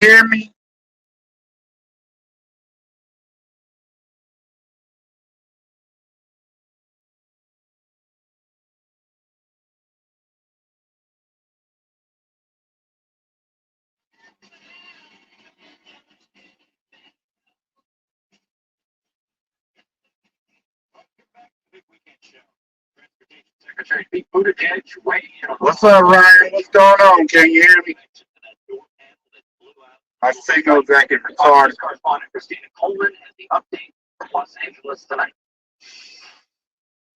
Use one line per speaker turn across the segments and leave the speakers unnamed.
Hear me? What's up, Ryan? What's going on? Can you hear me? My signal's acting retarded.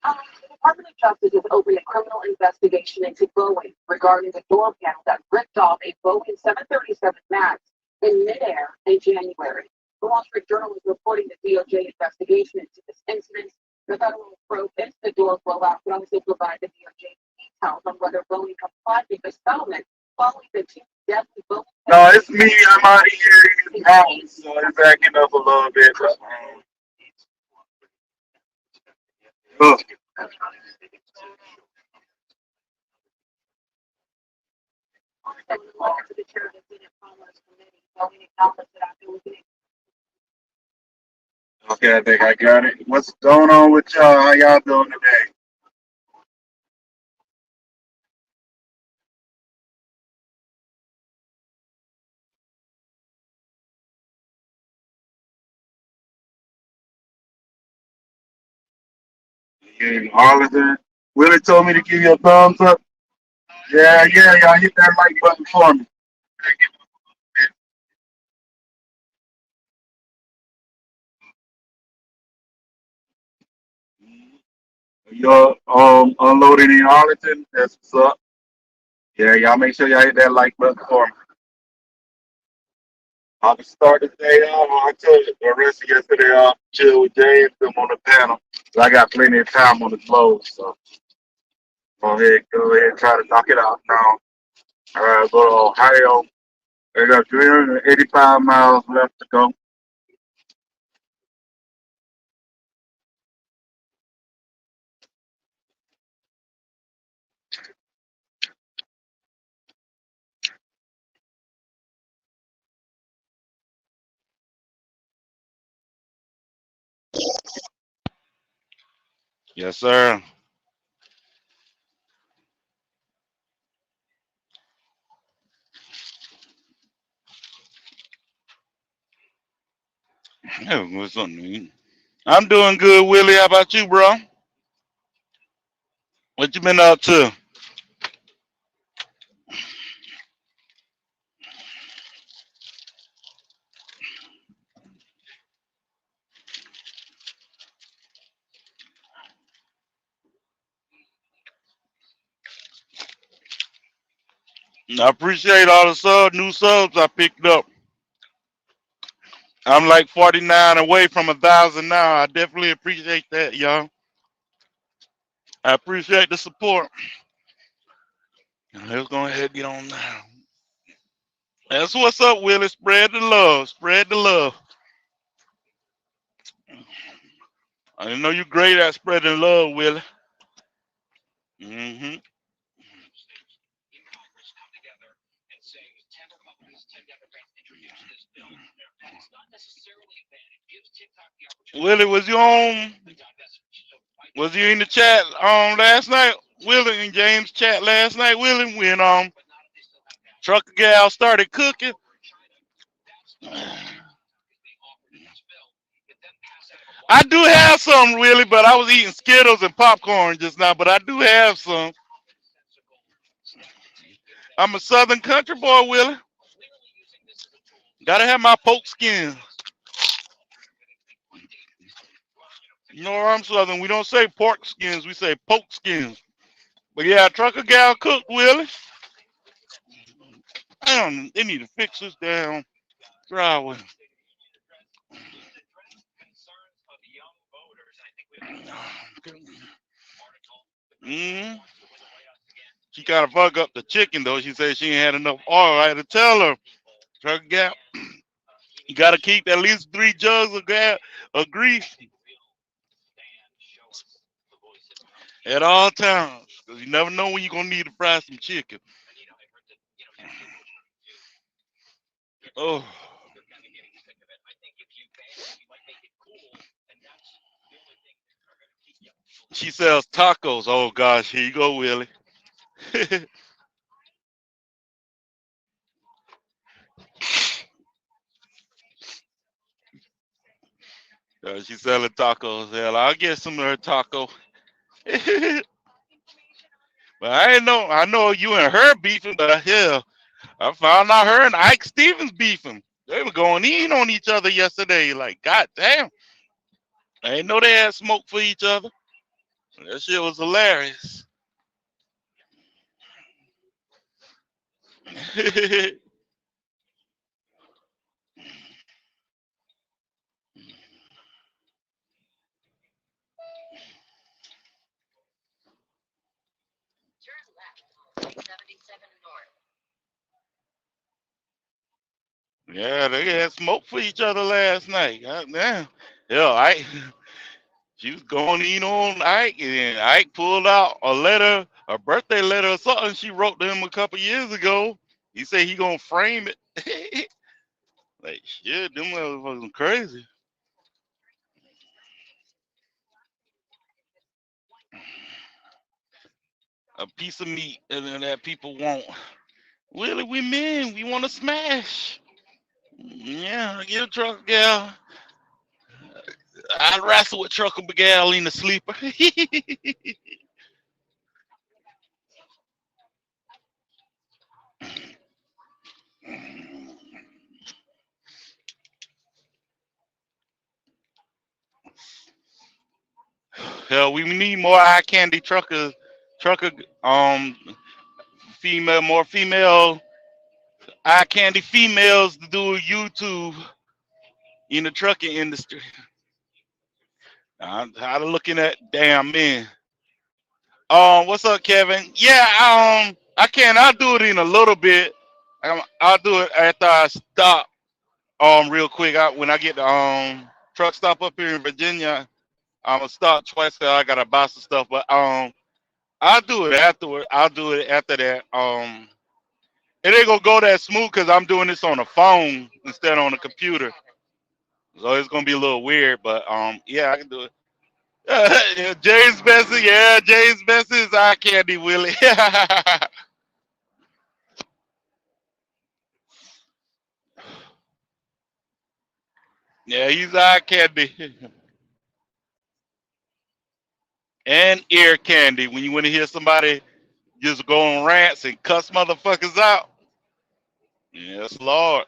The Department of Justice has opened a criminal investigation into Boeing regarding the door panel that ripped off a Boeing 737 MAX in midair in January. The Wall Street Journal is reporting the DOJ investigation into this incident. The federal probe into the door blowout could also provide the DOJ details on whether Boeing complied with the settlement following the two deadly Boeing.
No, it's me. I'm out of here in this mountain, so it's acting up a little bit. Look, okay, I think I got it. What's going on with y'all? How y'all doing today? You in Arlington? Willie told me to give you a thumbs up. Yeah, yeah, y'all hit that like button for me. Y'all unloading in Arlington? That's what's up. Yeah, y'all make sure y'all hit that like button for me. I'll start the day off. I told you the rest of yesterday off, chill with James, them on the panel. So I got plenty of time on the close, so go ahead and try to knock it out now. All right, go to Ohio. They got 385 miles left to go.
Yes, sir. Yeah, what's something? I'm doing good, Willie. How about you, bro? What you been up to? I appreciate all the new subs I picked up. I'm like 49 away from 1,000 now. I definitely appreciate that, y'all. I appreciate the support. Let's go ahead and get on now. That's what's up, Willie. Spread the love. Spread the love. I know you're great at spreading love, Willie. Hmm. Willie, was you on? Was you in the chat last night? Willie and James chat last night, Willie, when Trucker Gal started cooking. I do have some, Willie, but I was eating Skittles and popcorn just now, but I do have some. I'm a Southern country boy, Willie. Gotta have my pork skins. You know where I'm Southern. We don't say pork skins, we say pork skins. But yeah, Trucker Gal cooked, Willie. Damn, they need to fix this damn driveway. Mm. She kind of fuck up the chicken though. She said she ain't had enough oil. I had to tell her, Trucker Gal, you gotta keep at least 3 jugs of gas of grease at all times. Cause you never know when you're gonna need to fry some chicken. Oh, she sells tacos. Oh gosh, here you go, Willie. She's selling tacos. Hell, I'll get some of her taco. But I ain't know. I know you and her beefing, but hell, I found out her and Ike Stevens beefing. They were going in on each other yesterday. Like, god damn. I didn't know they had smoke for each other. That shit was hilarious. Yeah, they had smoke for each other last night. God damn. Yeah, Ike, she was going in on Ike, and Ike pulled out a letter, a birthday letter or something she wrote to him a couple years ago. He said he gonna frame it. Like shit, them motherfuckers crazy. A piece of meat and that people want. Really, we men, we want to smash. Yeah, get a truck gal. I'd wrestle with Trucker Gal in the sleeper. Hell, we need more eye candy trucker, um, female, more female eye candy females to do YouTube in the trucking industry. I'm tired of looking at damn men. What's up, Kevin? Yeah, I can. I'll do it in a little bit. I'll do it after I stop. Real quick. When I get the truck stop up here in Virginia, I'm gonna stop twice. 'Cause I gotta buy some stuff, but I'll do it afterward. I'll do it after that. It ain't gonna go that smooth because I'm doing this on a phone instead of on a computer, so it's gonna be a little weird. But yeah, I can do it. Yeah, James Bessie, yeah, James Bessie is eye candy, Willie. Yeah, he's eye candy and ear candy. When you want to hear somebody just go on rants and cuss motherfuckers out, yes, Lord.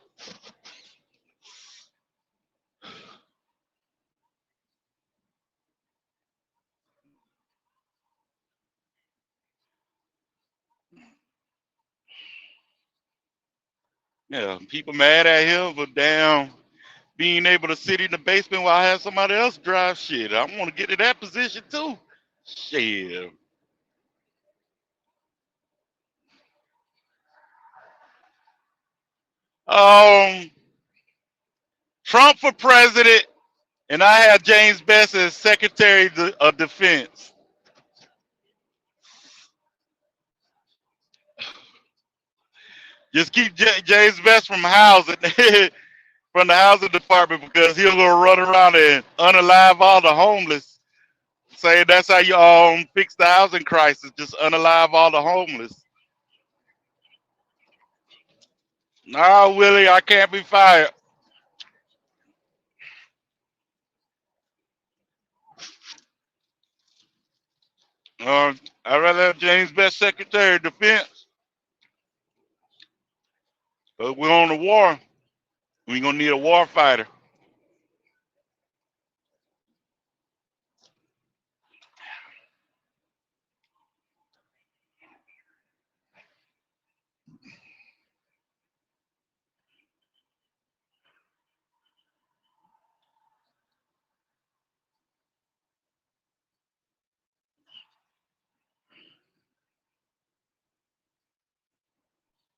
Yeah, people mad at him for damn being able to sit in the basement while I have somebody else drive shit. I want to get to that position too. Shit. Um, Trump for president, and I have James Best as Secretary of Defense. Just keep James Best from housing, from the housing department because he'll go run around and unalive all the homeless. Say that's how you fix the housing crisis. Just unalive all the homeless. Nah, Willie, I can't be fired. I'd rather have James Best Secretary of Defense. But we're on the war. We're gonna need a war fighter.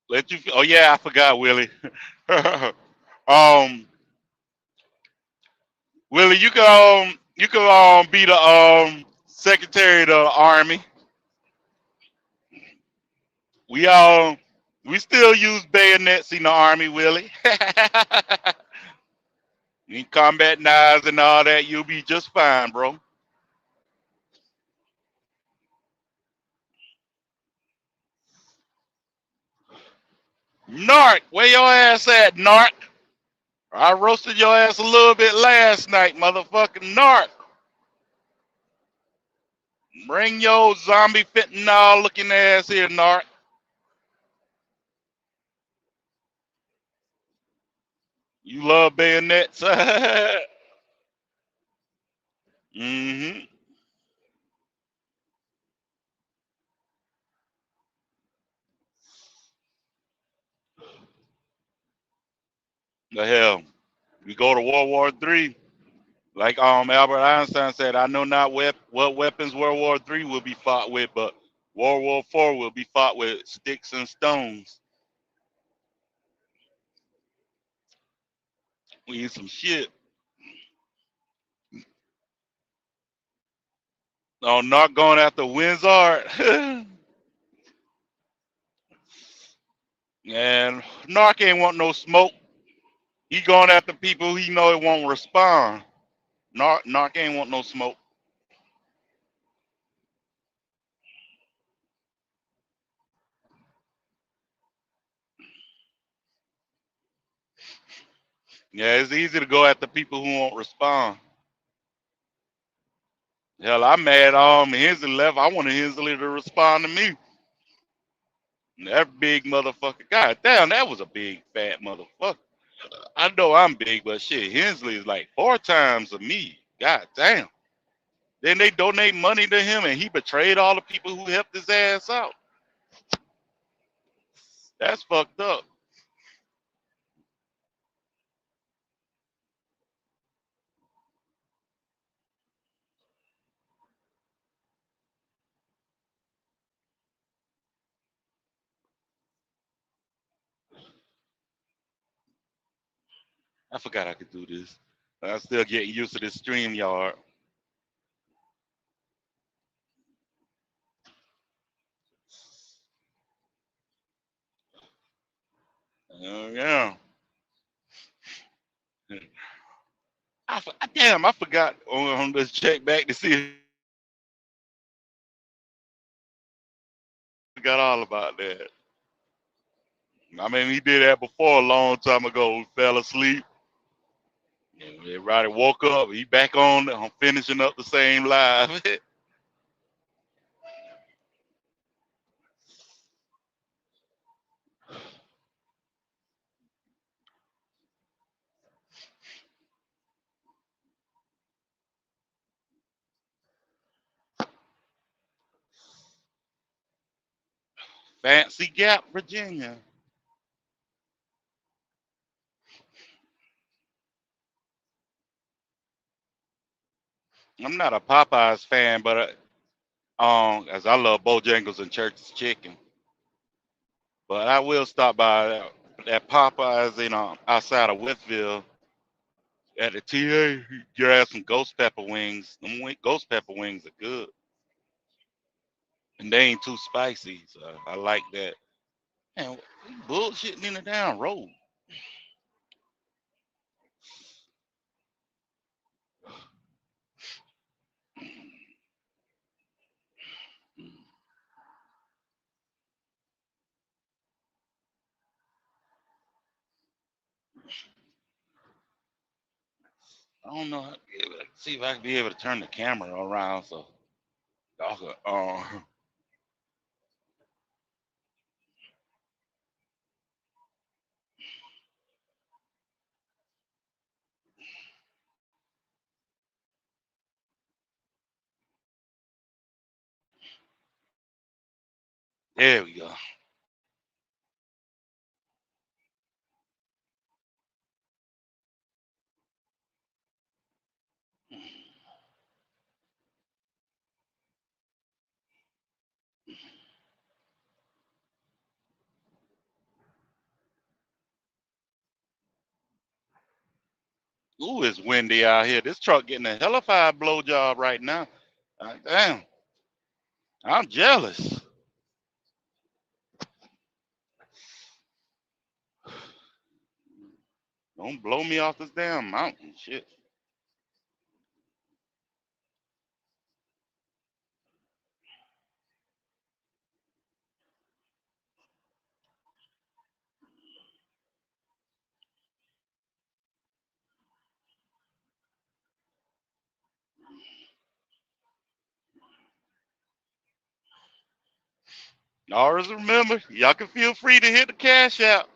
Let you. Oh yeah, I forgot, Willie. um, Willie, you can be the Secretary of the Army. We all We still use bayonets in the army, Willie. In combat knives and all that, you'll be just fine, bro. Narc, where your ass at, Narc? I roasted your ass a little bit last night, motherfucking Narc. Bring your zombie fentanyl looking ass here, Narc. You love bayonets? Mm-hmm. The hell. We go to World War III. Like Albert Einstein said, I know not what weapons World War III will be fought with, but World War IV will be fought with sticks and stones. We need some shit. No, not going after Windsor. And Narc ain't want no smoke. He going after people he know it won't respond. Narc ain't want no smoke. Yeah, it's easy to go after people who won't respond. Hell, I'm mad Hensley left. I wanted Hensley to respond to me. That big motherfucker. God damn, that was a big fat motherfucker. I know I'm big, but shit, Hensley is like 4 times of me. God damn. Then they donate money to him and he betrayed all the people who helped his ass out. That's fucked up. I forgot I could do this. I'm still getting used to this stream yard. Yeah. Damn, I forgot on this check back to see if I forgot all about that. I mean, he did that before a long time ago. Fell asleep. And everybody woke up. He back on. I'm finishing up the same live. Fancy Gap, Virginia. I'm not a Popeyes fan, but as I love Bojangles and Church's Chicken. But I will stop by that Popeyes outside of Westville at the TA. Grab some ghost pepper wings. Ghost pepper wings are good. And they ain't too spicy, so I like that. Man, we bullshitting in the down road. I don't know. Let's see if I can be able to turn the camera around so y'all can, there we go. Ooh, it's windy out here. This truck getting a hellified blowjob right now. Damn, I'm jealous. Don't blow me off this damn mountain. Shit. Always remember, y'all can feel free to hit the cash app.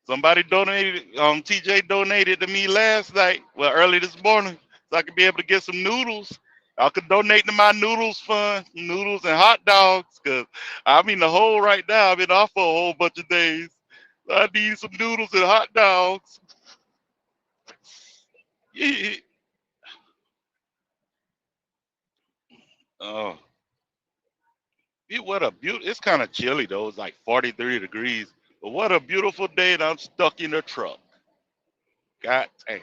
Somebody donated, TJ donated to me last night, well, early this morning, so I could be able to get some noodles. I could donate to my noodles fund, noodles and hot dogs, because I'm in the hole right now. I've been off for a whole bunch of days. So I need some noodles and hot dogs. Yeah. Oh, what a beautiful, it's kind of chilly though. It's like 43 degrees. But what a beautiful day and I'm stuck in the truck. God damn.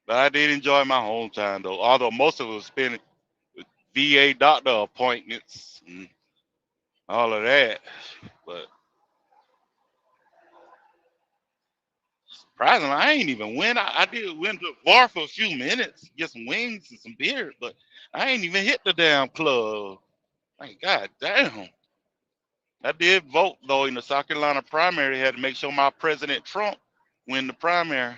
But I did enjoy my home time though, although most of it was spent with VA doctor appointments and all of that. But surprisingly, I ain't even went. I did went to a bar for a few minutes, get some wings and some beer, but I ain't even hit the damn club. Like, God damn. I did vote though in the South Carolina primary. Had to make sure my President Trump win the primary.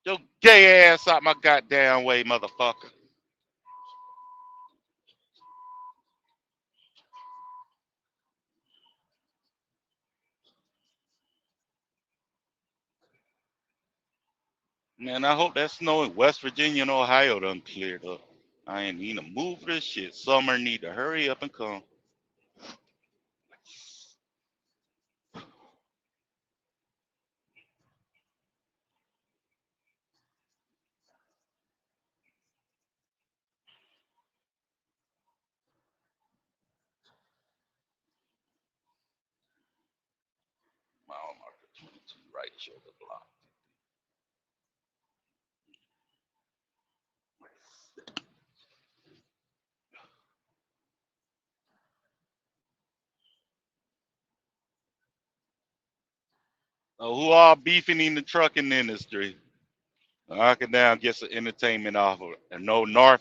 Your gay ass out my goddamn way, motherfucker. Man, I hope that snow in West Virginia and Ohio done cleared up. I ain't need to move this shit. Summer need to hurry up and come. Mile marker 22, right shoulder block. Who all beefing in the trucking industry? I can now get some entertainment off of it. And no narc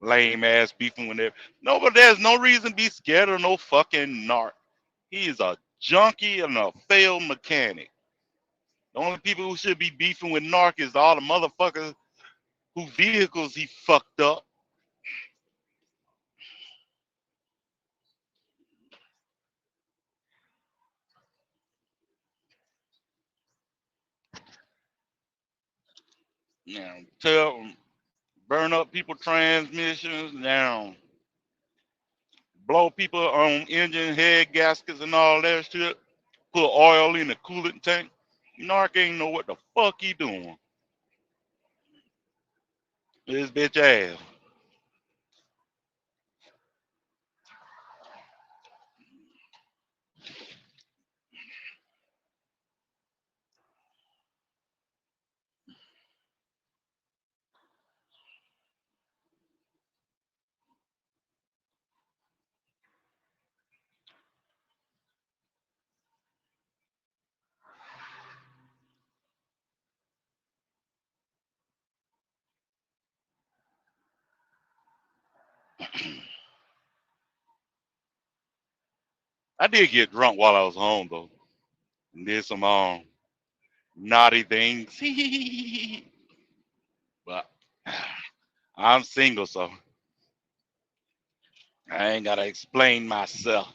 lame ass beefing with it. No, but there's no reason to be scared of no fucking narc. He is a junkie and a failed mechanic. The only people who should be beefing with narc is all the motherfuckers whose vehicles he fucked up. Now, burn up people transmissions. Now, blow people on engine head gaskets and all that shit. Put oil in the coolant tank. Narc ain't know what the fuck he doing. His bitch ass. I did get drunk while I was home though, and did some naughty things. But I'm single, so I ain't gotta explain myself.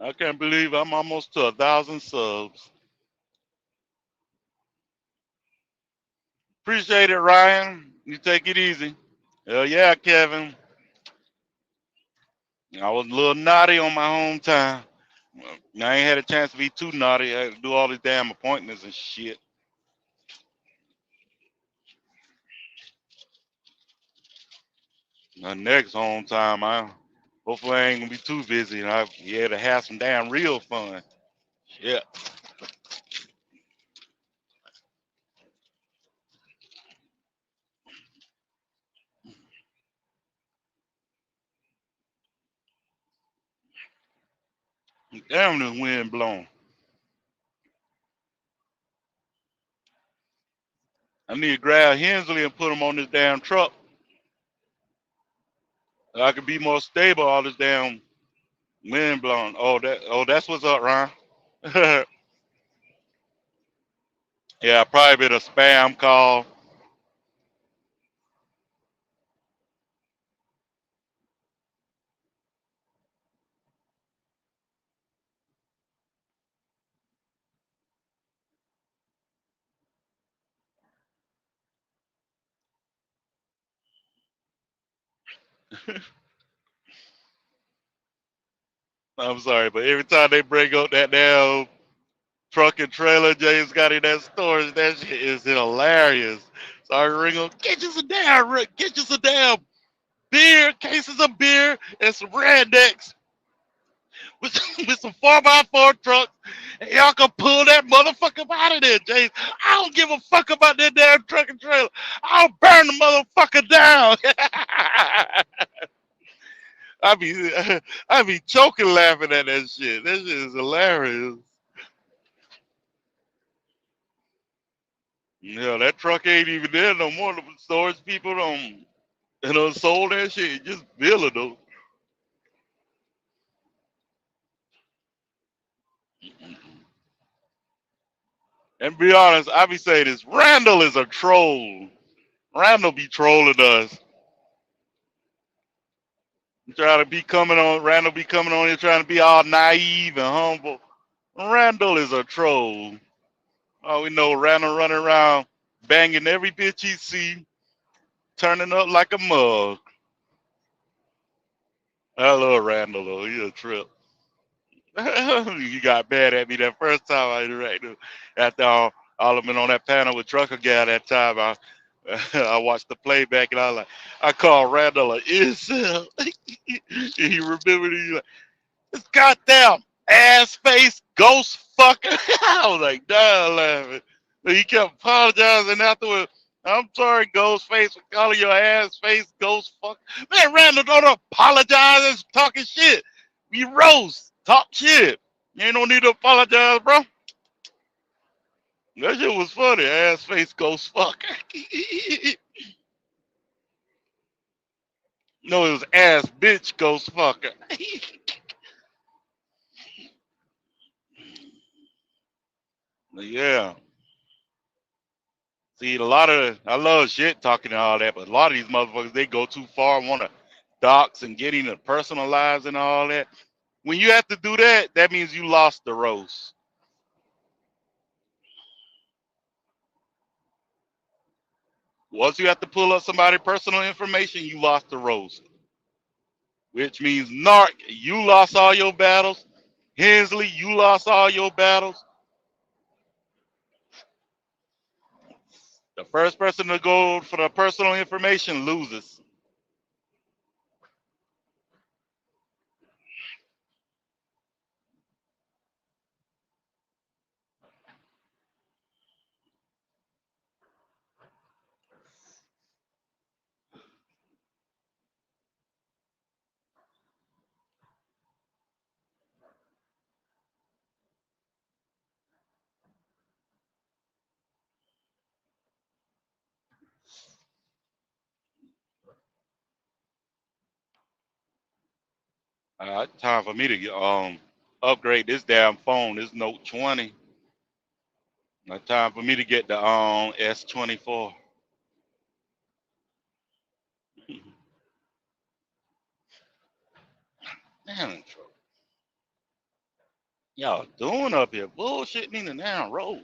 I can't believe I'm almost to 1,000 subs. Appreciate it, Ryan. You take it easy. Hell yeah, Kevin. I was a little naughty on my home time. I ain't had a chance to be too naughty. I had to do all these damn appointments and shit. Next home time, I hopefully I ain't gonna be too busy and I be able to have some damn real fun. Yeah, damn this wind blowing. I need to grab Hensley and put him on this damn truck. I could be more stable. All this damn wind blowing. That's what's up, Ron. Yeah, probably been a spam call. I'm sorry, but every time they bring up that damn truck and trailer James got in that storage, that shit is hilarious. So I ring them, get you some damn beer, cases of beer, and some rednecks with, with some 4x4 trucks, and y'all can pull that motherfucker out of there, James. I don't give a fuck about that damn truck and trailer. I'll burn the motherfucker down. I be I be choking laughing at that shit. That shit is hilarious. Yeah, that truck ain't even there no more. The storage people don't, sold that shit. Just build though. And be honest, I be saying this. Randall is a troll. Randall be trolling us. Trying to be coming on. Randall be coming on here trying to be all naive and humble. Randall is a troll. Oh, we know Randall running around banging every bitch he see, turning up like a mug. I love Randall though. He a trip. You got mad at me that first time I interacted. After all of them on that panel with Trucker Guy that time, I watched the playback and I was like, I called Randall an incel. He remembered he like, this goddamn ass face ghost fucker. I was like, dying laughing. But he kept apologizing afterwards. I'm sorry, Ghostface, for calling your ass face ghost fucker. Man, Randall, don't apologize and talking shit. You roast, talk shit. You ain't no need to apologize, bro. That shit was funny. Ass face ghost fucker. No, it was ass bitch ghost fucker. Yeah. See, I love shit talking and all that, but a lot of these motherfuckers, they go too far and want to dox and get into personal lives and all that. When you have to do that, that means you lost the roast. Once you have to pull up somebody's personal information, you lost the roast. Which means Narc, you lost all your battles. Hensley, you lost all your battles. The first person to go for the personal information loses. Time for me to get, upgrade this damn phone, this Note 20. Time for me to get the S24. Damn, y'all doing up here bullshitting in the damn road.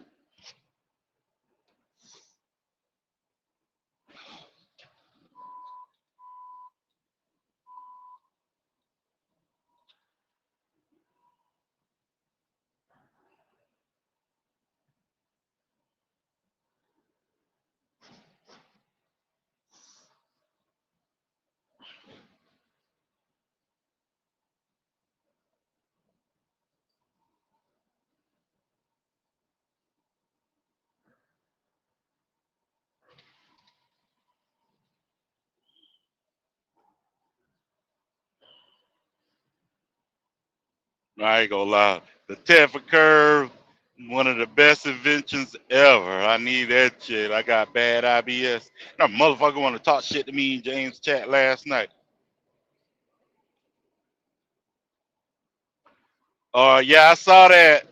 I ain't gonna lie. The Teffa curve, one of the best inventions ever. I need that shit. I got bad IBS. That motherfucker want to talk shit to me in James chat last night. Yeah, I saw that.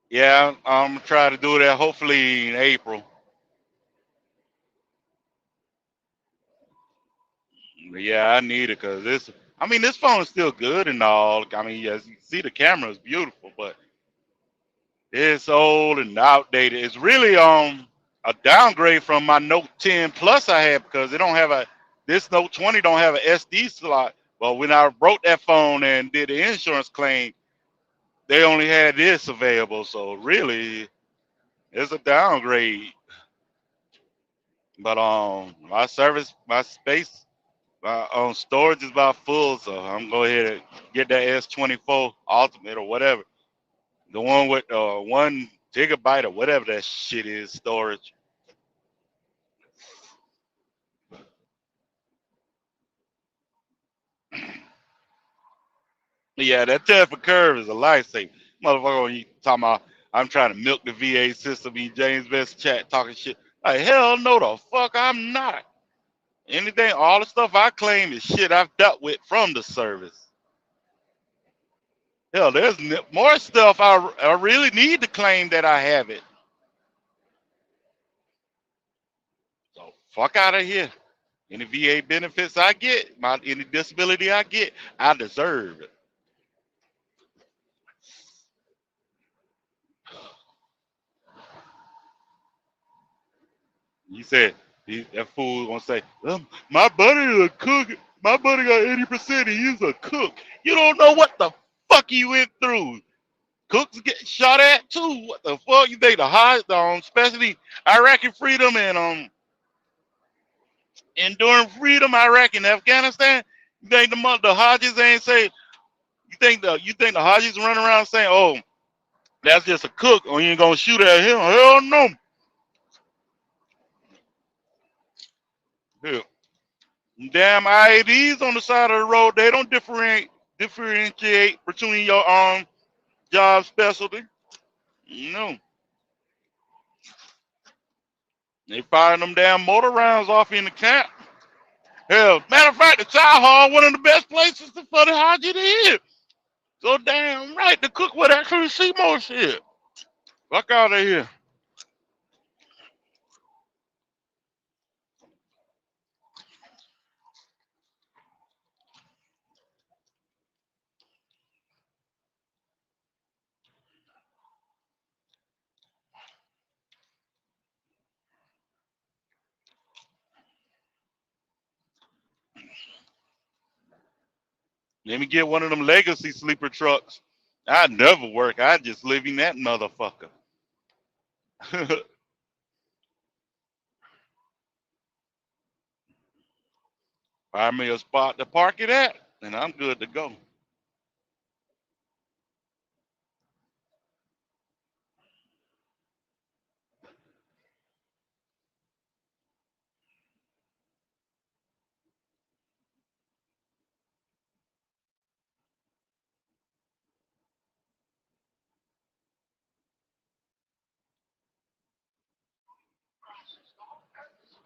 Yeah, I'm gonna try to do that hopefully in April. Yeah, I need it because this. I mean, this phone is still good and all. I mean, as you can see, the camera is beautiful, but it's old and outdated. It's really a downgrade from my Note 10 Plus I had because it don't have a. This Note 20 don't have an SD slot. But when I broke that phone and did the insurance claim, they only had this available. So really, it's a downgrade. But my service, my space, my storage is about full, so I'm going ahead and get that S24 Ultimate or whatever, the one with 1 gigabyte or whatever that shit is storage. Yeah, that Teffa curve is a lifesaver, motherfucker. When you talking about I'm trying to milk the VA system in James Best chat talking shit, like hell no the fuck I'm not. Anything, all the stuff I claim is shit I've dealt with from the service. Hell, there's more stuff I really need to claim that I haven't. So fuck out of here. Any VA benefits I get, any disability I get, I deserve it. You said that fool gonna say, my buddy is a cook. My buddy got 80% and he's a cook. You don't know what the fuck he went through. Cooks get shot at too. What the fuck you think the high, especially Iraqi freedom and enduring freedom, Iraq and Afghanistan. You think the Hodges ain't say? You think the Hodges run around saying, "Oh, that's just a cook," or you ain't gonna shoot at him? Hell no. Hell, damn IEDs on the side of the road. They don't differentiate between your job specialty. No, they firing them damn mortar rounds off in the camp. Hell, matter of fact, the chow hall one of the best places for the Hodges to hit. So damn right, the cook would actually see more shit. Fuck out of here. Let me get one of them legacy sleeper trucks. I'd never work. I'd just live in that motherfucker. Find me a spot to park it at, and I'm good to go.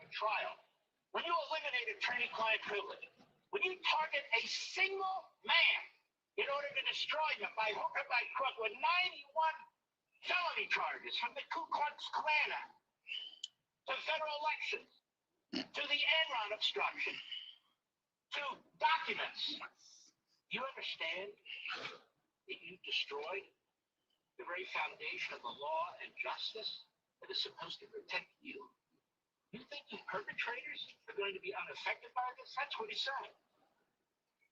Trial. When you eliminate attorney-client privilege, when you target a single man in order to destroy him by hook or by crook with 91 felony charges from the Ku Klux Klan Act to federal elections, to the Enron obstruction, to documents, you understand that you destroyed the very foundation of the law and justice that is supposed to protect you? You think the perpetrators are going to be unaffected by this? That's what he said.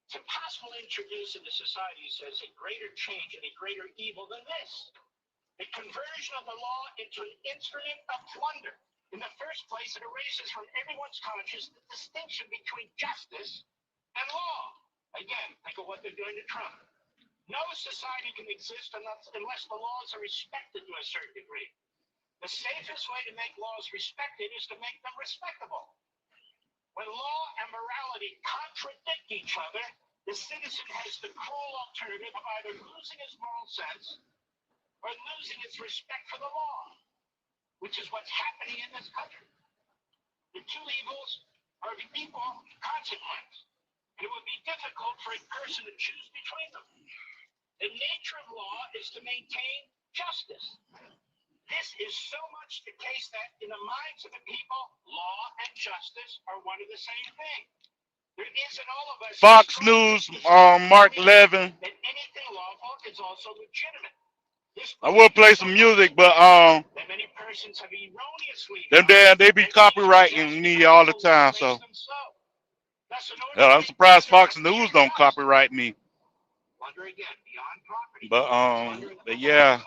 It's impossible to introduce into society, he says, a greater change and a greater evil than this. The conversion of the law into an instrument of plunder. In the first place, it erases from everyone's conscience the distinction between justice and law. Again, think of what they're doing to Trump. No society can exist unless the laws are respected to a certain degree. The safest way to make laws respected is to make them respectable. When law and morality contradict each other, the citizen has the cruel alternative of either losing his moral sense or losing its respect for the law, which is what's happening in this country. The two evils are of equal consequence, and it would be difficult for a person to choose between them. The nature of law is to maintain justice. This is so much the case that in the minds of the people, law and justice are one and the same thing. There is in all of us
Fox News, Mark Levin.
that anything lawful is also legitimate.
I will play some music, but
that many persons have erroneously
they be copyrighting me all the time. So hell, I'm surprised Fox News don't copyright me. But yeah.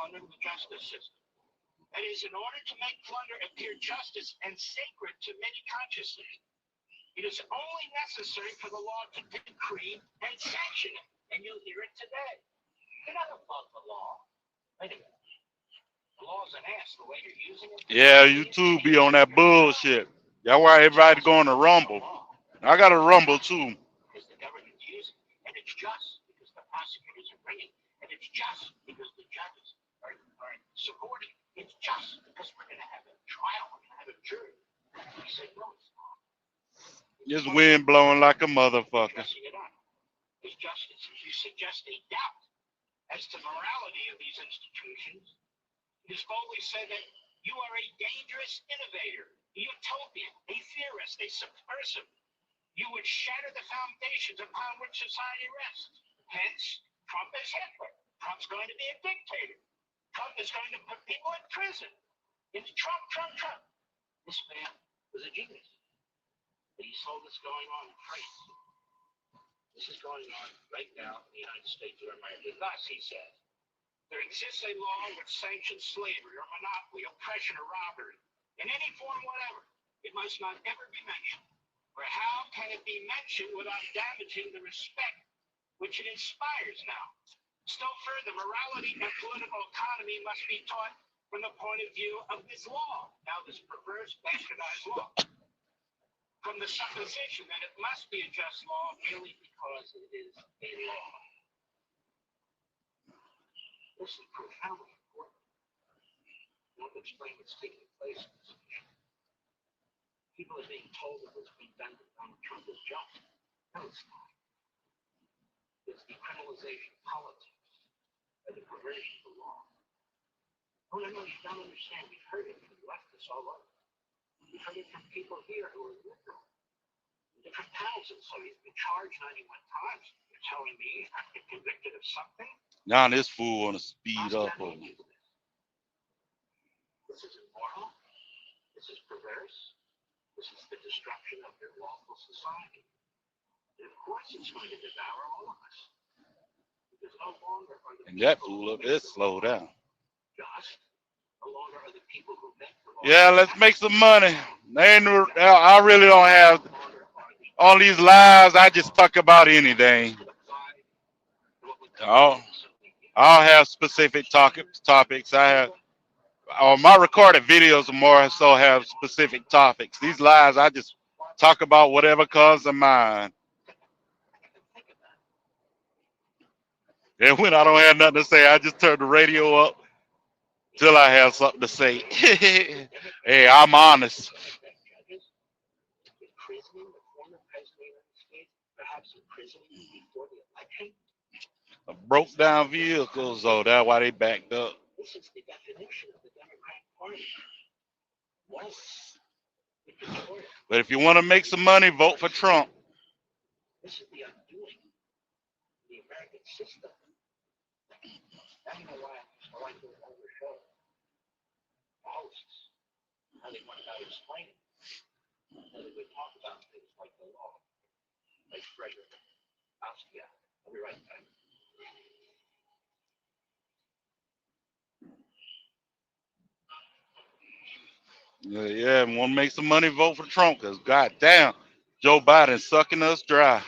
That is, in order to make plunder appear justice and sacred to many consciously, it is only necessary for the law to decree and sanction it. And you'll hear it today. You're not above the law. Wait a minute. The law's an ass. The way you're using it.
Yeah, you too be on that bullshit. That's why everybody going to Rumble. I got a Rumble too.
Because the government uses it, and it's just because the prosecutors are bringing, and it's just because the judges are supporting. It's just because we're going to have a trial, we're going to have a jury. We say no, it's not.
This wind blowing like a motherfucker.
It's justice. If you suggest a doubt as to the morality of these institutions, it is boldly said that you are a dangerous innovator, a utopian, a theorist, a subversive. You would shatter the foundations upon which society rests. Hence, Trump is Hitler. Trump's going to be a dictator. Trump is going to put people in prison. It's Trump, Trump, Trump. This man was a genius. But he saw this going on in France. This is going on right now in the United States of America. Thus, he says, there exists a law which sanctions slavery or monopoly, oppression or robbery, in any form whatever. It must not ever be mentioned. For how can it be mentioned without damaging the respect which it inspires now? Still further, morality and political economy must be taught from the point of view of this law. Now, this perverse, bastardized law. From the supposition that it must be a just law merely because it is a law. This is profoundly important. I'll explain what's taking place in this issue. People are being told that what's being done to Donald Trump is just. No, it's not. It's decriminalization of politics and the perversion of the law. Oh, no, you don't understand. We've heard it from leftists all over. We've heard it from people here who are liberal. Different panels, and so he's been charged 91 times. You're telling me I get convicted of something?
Now this fool want to speed up.
This is immoral. This is perverse. This is the destruction of your lawful society. And of course, it's going to devour all of us. Because no longer are the
And that fool up there slow down.
just. No longer are the people who make the law.
Yeah, let's make some money. I really don't have all these lives. I just talk about anything. I'll have specific topics. I have my recorded videos more so have specific topics. These lives, I just talk about whatever comes to mind. And when I don't have nothing to say, I just turn the radio up till I have something to say. Hey, I'm honest. Broke down vehicles, so that's why they backed up.
This is the definition of the Democratic Party.
But if you want to make some money, vote for Trump.
This is the undoing of the American system. I don't know why I like to overshow the hosts how they went about explaining. How they would talk about things like the law, like Frederick. I'll be right back.
Yeah, want to make some money, vote for Trump, because goddamn, Joe Biden sucking us dry.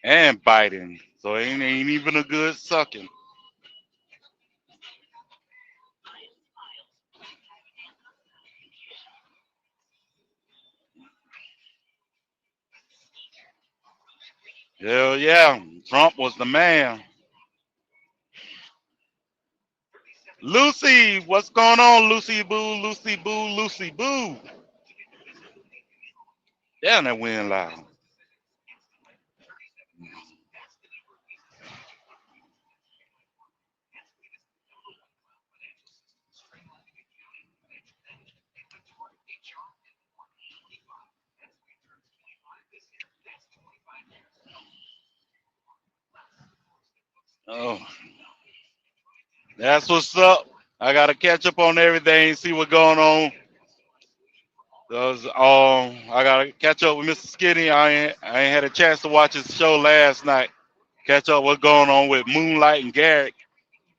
And Biden. So it ain't even a good sucking. Hell yeah, Trump was the man. Lucy, what's going on, Lucy Boo, Lucy Boo, Lucy Boo? Damn, that wind loud. Oh, that's what's up. I gotta catch up on everything, see what's going on. 'Cause, I gotta catch up with Mr. Skinny. I ain't had a chance to watch his show last night. Catch up what's going on with Moonlight and Garrett.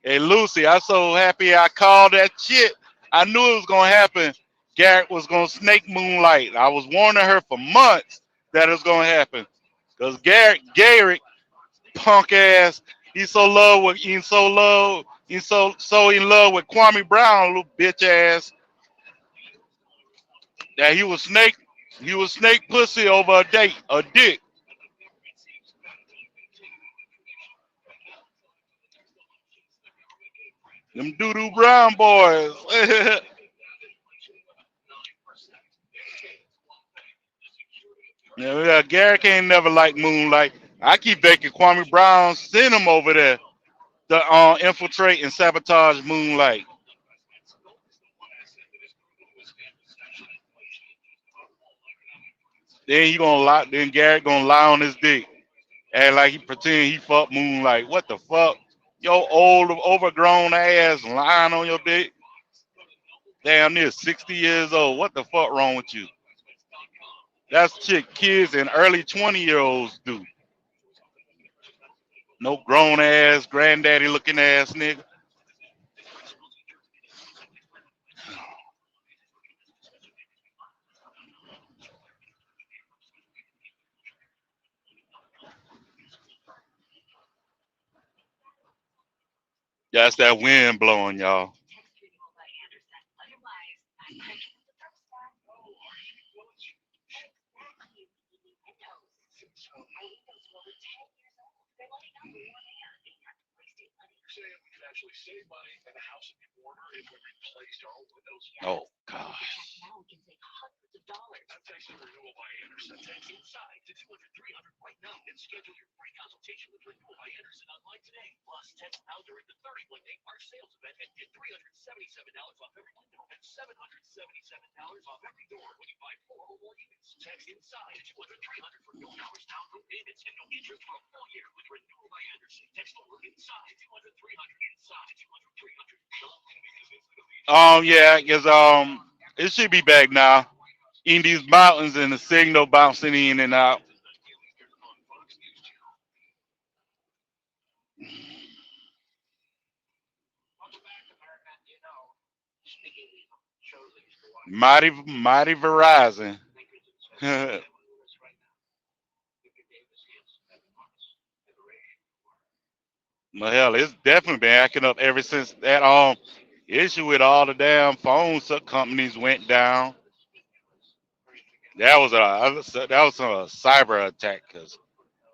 Hey Lucy, I'm so happy I called that shit. I knew it was gonna happen. Garrett was gonna snake Moonlight. I was warning her for months that it was gonna happen. Cause Garrett, punk ass, he's so in love with Kwame Brown, little bitch ass, that he was snake pussy over a dick. Them doo doo brown boys. Yeah, Garrick ain't never liked Moonlight. I keep thinking Kwame Brown sent him over there to infiltrate and sabotage Moonlight. Then he gonna lie. Then Garrick gonna lie on his dick, and like he pretend he fucked Moonlight. What the fuck? Yo, old overgrown ass lying on your dick. Damn near 60 years old. What the fuck wrong with you? That's shit kids and early 20-year-olds do. No grown ass, granddaddy looking ass nigga. That's that wind blowing, y'all. Oh God. Yeah, cause it should be back now. In these mountains and the signal bouncing in and out. Mighty Verizon. Well, hell, it's definitely been acting up ever since that issue with all the damn phone companies went down. That was a cyber attack because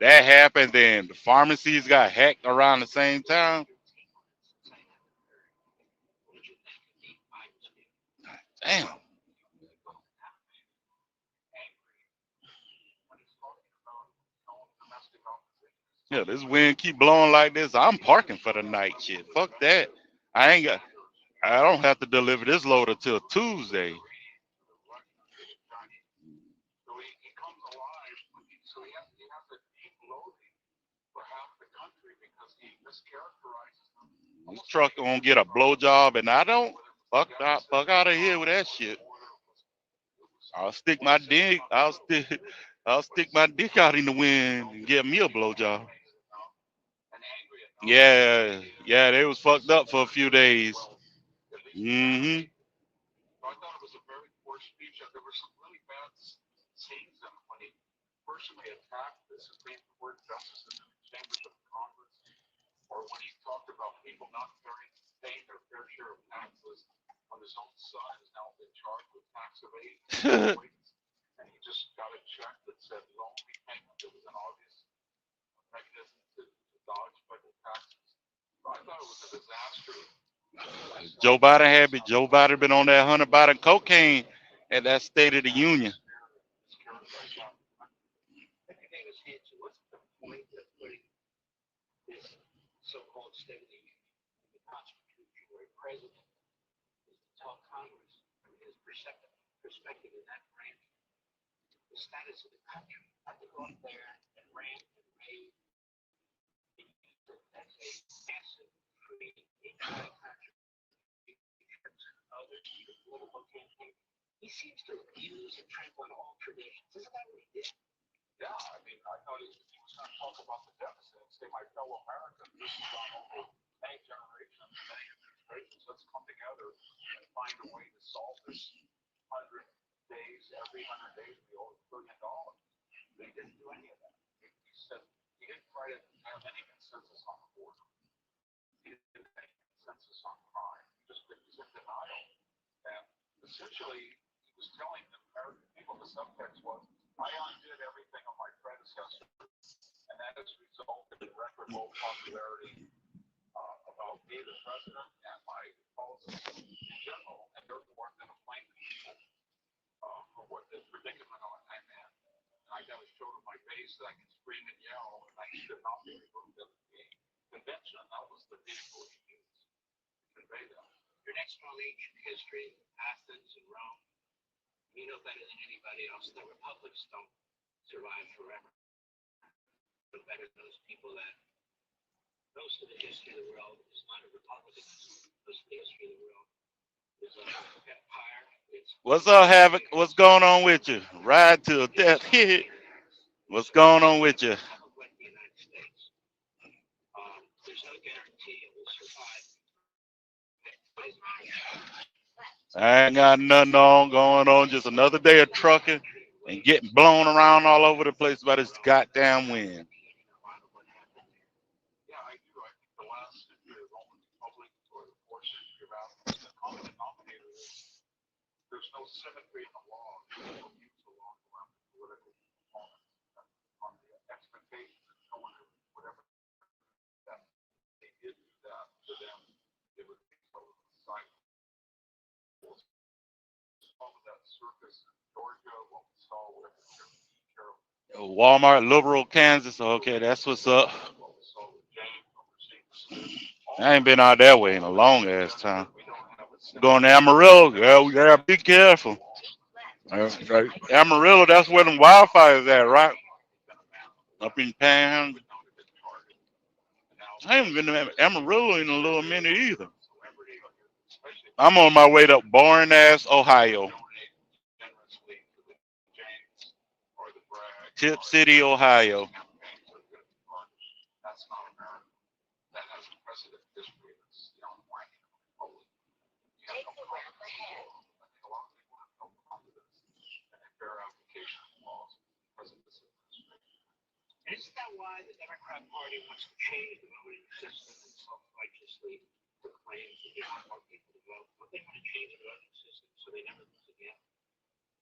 that happened. Then the pharmacies got hacked around the same time. Damn. Yeah, this wind keep blowing like this. I'm parking for the night. Shit, fuck that. I ain't got. I don't have to deliver this load until Tuesday. This truck gonna get a blowjob, and I don't. Fuck out of here with that shit. I'll stick my dick. I'll stick my dick out in the wind and get me a blowjob. Yeah, yeah, they was fucked up for a few days. Hmm. Joe Biden had me. Joe Biden been on that Hunter Biden cocaine at that State of the Union.
So-called State of the Union, the Constitution, where a president is to tell Congress from his perspective in that branch, the status of the country, not to go up there and rant and rave and use it as a massive free economic contribution to others to the political campaign. He seems to abuse and trample on all traditions. Isn't that what he did? Yeah, I mean, I thought he was going to talk about the deficit and say, my fellow Americans, this has gone over many generations, many administrations. Let's come together and find a way to solve this 100 days, every 100 days, we owe $1 billion. But he didn't do any of that. He said he didn't try to have any consensus on the border. He didn't have any consensus on crime. He just was in denial. And essentially, he was telling the American people, the subtext was, I undid everything of my predecessor, and that has resulted in record low popularity about me, the president, and my policies in general, and therefore I'm going to blame people for what the predicament I'm in. And I got to show to my base that I can scream and yell, and I should not be removed of the convention. That was the vehicle he used to convey that. Your next knowledge ancient history, Athens and Rome. You know better than anybody else that republics don't survive forever. But better than those people that most of the history of the world is not a republic. Most of the history of the world is an empire.
What's up, Havoc? What's going on with you? Ride to death. What's going on with you?
There's no guarantee it will survive.
I ain't got nothing going on. Just another day of trucking and getting blown around all over the place by this goddamn wind.
Yeah, I do. I think the last century of the Roman Republic or the fourth century of Athens, the common denominator is there's no symmetry in the law. There's no use of law around the political components. On the expectations that no one whatever that they did do that to them, they would be told society. All of that circus in Georgia, what we saw with
Walmart, Liberal, Kansas. Okay, that's what's up. I ain't been out that way in a long ass time. Going to Amarillo, girl, we gotta be careful. Amarillo, that's where them wildfires at, right? Up in Panhandle. I haven't been to Amarillo in a little minute either. I'm on my way to boring ass Ohio. Tip City, Ohio.
That's not America. That has a precedent history that's white. You have no confidence in law. I think a lot of people have no confidence in a fair application of laws because of this administration. And isn't that why the Democrat Party wants to change the voting system and self-righteously proclaim to get more people to vote? But they want to change the voting system so they never lose again.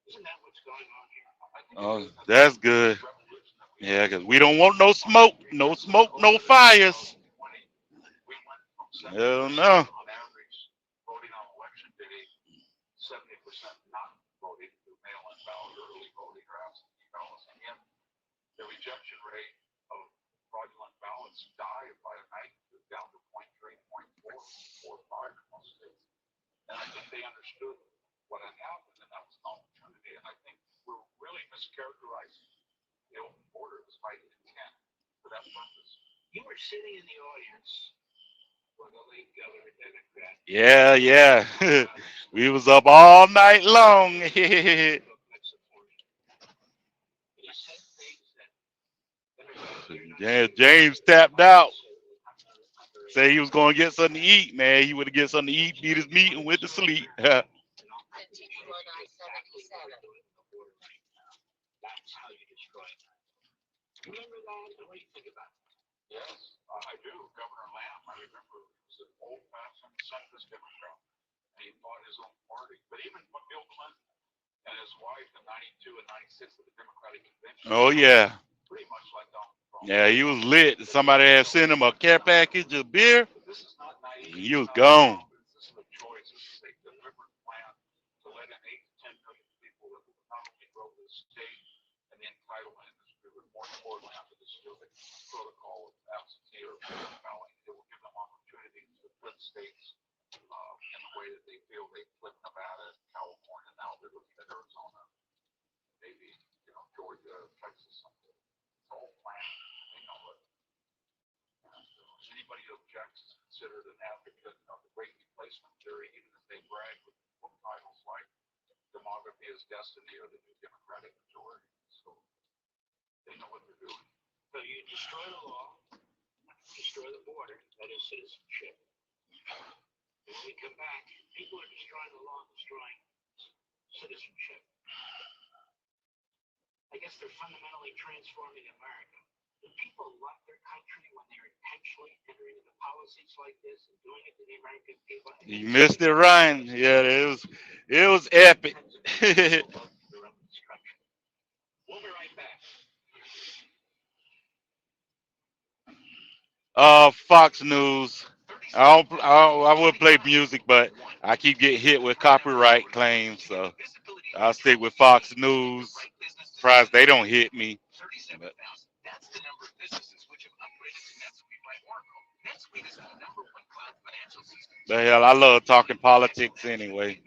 Isn't that what's going on here?
Oh, that's good. Yeah, because we don't want no smoke, no fires. Hell no.
On average, voting on election day, 70% not voting through mail-in ballot, early voting, or absentee ballots. And yet, the rejection rate of fraudulent ballots died by a magnitude down to 0.3, 0.4, 4, 5 in most states. And I think they understood what had happened, and that was an opportunity. And I think we're really mischaracterizing the open border despite intent for that purpose. You were sitting in the audience when the late Governor Democrat.
Yeah. We was up all night long. Yeah, James tapped out. Say he was going to get something to eat, man. He would have get something to eat, beat his meat, and went to sleep.
That's how you destroy it. Remember that? What do you think about it? Yes, I do. Governor Lamb, I remember, was an old-fashioned centrist Democrat. And he fought his own party. But even Bill Clinton and his wife in 92 and 96 at the Democratic Convention.
Oh, yeah. Yeah, he was lit. Somebody had sent him a care package of beer. He was gone.
So you destroy the law, destroy the border, that is citizenship. And when we come back, people are destroying the law, destroying citizenship. I guess they're fundamentally transforming America. Do people love their country when they're intentionally entering into policies like this and doing it to the American people?
You missed it, Ryan. Yeah, it was epic.
We'll be right back.
Fox News. I would play music, but I keep getting hit with copyright claims, so I'll stick with Fox News. Surprised they don't hit me. But, but hell, I love talking politics anyway.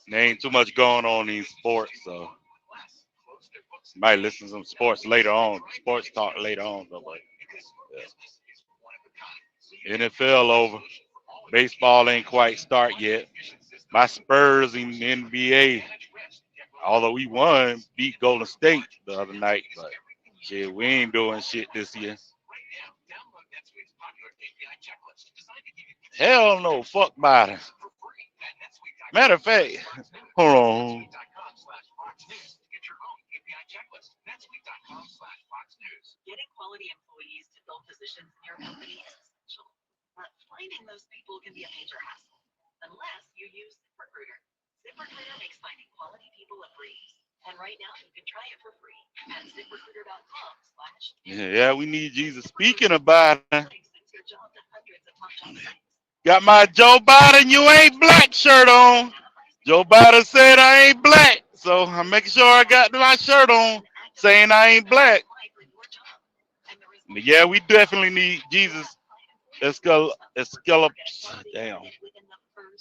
There ain't too much going on in sports, so might listen to some sports later on. Sports talk later on, though. But yeah. NFL over. Baseball ain't quite start yet. My Spurs in the NBA, although we won, beat Golden State the other night, but shit, we ain't doing shit this year. Hell no, fuck Biden. Matter of fact, hold on.
Getting quality employees to fill positions in your company is essential, but finding those people can be a major hassle unless you use ZipRecruiter. ZipRecruiter makes finding quality people a breeze, and right now you can try it for free at ZipRecruiter.com/.
Yeah, we need Jesus. Speaking of Biden, got my Joe Biden, you ain't black shirt on. Joe Biden said I ain't black, so I'm making sure I got my shirt on saying I ain't black. But yeah, we definitely need Jesus. Damn.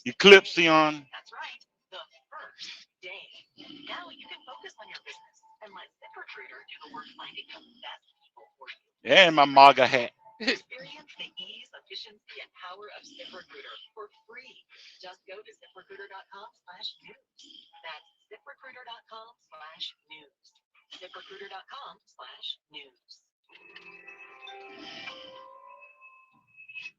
Eclipsion.
That's right, the first day. Now you can focus on your business and let ZipRecruiter do the work finding the best people for you.
And my MAGA hat.
Experience the ease, efficiency, and power of ZipRecruiter for free. Just go to ZipRecruiter.com/news. That's ZipRecruiter.com/news. ZipRecruiter.com/news.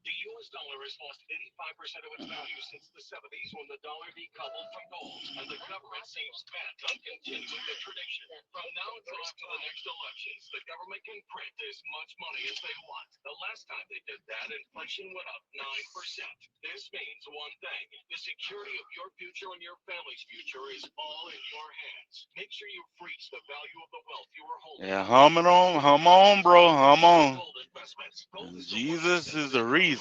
The U.S. dollar has lost 85% of its value since the 70s when the dollar decoupled from gold, and the government seems bent on continuing the tradition. From now until after the next elections, the government can print as much money as they want. The last time they did that, inflation went up 9%. This means one thing: the security of your future and your family's future is all in your hands. Make sure you freeze the value of the wealth you are holding.
Yeah, hum on, bro, hum on. Jesus is the reason.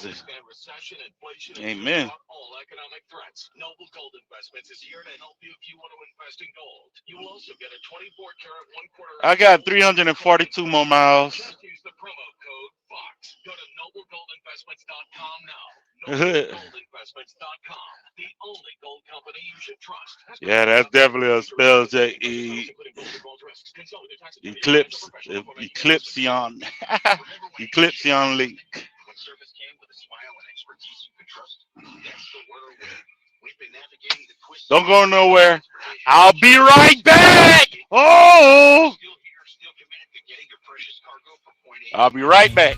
Amen.
All economic threats. Noble Gold Investments is here to help you if you want to invest in gold. You will also get a 24-karat 1/4.
I got 342 more miles.
Just use the promo code FOX. Go to noblegoldinvestments.com now. Noblegoldinvestments.com. The only gold company you should trust.
Yeah, that's definitely a spell check. Eclipsion. Eclipsion link.
Service came with a smile and expertise you can trust. That's the word. We've been navigating the twists.
Don't go nowhere. I'll be right back. Oh,
Still here, still committed to getting your precious cargo from point A.
I'll be right back.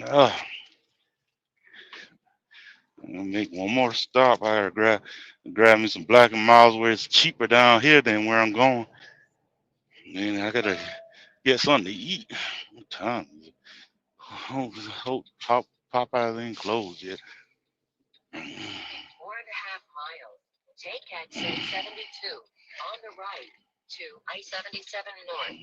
Uh, I'm gonna make one more stop. I gotta grab me some Black and Miles where it's cheaper down here than where I'm going. And I gotta get something to eat. What time is it? Hope Popeyes ain't closed yet.
In 4.5 miles, take exit 72 on the right to I-77 North.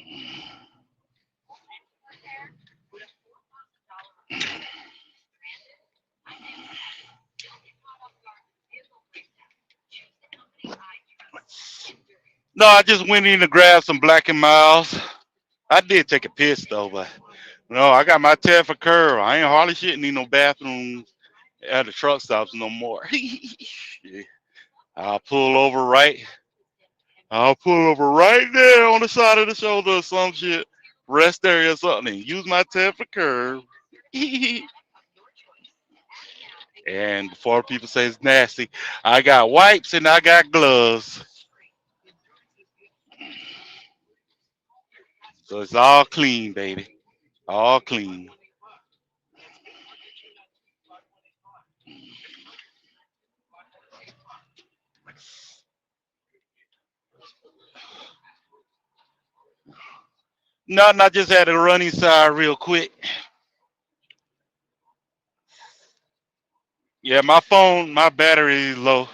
No, I just went in to grab some Black and Miles. I did take a piss though, but no, I got my tab for curl. I ain't hardly shit need no bathrooms at the truck stops no more. Yeah. I'll pull over right. I'll pull over right there on the side of the shoulder or some shit. Rest area or something. And use my tab for curve. And before people say it's nasty, I got wipes and I got gloves. So it's all clean, baby. All clean. Nothing, I just had to run inside real quick. Yeah, my phone, my battery is low.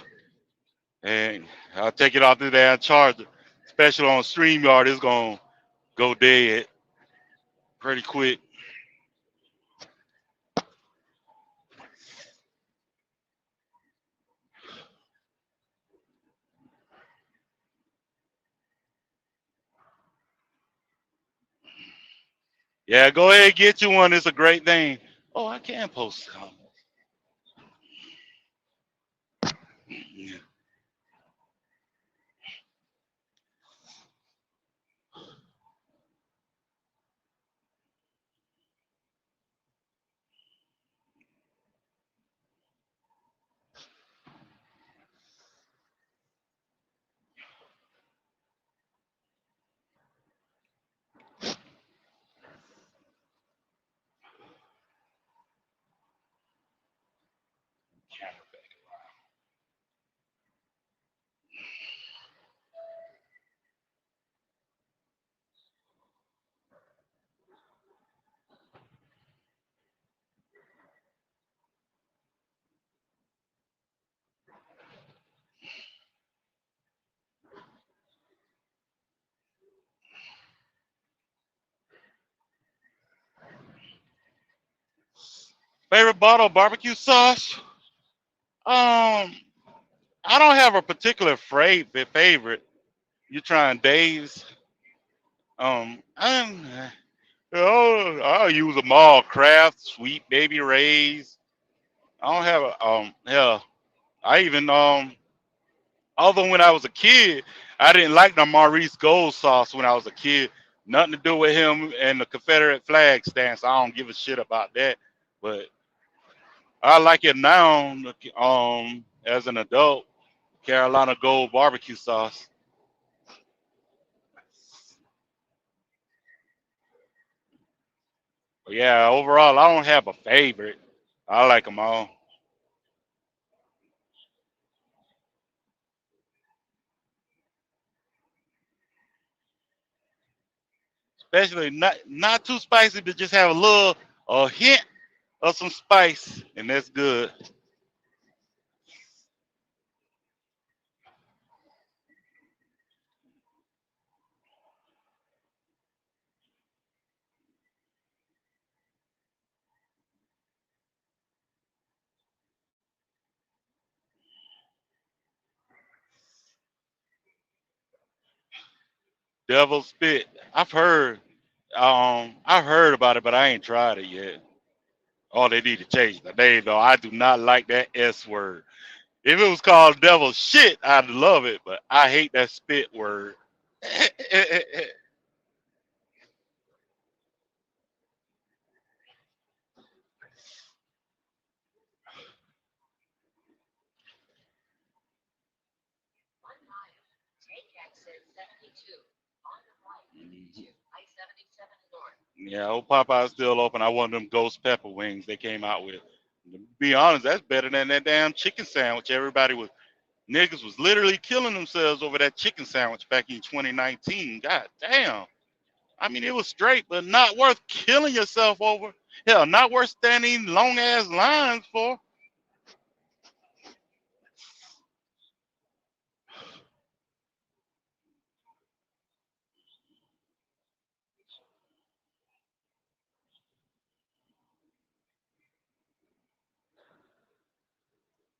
And I'll take it off there and charge it. Especially on StreamYard, it's gonna go dead pretty quick. Yeah, go ahead and get you one. It's a great thing. Oh, I can post comments. Yeah. Favorite bottle of barbecue sauce? I don't have a particular favorite. You trying Dave's? Oh, I'll use them all. Kraft, Sweet Baby Ray's. I don't have a hell. I even although when I was a kid, I didn't like the Maurice Gold sauce when I was a kid. Nothing to do with him and the Confederate flag stance. I don't give a shit about that. But I like it now. As an adult, Carolina Gold barbecue sauce. But yeah, overall, I don't have a favorite. I like them all. Especially not too spicy, but just have a hint of some spice, and that's good. Devil spit. I've heard about it, but I ain't tried it yet. Oh, they need to change the name though. I do not like that S word. If it was called devil shit, I'd love it, but I hate that spit word.
Take exit 72 on the right to I-77 North.
Yeah, old Popeye's still open. I want them ghost pepper wings they came out with. To be honest, that's better than that damn chicken sandwich. Niggas was literally killing themselves over that chicken sandwich back in 2019. God damn. I mean, it was straight, but not worth killing yourself over. Hell, not worth standing long ass lines for.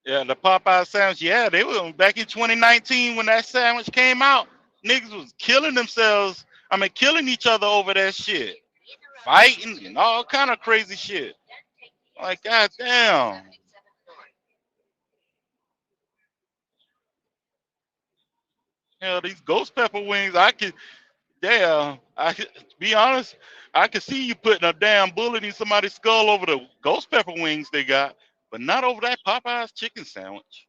Yeah, the Popeye sandwich. Yeah, they were back in 2019 when that sandwich came out. Niggas was killing themselves. I mean, killing each other over that shit, fighting and all kind of crazy shit. Like, goddamn. Hell, these ghost pepper wings. Damn. To be honest, I could see you putting a damn bullet in somebody's skull over the ghost pepper wings they got, but not over that Popeye's chicken sandwich.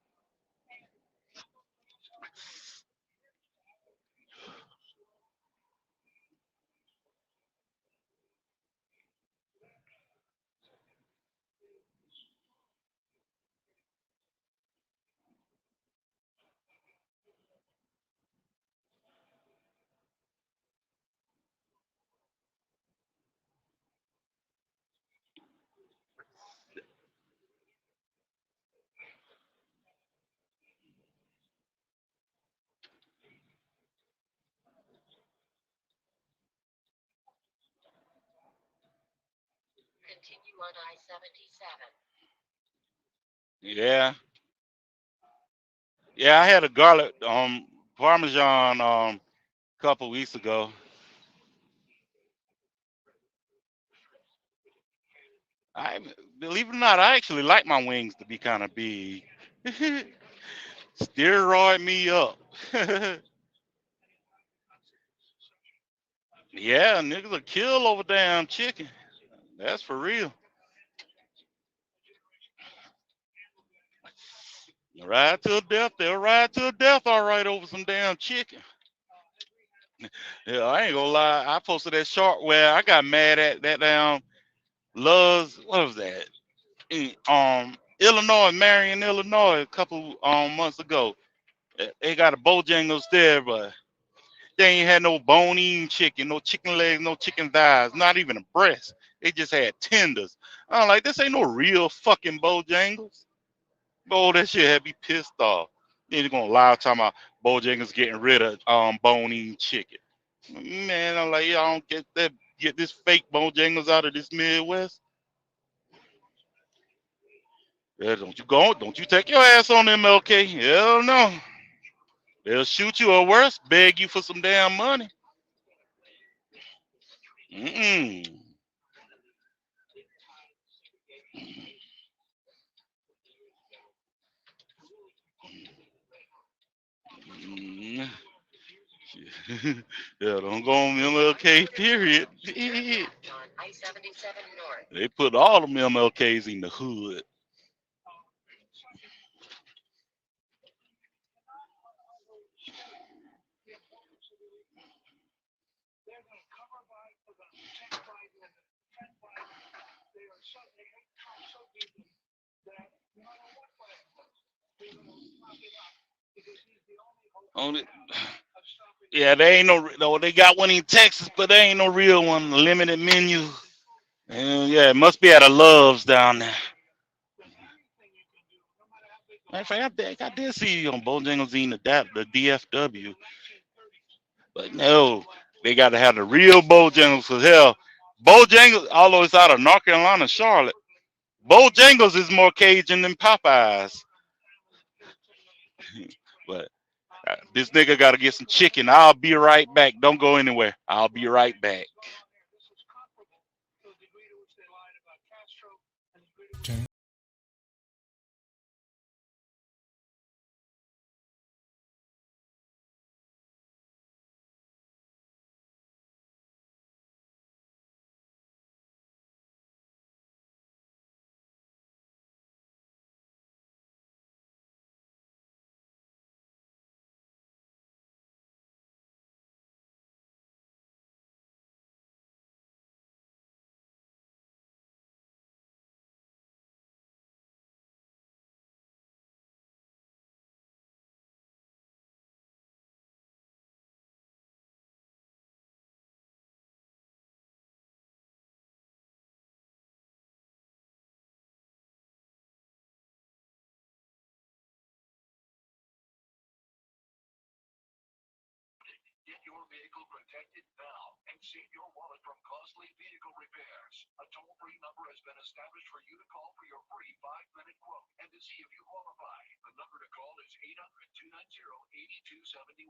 77. Yeah. Yeah, I had a garlic parmesan couple weeks ago. I believe it or not, I actually like my wings to be kind of big. Steroid me up. Yeah, niggas will kill over damn chicken. That's for real. Ride to death. They'll ride to death all right over some damn chicken. Yeah, I ain't gonna lie. I posted that short where I got mad at that damn Love's. What was that? Illinois, Marion, Illinois, a couple months ago. They got a Bojangles there, but they ain't had no bone-in chicken, no chicken legs, no chicken thighs, not even a breast. They just had tenders. I'm like, this ain't no real fucking Bojangles. Oh, that shit had me pissed off. Then you're gonna lie talking about Bojangles getting rid of bone-in chicken. Man, I'm like, yeah, I don't get that. Get this fake Bojangles out of this Midwest. Yeah, don't you take your ass on MLK. Hell no. They'll shoot you or worse, beg you for some damn money. Mm-mm. Mm. Yeah, don't go on MLK, period. They put all them MLKs in the hood. On it. Yeah, they ain't no, they got one in Texas, but they ain't no real one, limited menu. And yeah, it must be at a Love's down there. Matter of fact, I did see you on Bojangles eating the DFW, but no, they got to have the real Bojangles. Cause hell, Bojangles, although it's out of North Carolina, Charlotte, Bojangles is more Cajun than Popeyes. But this nigga got to get some chicken. I'll be right back. Don't go anywhere. I'll be right back.
Get your vehicle protected now and save your wallet from costly vehicle repairs. A toll-free number has been established for you to call for your free 5-minute quote and to see if you qualify. The number to call is 800-290-8271.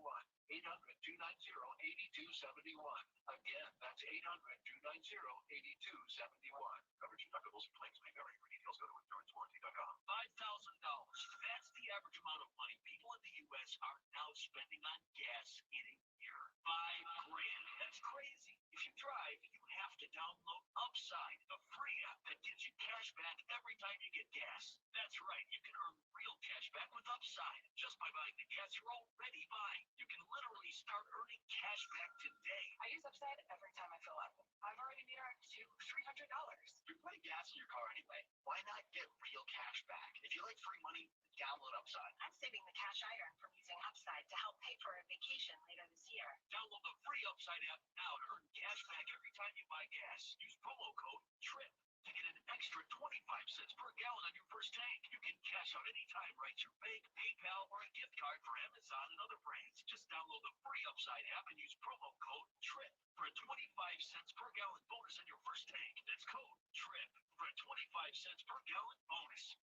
800-290-8271. Again, that's 800-290-8271. Coverage deductibles and claims may vary. For details, go to insurancewarranty.com. $5,000. That's the average amount of money people in the U.S. are now spending on gas in a year. $5,000. That's crazy. If you drive, you have to download Upside, the free app that gives you cash back every time you get gas. That's right. You can earn real cash back with Upside just by buying the gas you're already buying. You can literally start earning cash back today.
I use Upside every time I fill up. I've already made up to $300.
You're putting gas in your car anyway. Why not get real cash back? If you like free money, download Upside.
I'm saving the cash I earn from using Upside to help pay for a vacation later this year.
Download the free Upside app now to earn cash back every time you buy gas. Use promo code TRIP to get an extra 25 cents per gallon on your first tank. You can cash out anytime right through bank, PayPal, or a gift card for Amazon and other brands. Just download the free Upside app and use promo code TRIP for a 25 cents per gallon bonus on your first tank. That's code TRIP for a 25 cents per gallon bonus.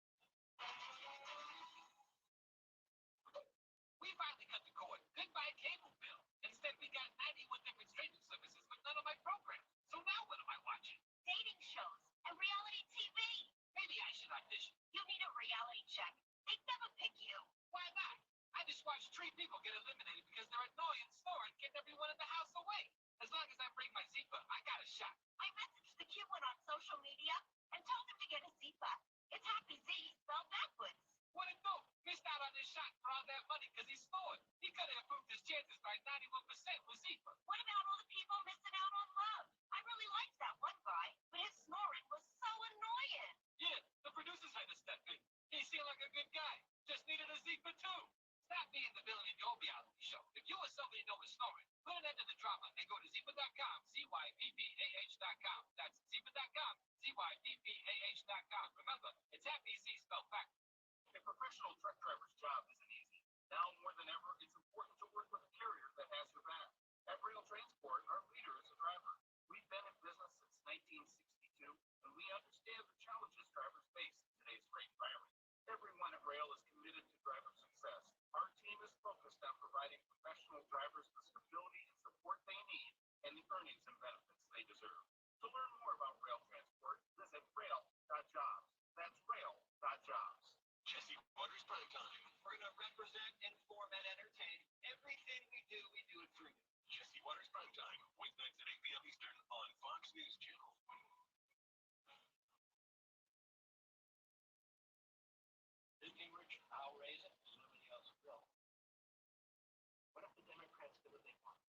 We finally cut the cord. Goodbye cable bill. Instead, we got 91 different streaming services, but none of my programs. So now what am I watching?
Dating shows and reality TV.
Maybe I should audition.
You need a reality check. They'd never pick you.
Why not? I just watched 3 people get eliminated because they're annoying, snoring, getting everyone in the house away. As long as I bring my Zipa, I got a shot.
I messaged the cute one on social media and told him to get a Zipa. It's Happy Z spelled backwards.
What it do? Missed out on his shot for all that money because he snored. He could have improved his chances by 91% with Zipa.
What about all the people missing out on love? I really liked that one guy, but his snoring was so annoying.
Yeah, the producers had to step in. He seemed like a good guy. Just needed a Zipa too. Stop being the villain in your reality show. If you or somebody you know is snoring, put an end to the drama and go to Zipa.com, ZYPPAH.com. That's Zipa.com, ZYPPAH.com. Remember, it's Happy Z spelled backwards. A professional truck driver's job isn't easy. Now more than ever, it's important to work with a carrier that has your back. At Rail Transport, our leader is a driver. We've been in business since 1962, and we understand the challenges drivers face in today's freight environment. Everyone at Rail is committed to driver success. Our team is focused on providing professional drivers the stability and support they need and the earnings and benefits they deserve. To learn more about Rail Transport, visit rail.jobs. That's rail.jobs. Jesse Waters Prime Time. We're going to represent, inform, and entertain. Everything we do it for you. Jesse Waters Prime Time, weeknights at 8 p.m. Eastern on Fox News Channel. This Gingrich, I'll raise it, somebody else will. What if the Democrats do what they want?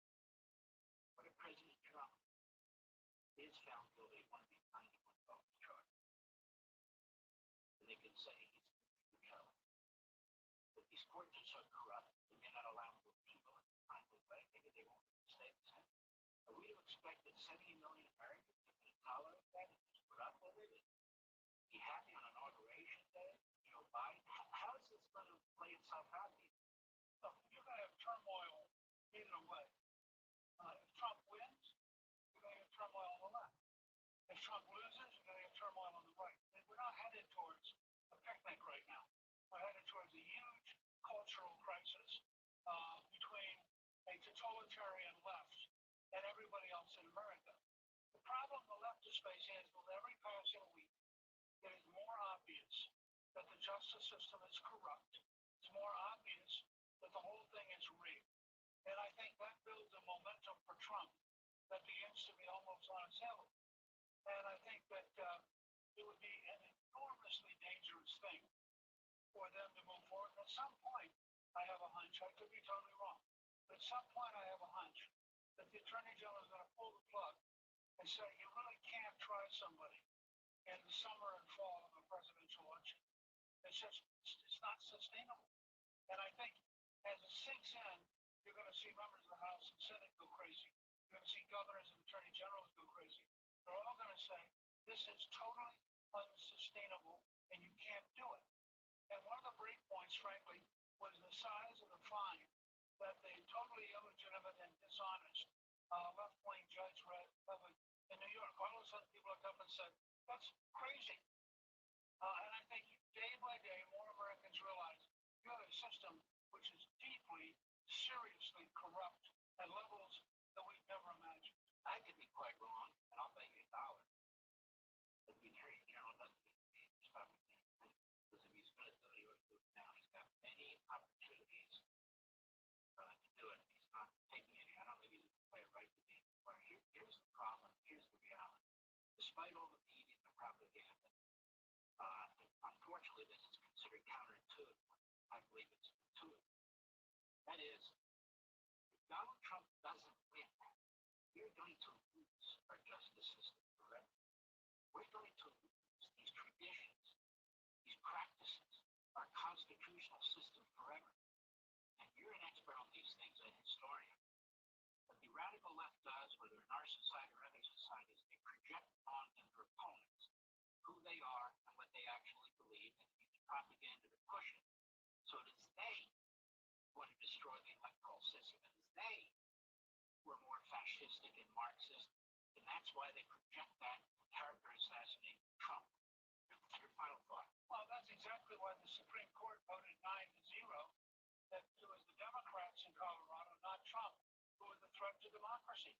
What if President Trump is found guilty of one of these 91 votes charges? And they can say he's but these courts are so corrupt, they may not allow him to appeal in a timely way. Maybe they won't stay the same. Are we to expect that 70 million Americans are going to tolerate that and just put up with it? Be happy on Inauguration Day? Joe Biden? How is this going to play itself out? Look, you're going to have turmoil either way. If Trump wins, you're going to have turmoil on the left. If Trump loses, you're going to have turmoil on the right. And we're not headed towards a picnic right now. We're headed towards a huge cultural crisis between a totalitarian left and everybody else in America. The problem the left is facing is with every passing week, it is more obvious that the justice system is corrupt. It's more obvious that the whole thing is rigged. And I think that builds a momentum for Trump that begins to be almost unassailable. And I think that it would be an enormously dangerous thing for them to move forward. At some point, I have a hunch, I could be totally wrong, but at some point I have a hunch that the Attorney General is going to pull the plug and say, you really can't try somebody in the summer and fall of a presidential election. It's not sustainable. And I think as it sinks in, you're going to see members of the House and Senate go crazy. You're going to see governors and attorney generals go crazy. They're all going to say, this is totally unsustainable and you can't do it. And one of the break points, frankly, was the size of the fine that the totally illegitimate and dishonest left-wing judge read in New York. All of a sudden, people looked up and said, "That's crazy." And I think day by day, more Americans realize you have a system which is deeply, seriously corrupt at levels that we've never imagined.
I could be quite wrong, and I'll bet you $1. But the Attorney General doesn't need to be stuck with anything. Because if he's going to do it, he would do it now. He's got many opportunities to do it. He's not taking any. I don't think he's going to play it right to me. Well, here's the problem. Here's the reality. Despite all the media and the propaganda, unfortunately, this is considered counterintuitive. I believe it's intuitive. That is, if Donald Trump doesn't win, we're going to lose our justice system forever. We're going to lose these traditions, these practices, our constitutional system forever. And you're an expert on these things, a historian. What the radical left does, whether in our society or other societies, they project on their opponents who they are and what they actually believe, and use propaganda to push it. So it is they who want to destroy the electoral system. It is they who are more fascistic and Marxist, and that's why they project that character assassinate Trump. Your final thought.
Well, that's exactly why the Supreme Court voted 9-0 that it was the Democrats in Colorado, not Trump, who were the threat to democracy.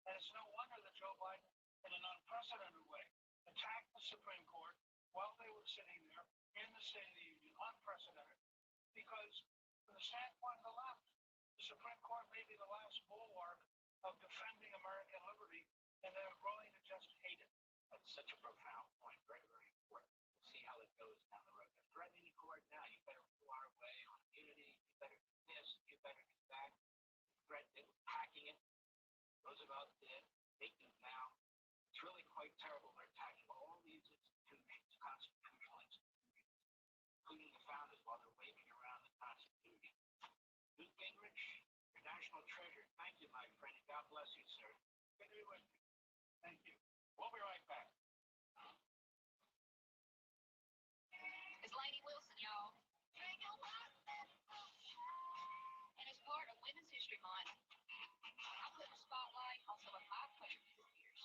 And it's no wonder that Joe Biden, in an unprecedented way, attacked the Supreme Court while they were sitting there in the State of the Union, unprecedented, because from the standpoint of the left, the Supreme Court may be the last bulwark of defending American liberty, and they're growing to just hate it.
That's such a profound point, very, very important. We'll see how it goes down the road. They're threatening the court now. You better pull our way on immunity. You better do this. You better do that. Threatening, hacking it. Roosevelt did. They do now. It's really quite terrible. They're attacking all these institutions, constitutional institutions, including the founders while they're waving around the Constitution. Newt Gingrich, your national treasure. Thank you, my friend. God bless you, sir.
Good to be with you.
Thank you. We'll be right back.
It's Lainey Wilson, y'all. And as part of Women's History Month, I put a spotlight on some of my favorite figures.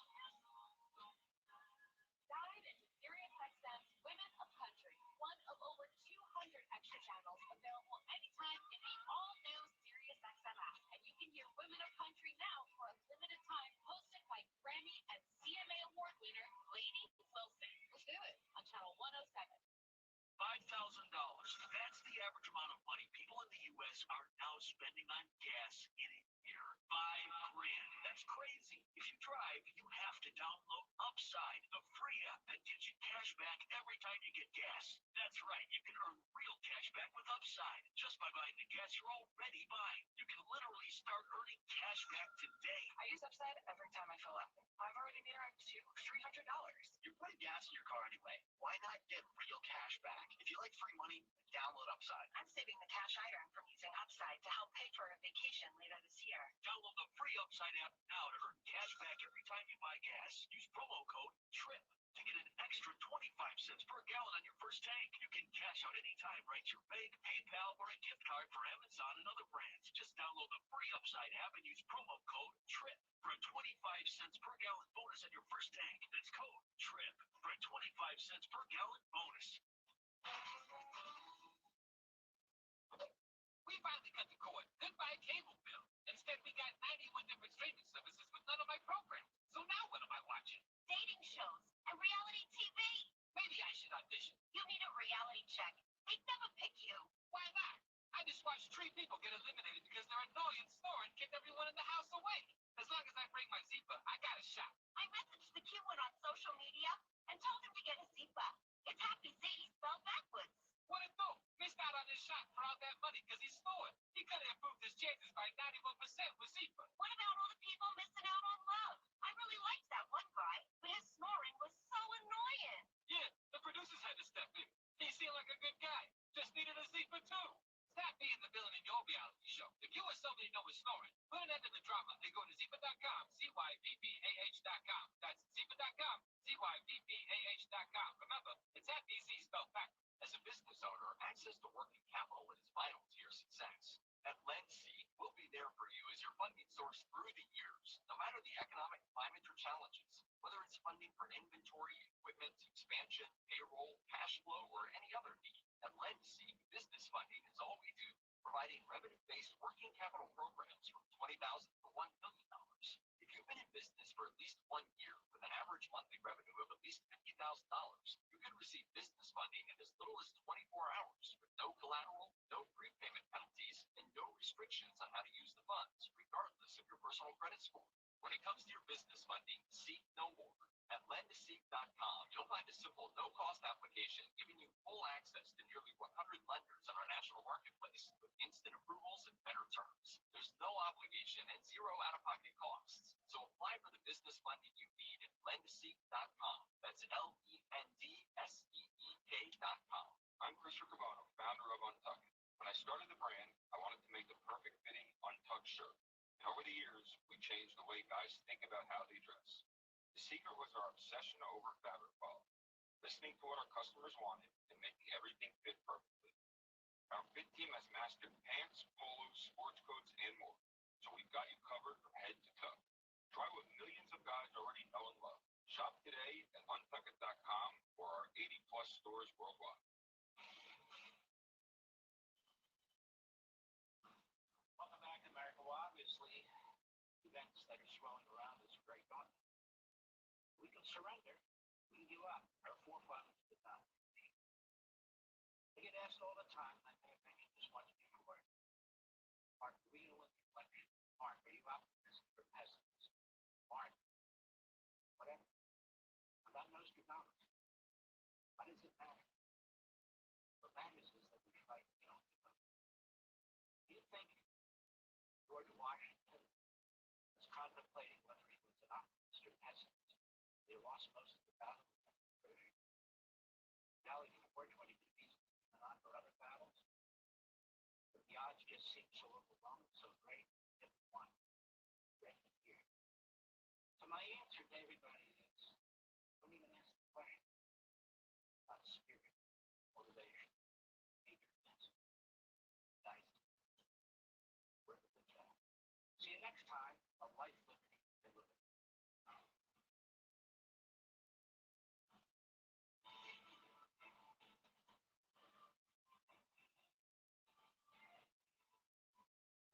Dive into SiriusXM's Women of Country, one of over 200 extra channels available anytime in the all-new SiriusXM app. And you can hear Women of Country now for a limited time, hosted by Grammy and CMA Award winner Lainey Wilson. Let's do it on channel 107.
$5,000. That's the average amount of money people in the U.S. are now spending on gas in a year. $5,000. That's crazy. If you drive, you have to download Upside, the free app that gives you cash back every time you get gas. That's right. You can earn real cash back with Upside just by buying the gas you're already buying. You can literally start earning cash back today.
I use Upside every time I fill up. I've already made up to $300.
You're putting gas in your car anyway. Why not get real cash back? If you like free money, download Upside.
I'm saving the cash I earn from using Upside to help pay for a vacation later this year.
Download the free Upside app now to earn cash back every time you buy gas. Use promo code TRIP to get an extra 25 cents per gallon on your first tank. You can cash out anytime right to your bank, PayPal, or a gift card for Amazon and other brands. Just download the free Upside app and use promo code TRIP for a 25 cents per gallon bonus on your first tank. That's code TRIP for a 25 cents per gallon bonus.
We finally cut the cord. Goodbye cable bill. Instead, we got 91 different streaming services with none of my programs. So now what am I watching?
Dating shows and reality TV.
Maybe I should audition.
You need a reality check. They'd never pick you.
Why not? I just watched 3 people get eliminated because their annoying snoring kept everyone in the house awake. As long as I bring my Zipa, I got a shot.
I messaged the cute one on social media and told him to get a Zipa. It's Happy Z spelled backwards.
What it do? Missed out on his shot for all that money because he snored. He could have improved his chances by 91% with Zipa.
What about all the people missing out on love? I really liked that one guy, but his snoring was so annoying.
Yeah, the producers had to step in. He seemed like a good guy. Just needed a Zipa too. Stop being the villain in your reality show. If you or somebody know is snoring, put an end to the drama and go to Zipa.com, ZYVPAH.com. That's Zipa.com, ZYVPAH.com. Remember, it's Happy Z spelled backwards.
As a business owner, access to working capital is vital to your success. At LendC, we'll
funding source through the years, no matter the economic climate or challenges. Whether it's funding for inventory, equipment, expansion, payroll, cash flow, or any other need, at LendSeek, business funding is all we do, providing revenue-based working capital programs from $20,000 to $1 million. If you've been in business for at least 1 year with an average monthly revenue of at least $50,000, you can receive business funding in as little as 24 hours with no collateral, no prepayment penalties, and no restrictions on how to use the funds, regardless of your personal credit score. When it comes to your business funding, seek no more. At lendseek.com, you'll find a simple, no-cost application giving you full access to nearly 100 lenders on our national marketplace with instant approvals and better terms. There's no obligation and zero out-of-pocket costs. So apply for the business funding you need at lendseek.com. That's LENDSEEK.com. I'm Chris Riccobano, founder of Untucked. When I started the brand, I wanted to make the perfect fitting untucked shirt. And over the years, we changed the way guys think about how they dress. The secret was our obsession over fabric quality, listening to what our customers wanted and making everything fit perfectly. Our fit team has mastered pants, polos, sports coats, and more, so we've got you covered from head to toe. Try what millions of guys already know and love. Shop today at untuckit.com or our 80-plus stores worldwide.
Welcome back to America. Well, obviously, events that are swirling around us are very daunting. We can surrender. We can give up. Our forefathers did not. They get asked all the time, and I think this much before. Mark, are we going to win the election? Mark, are you optimistic or pessimist? Mark, whatever. God knows your numbers. Why does it matter? What matters is that we fight and we don't give up. Do you think George Washington was contemplating whether he was an optimist or pessimist? They lost most of the battle against the British. Now he can afford when he defeats them on for other battles. But the odds just seem so overwhelming, so great, that we won. Great here. So my answer to everybody is, don't even ask the question about spirit, motivation, eagerness, dice. Where the good job. See you next time on Life, Liberty, and Liberty.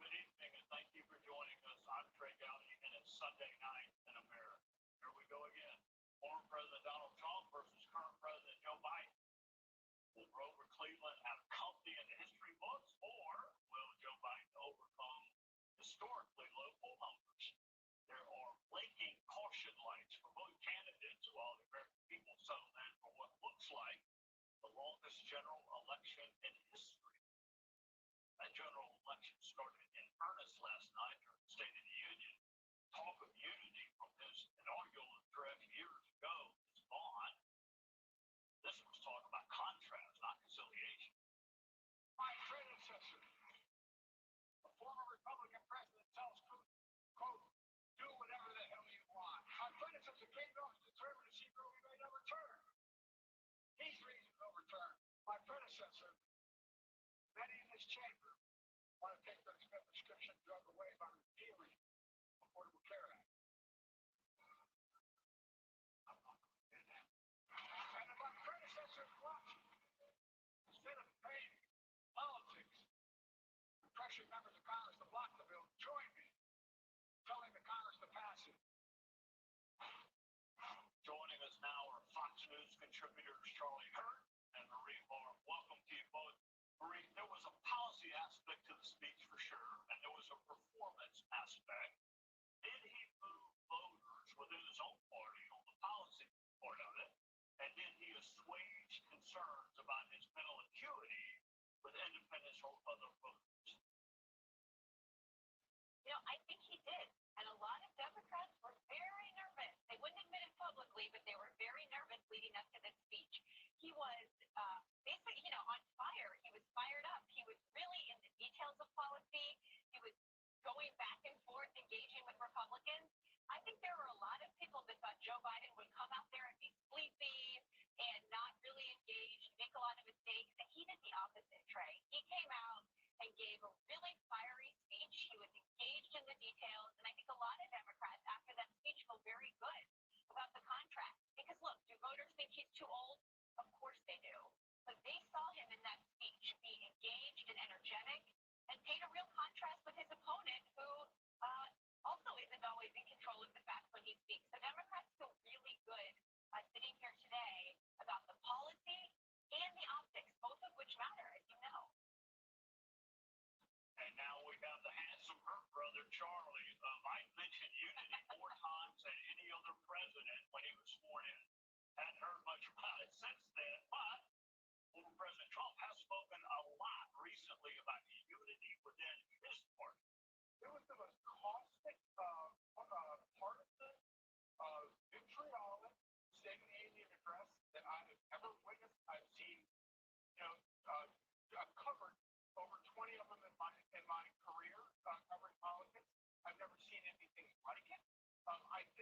Good evening, and thank you for joining us. I'm Trey Gowdy, and it's Sunday night in America. Here we go again. Former President Donald Trump versus current President Joe Biden. Will Grover Cleveland have company in the history books, or will Joe Biden overcome historically low poll numbers? There are blinking caution lights for both candidates while the American people settle in for what looks like the longest general election in history. That general election started in earnest last night during the State of the Union. Talk of unity from his inaugural address years ago is gone. This was talk about contrast, not conciliation.
My predecessor, a former Republican president, tells Putin, quote, do whatever the hell you want. My predecessor came off determined to see where we may never turn. He's reason to overturn. My predecessor, many in this chamber, want to take the prescription drug away by repealing the Affordable Care Act. I'm not going to do that. And if my predecessor is watching, instead of paying politics and pressuring members of Congress to block the bill, join me telling the Congress to pass it.
Joining us now are Fox News contributors Charlie Hurt and Marie Barr. Welcome to you both. Marie, there was a policy aspect to the speech for sure, and there was a performance aspect. Did he move voters within his own party on the policy part of it? And did he assuage concerns about his mental acuity with independents or other voters?
I think he did. And a lot of Democrats were very nervous. They wouldn't admit it publicly, but they were very nervous leading up to this speech. He was basically, on fire. He was fired up. He was really in the details of policy. He was going back and forth, engaging with Republicans. I think there were a lot of people that thought Joe Biden would come out there and be sleepy and not really engage, make a lot of mistakes. And he did the opposite, Trey. He came out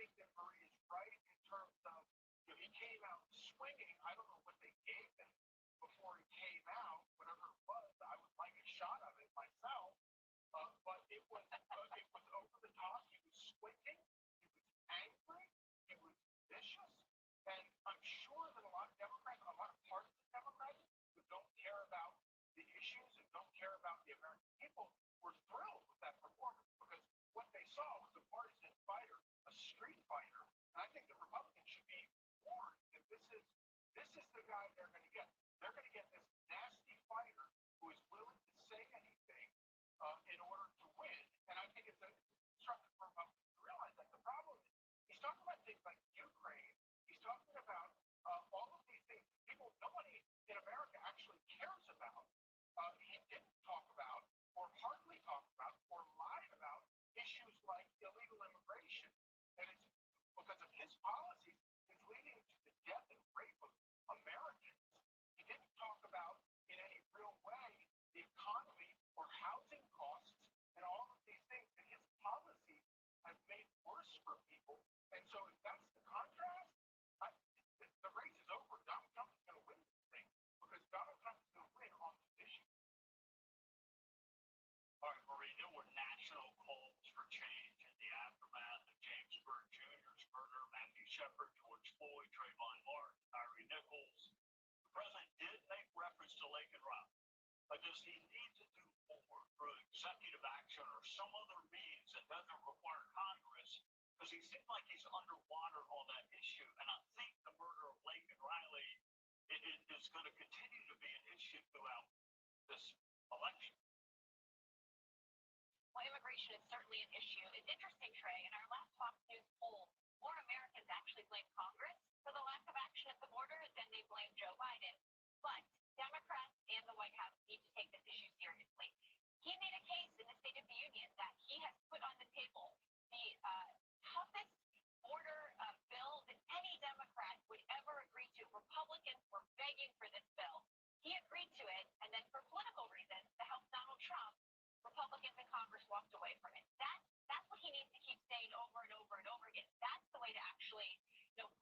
think that Murray is right in terms of, he came out swinging. I don't know what they gave him before he came out, whatever it was. I would like a shot of it myself, but it was over the top. He was squinting. He was angry. He was vicious. And I'm sure that a lot of Democrats, a lot of partisan Democrats who don't care about the issues and don't care about the American people were thrilled with that performance because what they saw was a partisan fighter, a street fighter. And I think the Republicans should be warned that this is the guy they're going to get. They're going to get this nasty fighter who is willing to say anything in order to win. And I think it's instructive for Republicans to realize that the problem is he's talking about things like Ukraine. He's talking about all of these things nobody in America actually cares about. He didn't talk about, or hardly talk about, or lied about issues like illegal immigration. And it's because of his policies is leading to the death and rape of Americans. He didn't talk about in any real way the economy or housing costs and all of these things that his policies have made worse for people. And so if that's the contrast, the race is over. Donald Trump is going to win this thing because Donald Trump is going to win on this issue.
All right, Marie, there were national calls for change in the aftermath of James Byrd Jr.'s murder, Matthew Shepard, George Floyd, Trayvon Martin, Tyree Nichols. The president did make reference to Lake and Rob, but does he need to do more through executive action or some other means that doesn't require Congress? Because he seems like he's underwater on that issue, and I think the murder of Lake and Riley is going to continue to be an issue throughout this election.
Well, immigration is certainly an issue. It's interesting, Trey. In our last Fox News poll, more Americans actually blame Congress for the lack of action at the border than they blame Joe Biden. But Democrats and the White House need to take this issue seriously. He made a case in the State of the Union that he has put on the table the toughest border bill that any Democrat would ever agree to. Republicans were begging for this bill. He agreed to it, and then for political reasons, to help Donald Trump, Republicans in Congress walked away from it. That's what he needs to keep saying over and over and over again. That's the way to actually,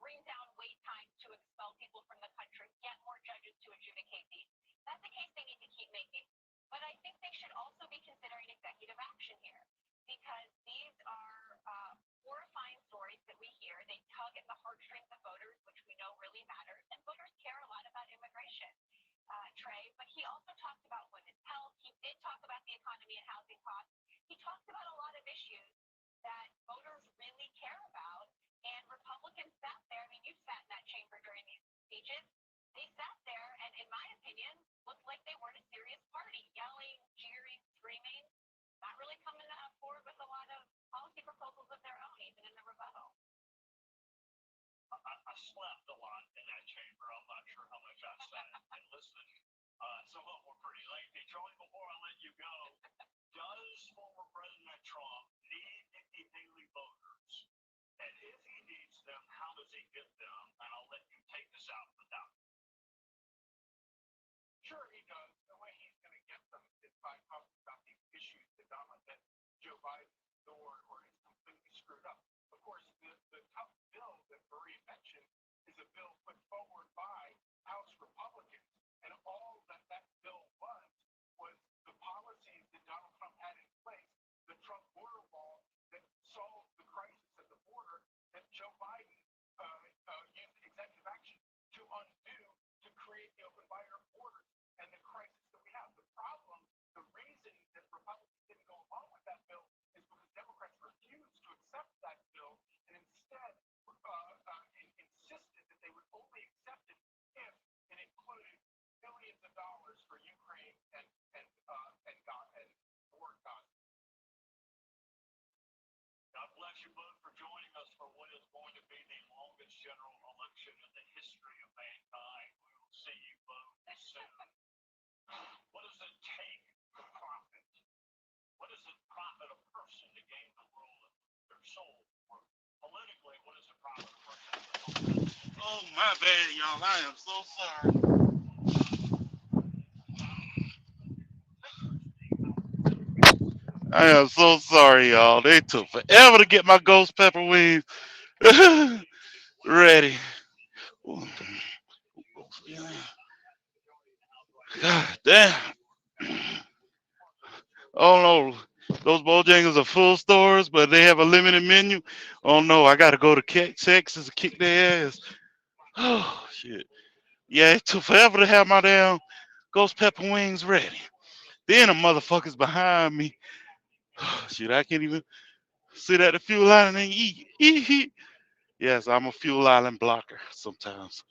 bring down wait times to expel people from the country, get more judges to adjudicate these. That's the case they need to keep making. But I think they should also be considering executive action here because these are horrifying stories that we hear. They tug at the heartstrings of voters, which we know really matters, and voters care a lot about immigration. Trey, but he also talked about women's health. He did talk about the economy and housing costs. He talked about a lot of issues that voters really care about, and Republicans sat there. I mean, you sat in that chamber during these speeches. They sat there, and in my opinion, looked like they weren't a serious party, yelling, jeering, screaming, not really coming forward with a lot of policy proposals of their own, even in the rebuttal.
I slept a lot in that chamber. I'm not sure how much I sat and listened. Some of them were pretty lengthy. Joey, before I let you go, does former President Trump need Nikki Haley voters? And if he needs them, how does he get them? And I'll let you take this out without.
Sure, he does. The way he's going to get them is by talking about these issues that Joe Biden ignored or is completely screwed up. Of course, the tough bill that Marie mentioned is a bill put forward by House Republicans, and all that bill was the policies that Donald Trump had in place, the Trump border wall that solved the crisis at the border that Joe Biden used executive action to undo to create the open borders and the crisis that we have. The problem, the reason that Republicans didn't go along with that bill is because Democrats refused to accept that bill and instead insisted that they would only accept it if it included billions of dollars for Ukraine and war in Gaza.
God bless you both for joining us for what is going to be the longest general election in the history of mankind. We will see you both soon. What does it take to profit? What does it profit a person to gain the world of their soul? Or politically, what does it profit a person?
Oh, my bad, y'all. I am so sorry. I am so sorry, y'all. They took forever to get my ghost pepper wings. Ready. God damn. Oh no. Those Bojangles are full stores, but they have a limited menu. Oh no, I gotta go to Texas and kick their ass. Oh shit. Yeah, it took forever to have my damn ghost pepper wings ready. Then the motherfuckers behind me. Shit, I can't even sit at the fuel line and eat. Yes, I'm a fuel island blocker sometimes.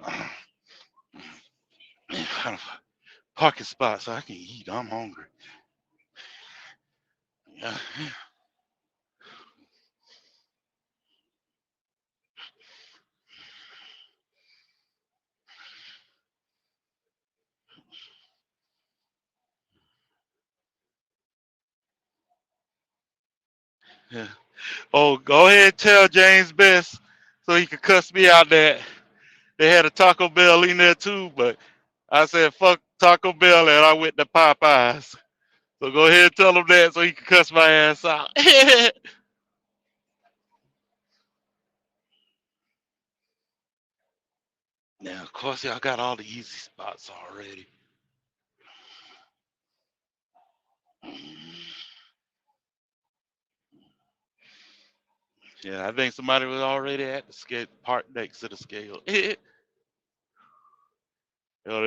Kind of parking spot so I can eat. I'm hungry. Yeah. Yeah. Oh, go ahead and tell James Best so he could cuss me out that they had a Taco Bell in there too, but I said fuck Taco Bell and I went to Popeyes. So go ahead and tell him that so he can cuss my ass out. Now, of course, y'all got all the easy spots already. Yeah, I think somebody was already at the scale park next to the scale. Yo,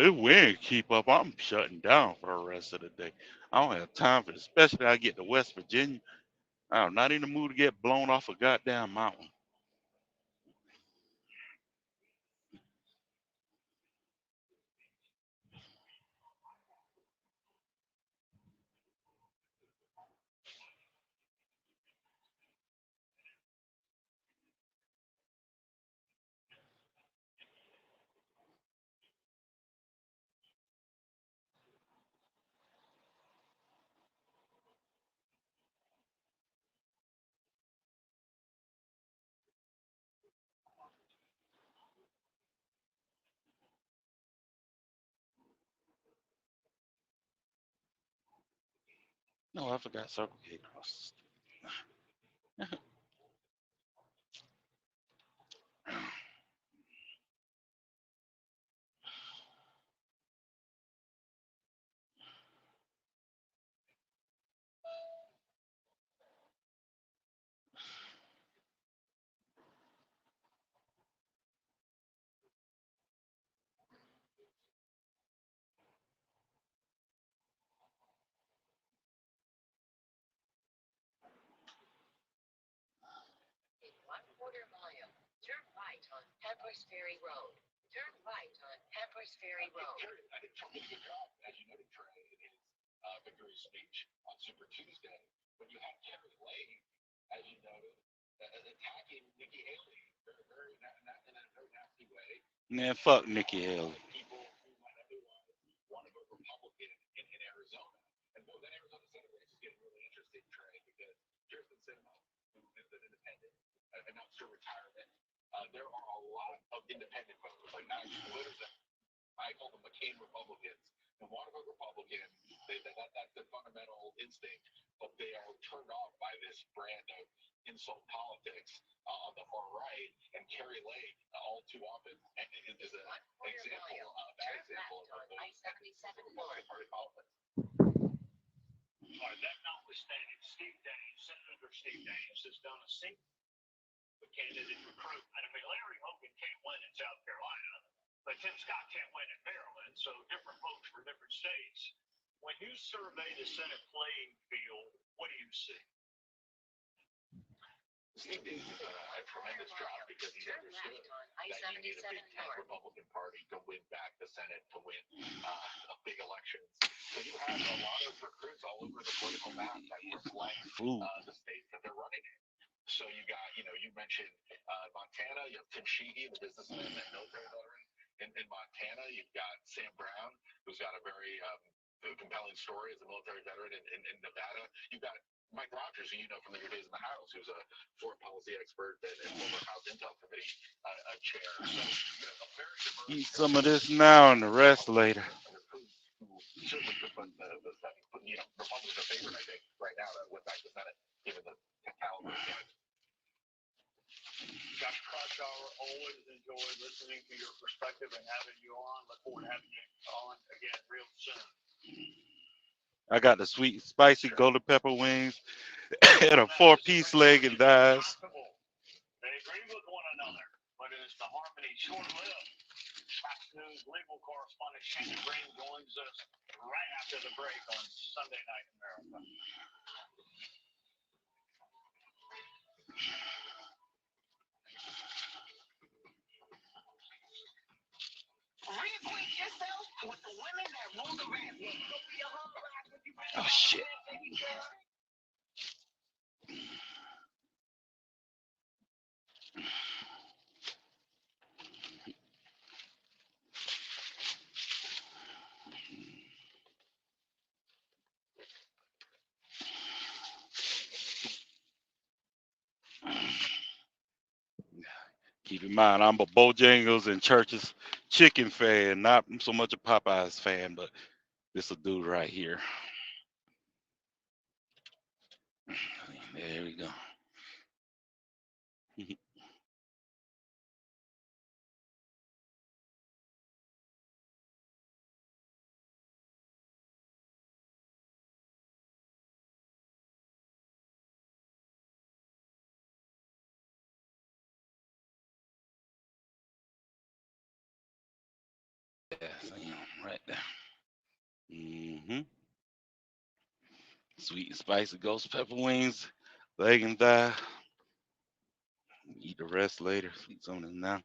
this wind keep up. I'm shutting down for the rest of the day. I don't have time for this, especially I get to West Virginia. I'm not in the mood to get blown off a goddamn mountain. No, I forgot Circle K across the street.
I did a really good job, as you noted, Trey, in his victory speech on Super Tuesday, when you had Kerry Lake, as you noted, attacking Nikki Haley very in a very nasty way.
Man, fuck Nikki Haley.
People who might otherwise want to vote Republican in Arizona. And boy, that Arizona Senate race is getting really interesting, Trey, because Kirsten Sinema, who is an independent, announced her retirement. There are a lot of independent voters, like not excluders. I call them McCain Republicans who want to vote Republican. That's their fundamental instinct, but they are turned off by this brand of insult politics on the far right. And Kerry Lake, all too often, is an example, a bad example of those party politics.
All right, that notwithstanding, Senator Steve Daines has done a single candidate recruitment. I mean, Larry Hogan can't win in South Carolina, but Tim Scott can't win in Maryland, so different folks for different states. When you survey the Senate playing field, what do you see?
Steve Daines has done a tremendous job because he's understood that you need a big tent Republican Party to win back the Senate, to win big elections. So you have a lot of recruits all over the political map that reflect the states that they're running in. So you got, you mentioned Montana, you have Tim Sheehy, the businessman and military veteran. In Montana, you've got Sam Brown, who's got a very compelling story as a military veteran in Nevada. You've got Mike Rogers, who you know from your days in the House, who's a foreign policy expert and former House Intel Committee chair. So, a very diverse.
Eat some of this now and the rest later.
Certainly could put the Senate, Republicans are favored, I think, right now to win back the Senate, given the caliber of candidates.
Clutch Hour. Always enjoy listening to your perspective and having you on. Look forward to having you on again real soon.
I got the sweet and spicy golden pepper wings and a 4-piece leg and thighs.
They agree with one another, but is the harmony short-lived? Fox News legal correspondent Shannon Green joins us right after the break on Sunday Night America. Reacquaint yourself with the women that rule the rap game.
Oh shit. Keep in mind, I'm a Bojangles and Church's chicken fan, not so much a Popeyes fan, but this a dude right here. There we go. Yeah, right there. Mm-hmm. Sweet and spicy ghost pepper wings, leg and thigh. Eat the rest later. Eat some of this now.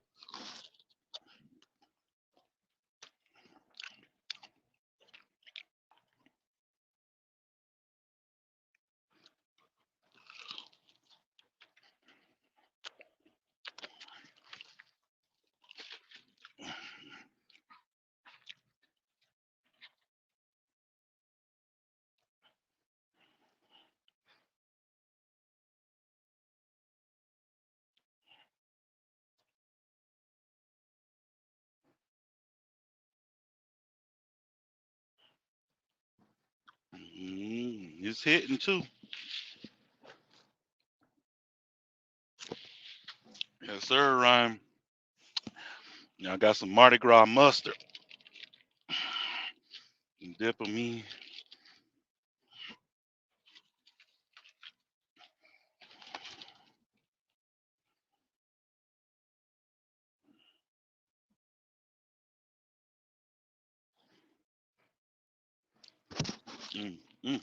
It's hitting too. Yes, sir, Ryan. Now I got some Mardi Gras mustard. Dip of me. Mm, mm,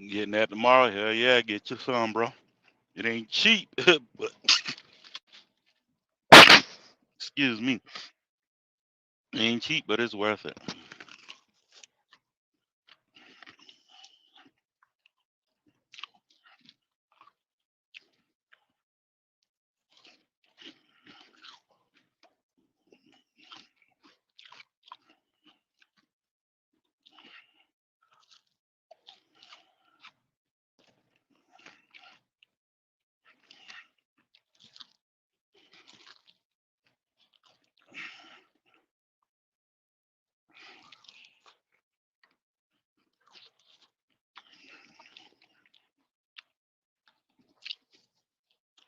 Getting that tomorrow? Hell yeah, get you some, bro. It ain't cheap, but excuse me, it ain't cheap, but it's worth it.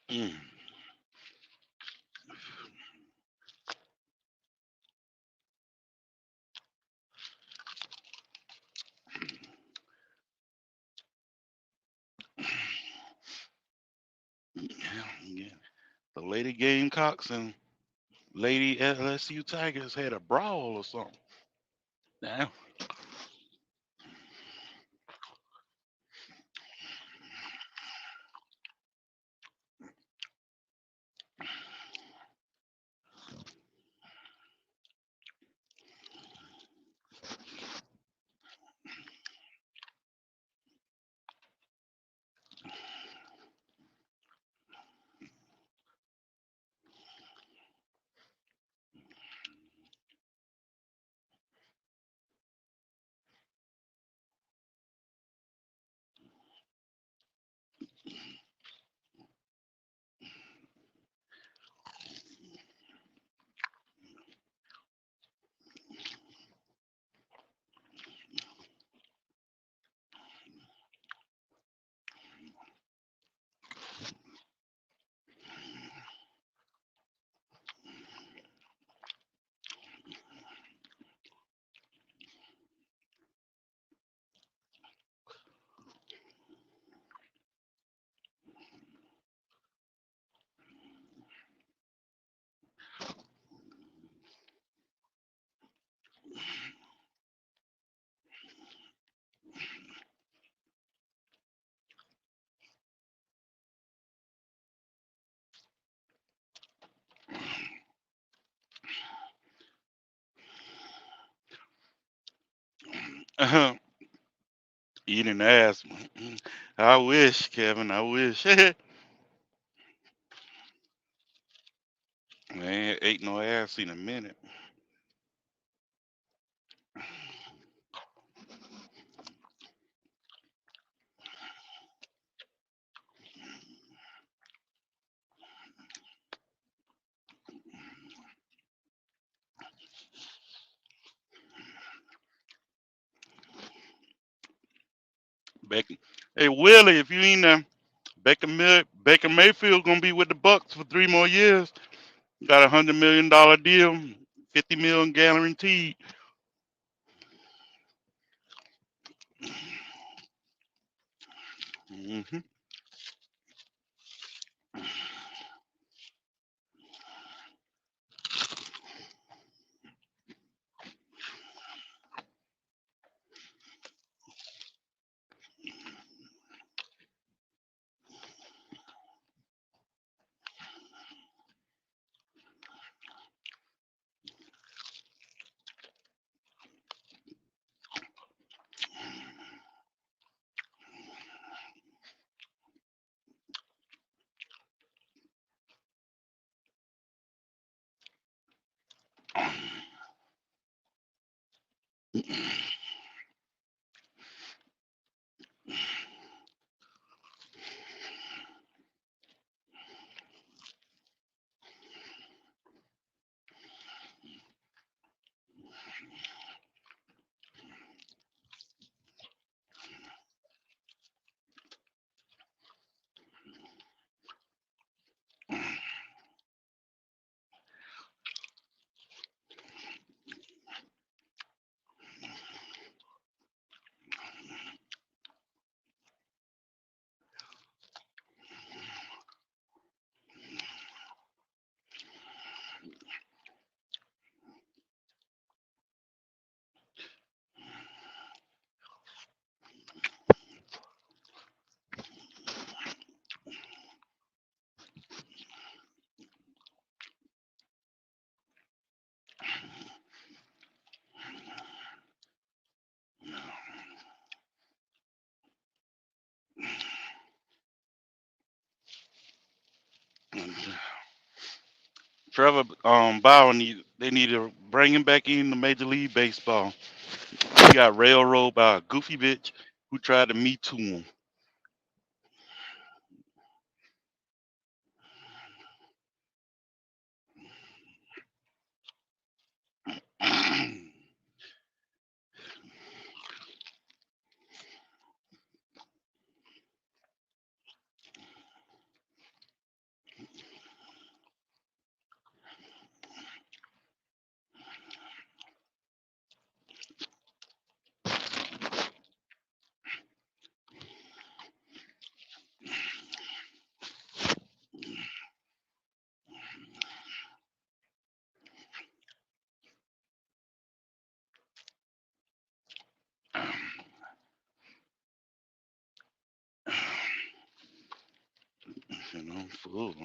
Mm. Yeah, yeah. The Lady Gamecocks and Lady LSU Tigers had a brawl or something. Damn. Eating ass. I wish, Kevin. I wish. Man, ate no ass in a minute. Baker. Hey Willie, if you ain't there, Baker Mayfield gonna be with the Bucks for 3 more years. Got $100 million deal, 50 million guaranteed. Hmm. Trevor Bauer they need to bring him back into Major League Baseball. He got railroaded by a goofy bitch who tried to me too him. Fool.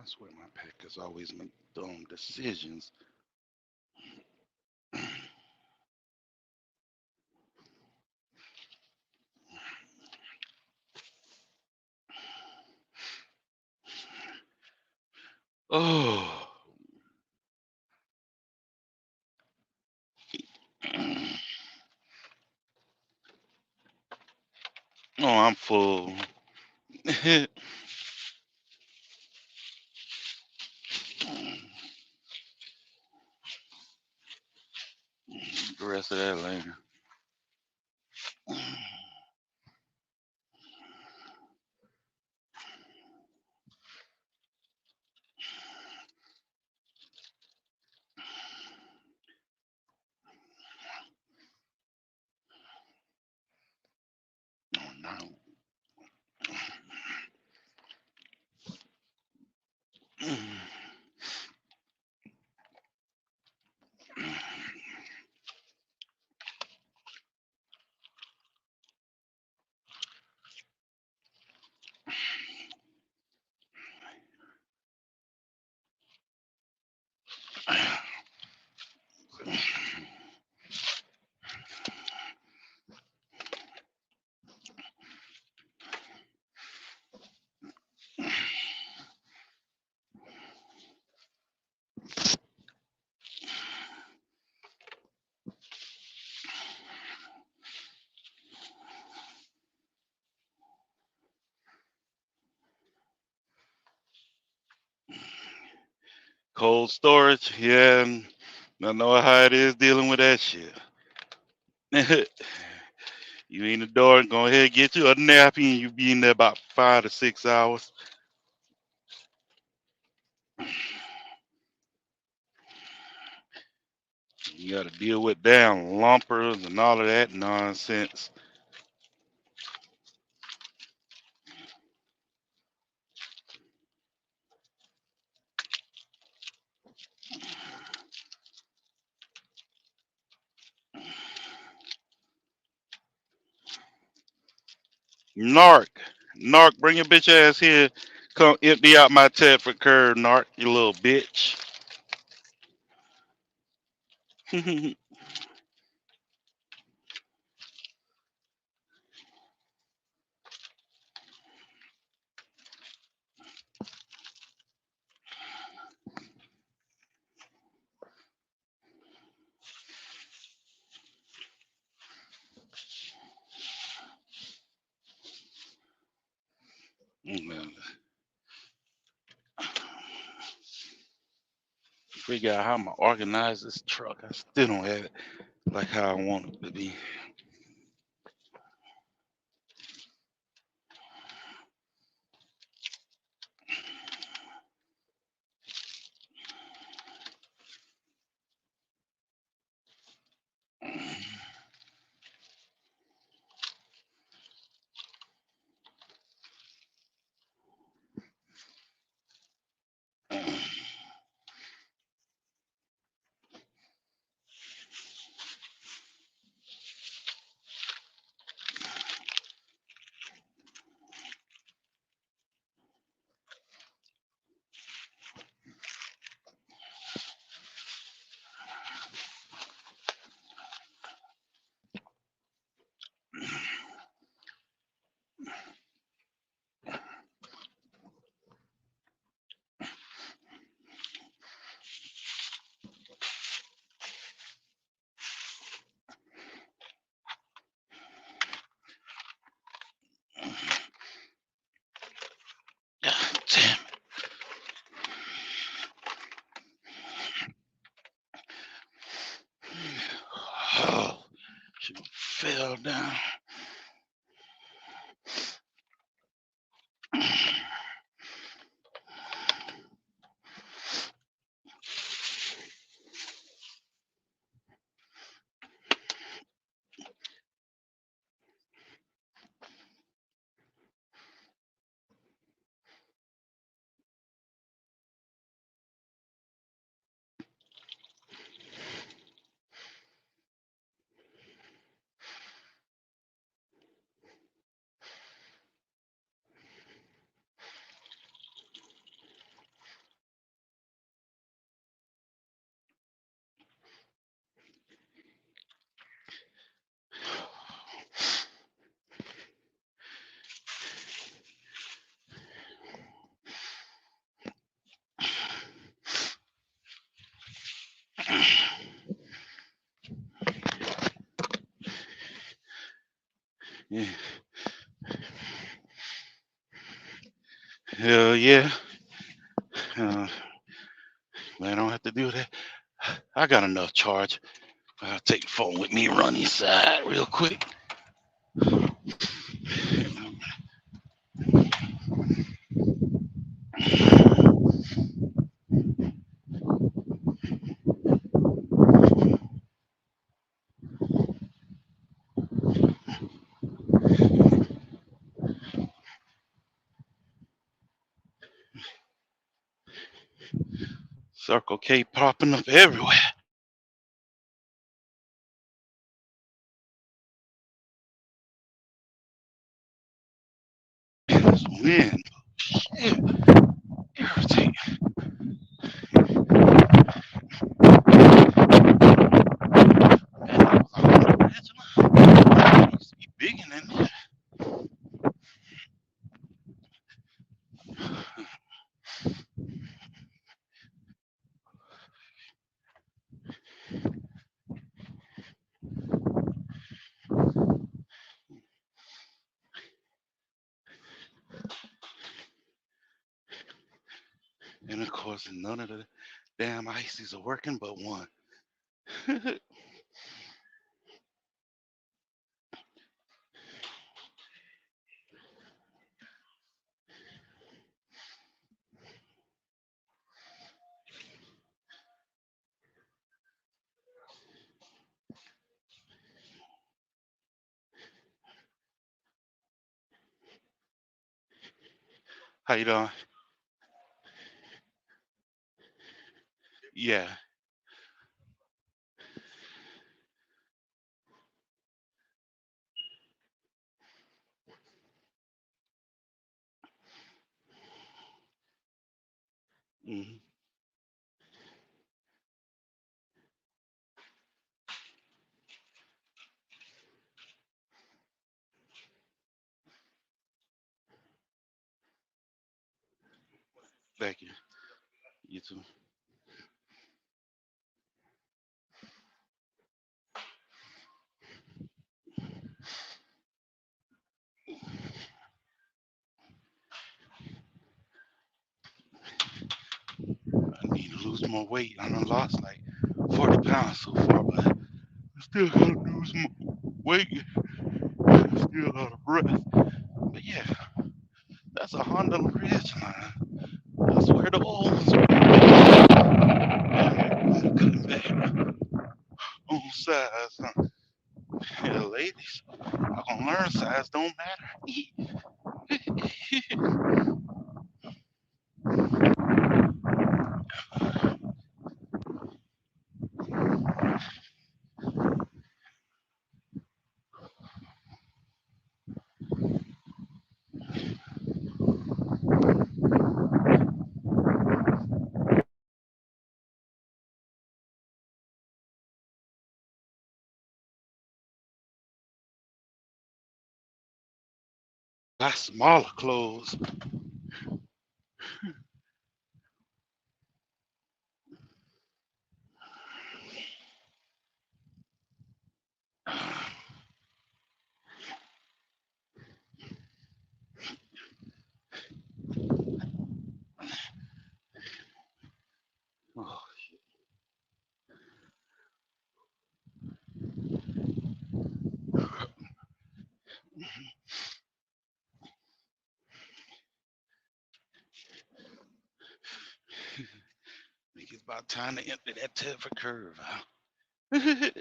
I swear my Packers always make dumb decisions. Oh, oh, I'm full. The rest of that later. Oh no. Cold storage, yeah. I know how it is dealing with that shit. You in the door, go ahead and get you a nappy, and you be in there about 5 to 6 hours. You got to deal with damn lumpers and all of that nonsense. Narc, Narc, bring your bitch ass here. Come empty out my Tedford curve, Narc, you little bitch. Figure out how I'm gonna organize this truck. I still don't have it like how I want it to be. God damn it. Oh, she fell down. Hell yeah. Uh, Man, I don't have to do that. I got enough charge. I'll take the phone with me and run inside real quick. Circle K popping up everywhere. This wind, shit, irritating. Man, I was on the original. It used to be big in there. And of course, none of the damn ices are working but one. How you doing? Yeah. Mm-hmm. Thank you. You too. I need to lose more weight. I done lost like 40 pounds so far, but I still gotta lose more weight. Still out of breath. But yeah, that's a Honda Ridge line. That's where the old was. I'm cutting back on size. Huh? Yeah, ladies, I'm gonna learn size don't matter. Got smaller clothes. Oh, think it's about time to empty that Tedford curve out.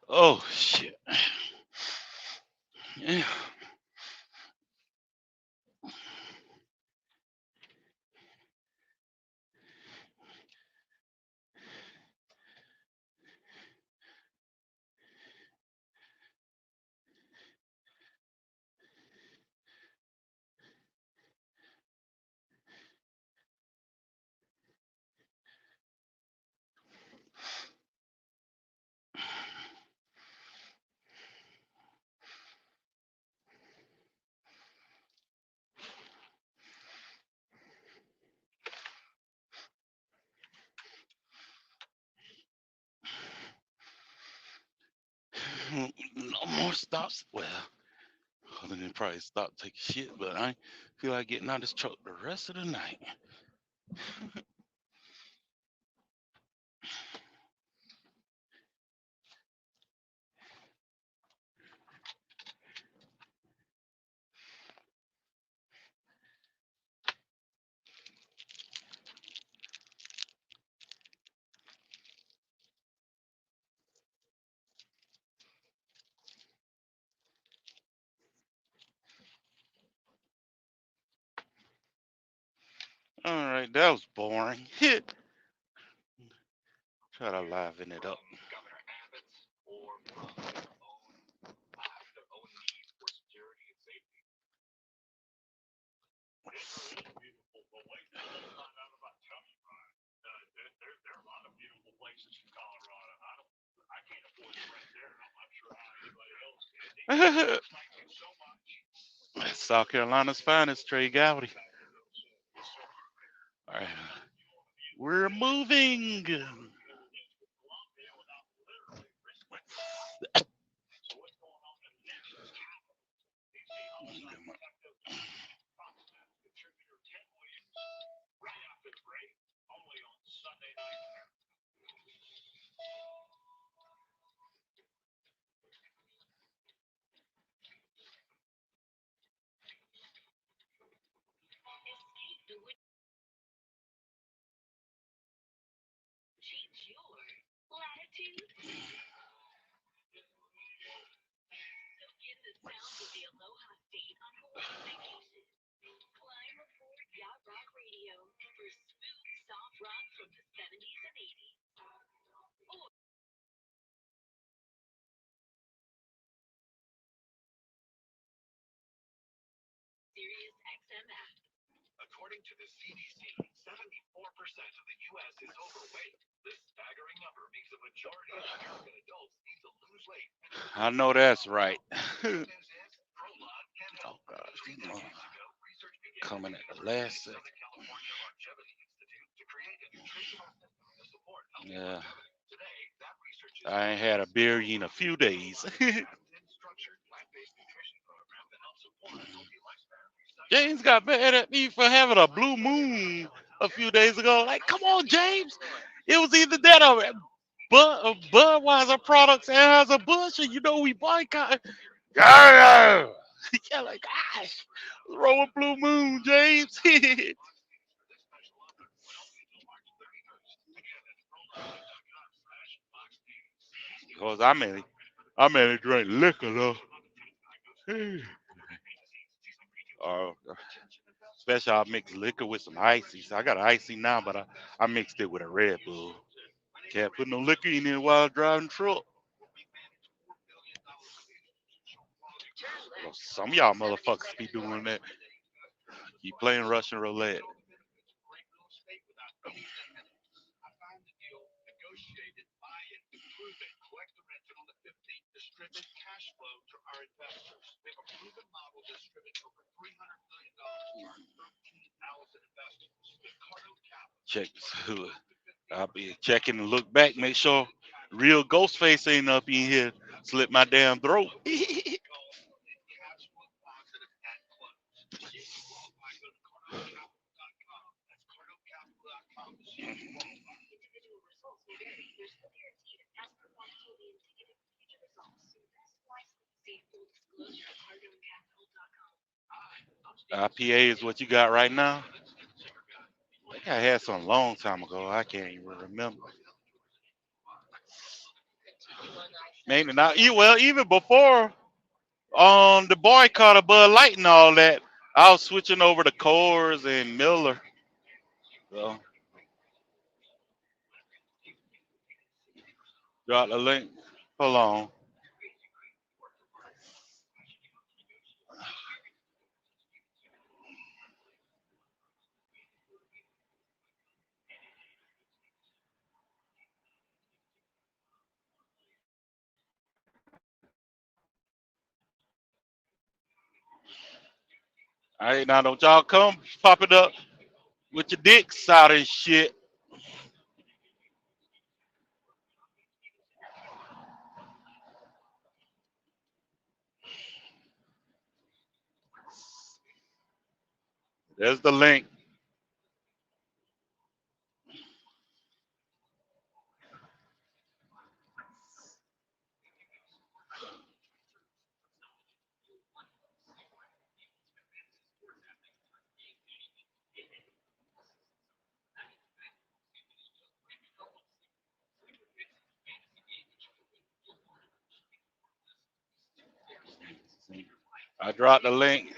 Oh shit. Yeah. No more stops. Well, other than probably stop taking shit, but I feel like getting out of this truck the rest of the night. All right, that was boring. Try to liven it up.
Governor Abbott's or their own need for security and safety. There are a lot of beautiful places in Colorado. I can't afford to rent there. I'm sure how anybody else can. Thank you so much.
South Carolina's finest, Trey Gowdy. All right, we're moving.
Change your latitude. Soak in the sounds of the Aloha State on Hawaii vacation. Climb aboard Yacht Rock Radio for smooth, soft rock from the 70s and 80s. Or Sirius XM app.
According to the CDC, 74% of the U.S. is overweight. This staggering number means the majority of American adults need to lose weight.
I know that's right.
Good news is, Prolon can
Oh
help.
God,
3
come on.
decades ago, research began
Coming
to
at the
use
last
Southern
second.
California Longevity Institute to create a nutritional system to support healthy
Yeah,
longevity. Today, that research is
I ain't had a beer in a few days.
structured plant-based nutrition program that helps support a healthy lifespan.
James got mad at me for having a blue moon a few days ago. Like, come on, James. It was either that or Budweiser products and Anheuser-Busch, and you know we boycott. Yeah, yeah, like, gosh, what's wrong with Blue Moon, James? Because I mainly drink liquor though. Especially I mix liquor with some icy. So I got an icy now, but I mixed it with a Red Bull. Can't put no liquor in it while driving truck. Well, some of y'all motherfuckers be doing that. Keep playing Russian roulette.
I found the deal negotiated, buy it, improve it, collect the rent, and on the 15th, distribute cash flow to our investors. We have a proven model distributed over $300 million to our 13,000 investors. Ricardo Capital.
Check. I'll be checking and look back, make sure real Ghostface ain't up in here. Slit my damn throat.
Cash flow positive at close. To see if you qualify, go to cardocapital.com. That's cardocapital.com to see if you qualify.
individual results may vary. There's no guarantee that past performance will be indicative of future results. Invest wisely. See full disclosure at cardocapital.com.
IPA is what you got right now. I think I had some long time ago. I can't even remember. Maybe not. Well, even before the boycott of Bud Light and all that, I was switching over to Coors and Miller. So drop the link. Hold on. All right, now don't y'all come popping up with your dicks out and shit. There's the link. I dropped the link.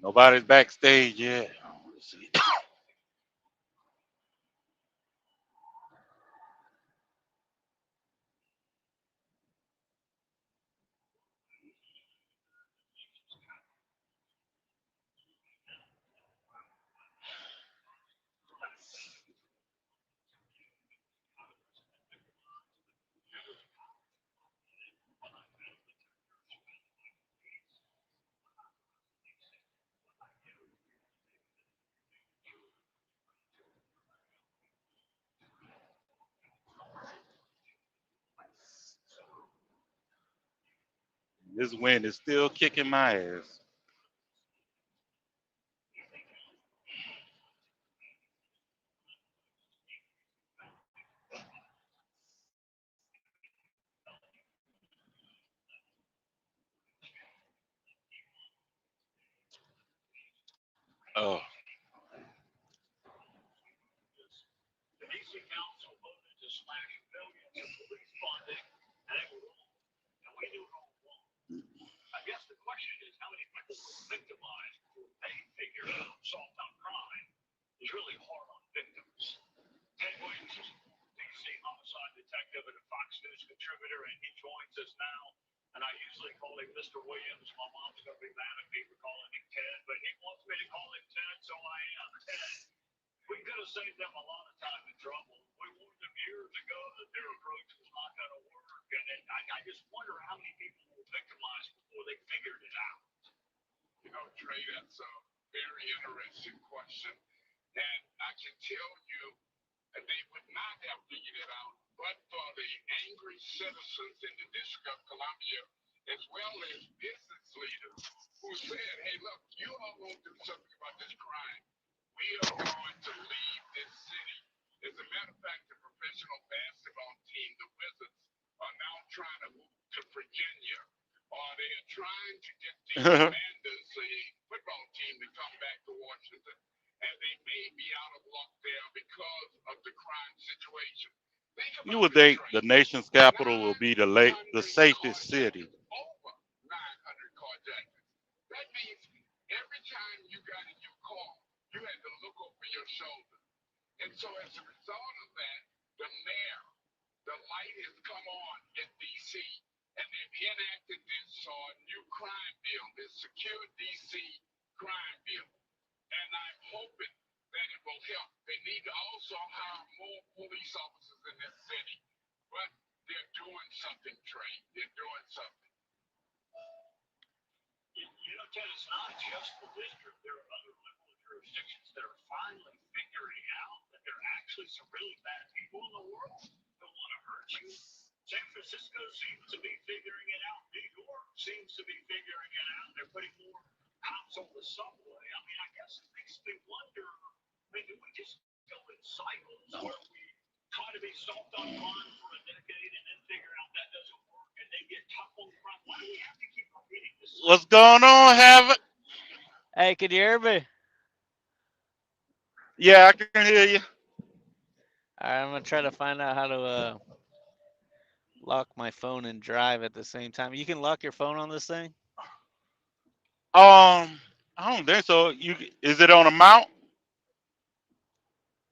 Nobody's backstage yet. Let's see. This wind is still kicking my ass. Oh,
The DC Council voted to slash millions of police funding, and they were wrong. And we knew it all along. I guess the question is how many people were victimized before they figured out assault on crime is really hard on victims. Ted Williams is a DC homicide detective and a Fox News contributor, and he joins us now. And I usually call him Mr. Williams. My mom's going to be mad at me for calling him Ted, but he wants me to call him Ted, so I am Ted. We could have saved them a lot of time and trouble. We warned them years ago that their approach was not going to work. And I just wonder how many people were victimized before they figured it out.
You know, Trey, that's a very interesting question. And I can tell you that they would not have figured it out but for the angry citizens in the District of Columbia, as well as business leaders who said, hey, look, you all won't do something about this crime. We are going to leave this city. As a matter of fact, the professional basketball team, the Wizards, are now trying to move to Virginia, or they are trying to get the Commanders, the football team, to come back to Washington, and they may be out of luck there because of the crime situation.
you would think the nation's capital will be the safest city.
Over 900 carjackings. That means every time you got in your car, you had to look over your shoulder. And so as a result of that, the mayor, the light has come on in D.C., and they've enacted this new crime bill, this secure D.C. crime bill. And I'm hoping that it will help. They need to also hire more police officers in this city. But they're doing something, Trey. They're doing something.
You know, Ted, it's not just the district. There are other local jurisdictions that are finally figuring out that there are actually some really bad people in the world that want to hurt you. San Francisco seems to be figuring it out. New York seems to be figuring it out. They're putting more cops on the subway. I mean, I guess it makes me wonder, do we just go in cycles where we try to be soft on crime for a decade and then figure out that doesn't work and then get tough on crime? Why do we have to keep repeating this?
What's going on, Havoc?
Hey, can you hear me?
Yeah, I can hear you.
All right, I'm gonna try to find out how to lock my phone and drive at the same time. You can lock your phone on this thing?
I don't think so. Is it on a mount?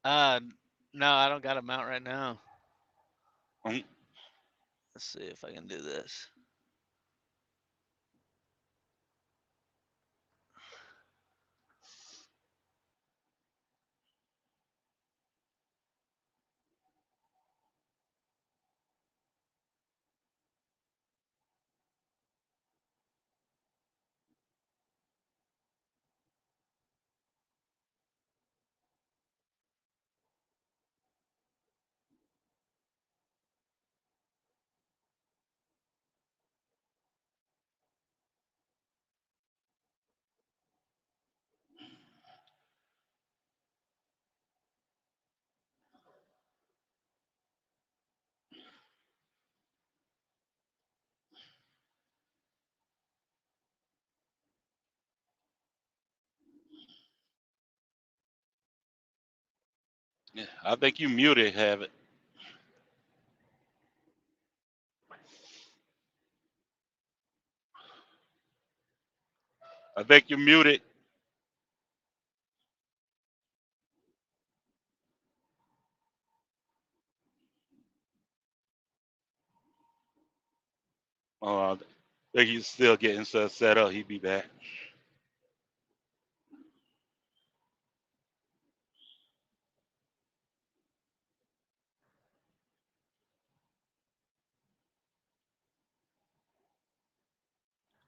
No, I don't got a mount right now.
Mm.
Let's see if I can do this.
Yeah, I think you muted, have it. I think you muted. I think he's still getting stuff set up. He'll be back.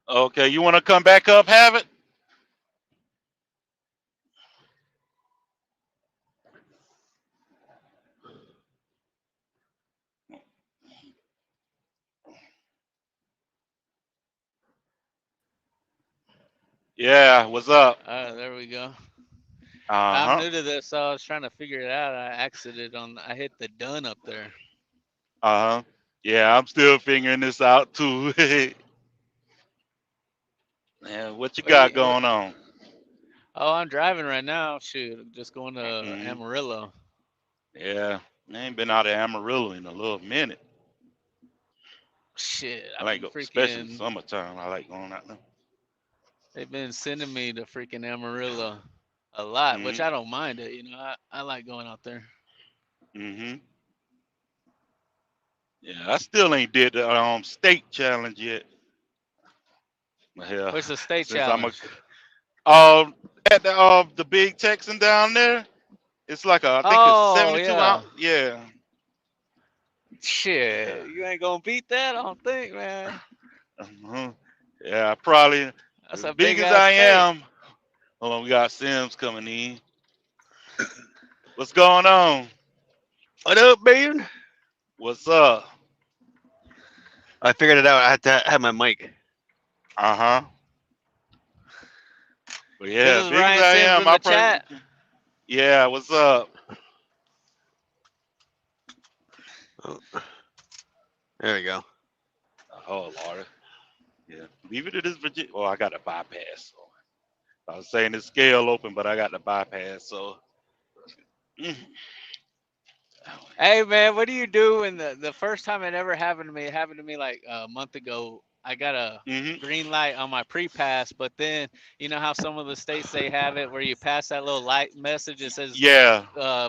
Okay, you want to come back up, have it? Yeah, what's up?
There we go.
Uh
I'm
huh.
new to this, so I was trying to figure it out. I exited on. I hit the done up there.
Uh huh. Yeah, I'm still figuring this out too. Yeah, what you
Where
got
you? Where,
going on?
oh, I'm driving right now. Shoot, just going to
Hmm.
Amarillo.
Yeah, I ain't been out of Amarillo in a little minute.
Shit,
I
I've
like
been
go, especially
freaking.
summertime. I like going out there.
They've been sending me to freaking Amarillo a lot, which
Hmm.
I don't mind it. I like going out there.
Hmm. Yeah, I still ain't did the state challenge yet. Yeah,
What's the state
since I'm a
challenge?
at the big Texan down there, it's like I think it's
Oh
72 out.
yeah.
Yeah, yeah,
Shit, you ain't gonna beat that, I don't think, man.
uh yeah. Probably
That's
as
a
big
big
as
ass
I
state.
am. Hold on, we got Sims coming in. What's going on?
What up, man?
What's up?
I figured it out. I had to have my mic.
Uh huh. But
This
yeah,
is
big as
Ryan
I
Sims
am,
in
I
the
probably.
chat.
Yeah, what's up?
Oh, there we go.
Oh Lord. Yeah, leave it to this Virginia. Oh, I got a bypass. So I was saying the scale open, but I got the bypass. So. Mm.
Hey man, what do you do when the first time it ever happened to me like a month ago. I got a
Hmm.
green light on my pre-pass, but then you know how some of the states they have it where you pass that little light message, it says
Yeah.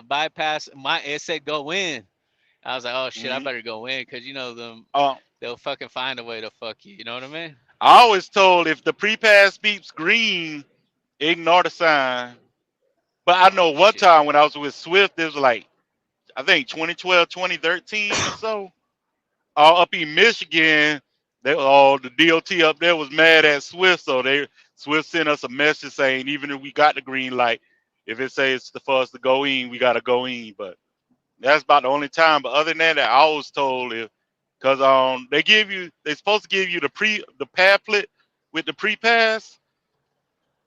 bypass. It said go in. I was like, oh shit, I
Hmm.
better go in because you know them
Uh,
they'll fucking find a way to fuck you. You know what I mean?
I always told if the pre-pass beeps green, ignore the sign. But I know
Oh
one
shit.
time when I was with Swift, it was like I think 2012, 2013 or so. Up in Michigan, the DOT up there was mad at Swift, so Swift sent us a message saying even if we got the green light, if it says for us to go in, we gotta go in. But that's about the only time. But other than that, I was told if because they're supposed to give you the pamphlet with the pre-pass,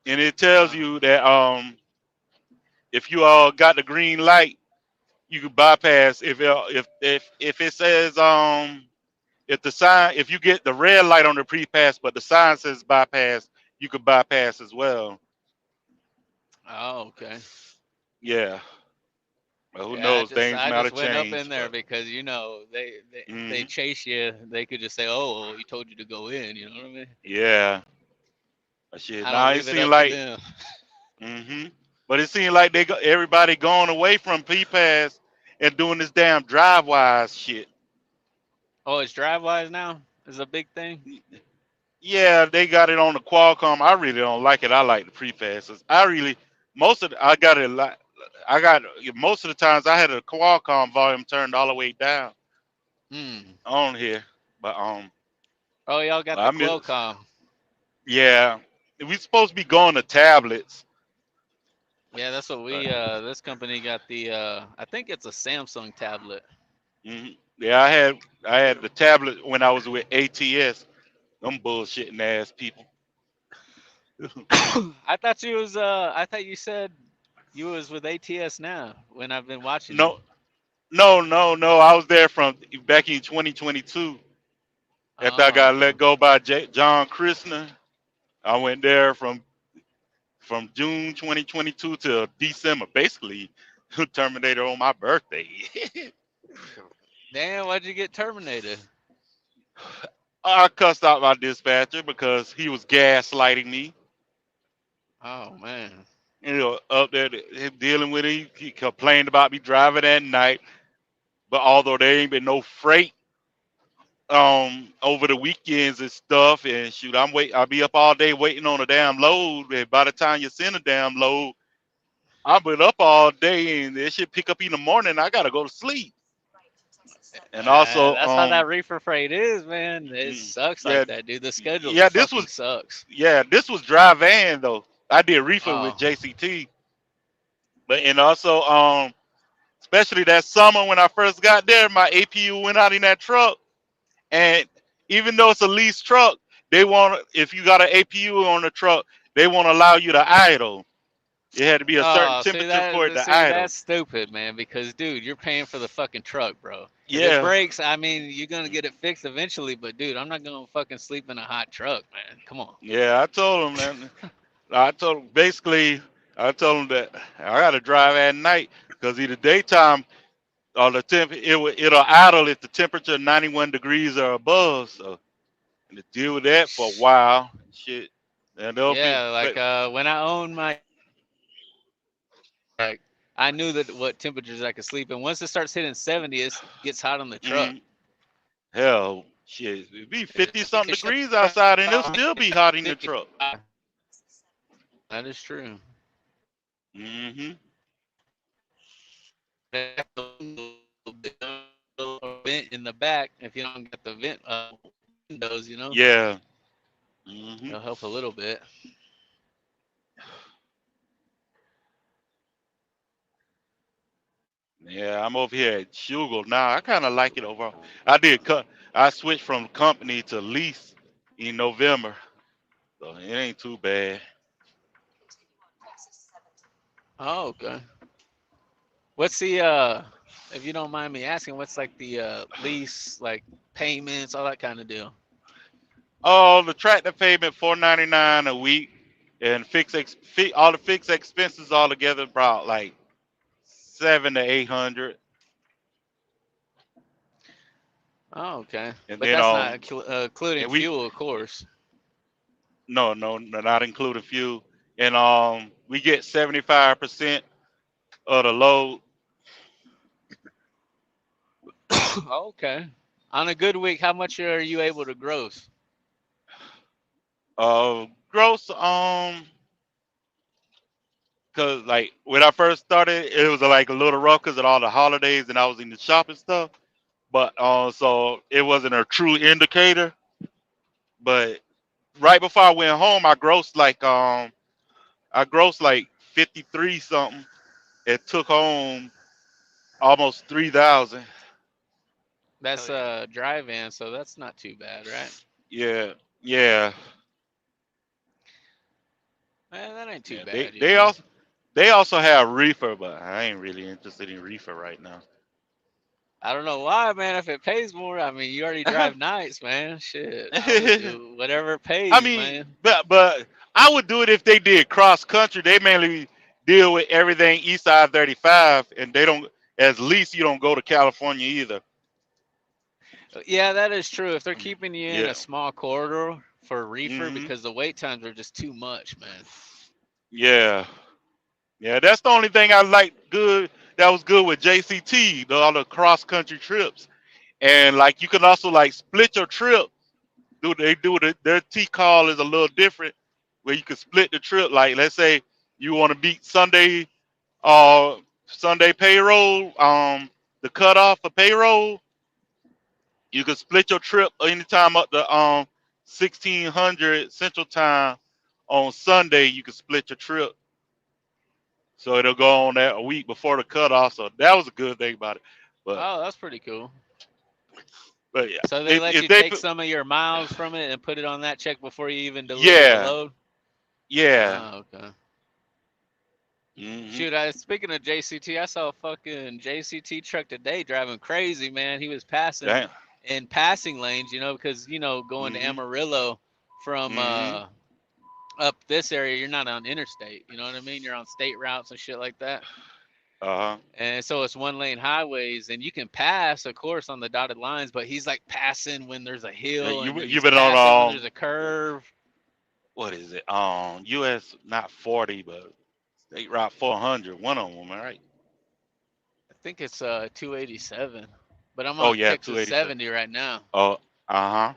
and it tells
Uh-huh.
you that if you got the green light, you can bypass if it says if you get the red light on the pre-pass, but the sign says bypass, you could bypass as well.
Oh, okay.
Yeah. Well, who
Yeah,
knows? Things
I
might have
just went up in
changed,
there
but
because you know they
hmm
chase you. They could just say, "Oh, he told you to go in." You know what I mean?
yeah. But shit.
I don't
Now it
leave it
seemed
up to
like
them.
hmm but it seemed like everybody going away from P-Pass and doing this damn drive-wise shit.
Oh, it's DriveWise now. Is a big thing.
Yeah, they got it on the Qualcomm. I really don't like it. I like the prefasers. I really I got it. I got most of the times I had a Qualcomm volume turned all the way down
Hmm.
on here, but
Oh, y'all got the
I miss.
Qualcomm.
Yeah, we supposed to be going to tablets.
Yeah, that's what
Uh,
we this company got the I think it's a Samsung tablet.
yeah, I had the tablet when I was with ATS. Them bullshitting ass people.
I thought you said you was with ATS now when I've been watching you.
No, no. I was there from back in 2022 after I
Oh,
got
okay.
let go by John Christner. I went there from June 2022 to December, basically terminated on my birthday.
Damn, why'd you get terminated?
I cussed out my dispatcher because he was gaslighting me.
Oh man.
Up there dealing with it. He complained about me driving at night, but although there ain't been no freight over the weekends and stuff, and shoot, I'll be up all day waiting on a damn load, and by the time you send a damn load, I've been up all day, and it should pick up in the morning. I gotta go to sleep. And also,
That's how that reefer freight is, man. It
mm,
sucks
yeah,
like that, dude. The schedule
yeah,
fucking sucks.
this was dry van though. I did reefer with
Oh.
JCT, but and also, especially that summer when I first got there, my APU went out in that truck, and even though it's a leased truck, they want if you got an APU on the truck, they won't allow you to idle. It had to be a certain
Oh,
temperature for it to
see
idle.
that's stupid, man, because dude, you're paying for the fucking truck, bro. If it
Yeah,
breaks, I mean, you're gonna get it fixed eventually, but dude, I'm not gonna fucking sleep in a hot truck, man. Come on.
yeah, I told him that. I told him basically, I told him that I got to drive at night because either daytime or the it'll idle if the temperature 91 degrees or above. So and to deal with that for a while, shit, and they'll be.
Yeah, like
But
when I owned my like I knew that what temperatures I could sleep in. Once it starts hitting 70, it gets hot on the truck.
mm, hell, shit, it be 50 something
Because
degrees outside and it'll still be hot in the truck.
that is true.
Hmm.
Vent in the back, if you don't get the vent windows,
Yeah. Hmm.
it'll help a little bit.
Yeah, I'm over here at Shugle now. I kind of like it overall. I did cut. I switched from company to lease in November, so it ain't too bad.
Oh, okay. What's the if you don't mind me asking, what's like the lease like payments, all that kind of deal?
Oh, the tractor payment $4.99 a week, and all the fixed expenses all together about like 700 to 800,
Oh, okay.
and
But
then
that's not including
and we
fuel, of course.
no, not including fuel, and we get 75% of the load.
Okay. On a good week, how much are you able to gross?
Gross cause like when I first started, it was like a little rough because of all the holidays and I was in the shop and stuff. But so it wasn't a true indicator. But right before I went home, I grossed like 53 something. It took home almost 3,000.
That's drive-in, so that's not too bad, right?
Yeah, yeah,
That ain't too
yeah.
bad,
They also have reefer, but I ain't really interested in reefer right now.
I don't know why, man. If it pays more, I mean, you already drive nights, man. Shit, I would do whatever it
I
pays,
mean,
man.
but I would do it if they did cross country. They mainly deal with everything east side 35, and they don't. As least you don't go to California either.
Yeah, that is true. If they're keeping you in a
Yeah.
small corridor for reefer,
Hmm.
because the wait times are just too much, man.
Yeah. Yeah. That's the only thing I like good. That was good with JCT. All the cross country trips. And like you can also like split your trip. Their T call is a little different, where you can split the trip. Like let's say you want to beat Sunday payroll, the cutoff for payroll. You can split your trip anytime up to 1600 Central Time on Sunday. You can split your trip, so it'll go on that a week before the cutoff. So that was a good thing about it. But
Oh, that's pretty cool.
yeah,
So they let
if
you
they
take some of your miles from it and put it on that check before you even deliver the
yeah
load.
yeah.
Oh, okay.
Hmm.
Shoot, speaking of JCT, I saw a fucking JCT truck today driving crazy, man. He was passing
Damn.
in passing lanes, because going to
Hmm.
Amarillo from
Hmm.
up this area, you're not on interstate. You know what I mean? You're on state routes and shit like that.
Uh-huh.
And so it's one lane highways, and you can pass, of course, on the dotted lines, but he's like passing when there's a hill, and
You've
he's
been
passing when
on
there's a curve.
what is it? US not 40, but State Route 400. One of them, right?
I think it's 287, but I'm
Oh
on
yeah,
Texas
287.
70 right now.
Oh, uh-huh.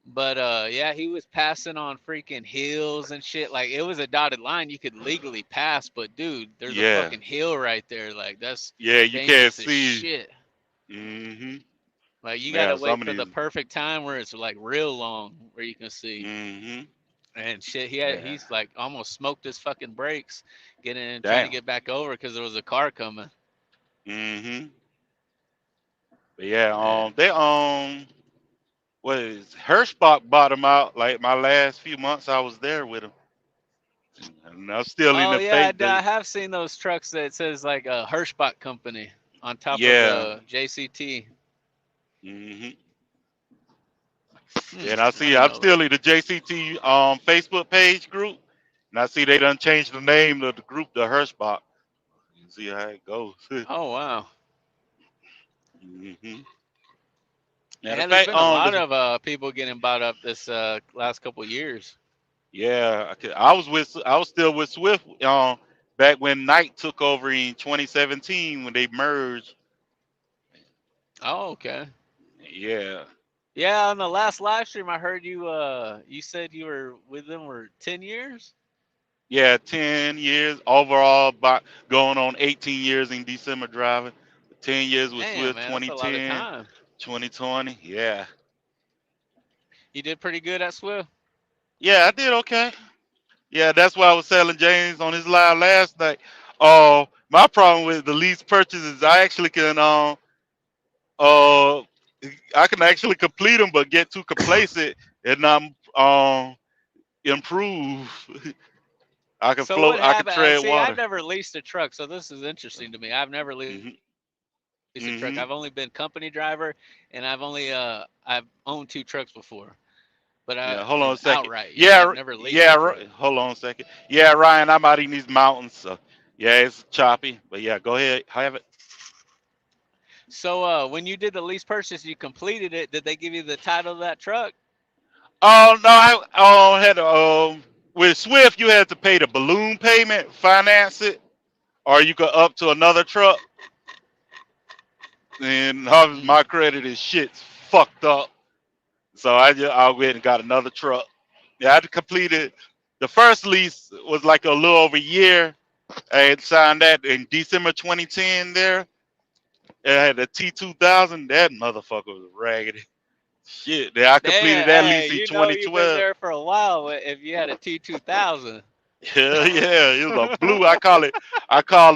But yeah, he was passing on freaking hills and shit. Like it was a dotted line you could legally pass, but dude, there's a
Yeah.
fucking hill right there. Like that's
Yeah, you can't
dangerous as
see.
shit.
Hmm.
Like you
Yeah,
gotta
some
wait
of
for the
these.
perfect time where it's like real long where you can see.
Hmm.
And shit,
Yeah.
he's like almost smoked his fucking brakes, getting trying to
Damn.
get back over because there was a car coming.
Hmm. But yeah,
Man.
they what is Hirschbach bought him out like my last few months I was there with him. And I'm still in
Oh
the
yeah,
faith
I
that
have seen those trucks that says like a Hirschbach company on top of
yeah.
the JCT.
Hmm.
Hmm,
And I
I
see
didn't
I'm
know that.
still in the JCT Facebook page group, and I see they done changed the name of the group to Hirschbach. You see how it goes.
Oh wow.
Hmm. Matter of
And there's
fact,
been a lot of people getting bought up this last couple years.
yeah, I was still with Swift back when Knight took over in 2017 when they merged.
Oh okay.
Yeah,
Yeah, on the last live stream I heard you said you were with them for 10 years.
yeah, 10 years overall, going on 18 years in December driving. 10 years with
Damn
Swift,
man, that's a lot of
2010,
time.
2020. Yeah,
You did pretty good at Swift.
yeah, I did okay. Yeah, that's why I was telling James on his live last night. Oh, my problem with the lease purchase is I actually can uh I can actually complete them, but get too complacent and not improve. I can
So what
float. I can
happened?
tread
See, I've
water.
never leased a truck, so this is interesting to me. I've never leased
Hmm.
a truck.
Hmm.
I've only been company driver, and I've owned two trucks before, but
Yeah. Hold on a
and
second.
outright,
Yeah.
I've never leased
Yeah.
a truck.
Hold on a second. Yeah, Ryan. I'm out in these mountains, so yeah, it's choppy. But yeah, go ahead. Have it.
So when you did the lease purchase, you completed it. Did they give you the title of that truck?
Oh no, I had with Swift you had to pay the balloon payment, finance it, or you could up to another truck. And
Hmm.
my credit is shit's fucked up. So I went and got another truck. Yeah, I had to complete it. The first lease was like a little over a year. I had signed that in December 2010 there. I had the T2000. That motherfucker was raggedy. Shit, yeah, I completed
Damn,
that
hey,
lease in
you've been
2012.
there for a while if you had a T2000.
Yeah, yeah, it was a blue. I call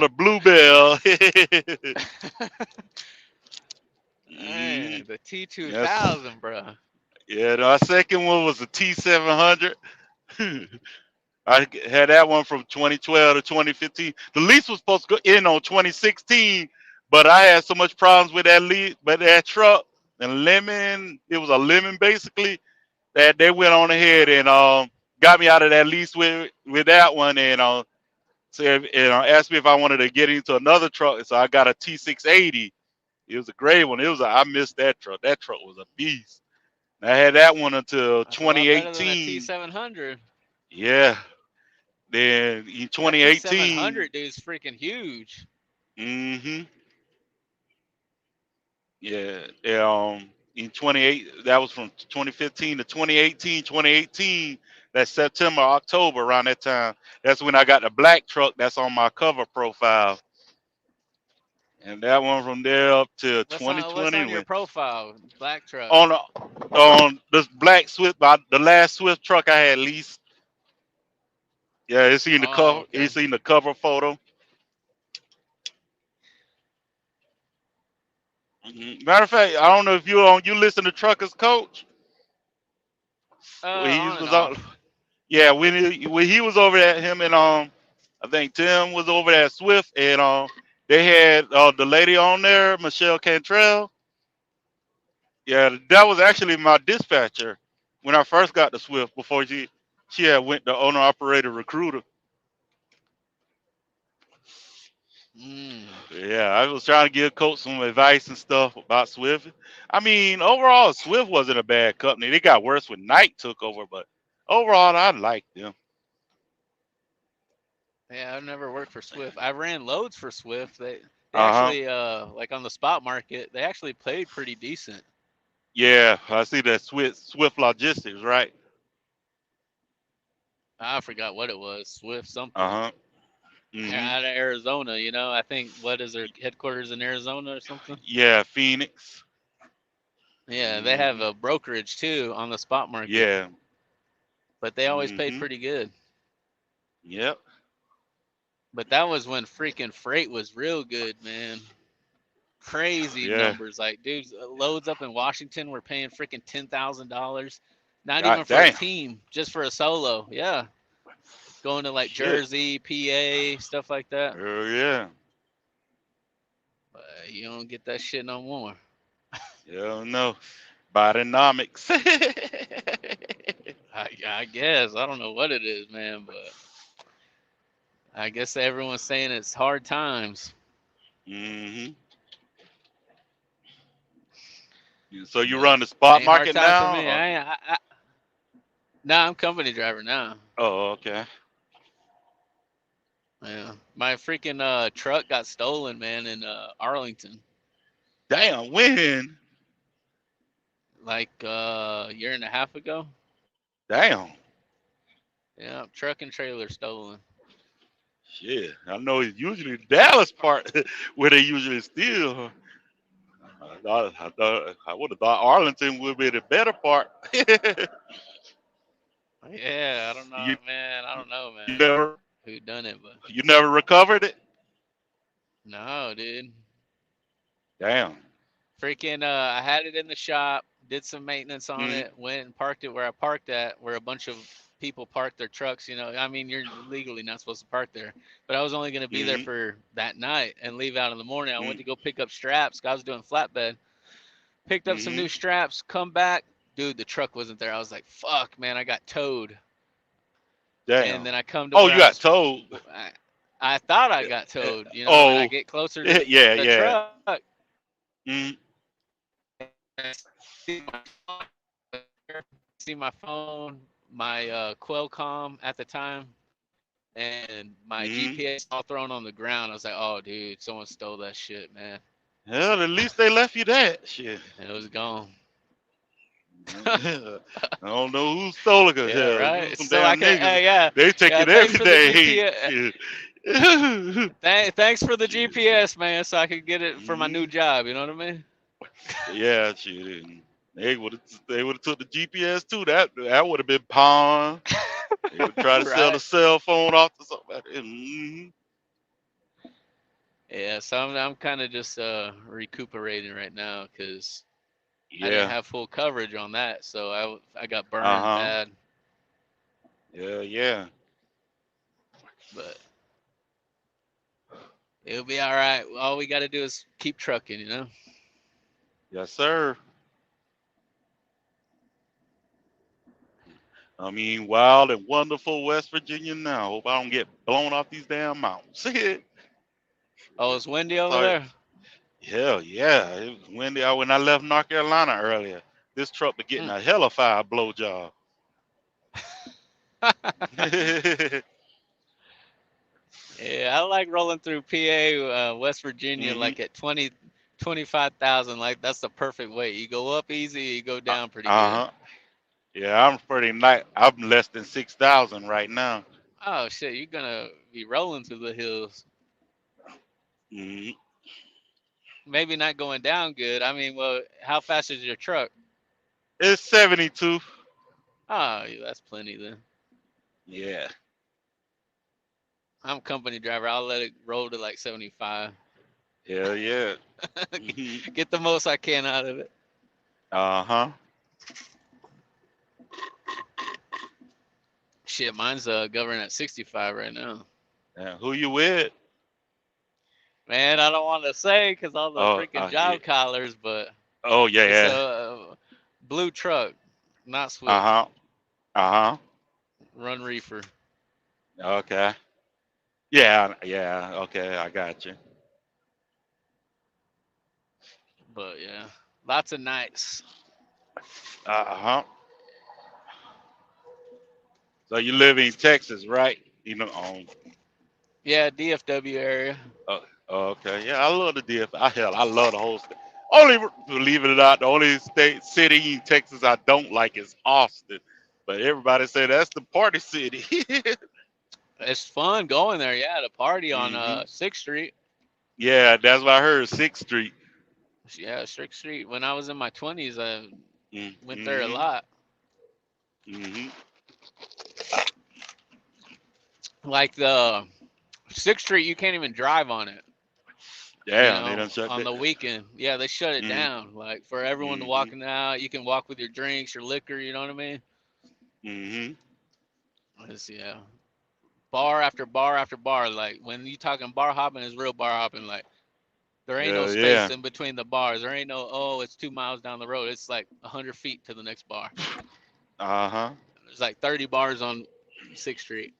it Bluebell. Mm,
Man, the
yes.
T2000, bro.
Yeah, our second one was a T700. I had that one from 2012 to 2015. The lease was supposed to go in on 2016, but I had so much problems with that lease, but that truck and lemon, it was a lemon basically, that they went on ahead and got me out of that lease with that one and said and asked me if I wanted to get into another truck. So I got a T680. It was a gray one. I missed that truck. That truck was a beast. And I had that one until
That's a lot better than a
2018.
T700.
Yeah. Then in
That
2018,
T700 dude's freaking huge.
mm-hmm. Yeah, in 28, that was from 2015 to 2018. 2018, that September, October, around that time. That's when I got the black truck that's on my cover profile, and that one from there up to
What's
2020
on your
when
profile? Black truck.
on on this black Swift, the last Swift truck I had leased. Yeah, it's in the
Oh,
cover.
okay.
It's in the cover photo. Matter of fact, I don't know if you listen to Trucker's Coach. When he
On and
was on,
off.
yeah, when he was over at him and I think Tim was over at Swift and they had the lady on there, Michelle Cantrell. Yeah, that was actually my dispatcher when I first got to Swift before she had went to owner operator recruiter.
Mm.
Yeah, I was trying to give Coach some advice and stuff about Swift. I mean, overall, Swift wasn't a bad company. They got worse when Knight took over, but overall, I liked them.
Yeah, I've never worked for Swift. I ran loads for Swift. They
Uh huh.
actually like on the spot market, they actually paid pretty decent.
Yeah, I see that Swift Logistics, right?
I forgot what it was. Swift
Uh
something.
huh. Hmm.
Out of Arizona, I think what is their headquarters in Arizona or something?
Yeah, Phoenix.
Yeah, they have
Hmm.
a brokerage too on the spot market,
Yeah.
but they always paid
Hmm.
pretty good.
Yep.
But that was when freaking freight was real good, man. Crazy
Yeah.
numbers. Like, dudes, loads up in Washington were paying freaking $10,000. Not even
God
for a
damn.
team, just for a solo. Yeah, going to like
Shit.
Jersey, PA, stuff like that.
Oh yeah.
But you don't get that shit no more.
Yeah. No. Bidenomics.
I guess I don't know what it is, man, but I guess everyone's saying it's hard times.
Hmm. So you
But
run the spot
ain't hard
market
times for
now?
me. Nah, I'm company driver now.
Oh, okay.
Yeah, my freaking truck got stolen, man, in Arlington,
Damn. When?
like a year and a half ago.
Damn.
Yeah, truck and trailer stolen.
Shit. I know it's usually the Dallas part where they usually steal. I would have thought Arlington would be the better part.
Yeah, I don't know,
you,
man. I don't know,
you
man,
never
who done it, but
you never recovered it?
no, dude.
Damn.
Freaking, I had it in the shop, did some maintenance on
Mm-hmm.
it, went and parked it where I parked at, where a bunch of people park their trucks. I mean, you're legally not supposed to park there, but I was only going to be there
Mm-hmm.
for that night and leave out in the morning. I went
Mm-hmm.
to go pick up straps. 'Cause I was doing flatbed. Picked up some
Mm-hmm.
new straps, come back, dude, the truck wasn't there. I was like, fuck, man, I got towed. And
Damn.
then I come to
Oh,
where
you got told.
I thought I got towed, and I
Oh,
get closer to
yeah,
the
yeah.
truck.
Mm-hmm.
See my phone, my Qualcomm at the time, and my
Mm-hmm.
GPS all thrown on the ground. I was like, oh, dude, someone stole that shit, man.
Hell, at least they left you that shit.
And it was gone.
I don't know who stole it, 'cause
Yeah,
hell, it was
right.
some
So I
damn
can,
niggas.
yeah,
They take
yeah.
it
Thanks
every
for the
day.
GPS.
Shit.
Thanks for the
Shit.
GPS, man, so I could get it for my new
Mm-hmm.
job. You know what I mean?
Yeah, shit. They would have took the GPS too. That would have been pawn. They would try to sell the
Right.
cell phone off to somebody. Mm-hmm.
Yeah. So I'm kind of just recuperating right now because I didn't
Yeah.
have full coverage on that, so I got
Uh
burned
huh.
bad.
Yeah. Yeah.
But it'll be all right. All we got to do is keep trucking.
Yes, sir. I mean, wild and wonderful West Virginia now. Hope I don't get blown off these damn mountains.
Oh, it's windy over
Sorry.
there.
Hell yeah. It was windy out when I left North Carolina earlier. This truck was getting
Mm.
a hella fire blowjob.
Yeah, I like rolling through PA, West Virginia,
Hmm.
like at 20, 25,000. Like that's the perfect weight. You go up easy, you go
Uh
down pretty good.
huh. Yeah, I'm pretty nice. I'm less than 6,000 right now.
Oh shit, you're gonna be rolling through the hills.
hmm
Maybe not going down good. I mean, well, how fast is your truck?
It's 72.
Oh, yeah, that's plenty then.
Yeah.
I'm a company driver. I'll let it roll to like 75.
Hell yeah. hmm
Get the most I can out of it.
Uh huh.
Shit, mine's governed at 65 right now.
Yeah. Who you with?
Man, I don't want to say because all the
Oh,
freaking
yeah.
job collars, but
Oh yeah.
it's a
Yeah.
blue truck, not
Uh
Swift.
huh. Uh
Run reefer.
huh. Okay. Yeah. Yeah. Okay. I got you.
But yeah, lots of nights.
Uh huh. So you live in Texas, right? You know.
Yeah, DFW area.
Uh, okay. Yeah. I love the DF. I love the whole state. Only believe it or not, the only city in Texas I don't like is Austin. But everybody say that's the party city.
It's fun going there. Yeah, to party on
hmm
6th Street.
Yeah, that's what I heard. Sixth Street.
Yeah, 6th Street. When I was in my 20s, I went there a
Mm-hmm.
lot.
Mm-hmm.
Like the 6th Street, you can't even drive on it. You
Damn, they
know,
done shut
on
that.
the weekend. Yeah, they shut it
Mm-hmm.
down. Like for everyone to
Mm-hmm.
walking out, you can walk with your drinks, your liquor. You know what I mean?
Mm-hmm.
It's, yeah, bar after bar after bar. Like when you talking bar hopping, is real bar hopping. Like there ain't no
Hell
space
yeah.
in between the bars. There ain't no, oh, it's 2 miles down the road. It's like 100 feet to the next bar.
Uh-huh.
There's like 30 bars on 6th Street.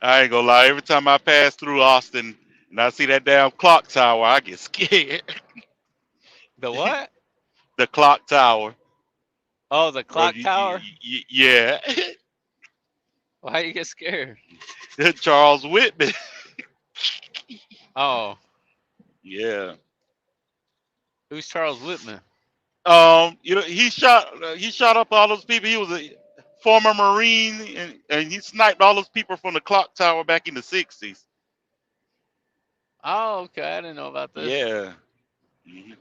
I ain't gonna lie. Every time I pass through Austin and I see that damn clock tower, I get scared.
The what?
The clock tower.
Oh, the
Bro,
clock tower.
yeah.
Why you get scared?
Charles Whitman.
Oh,
Yeah.
who's Charles Whitman?
You know, he shot up all those people. He was a former Marine and he sniped all those people from the clock tower back in the 60s.
Oh, okay. I didn't know about this.
Yeah. Mhm.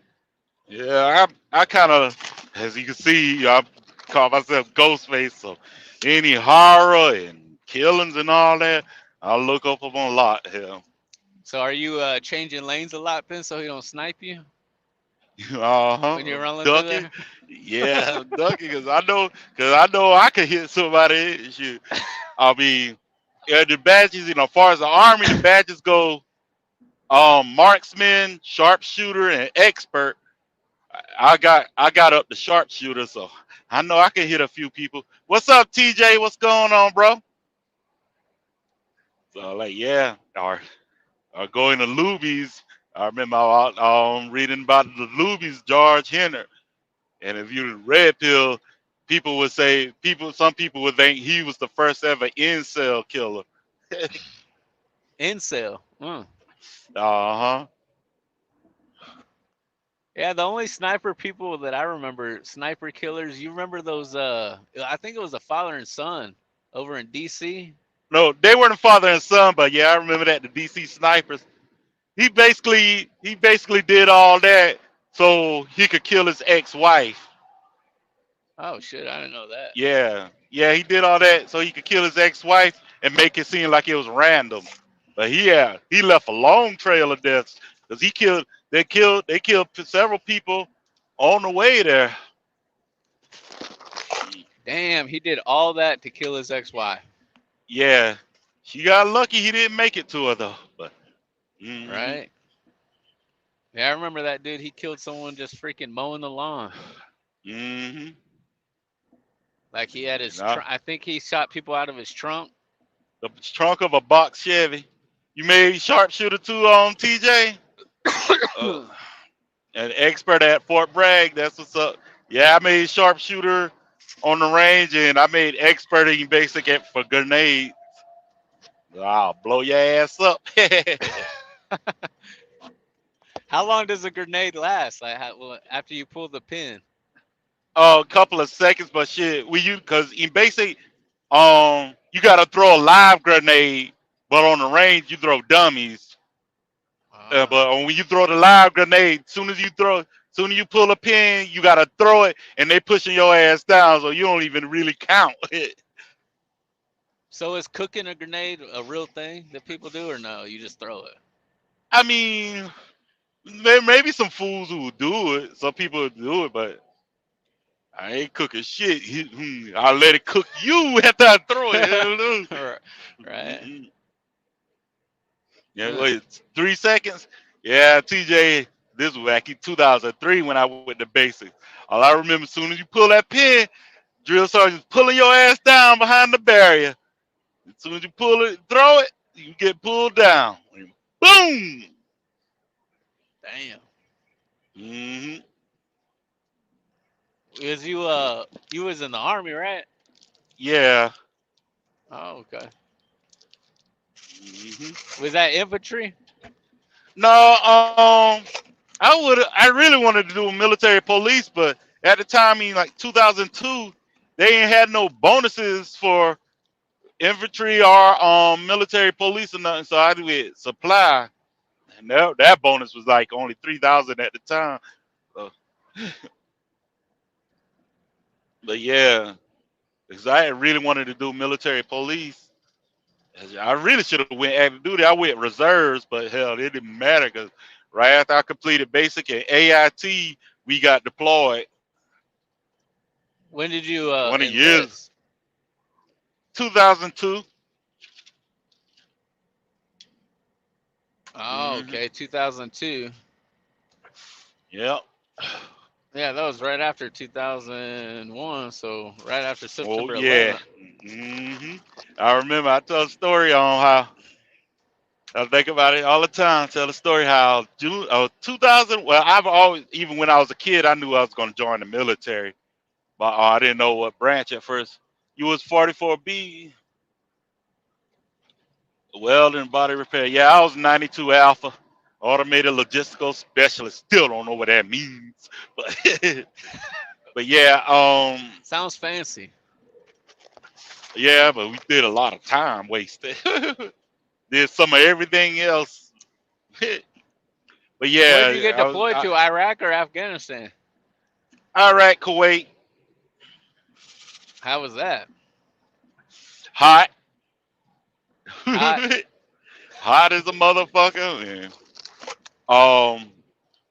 Yeah, I kind of, as you can see, I call myself Ghostface. So any horror and killings and all that, I look up on a lot here.
So are you changing lanes a lot then so he don't snipe you when
Uh-huh.
you're rolling through
Ducking.
there?
Yeah, ducking because I know I could hit somebody. Shoot. I mean, yeah, the badges, you know, as far as the army, the badges go, marksman, sharpshooter, and expert. I got up the sharpshooter, so I know I can hit a few people. What's up, TJ? What's going on, bro? So like, yeah, or going to Luby's. I remember reading about the Luby's George Henner, and if you red pill, some people would think he was the first ever incel killer.
Incel.
Uh-huh.
Yeah, the only sniper people that I remember, sniper killers, you remember those I think it was a father and son over in DC.
No, they weren't father and son, but yeah, I remember that the DC snipers. He basically did all that so he could kill his ex-wife.
Oh shit, I didn't know that.
Yeah, yeah, he did all that so he could kill his ex-wife and make it seem like it was random. But he left a long trail of deaths because they killed several people on the way there.
Damn, he did all that to kill his ex-wife,
Yeah, she got lucky he didn't make it to her though. But hmm
right? Yeah, I remember that dude. He killed someone just freaking mowing the lawn.
hmm
Like he had
you
his
know,
I think he shot people out of his trunk.
the trunk of a box Chevy. You made sharpshooter too on TJ? Uh, an expert at Fort Bragg. That's what's up. Yeah, I made sharpshooter on the range, and I made expert in basic for grenades. I'll blow your ass up.
How long does a grenade last? Like, well, after you pull the pin?
A couple of seconds, but shit, because in basic, you gotta throw a live grenade, but on the range you throw dummies.
Ah.
But when you throw the live grenade, soon as you pull a pin, you gotta throw it, and they pushing your ass down, so you don't even really count it.
So is cooking a grenade a real thing that people do, or no? You just throw it.
I mean, maybe some fools who will do it. Some people will do it, but I ain't cooking shit. I'll let it cook you after I throw it. You know?
Right.
Yeah,
Huh.
wait, 3 seconds? Yeah, TJ, this was back in 2003 when I went to basics. All I remember, as soon as you pull that pin, drill sergeant's pulling your ass down behind the barrier. As soon as you pull it, throw it, you get pulled down. Boom!
Damn.
hmm
Because you was in the army, right?
Yeah.
Oh, okay.
hmm
Was that infantry?
No, I really wanted to do military police, but at the time in like 2002, they ain't had no bonuses for infantry or military police or nothing. So I did supply, and that bonus was like only 3,000 at the time. So, but yeah, because I had really wanted to do military police. I really should have went active duty. I went reserves, but hell, it didn't matter because right after I completed basic and AIT, we got deployed.
When did you
20 years,
enlist?
2002.
Oh,
hmm
okay, 2002.
Yep.
Yeah, that was right after 2001, so right after
Oh
September
yeah.
11th.
hmm I remember I tell a story on how I think about it all the time. Tell a story how June 2000. Well, I've always, even when I was a kid, I knew I was going to join the military, but I didn't know what branch at first. You was 44B, welding and body repair. Yeah, I was 92 Alpha, automated logistical specialist. Still don't know what that means, but but yeah,
Sounds fancy.
yeah, but we did a lot of time wasted. Did some of everything else. But
Where did you
yeah,
get deployed to? Iraq or Afghanistan?
Iraq, Kuwait,
How was that?
hot,
Hot.
hot as a motherfucker. And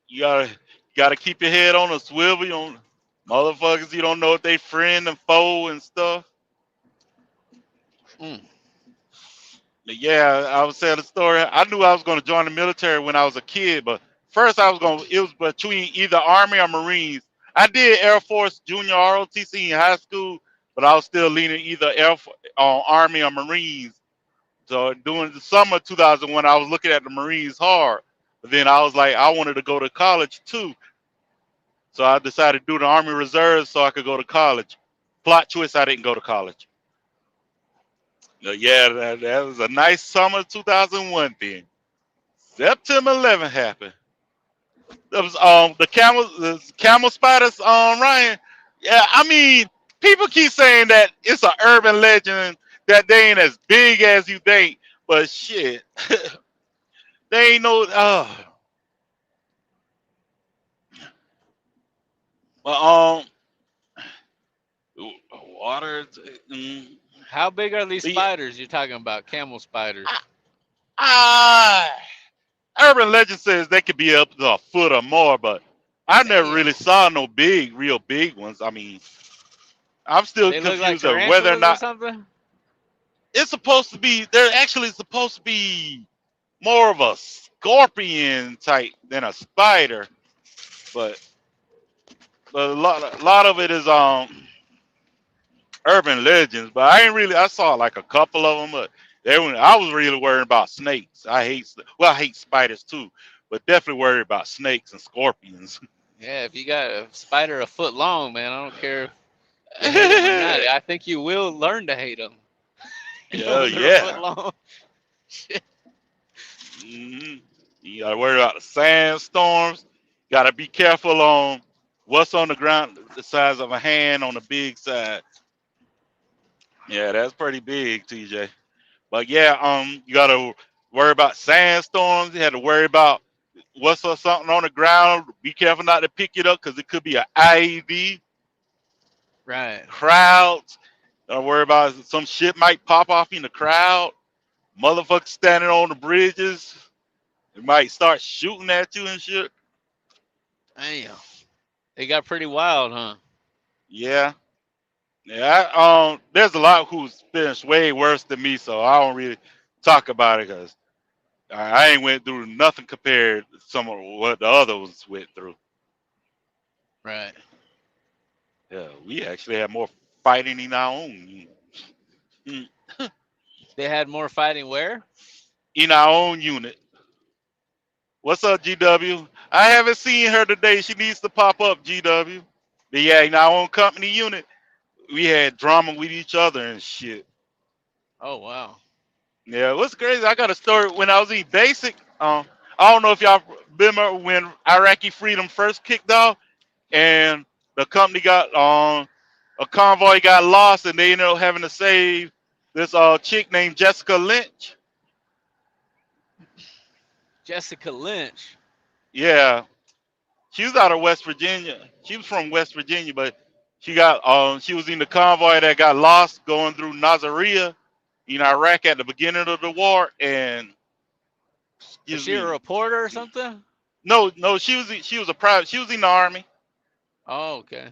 you gotta keep your head on a swivel. You don't, motherfuckers, you don't know if they friend and foe and stuff.
Mm.
But yeah, I was saying the story. I knew I was gonna join the military when I was a kid, but first I was gonna. It was between either Army or Marines. I did Air Force Junior ROTC in high school, but I was still leaning either Army or Marines. So during the summer of 2001, I was looking at the Marines hard. But then I was like, I wanted to go to college too. So I decided to do the Army Reserves so I could go to college. Plot twist, I didn't go to college. Yeah, that was a nice summer of 2001 then. September 11th happened. That was the camel spiders Ryan. Yeah, I mean, people keep saying that it's an urban legend that they ain't as big as you think, but shit. They ain't no but water mm,
How big are these
yeah,
spiders you're talking about? Camel spiders.
I, urban legend says they could be up to a foot or more, but I never
Damn.
really saw no real big ones. I mean, I'm still
They look like
confused of whether or
tarantulas or
not
something?
it's supposed to be. They're actually supposed to be more of a scorpion type than a spider, but a lot of it is urban legends. But I ain't really. I saw like a couple of them, but I was really worried about snakes. I hate spiders too, but definitely worried about snakes and scorpions.
Yeah, if you got a spider a foot long, man, I don't care if you hate them or not. I think you will learn to hate them. You know,
Yeah,
when they're a foot
yeah.
long. Shit.
hmm You gotta worry about the sandstorms. Gotta be careful on what's on the ground, the size of a hand on the big side. Yeah, that's pretty big, TJ. But yeah, you gotta worry about sandstorms. You had to worry about what's on something on the ground. Be careful not to pick it up because it could be an IED.
Right.
Crowds. Don't worry about some shit might pop off in the crowd. Motherfuckers standing on the bridges. It might start shooting at you and shit.
Damn. It got pretty wild, huh?
Yeah. Yeah. There's a lot who's finished way worse than me, so I don't really talk about it because I ain't went through nothing compared to some of what the others went through.
Right.
Yeah, we actually had more fighting in our own
They had more fighting where?
in our own unit. What's up, GW? I haven't seen her today. She needs to pop up, GW. But yeah, in our own company unit, we had drama with each other and shit.
Oh wow.
Yeah, what's crazy? I got a story when I was in basic. I don't know if y'all remember when Iraqi freedom first kicked off, and the company got a convoy got lost, and they ended up having to save this chick named Jessica Lynch.
Jessica Lynch.
Yeah, she was out of West Virginia. She was from West Virginia, but she was in the convoy that got lost going through Nasiriyah in Iraq at the beginning of the war, and
Was
excuse
she a
me.
reporter or something?
No, she was a private. She was in the army.
Oh, okay.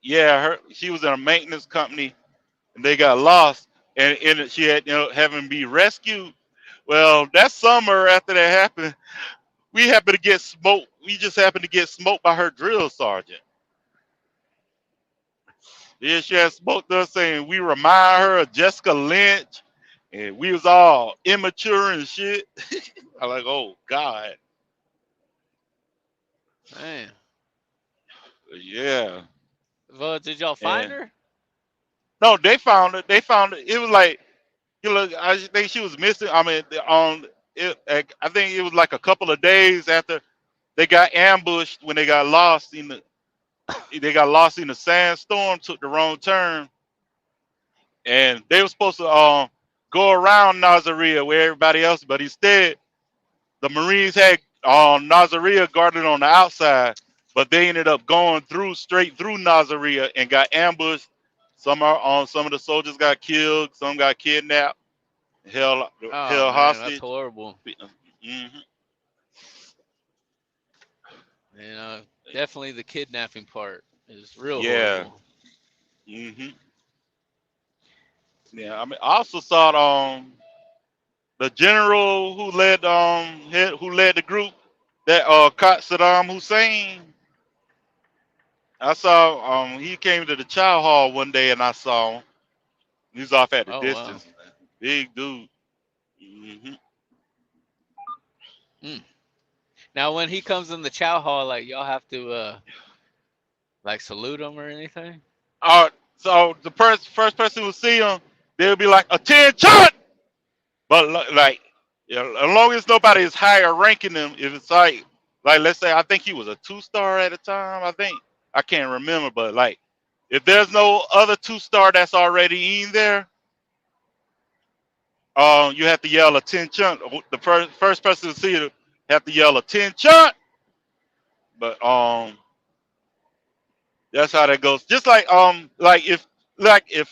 Yeah, she was in a maintenance company, and they got lost, and she had having be rescued. Well, that summer after that happened, we happened to get smoked. We just happened to get smoked by her drill sergeant. Yeah, she had smoked us saying we remind her of Jessica Lynch, and we was all immature and shit. I'm like, oh God,
Man.
yeah.
Well, did y'all find
And
her?
no, they found it. They found it. It was like I just think she was missing. I mean, on it, I think it was like a couple of days after they got ambushed when they got lost in the sandstorm, took the wrong turn, and they were supposed to go around Nasiriyah where everybody else, but instead the Marines had Nasiriyah guarded on the outside, but they ended up going straight through Nasiriyah and got ambushed. Some of the soldiers got killed, some got kidnapped, held
Oh
held
man, that's
hostage.
horrible.
Hmm.
You know, definitely the kidnapping part is real
Yeah.
horrible.
Hmm. Yeah. I mean, I also saw the general who led the group that caught Saddam Hussein. I saw he came to the chow hall one day and I saw him. He's off at the
Oh wow.
distance. Big dude. Hmm.
Mm. Now, when he comes in the chow hall, like y'all have to like salute him or anything?
So the first person who see him, they'll be like, "Attention!" But like, as long as nobody is higher ranking them, if it's like let's say I think he was a 2-star at the time. I think I can't remember, but like if there's no other 2-star that's already in there, you have to yell attention. The first person to see it have to yell attention. But that's how that goes. Just like if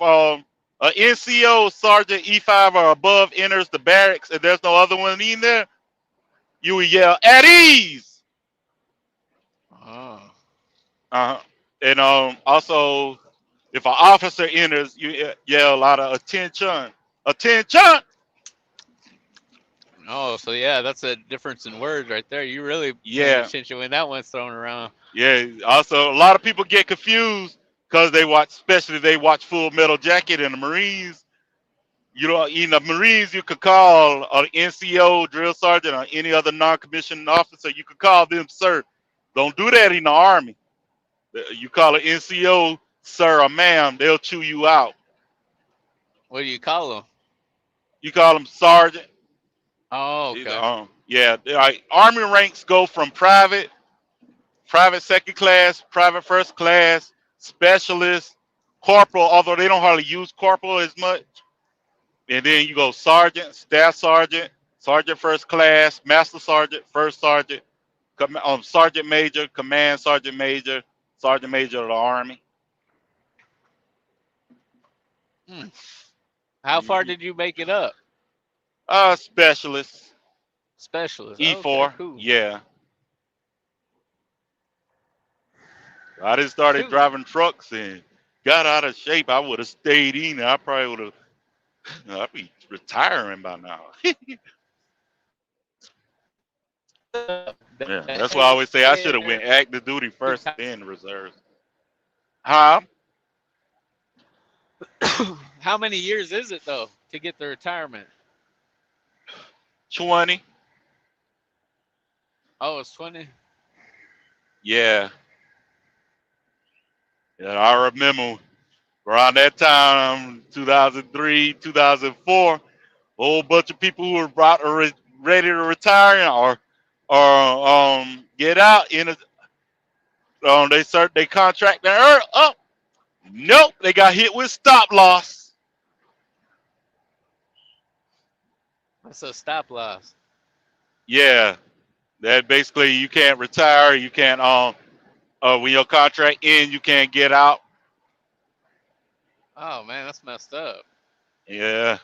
a NCO sergeant E5 or above enters the barracks and there's no other one in there, you would yell at ease.
Oh.
Uh-huh. And also if an officer enters, you yell a lot of attention. Attention.
Oh, so yeah, that's a difference in words right there. You really paying
Yeah.
attention when that one's thrown around.
Yeah. Also, a lot of people get confused because especially they watch Full Metal Jacket in the Marines. You know, in the Marines, you could call an NCO, drill sergeant, or any other non-commissioned officer. You could call them sir. Don't do that in the Army. You call an NCO sir or ma'am, they'll chew you out.
What do you call them?
You call them sergeant.
Oh, okay.
Yeah, like Army ranks go from private second class, private first class, specialist, corporal, although they don't hardly use corporal as much. And then you go sergeant, staff sergeant, sergeant first class, master sergeant, first sergeant, sergeant major, command sergeant major of the Army.
Hmm. How far
Mhm.
did you make it up?
Specialist,
Specialist. Okay,
E4.
cool.
Yeah. I just started
Shoot.
driving trucks and got out of shape. I would have stayed in. I probably would have. I'd be retiring by now. Yeah, that's why I always say I should have went active duty first, then the reserves. Huh?
How many years is it though to get the retirement?
20.
Oh, it's 20.
Yeah. Yeah, I remember around that time, 2003, 2004, a whole bunch of people who were ready to retire or get out in a, they start their contract there. Oh, nope, they got hit with stop loss.
That's a stop loss.
Yeah, that basically you can't retire, you can't when your contract ends, you can't get out.
Oh man, that's messed up.
Yeah.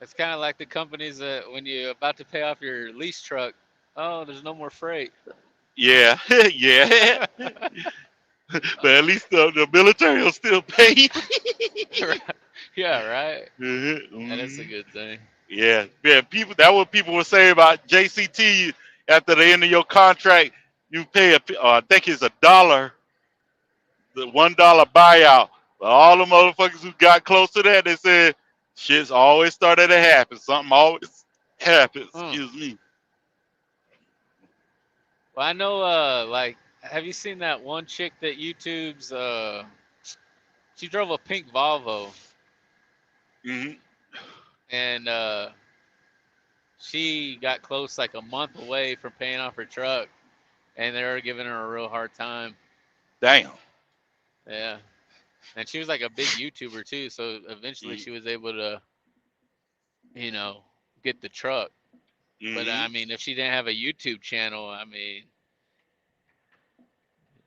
It's kind of like the companies that when you're about to pay off your lease truck, oh, there's no more freight.
Yeah, yeah. But at least the military will still pay you.
Yeah, right. And it's a
Mhm.
good thing.
Yeah, yeah. People, that what people were saying about JCT. After the end of your contract, you pay I think it's $1, the $1 buyout. But all the motherfuckers who got close to that, they said shit's always started to happen. Something always happens.
Hmm.
Excuse me.
Well, I know. Like, have you seen that one chick that YouTube's? She drove a pink Volvo,
Hmm.
and she got close like a month away from paying off her truck, and they were giving her a real hard time.
Damn.
Yeah, and she was like a big YouTuber too, so eventually she was able to, you know, get the truck. But
Mm-hmm.
I mean, if she didn't have a YouTube channel, I mean,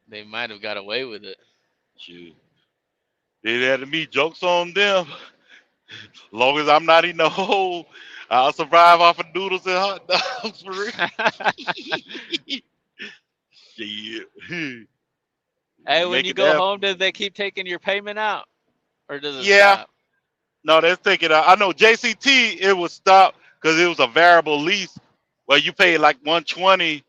they might have got away with it.
Shoot. They had to me jokes on them. Long as I'm not in the hole, I'll survive off of noodles and hot dogs for real. Shit.
Hey, when
Make
you
it
go
happen.
home, does they keep taking your payment out, or does it
Yeah.
stop?
No, that's taking out. I know JCT it was stopped because it was a variable lease. Well, you pay like 120,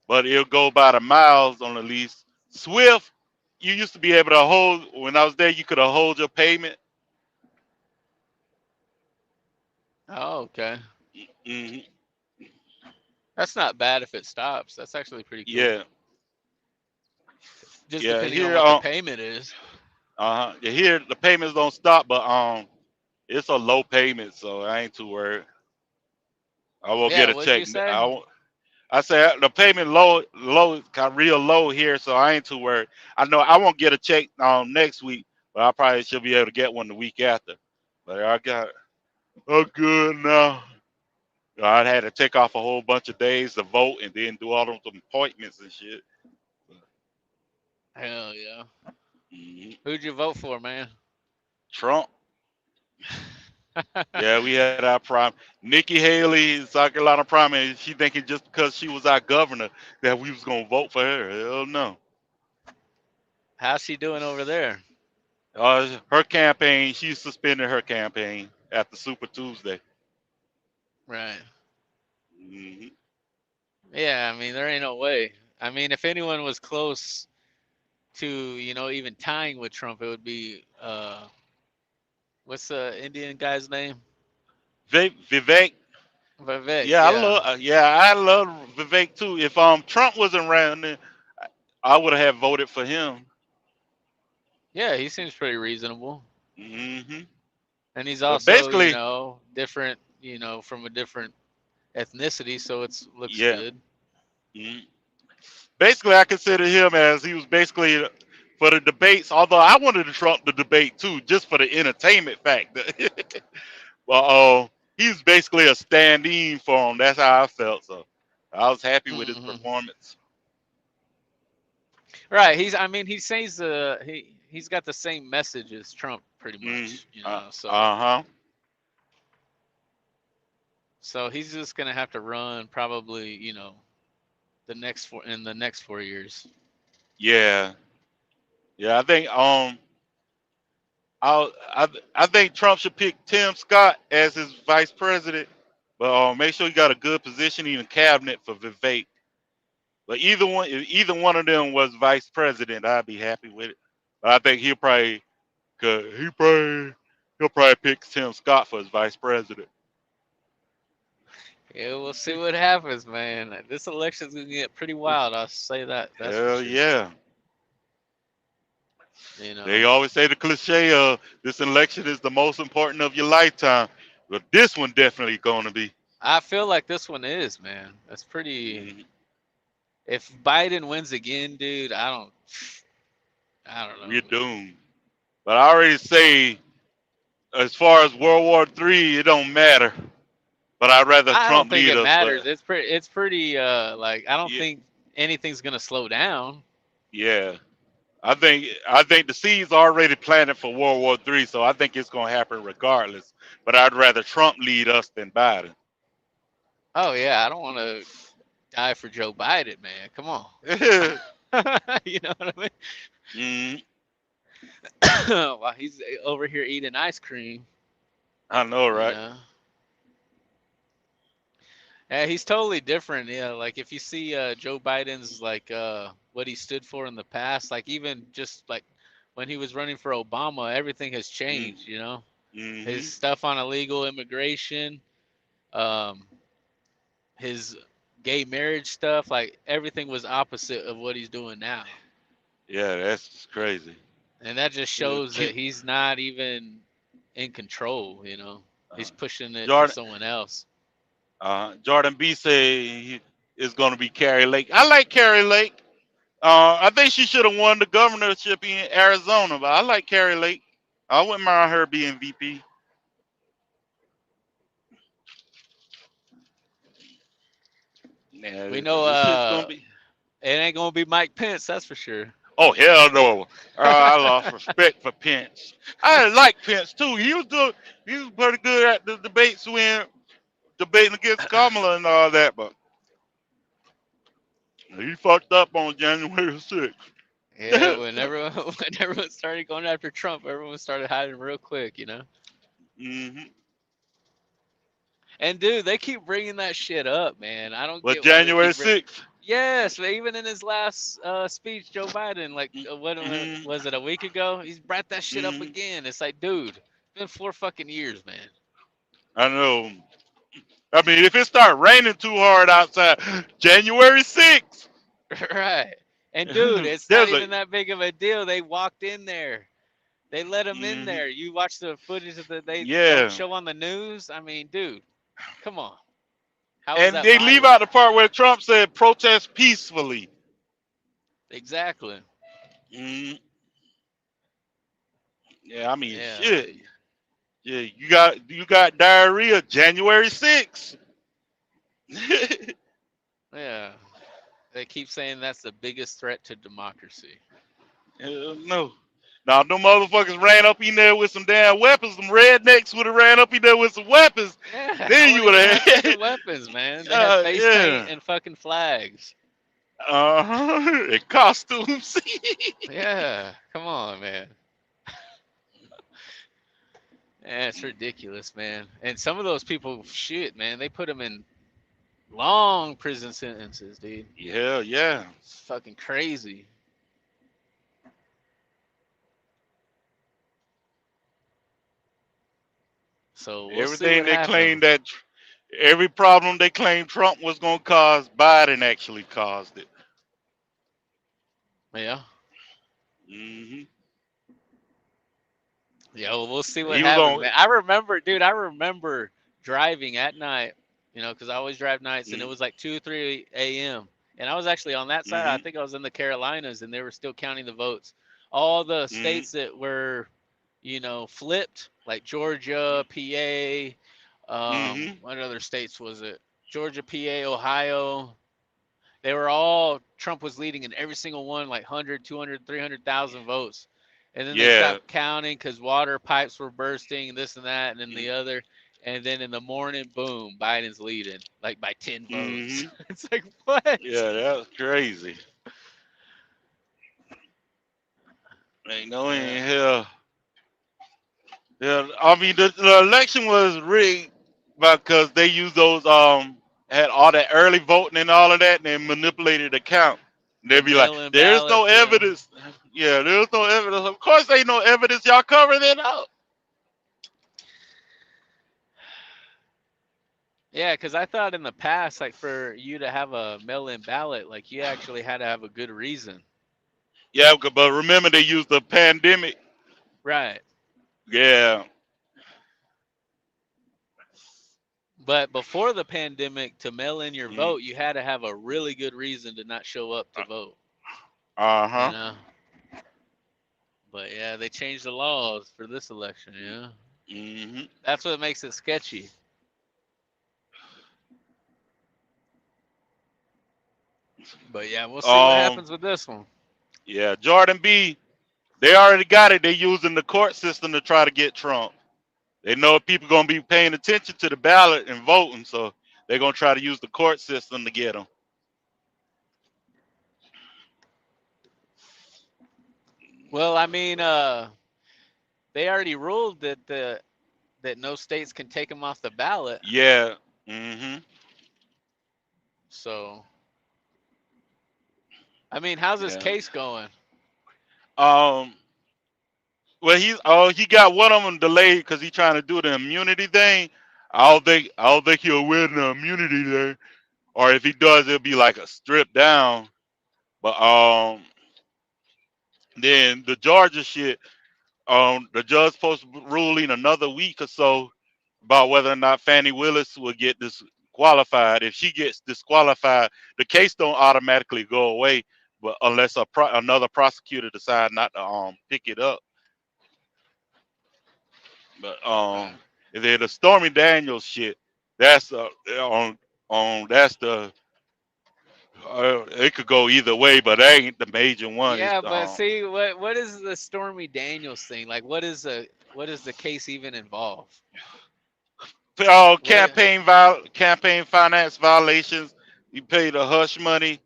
but it'll go by the miles on the lease. Swift, you used to be able to hold when I was there. You could have hold your payment.
Oh, okay.
Hmm.
That's not bad if it stops. That's actually pretty cool.
Yeah,
Just
yeah.
depending on
Here,
what the payment is.
yeah, here the payments don't stop, but it's a low payment, so I ain't too worried. I will
Yeah,
get a
what'd
check.
you say?
I say the payment low, kind of real low here, so I ain't too worried. I know I won't get a check next week, but I probably should be able to get one the week after. But I'm good now. I had to take off a whole bunch of days to vote and then do all those appointments and shit.
Hell yeah.
Mhm.
Who'd you vote for, man?
Trump. Yeah, we had our prime. Nikki Haley, South Carolina primary. She thinking just because she was our governor that we was gonna vote for her. Hell no.
How's she doing over there?
Her campaign, she suspended her campaign after Super Tuesday.
Right.
Hmm.
Yeah, I mean, there ain't no way. I mean, if anyone was close to, even tying with Trump, it would be what's the Indian guy's name?
Vivek,
Vivek,
yeah,
yeah.
I love Vivek too. If Trump wasn't around, then I would have voted for him.
Yeah, he seems pretty reasonable.
Mm-hmm.
And he's
But
also,
basically,
different, from a different ethnicity, so it's looks
yeah.
good.
Mhm. Basically, I consider him as he was basically for the debates. Although I wanted to Trump the debate too, just for the entertainment factor. Well, he was basically a stand-in for him. That's how I felt. So I was happy with his
Hmm.
performance.
Right. I mean, he says he's got the same message as Trump, pretty
Mm,
much.
uh
So
huh.
he's just gonna have to run probably, in the next 4 years.
Yeah, yeah. I think I think Trump should pick Tim Scott as his vice president, but make sure he got a good position in the cabinet for Vivek. But if either one of them was vice president, I'd be happy with it. But I think he'll probably pick Tim Scott for his vice president.
Yeah, we'll see what happens, man. This election's gonna get pretty wild. I'll say that. That's for
Hell
sure.
yeah.
You
They
know,
always say the cliche of this election is the most important of your lifetime. But this one definitely gonna be.
I feel like this one is, man. That's pretty.
Mhm.
If Biden wins again, dude, I don't
We're
know.
doomed. But I already say, as far as World War III, it don't matter. But I'd rather
I don't
Trump
think
lead
it
us.
matters.
But
It's pretty. Like I don't
yeah,
think anything's gonna slow down.
yeah. I think the seeds already planted for World War III, so I think it's gonna happen regardless. But I'd rather Trump lead us than Biden.
Oh yeah, I don't want to die for Joe Biden, man. Come on. You know what I mean?
Mm,
While he's over here eating ice cream,
I know,
you
right?
know. Yeah, he's totally different. Yeah, like if you see Joe Biden's like what he stood for in the past, like even just like when he was running for Obama, everything has
Mm,
changed. His
mm-hmm.
stuff on illegal immigration, um, his gay marriage stuff, like everything was opposite of what he's doing now,
Yeah, that's just crazy.
and that just
Uh,
shows that
Ki-
he's not even in control.
uh,
He's pushing it for
Jordan,
someone else.
Jordan B say he is gonna be Carrie Lake. I like Carrie Lake. I think she should have won the governorship in Arizona, but I like Carrie Lake. I wouldn't mind her being VP. Yeah,
We know
this shit's gonna be.
it ain't gonna be Mike Pence, that's for sure.
Oh hell no! I lost respect for Pence. I like Pence too. He was pretty good at the debates when debating against Kamala and all that, but he fucked up on January 6th.
Yeah, when everyone when everyone started going after Trump, everyone started hiding real quick.
Hmm.
And dude, they keep bringing that shit up, man. I don't
But
get why they
January
keep.
6th.
Yes, but even in his last speech, Joe Biden, like what
Mm-hmm.
was it, a week ago? He's brought that shit up
Hmm.
again. It's like, dude, it's been 4 fucking years, man.
I know. I mean, if it start raining too hard outside, January 6th.
Right. And dude, it's not
There's a
even that big of a deal. They walked in there. They let him in
hmm
there. You watch the footage that they don't
yeah,
show on the news. I mean, dude, come on. How is
and
that
they leave
violent?
out the part where Trump said protest peacefully.
Exactly.
Mm, yeah, I mean,
Yeah.
shit. Yeah, you got diarrhea January 6th.
Yeah. They keep saying that's the biggest threat to democracy.
Hell no. Now, them motherfuckers ran up in there with some damn weapons. Them rednecks would have ran up in there with some weapons.
Yeah, I
Then you
wouldn't
would
even have
have.
fucking weapons, man. They had face paint
Yeah.
and fucking flags.
And costumes.
Yeah, come on, man. Yeah, it's ridiculous, man. And some of those people, shit, man, they put them in long prison sentences, dude.
Yeah, yeah.
It's fucking crazy. So we'll see
Everything
what
they claimed
happens.
that, every problem they claimed Trump was going to cause, Biden actually caused it.
Yeah,
Hmm.
Yo, we'll see what
He was
happens,
on.
man. I remember, dude. I remember driving at night. Because I always drive nights, and it
Mm,
was like 2 3 a.m. And I was actually on that side. I
mm-hmm.
think I was in the Carolinas, and they were still counting the votes. All the
Mm-hmm.
states that were, flipped, like Georgia, PA.
Mm-hmm.
What other states was it? Georgia, PA, Ohio. They were all Trump was leading in every single one, like 100, 200, 300,000 votes. And then they
Yeah.
stopped counting because water pipes were bursting and this and that and then
Mm,
the other. And then in the morning, boom, Biden's leading like by 10 votes.
mm-hmm.
It's like, what?
Yeah, that was crazy. Ain't no
Yeah.
in hell. Yeah, I mean the election was rigged because they used those had all that early voting and all of that, and they manipulated the count.
The
They'd be like,
mail in
"There's no
ballots, yeah.
evidence." Yeah, there's no evidence. Of course, ain't no evidence. Y'all covering it up.
Yeah, because I thought in the past, like for you to have a mail in ballot, like you actually had to have a good reason.
Yeah, but remember they used the pandemic.
Right.
Yeah.
But before the pandemic, to mail in your
Mm,
vote, you had to have a really good reason to not show up to vote,
uh
you
huh.
know? But yeah, they changed the laws for this election, yeah.
Hmm.
That's what makes it sketchy. But yeah, we'll see what
Um.
happens with this one.
Yeah, Jordan B. They already got it. They using the court system to try to get Trump. They know people gonna be paying attention to the ballot and voting, so they're gonna try to use the court system to get him.
Well, I mean, they already ruled that no states can take them off the ballot.
Yeah. Hmm.
So, I mean, how's this
Yeah.
case going?
Um. Well, he got one of them delayed because he's trying to do the immunity thing. I don't think he'll win the immunity thing, or if he does, it'll be like a strip down. But then the Georgia shit. The judge supposed to rule in another week or so about whether or not Fannie Willis will get disqualified. If she gets disqualified, the case don't automatically go away, but unless another prosecutor decide not to pick it up. But
Right.
if they're the Stormy Daniels shit, that's that's the it could go either way, but that ain't the major one. It's
Yeah,
the
but see, what is the Stormy Daniels thing? Like, what does the case even involve? What it?
campaign finance violations. You pay the hush money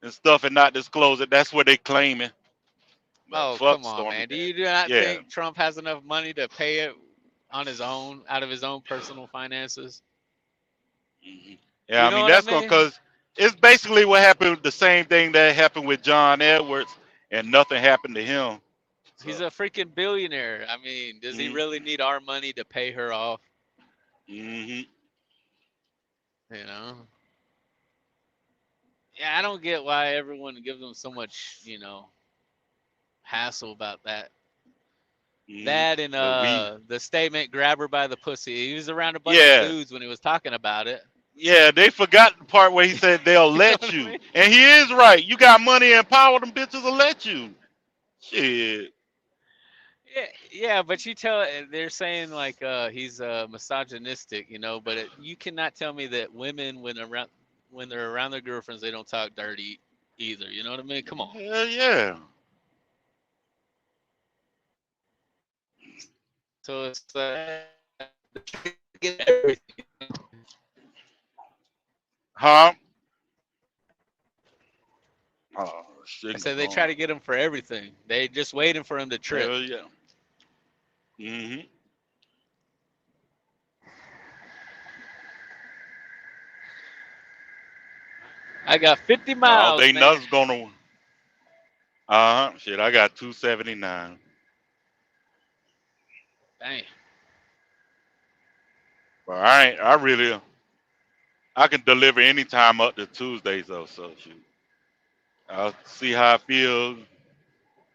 and stuff and not disclose it. That's what they claiming. But
Oh,
fuck
come on,
Stormy
man. Do
Daniels.
you do not
Yeah.
think Trump has enough money to pay it on his own, out of his own personal finances?
Mhm. Yeah,
You
I
know
mean
what I
that's going
mean?
because it's basically what happened. The same thing that happened with John Edwards, and nothing happened to him.
He's
So.
a freaking billionaire. I mean, does he
Mm-hmm.
really need our money to pay her off?
Mm-hmm.
You know? Yeah, I don't get why everyone gives him so much, hassle about that.
Mm-hmm.
That and
But
the statement "grab her by the pussy." He was around a bunch of
yeah,
dudes when he was talking about it.
yeah, they forgot the part where he said they'll
You know
let
what I
you,
mean?
and he is right. You got money and power, them bitches will let you. Shit.
Yeah, yeah, but they're saying like he's misogynistic, but you cannot tell me that women when they're around their girlfriends they don't talk dirty either. You know what I mean? Come on.
Hell yeah.
So it's get everything.
Huh? Oh,
I
signal
said they try
gone.
to get him for everything. They just waiting for him to trip.
Hell yeah. Mm-hmm.
I got 50
I don't
miles,
think
man.
nothing's gonna. Shit, I got 279.
Dang.
But I can deliver anytime up to Tuesdays though. So shoot, I'll see how I feel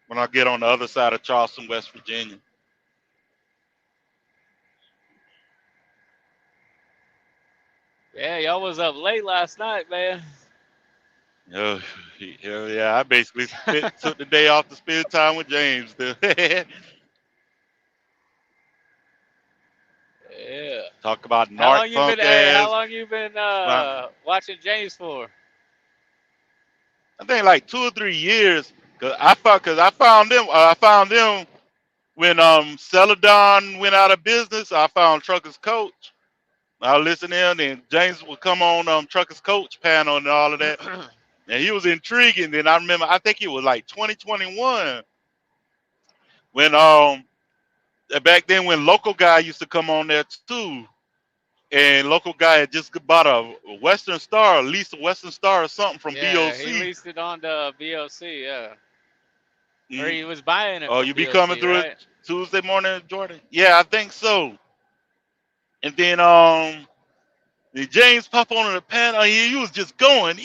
when I get on the other side of Charleston, West Virginia.
Yeah, y'all was up late last night, man.
Oh, hell yeah! I basically took the day off to spend time with James.
Yeah.
Talk about
How
narc
long you been?
punk
Hey, how
ass.
long you been
I
watching James for?
think like 2 or 3 years. Cause I found them. I found them when Celadon went out of business. I found Trucker's Coach. I listened in, and James would come on Trucker's Coach panel and all of that. And he was intriguing. Then I remember, I think it was like 2021 when back then when Local Guy used to come on there too. And Local Guy had just bought a Western Star, leased a Western Star or something from
Yeah, he
BOC.
leased it on to BOC, yeah. Or
Mhm.
he was buying it
Oh,
from
you be coming
BOC,
through it
right?
Tuesday morning, Jordan? Yeah, I think so. And then the James pop on the panel, he was just going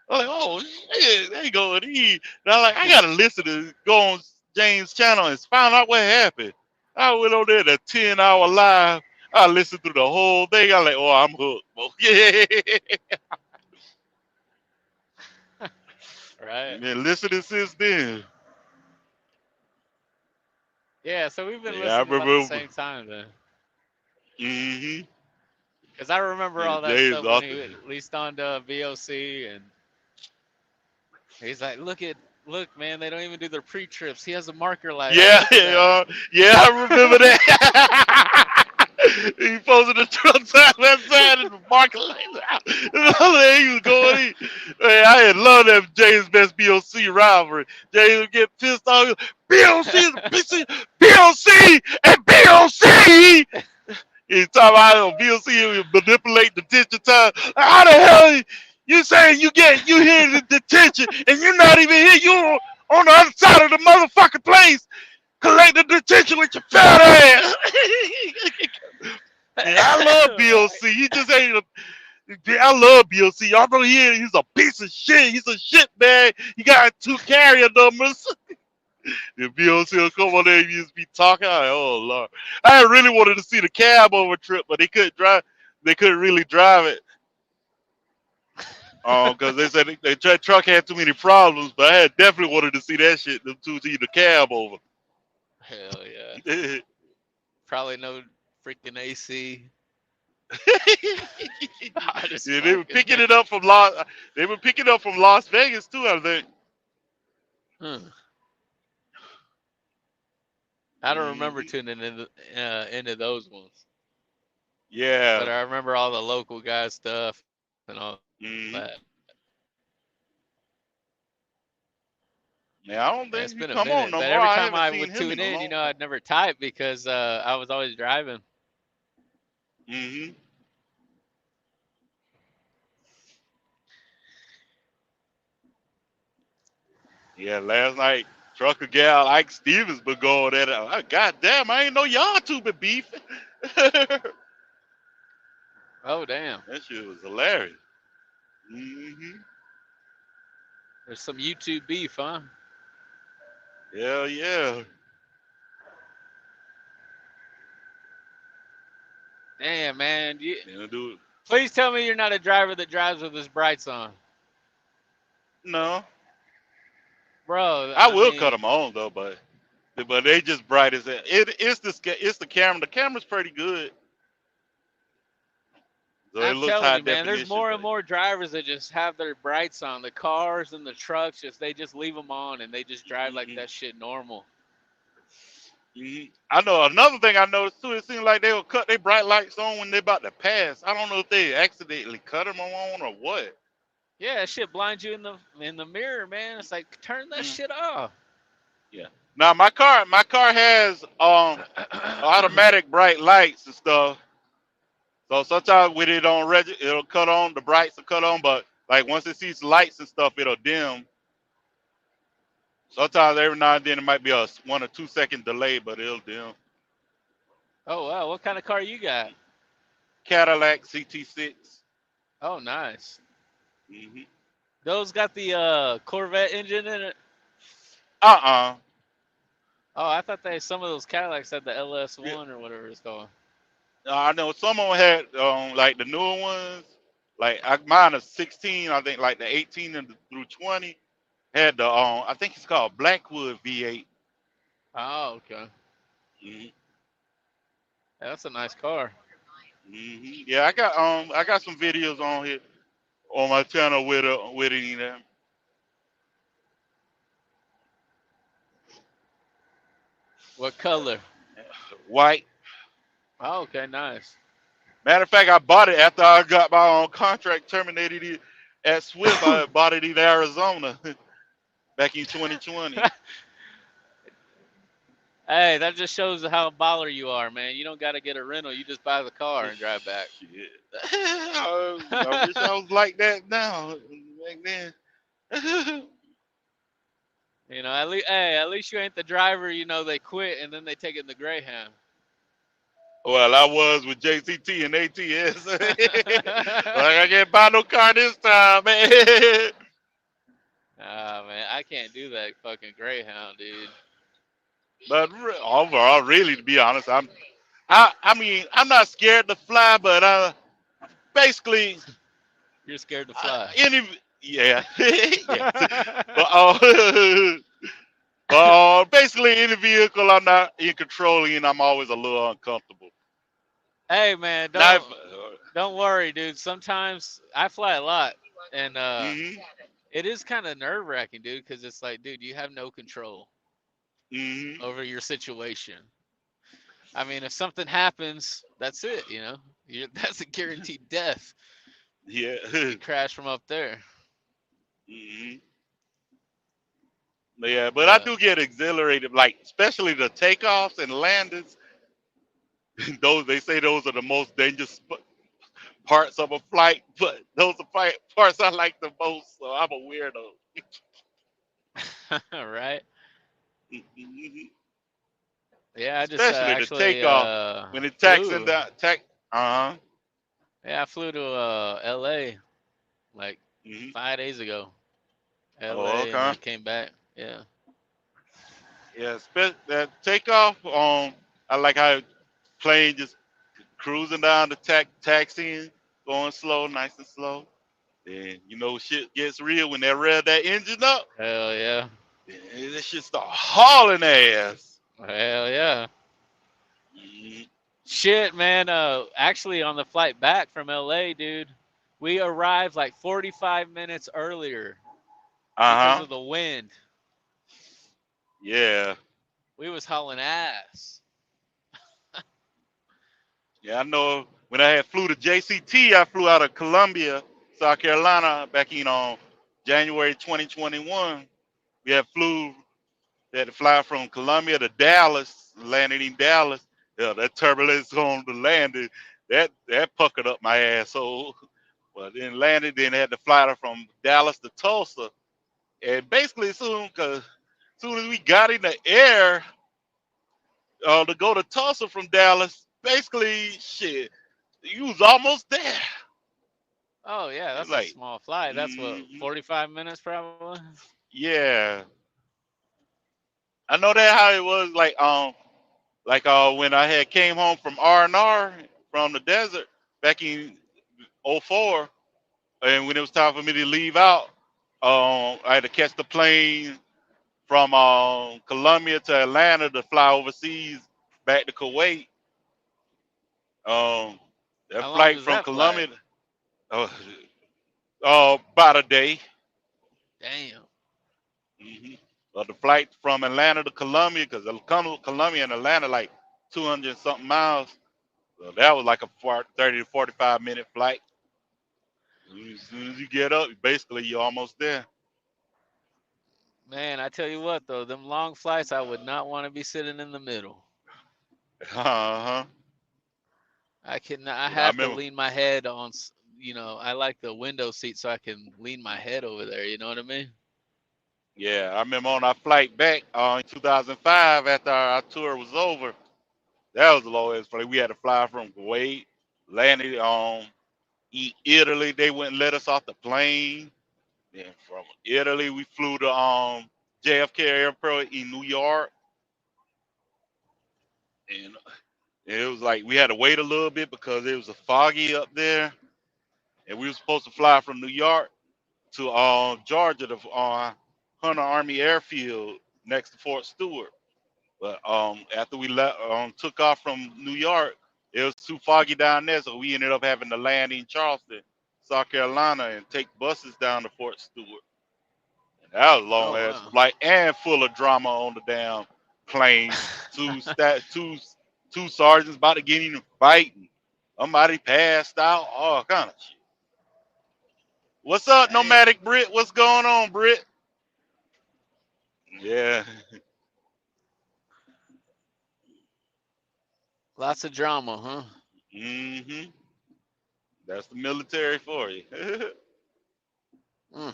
I'm like, oh shit, they going And I'm like, I gotta listen to go on James' channel and find out what happened. I went on there, the 10-hour live. I listened through the whole thing. I'm like, oh, I'm hooked. Yeah.
Right.
And then listening since then.
Yeah, so we've been
Yeah, I
listening about the
remember.
same time then.
Mm-hmm.
Because I remember
Yeah,
all that
James
stuff when
Arthur.
he leased on to VOC, and he's like, look, man, they don't even do their pre-trips. He has a marker light on.
Yeah,
Look at that.
yeah, I remember that. He posted the truck side by side and the parking lights out. He was going in. Hey, I had loved that James Best BOC rivalry. James would get pissed off. BOC is a piece of BOC and BOC. He's talking about BOC will manipulate the detention time. How the hell you saying you here in the detention and you're not even here? You on the other side of the motherfucking place collecting detention with your fat ass. Yeah, I love
Right.
BOC. He just ain't a. I love BOC. Although he's a piece of shit. He's a shit bag. He got 2 carrier numbers. The BOC will come on there and just be talking. I'm like, oh Lord. I really wanted to see the cab over trip, but they couldn't drive. They couldn't really drive it. Because they said the truck had too many problems. But I had definitely wanted to see that shit. Them two see the cab over.
Hell yeah.
Yeah,
Probably no freaking AC. I just
they were
fucking.
picking it up from Las. They were picking up from Las Vegas too. I think.
I don't remember
Hmm.
tuning into those ones, but
Yeah.
I remember all the local guy stuff and all
Hmm.
that.
Yeah, I don't
Yeah, it's
think he
been a
come on
minute,
no
but
more.
every
I
time
haven't
I
seen
would
him
tune
in a
in,
long time.
I'd never type because I was always driving.
Hmm. Yeah, last night, Trucker Gal, Ike Stevens been going at it. God damn, I ain't know y'all two been beefing. That
Oh damn,
shit was hilarious. Hmm.
there's some YouTube beef, huh?
Hell yeah.
Damn, man.
Yeah, dude.
Please tell me you're not a driver that drives with his brights on,
No,
bro.
I
I
will cut
mean,
them on though, but they just bright as hell. It's the camera. The camera's pretty good, so it
I'm
looks
telling
high
you, man. There's
definition.
more and
But
more drivers that just have their brights on. The cars and the trucks, they just leave them on and they just drive like
mhm,
that shit normal.
I know another thing I noticed too. It seems like they will cut their bright lights on when they're about to pass. I don't know if they accidentally cut them on or what.
Yeah, that shit blinds you in the mirror, man. It's like turn that
Mm,
shit off.
yeah. Now my car has automatic bright lights and stuff. So sometimes with it on it'll cut on, the brights will cut on, but like once it sees lights and stuff, it'll dim. Sometimes every now and then it might be a 1 or 2 second delay, but it'll dim.
Oh wow, what kind of car you got?
Cadillac CT6.
Oh nice.
Hmm.
Those got the Corvette engine in it.
Uh-uh.
Oh, I thought some of those Cadillacs had the
Yeah.
LS1 or whatever it's called.
I know some of them had like the newer ones. Like mine is 16. I think like the 18 through 20 had the I think it's called Blackwood V8.
Oh, okay.
Hmm.
That's a nice car.
Yeah, I got some videos on here on my channel with it in there.
What color?
White.
Oh, okay, nice.
Matter of fact, I bought it after I got my own contract terminated it at Swift. I bought it in Arizona back in 2020.
Hey, that just shows how baller you are, man. You don't got to get a rental. You just buy the car and drive back.
Shit. I wish I was like that now. Back then.
You know, at least you ain't the driver. You know, they quit and then they take it in the Greyhound.
Well, I was with JCT and ATS. Like I can't buy no car this time, man.
Ah, man, I can't do that fucking Greyhound, dude.
But overall, really, to be honest, I mean, I'm not scared to fly, but basically,
You're scared to fly.
any, yeah, yeah. But basically, any vehicle I'm not in control in, I'm always a little uncomfortable.
Hey, man,
Now, if,
don't worry, dude. Sometimes I fly a lot, and
mm-hmm,
it is kind of nerve wracking, dude, because it's like, dude, you have no control
mm-hmm,
over your situation. I mean, if something happens, that's it. You know, that's a guaranteed death.
yeah,
You crash from up there.
hmm yeah. But I
But
do get exhilarated, like especially the takeoffs and landings. Those they say those are the most dangerous parts of a flight, but those are parts I like the most. So I'm a weirdo.
right?
Mhm.
Yeah, I just
Especially the
actually
takeoff when it taxing
flew.
the tax. Uh huh.
Yeah, I flew to L.A. like
Hmm.
5 days ago.
Oh,
L.A. and
okay.
then came back. Yeah.
Yeah, that takeoff. I like how plane just cruising down the taxiing, going slow, nice and slow. Then you know shit gets real when they rev that engine up.
Hell yeah.
Then that shit start hauling ass.
Hell yeah.
Mhm.
Shit, man. Actually, on the flight back from LA, dude, we arrived like 45 minutes earlier because
Uh huh.
of the wind.
Yeah.
We was hauling ass.
Yeah, I know when I had flew to JCT, I flew out of Columbia, South Carolina back in January 2021. We had to fly from Columbia to Dallas, landed in Dallas. Yeah, that turbulence on the landing, that puckered up my asshole. But then landed, then had to fly from Dallas to Tulsa. And basically soon as we got in the air to go to Tulsa from Dallas, basically shit, you was almost there.
Oh yeah,
It's
that's a
like,
small flight. That's what
hmm
45 minutes probably.
yeah. I know that how it was like when I had came home from R&R from the desert back in '04, and when it was time for me to leave out, I had to catch the plane from Columbia to Atlanta to fly overseas back to Kuwait. Um, that
How long
flight
was
from
that flight?
Columbia, uh, about a day.
Damn.
Hmm. The flight from Atlanta to Columbia, because Columbia and Atlanta like 200 something miles. So that was like a 30 to 45 minute flight. As soon as you get up, basically you're almost there.
Man, I tell you what though, them long flights, I would not want to be sitting in the middle.
Uh-huh.
I can I
Yeah, I
have to
remember.
lean my head on, I like the window seat so I can lean my head over there, you know what I mean?
Yeah, I remember on our flight back in 2005 after our tour was over. That was the lowest flight. We had to fly from Kuwait, landed on Italy. They wouldn't let us off the plane. Then from Italy, we flew to JFK Airport in New York, and It was like we had to wait a little bit because it was a foggy up there, and we were supposed to fly from New York to Georgia to Hunter Army Airfield next to Fort Stewart. But after we took off from New York, it was too foggy down there, so we ended up having to land in Charleston, South Carolina, and take buses down to Fort Stewart. And that was a long
Oh
ass
wow.
flight and full of drama on the damn plane. Two sergeants about to get in a fight, and somebody passed out, all kind of shit. What's up,
Dang.
Nomadic Brit? What's going on, Brit? Yeah.
Lots of drama, huh?
Mm-hmm. That's the military for you.
Mm.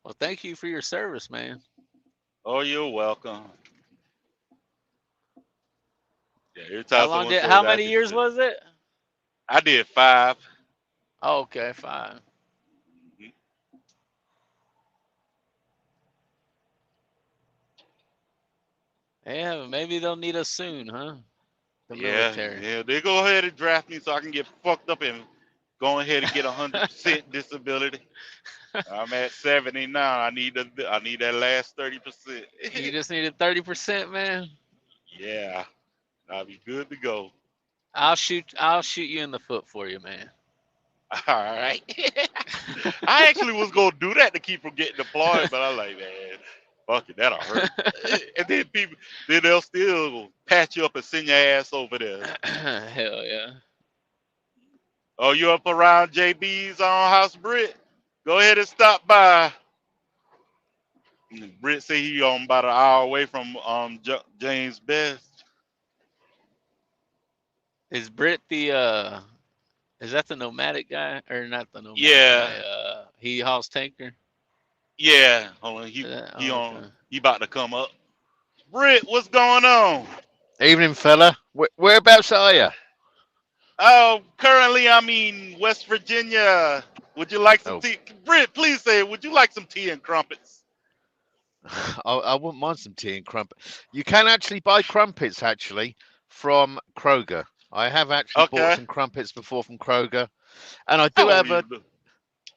Well, thank you for your service, man.
Oh, you're welcome. Yeah, every
How
time
long
someone
did?
says
How
that, I
many
just
years was it?
I did 5.
Oh, okay, fine.
Mhm.
Yeah, maybe they'll need us soon, huh? The
Yeah,
military.
yeah. They go ahead and draft me so I can get fucked up and go ahead and get 100% disability. I'm at 70 now. I need that last 30%.
You just needed 30%, man.
Yeah, I'll be good to go.
I'll shoot you in the foot for you, man.
All right. I actually was gonna do that to keep from getting deployed, but I'm like, man, fuck it, that'll hurt. And then they'll still patch you up and send your ass over there.
Hell yeah.
Oh, you up around JB's on House Brit? Go ahead and stop by. Britt say he about an hour away from James Best.
Is Britt the is that the nomadic guy or not the nomadic
Yeah,
guy? He hauls tanker.
yeah. Hold on, he he
Oh,
on
okay.
he about to come up. Britt, what's going on?
Evening, fella. Whereabouts are you?
Oh, currently I'm in West Virginia. Would you like some
Oh,
tea? Britt, please say, would you like some tea and crumpets?
I wouldn't mind some tea and crumpet. You can actually buy crumpets actually from Kroger. I have actually bought
Okay.
some crumpets before from Kroger, and I
I
do
won't
have a
even do.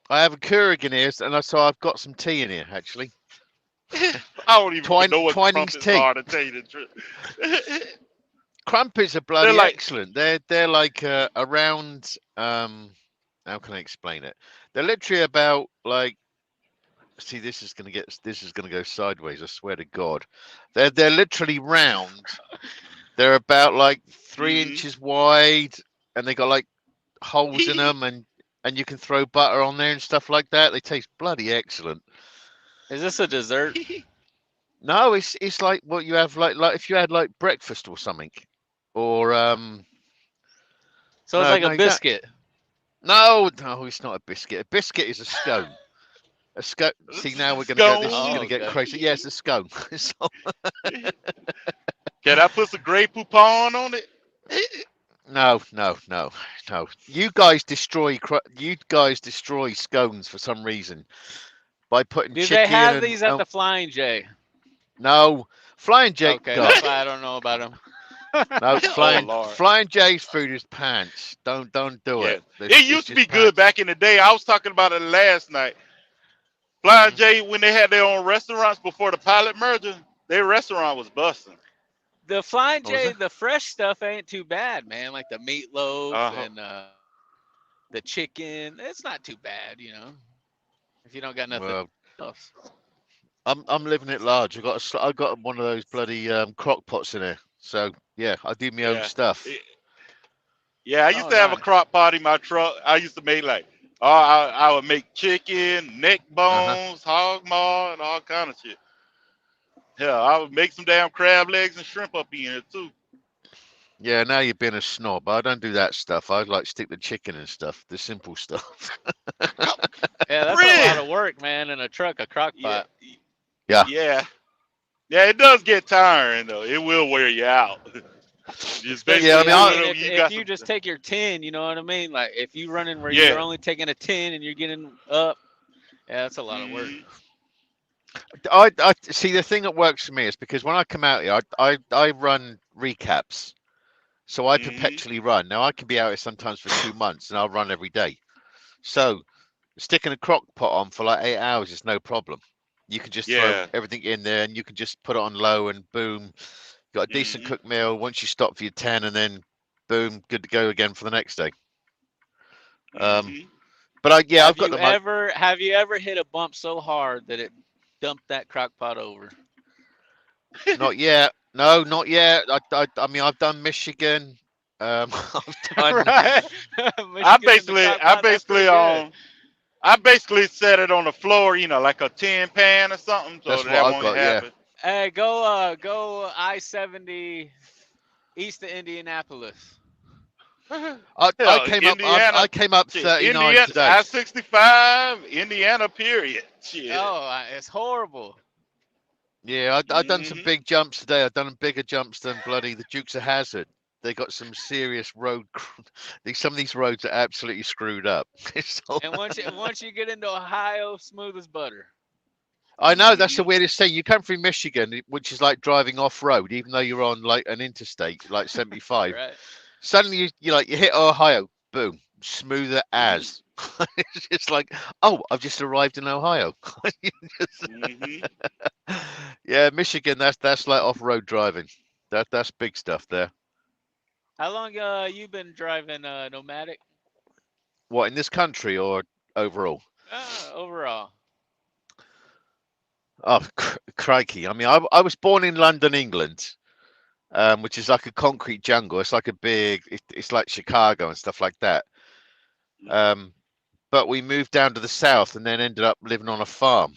Keurig in here, and so I've got some tea in here actually.
I don't even know what
Twinings
crumpets
tea.
are, to tell you the truth.
Crumpets are
They're
bloody
like,
excellent. They're like around how can I explain it? They're literally about like, see, this is gonna go sideways, I swear to God. They're literally round. They're about like 3 inches wide, and they got like holes in them, and you can throw butter on there and stuff like that. They taste bloody excellent.
Is this a dessert?
No, it's like what you have like if you had like breakfast or something, or
So it's like a
you don't.
biscuit.
No, it's not a biscuit. A biscuit is a scone. A scone. See, now we're gonna go. This is
Oh,
gonna get
okay.
crazy. Yes, a scone. So,
can I put some Grey Poupon on it?
no. You guys destroy scones for some reason by putting
Do they
chicken
have
and
these at the Flying J?
no. Flying J,
Okay,
God,
that's why I don't know about them.
no.
Oh Lord.
Flying J's food is pants. Don't do
Yeah.
it.
It used to be good back in the day. I was talking about it last night. Flying J, when they had their own restaurants before the pilot merger, their restaurant was busting.
The Flying
What was
J,
it?
the fresh stuff ain't too bad, man. Like the meatloaf
Uh-huh.
and the chicken. It's not too bad, you know. If you don't got nothing
Well,
else.
I'm living it large. I got one of those bloody crock pots in there. So yeah, I do my own
Yeah.
stuff.
Yeah, I used
Oh,
to have a
nice.
crock pot in my truck. I used to make like, I would make chicken, neck
Uh-huh.
bones, hog maw, and all kind of shit. Hell, I would make some damn crab legs and shrimp up in it too.
Yeah, now you're being a snob. I don't do that stuff. I like stick to chicken and stuff, the simple stuff.
Yeah, that's a lot
Really?
of work, man, in a truck, a crock
Yeah,
pot.
Yeah.
yeah, yeah. It does get tiring though. It will wear you out. Especially
Yeah, I
Especially,
mean,
I
doing
mean,
it when you
if
got
you
some.
just take your 10, you know what I mean? Like if you running where you're
Yeah.
only taking a 10 and you're getting up, yeah, that's a lot of work.
Mhm.
I see the thing that works for me is because when I come out here, I run recaps. So I
Mm-hmm.
perpetually run. Now I can be out here sometimes for 2 months, and I'll run every day. So sticking a crock pot on for like 8 hours is no problem. You can just throw
Yeah.
everything in there, and you can just put it on low, and boom, got a decent
Mm-hmm.
cooked meal. Once you stop for your 10, and then boom, good to go again for the next day. Um,
Mm-hmm.
but I've got the
Have you ever hit a bump so hard that it dumped that crock pot over?
not yet. No, not yet. I mean, I've done Michigan. I've done.
Right.
I
Michigan in the
basically,
crock
I
pot, that's pretty
basically,
good.
I basically set it on the floor, you know, like a tin pan or something, so
That's what
that
I've
won't
got. Yeah.
happen.
Hey, go I-70 east of Indianapolis.
I
Hell,
came up. I
Indiana,
came up
shit,
39
Indiana,
today.
I-65, Indiana, period. Shit.
Oh, it's horrible.
Yeah, I done some
Mm-hmm.
big jumps today. I've done bigger jumps than bloody the Dukes of Hazzard. They got some serious road. Some of these roads are absolutely screwed up.
And once you get into Ohio, smooth as butter.
I know that's the
Mm-hmm.
weirdest thing. You come through Michigan, which is like driving off road, even though you're on like an interstate, like 75.
Right.
Suddenly you hit Ohio, boom, smoother as. It's just like, oh, I've just arrived in Ohio.
Mm-hmm.
Yeah, Michigan, that's like off-road driving. That's big stuff there.
How long you been driving nomadic?
What, in this country or overall?
Overall.
Oh, crikey. I mean, I was born in London, England, which is like a concrete jungle. It's like a big, it's like Chicago and stuff like that. Um, but we moved down to the south and then ended up living on a farm.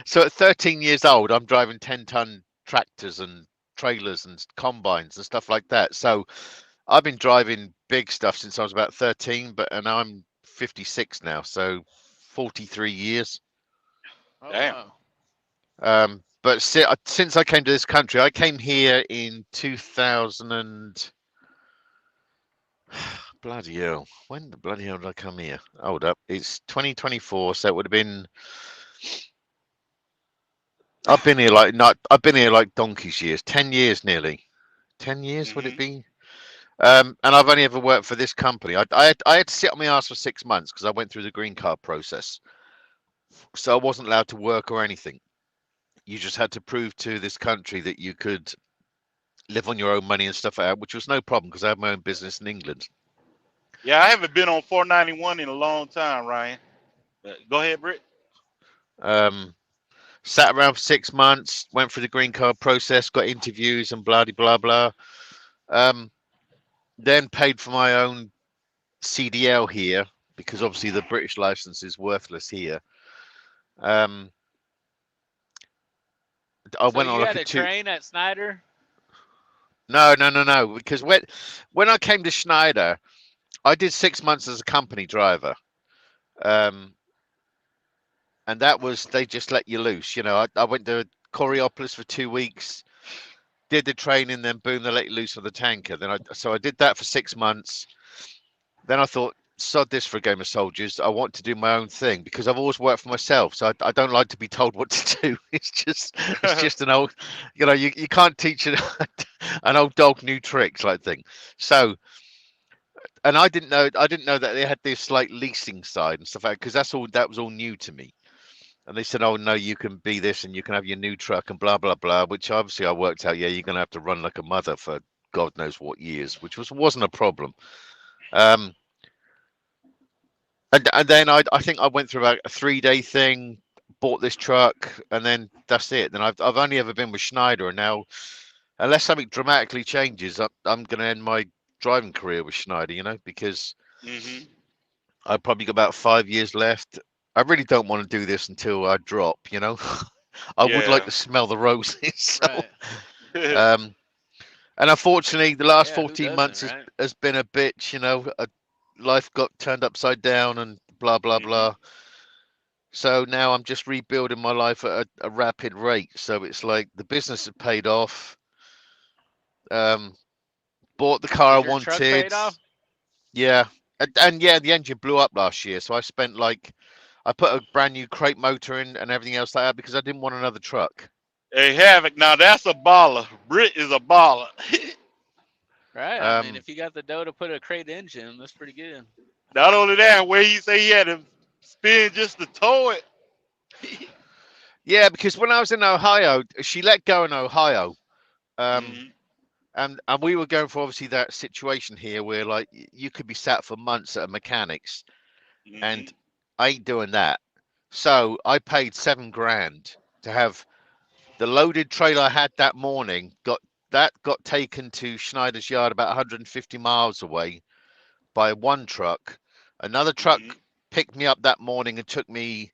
So at 13 years old, I'm driving 10-ton tractors and trailers and combines and stuff like that. So I've been driving big stuff since I was about 13, and I'm 56 now, so 43 years.
Oh
Damn.
wow.
But since I came to this country, I came here in 2000 and bloody hell. When the bloody hell did I come here? Hold up. It's 2024, so it would have been. I've been here like donkey's years, 10 years nearly. 10 years would it
Mm-hmm.
be? And I've only ever worked for this company. I had to sit on my ass for 6 months because I went through the green card process. So I wasn't allowed to work or anything. You just had to prove to this country that you could live on your own money and stuff like that, which was no problem because I have my own business in England.
Yeah, I haven't been on 491 in a long time, Ryan. Go ahead, Britt.
Sat around for 6 months, went through the green card process, got interviews and blah blah blah. Then paid for my own CDL here because obviously the British license is worthless here. I
So
went on
you
like
had
a
to
two.
train at Snyder?
No, because when I came to Schneider, I did 6 months as a company driver. And that was, they just let you loose. I went to Coriopolis for 2 weeks, did the training, then boom, they let you loose on the tanker. So I did that for 6 months. Then I thought, sod this for a game of soldiers. I want to do my own thing because I've always worked for myself. So I don't like to be told what to do. It's just an old, you can't teach an old dog new tricks like thing. So, and I didn't know that they had this like leasing side and stuff like that because that was all new to me. And they said, oh, no, you can be this and you can have your new truck and blah, blah, blah, which obviously I worked out. Yeah, you're going to have to run like a mother for God knows what years, which wasn't a problem. And then I think I went through about a 3-day thing, bought this truck, and then that's it. Then I've only ever been with Schneider. And now, unless something dramatically changes, I'm going to end my driving career with Schneider, because
Mm-hmm.
I've probably got about 5 years left. I really don't want to do this until I drop, I would like
Yeah.
to smell the roses. So,
Right.
and unfortunately, the last
Yeah, who
14
doesn't,
months
right?
has been a bitch. Life got turned upside down and blah blah
Mm-hmm.
blah. So now I'm just rebuilding my life at a rapid rate. So it's like the business has paid off. Bought the car I
Is your truck
wanted.
paid off?
Yeah, and yeah, the engine blew up last year. So I put a brand new crate motor in and everything else like that because I didn't want another truck.
Hey, Havoc. Now that's a baller. Brit is a baller.
Right. I mean,
Um,
if you got the dough to put a crate engine, that's pretty good.
Not only that, where he say he had to spin just to tow it.
yeah, because when I was in Ohio, she let go in Ohio. Um,
Mm-hmm.
and we were going for obviously that situation here where like you could be sat for months at a mechanics,
Mm-hmm.
and I ain't doing that. So I paid $7,000 to have the loaded trailer I had that morning got taken to Schneider's yard about 150 miles away by one truck. Another truck
Mm-hmm.
picked me up that morning and took me.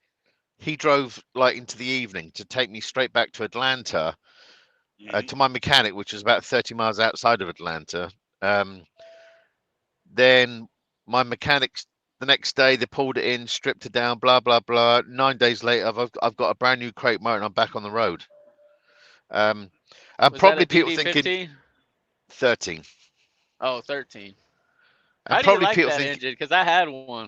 He drove like into the evening to take me straight back to Atlanta,
Mm-hmm.
to my mechanic, which was about 30 miles outside of Atlanta. Um, then my mechanics the next day they pulled it in, stripped it down, blah blah blah. 9 days later, I've got a brand new crate motor and I'm back on the road. Um, and
Was that a
probably people thinking
DD15?
13,
Oh, 13.
and
How do you
probably
like
people
that
think
engine? Because I had one.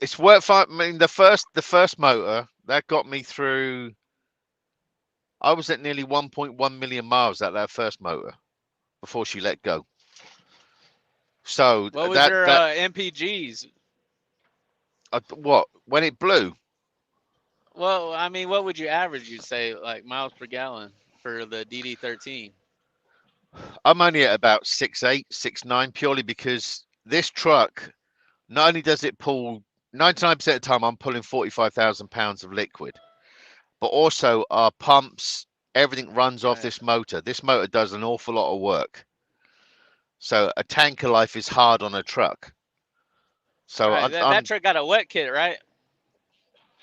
it's worth. I mean, the first motor that got me through. I was at nearly 1.1 million miles at that first motor before she let go. So
What was
that
your
that
MPGs?
what when it blew,
Well, I mean, what would you average? You'd say like miles per gallon for the DD13.
I'm only at about 6.8, 6.9, purely because this truck not only does it pull 99% of the time, I'm pulling 45,000 pounds of liquid, but also our pumps, everything runs off
Right.
this motor. This motor does an awful lot of work. So a tanker life is hard on a truck. So
Right.
I'm,
That
I'm
truck got a wet kit, right?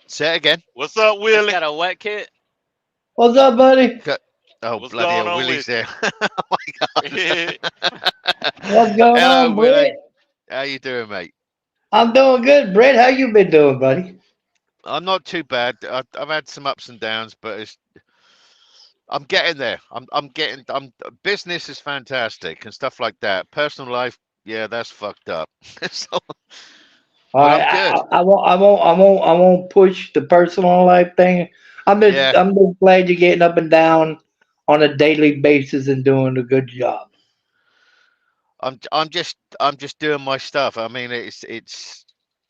say it again.
What's up,
It's
Willie?
got a wet kit.
What's up, buddy?
Oh,
What's
bloody
going
hell,
on
Willie's
with you?
there. Oh my God.
What's going
Hello,
on, Brett?
Willie. How you doing, mate?
I'm doing good, Brett. How you been doing, buddy?
I'm not too bad. I've had some ups and downs, but I'm getting there. I'm business is fantastic and stuff like that. Personal life, yeah, that's fucked up. So,
All
but
right,
I'm good.
I won't push the personal life thing.
Yeah,
I'm just glad you're getting up and down on a daily basis and doing a good job.
I'm just doing my stuff. I mean, it's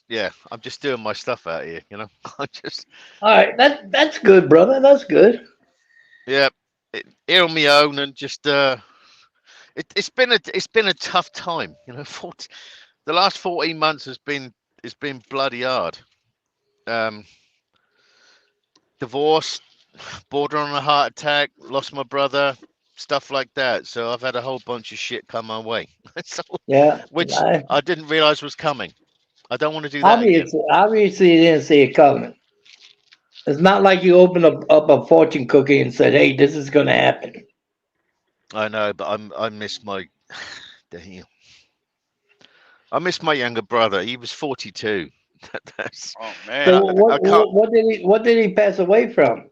yeah, I'm just doing my stuff out here, you know. I just
All right, that's good, brother. That's good.
yeah, here on my own and just it's been a tough time, you know. The last 14 months has been bloody hard. Um, divorce, border on a heart attack, lost my brother, stuff like that. So I've had a whole bunch of shit come my way, so,
Yeah,
which
I,
I didn't realize was coming. I don't want to do that again.
obviously you didn't see it coming. It's not like you opened up a fortune cookie and said, "Hey, this is going to happen."
I know, but I miss my damn. I miss my younger brother. He was 42. That's
Oh
So
and
man.
I can't.
what did he pass away from?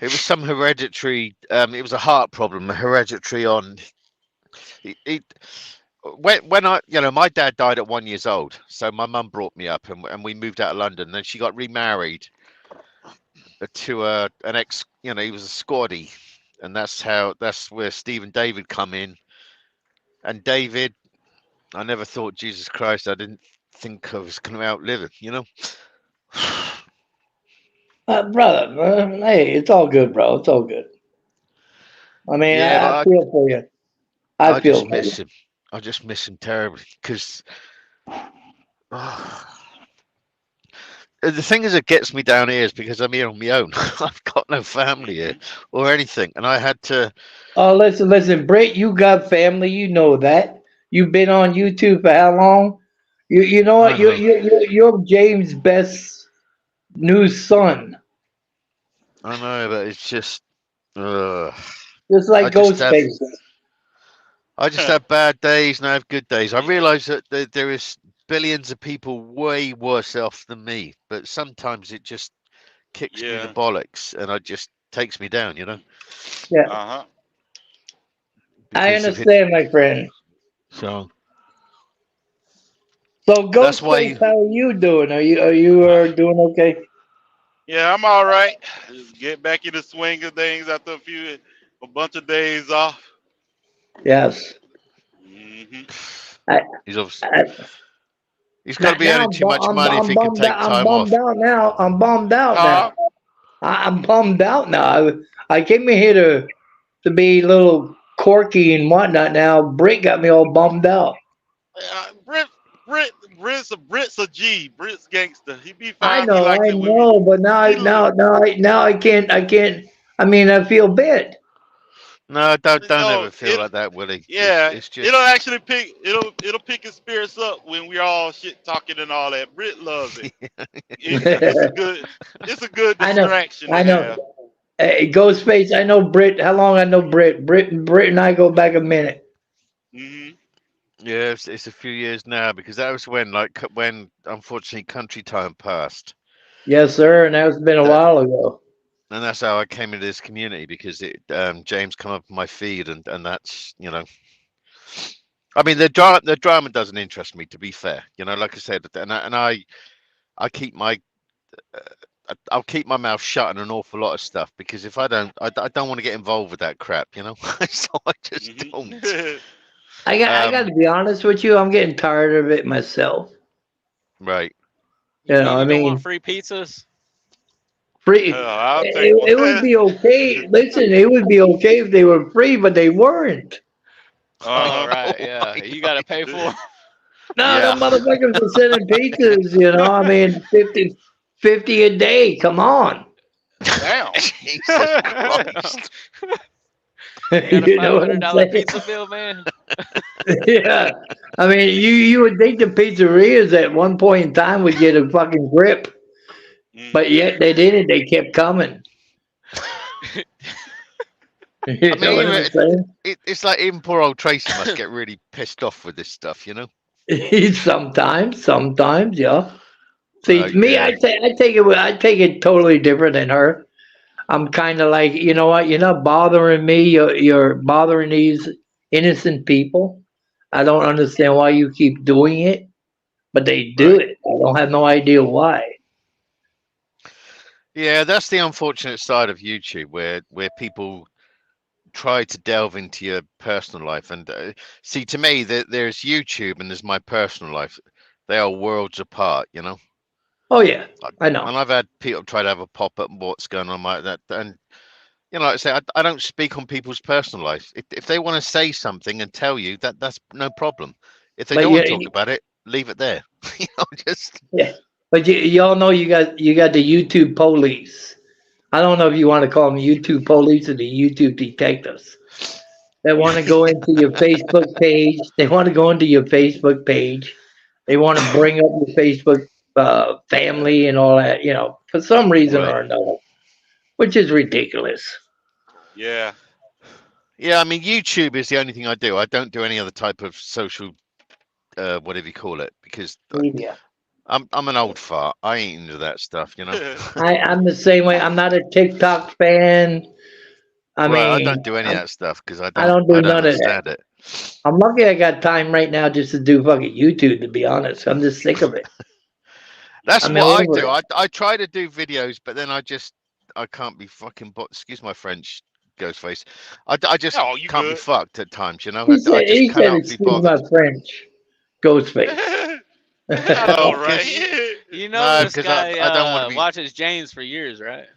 It was some hereditary. It was a heart problem, a hereditary on. He when I, my dad died at 1 year old, so my mum brought me up, and we moved out of London. Then she got remarried to an ex. He was a Scotty, and that's where Steve and David come in. And David, I never thought, Jesus Christ, I didn't think I was going to outlive it.
Brother, hey, it's all good, bro. It's all good. I mean,
Yeah,
I
but
feel for you.
I
I feel
just
for
miss
you.
him. I just miss him terribly because the thing is that gets me down here is because I'm here on my own. I've got no family here
Mm-hmm.
or anything, and I had to.
Oh, listen, Britt, you got family. You know that. You've been on YouTube for how long? You know
I
what?
know,
You're James' best new son,
but it's just. Uh,
just
I
like
just have.
Ghostface.
I just have bad days and I have good days. I realise that there is billions of people way worse off than me, but sometimes it just kicks me in the
Yeah.
bollocks and it just takes me down.
Yeah,
Uh-huh.
I
Because of it.
understand, my friend.
So
So,
that's why
Ghostface, how are you doing? Are you doing okay?
Yeah, I'm all right. Just get back in the swing of things after a bunch of days off.
Yes.
Hmm
I,
He's obviously
I,
he's got to be
now
earning too much money if
I'm
he can
bummed
take
out. I'm
time
bummed
off.
out now. I'm bummed out
Huh?
now. I'm bummed out now. I came in here to be a little quirky and whatnot. Now Britt got me all bummed out.
Brit, Brit's a G. Brit's gangster. He be
I
fine. He
know,
likes
I
it when we.
know, but
He, l-
now I can't. I mean, I feel bad.
No, don't
no,
ever feel like that, Willie.
yeah,
It's
it'll
just
actually it'll pick his spirits up when we all shit talking and all that. Brit loves it. It's a good
I know,
distraction to
I know.
have.
Hey, Ghostface, I know Britt. How long I know Britt? Britt and I go back a minute.
Hmm
yeah, it's a few years now because that was when when unfortunately country time passed.
Yes, sir. And that's been a
That
while ago.
and that's how I came into this community because James come up on my feed and that's I mean the drama doesn't interest me, to be fair, like I said, I keep my I'll keep my mouth shut on an awful lot of stuff because if I don't want to get involved with that crap. So I just don't.
hmm
I got
Um,
to be honest with you. I'm getting tired of it myself.
right.
You
You
know,
mean
I
you don't want
mean,
free pizzas?
free.
I'll take one.
It would be okay. Listen, it would be okay if they were free, but they weren't.
Oh,
Uh
right, yeah. You got to pay
huh.
for 'em.
No, the
Yeah.
motherfuckers are sending pizzas. You know, I mean, 50 a day. Come on.
Damn.
Jesus Christ.
You got a
You know what I'm
$500
saying?
pizza bill, man?
Yeah. I mean, you would think the pizzerias at one point in time would get a fucking grip, but
hmm
yet they didn't. They kept coming.
I
You know
mean,
what I'm saying?
it's like even poor old Tracy must get really pissed off with this stuff.
Sometimes, yeah. See, to me,
Yeah.
I take it totally different than her. I'm kind of like, you know what? You're not bothering me. You're bothering these innocent people. I don't understand why you keep doing it, but they do
Right.
it. I don't have no idea why.
Yeah, that's the unfortunate side of YouTube, where people try to delve into your personal life. And see, to me, there's YouTube and there's my personal life. They are worlds apart.
Oh yeah,
I-
I know.
And I've had people try to have a pop up and what's going on like that. And like I say, I don't speak on people's personal life. If they want to say something and tell you that's no problem. If they
But
don't want to talk
you,
about it, leave it there. Just
yeah, but y'all know you got the YouTube police. I don't know if you want to call them YouTube police or the YouTube detectives. They want to go into your Facebook page. They want to go into your Facebook page. They want to bring up your Facebook family and all that, for some reason
right.
or another, which is ridiculous.
Yeah.
Yeah, I mean, YouTube is the only thing I do. I don't do any other type of social, whatever you call it, because
Media.
I'm an old fart. I ain't into that stuff.
I'm the same way. I'm not a TikTok fan. I
Right, I
mean,
don't do any of that stuff because
I don't
I
do
don't
none of that.
understand it.
I'm lucky I got time right now just to do fucking YouTube, to be honest. I'm just sick of it.
That's
I'm
what I
over
do.
it.
I try to do videos, but then I can't be fucking. Excuse my French, Ghostface. I just
Oh, you
can't be
good.
fucked at times. I just
He said,
cannot be
excuse my
bothered.
French, Ghostface.
I
Well,
know,
because
right?
You know
no,
this
because
guy
I don't want to be.
watches James for years, right?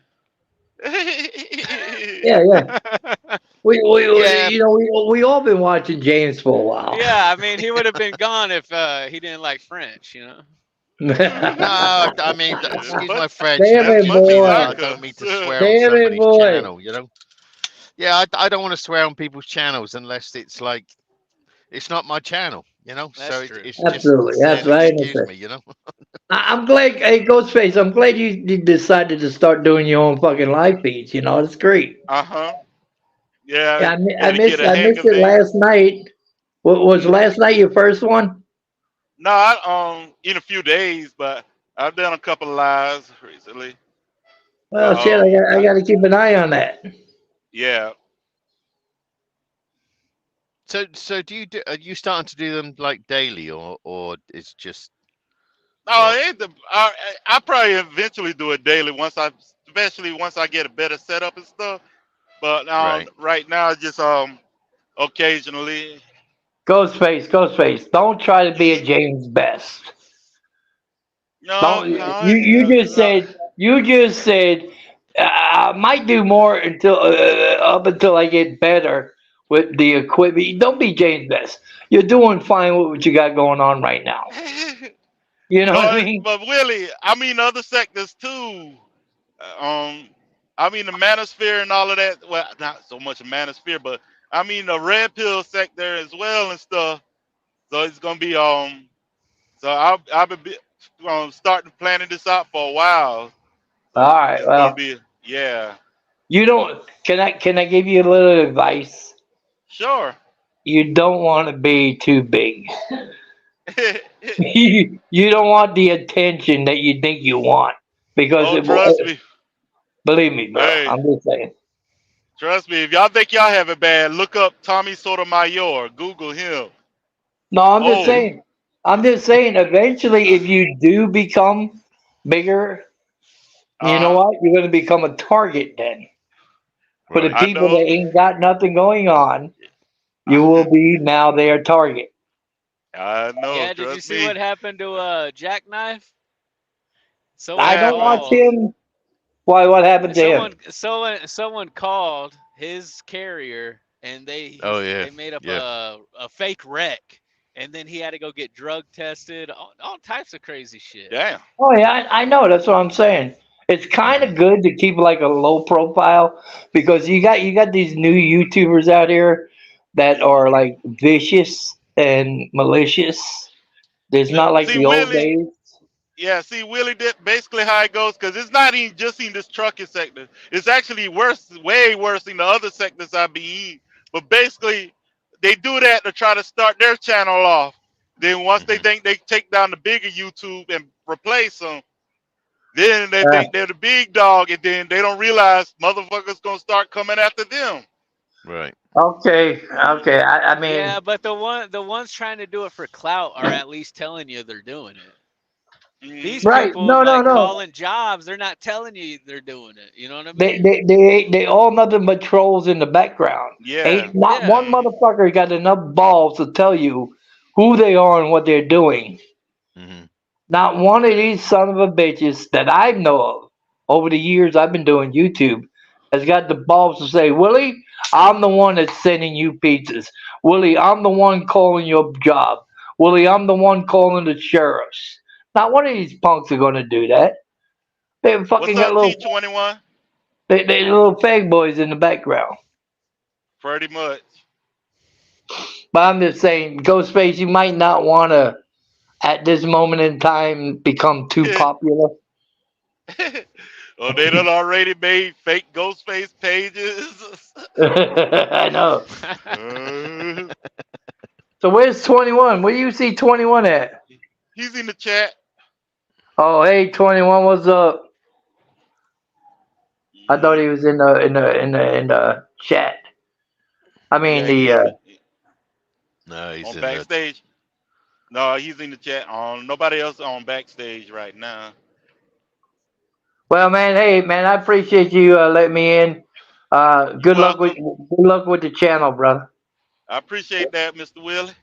Yeah, yeah.
Yeah,
We all been watching James for a while.
Yeah, I mean, he would have been gone if he didn't like French.
no, I mean, excuse my
much,
French.
Damn
If you
as
it,
keep
much
me
as
in it,
I
boy.
I don't mean to
cuss.
swear on
Damn it,
somebody's
boy.
channel. Yeah, I don't want to swear on people's channels unless it's like it's not my channel. So
That's true.
it's just
Absolutely.
then
That's right.
excuse me.
I'm glad, hey, Ghostface, I'm glad you decided to start doing your own fucking live feeds. That's great.
Uh-huh. Yeah,
Yeah,
got to get a
I
hang
missed
of
it
it.
last night. What was
Hmm
last night your first one?
No, I, in a few days, but I've done a couple of lives recently.
Well,
But
shit, I got to keep an eye on that.
yeah,
So do you are you starting to do them like daily or it's just
No, it ain't I probably eventually do it daily especially once I get a better setup and stuff. But
Right.
right now, just occasionally.
Ghostface, don't try to be a
Mhm.
James Best.
No,
Don't
no,
you just said I might do more until up until I get better with the equipment. Don't be James Best. You're doing fine with what you got going on right now.
no.
You know what I
No,
mean?
but Willie, I mean other sectors too. Um, I mean the manosphere and all of that. Well, not so much a manosphere, but I mean the red pill sector as well and stuff. So it's gonna be So I've been starting planning this out for a while. So
All right.
it's gonna
Well,
be yeah,
you don't. Can I give you a little advice?
sure.
You don't want to be too big. You don't want the attention that you think you want because
Oh,
it will.
trust me.
Believe me, bro.
Hey,
I'm just saying.
trust me. If y'all think y'all have it bad, look up Tommy Sotomayor. Google him.
No, I'm just
Oh,
saying. I'm just saying. Eventually, if you do become bigger, you know
uh,
what? You're going to become a target then. For the
Right.
I
people that
know.
ain't got nothing going on, you will be now their target.
I know.
Yeah, did you
Trust
see what
me.
happened to Jackknife?
What
Someone
I don't
happened?
watch
called.
him. Why? What happened to him?
Someone called his carrier, and
Oh yeah.
they made up
Yeah.
a fake wreck, and then he had to go get drug tested, all types of crazy shit.
Damn.
Oh yeah, I know. That's what I'm saying. It's kind
Hmm.
of good to keep like a low profile because you got these new YouTubers out here that
Hmm.
are like vicious and malicious. There's not like
See,
the old
Willie.
days.
Yeah, see, Willie, did basically how it goes, because it's not even just in this trucking sector. It's actually worse, way worse in the other sectors I be in. But basically, they do that to try to start their channel off. Then once they
Hmm.
think they take down the bigger YouTube and replace them, then they
Uh,
think they're the big dog, and then they don't realize motherfuckers gonna start coming after them.
Right.
okay. I mean,
Yeah, but the ones trying to do it for clout are at least telling you they're doing it.
Hmm.
These
right?
people
No, no,
like
no.
calling jobs, they're not telling you they're doing it. You know what I
They
mean?
they they they all nothing but trolls in the background.
Yeah.
Ain't not
Yeah.
one motherfucker got enough balls to tell you who they are and what they're doing.
Hmm.
Not one of these son of a bitches that I know of over the years I've been doing YouTube has got the balls to say, Willie, I'm the one that's sending you pizzas. Willie, I'm the one calling your job. Willie, I'm the one calling the sheriffs. Not one of these punks are going to do that. They
What's
fucking got
up, T21?
they little fag boys in the background.
Pretty much.
But I'm just saying, Ghostface, you might not want to, at this moment in time, become too popular.
Oh, they done already made fake ghost face pages.
I know.
Uh,
So where's 21? Where do you see 21 at?
he's in the chat.
Oh, hey 21, what's up? I thought
Mhm.
he was in the chat. I mean
Yeah, he in the,
No, he's
on
in the.
backstage. No, he's in the chat. Nobody else on backstage right now.
Well, man, hey man, I appreciate you letting me in.
You welcome.
Good luck with the channel, brother.
I appreciate that, Mr. Willie.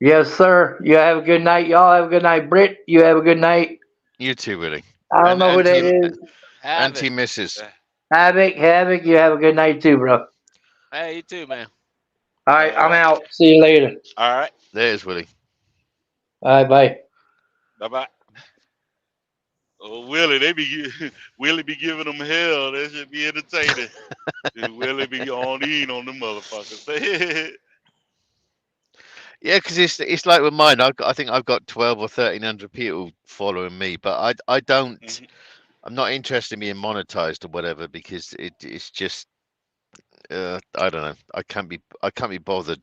Yes, sir. You have a good night. Y'all have a good night. Britt, you have a good night.
You too, Willie.
I don't
And
know who that
anti
is.
Havoc.
anti misses.
Uh,
Havoc, you have a good night too, bro.
Hey, you too, man.
All right,
all
I'm
right.
out. See you later.
All right.
There's Willie.
All right, bye.
Bye bye. Oh, Willie, Willie be giving them hell. That should be entertaining. Willie be on in on the motherfuckers.
Yeah, because it's like with mine. I think I've got 12 or 1300 people following me, but I don't.
Mhm.
I'm not interested in being monetized or whatever because it's just I don't know. I can't be bothered.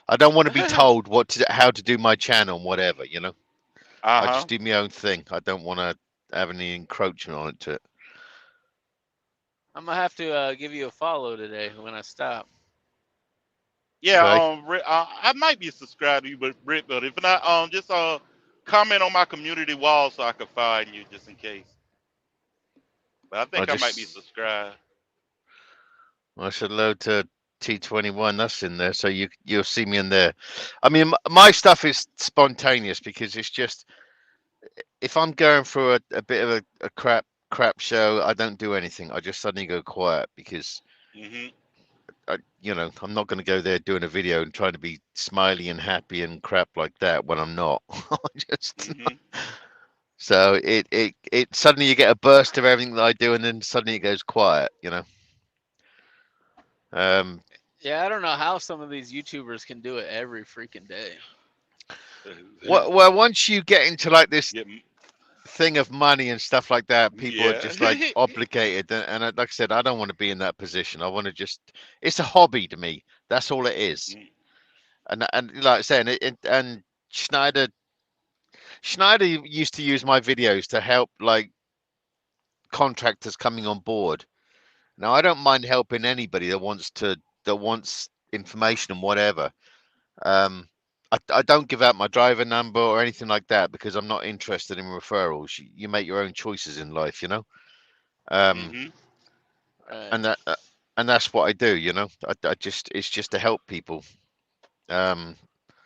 I don't want to be told how to do my channel and whatever. I
Uh-huh.
just do my own thing. I don't want to have any encroachment on it to it.
I'm gonna have to give you a follow today when I stop.
Yeah,
Okay.
I might be subscribed to you, but Britt, but if not, just comment on my community wall so I can find you just in case. But I
I
think I might be
just
subscribed.
I should load to T21. That's in there, so you'll see me in there. I mean, my stuff is spontaneous because it's just if I'm going through a bit of a crap show, I don't do anything. I just suddenly go quiet because
Mhm.
I'm not going to go there doing a video and trying to be smiley and happy and crap like that when I'm not. I just
Mhm.
so it suddenly you get a burst of everything that I do, and then suddenly it goes quiet. Um,
Yeah, I don't know how some of these YouTubers can do it every freaking day.
well, once you get into like this
Get
thing of money and stuff like that, people are
yeah.
just like obligated, and like I said, I don't want to be in that position. I want to it's a hobby to me. That's all it is.
Mm.
And like I said, and Schneider used to use my videos to help like contractors coming on board. Now I don't mind helping anybody that wants information and whatever. Um, I don't give out my driver number or anything like that because I'm not interested in referrals. You make your own choices in life, Um,
Mhm.
Right.
and that and that's what I do. I just it's just to help people. Um,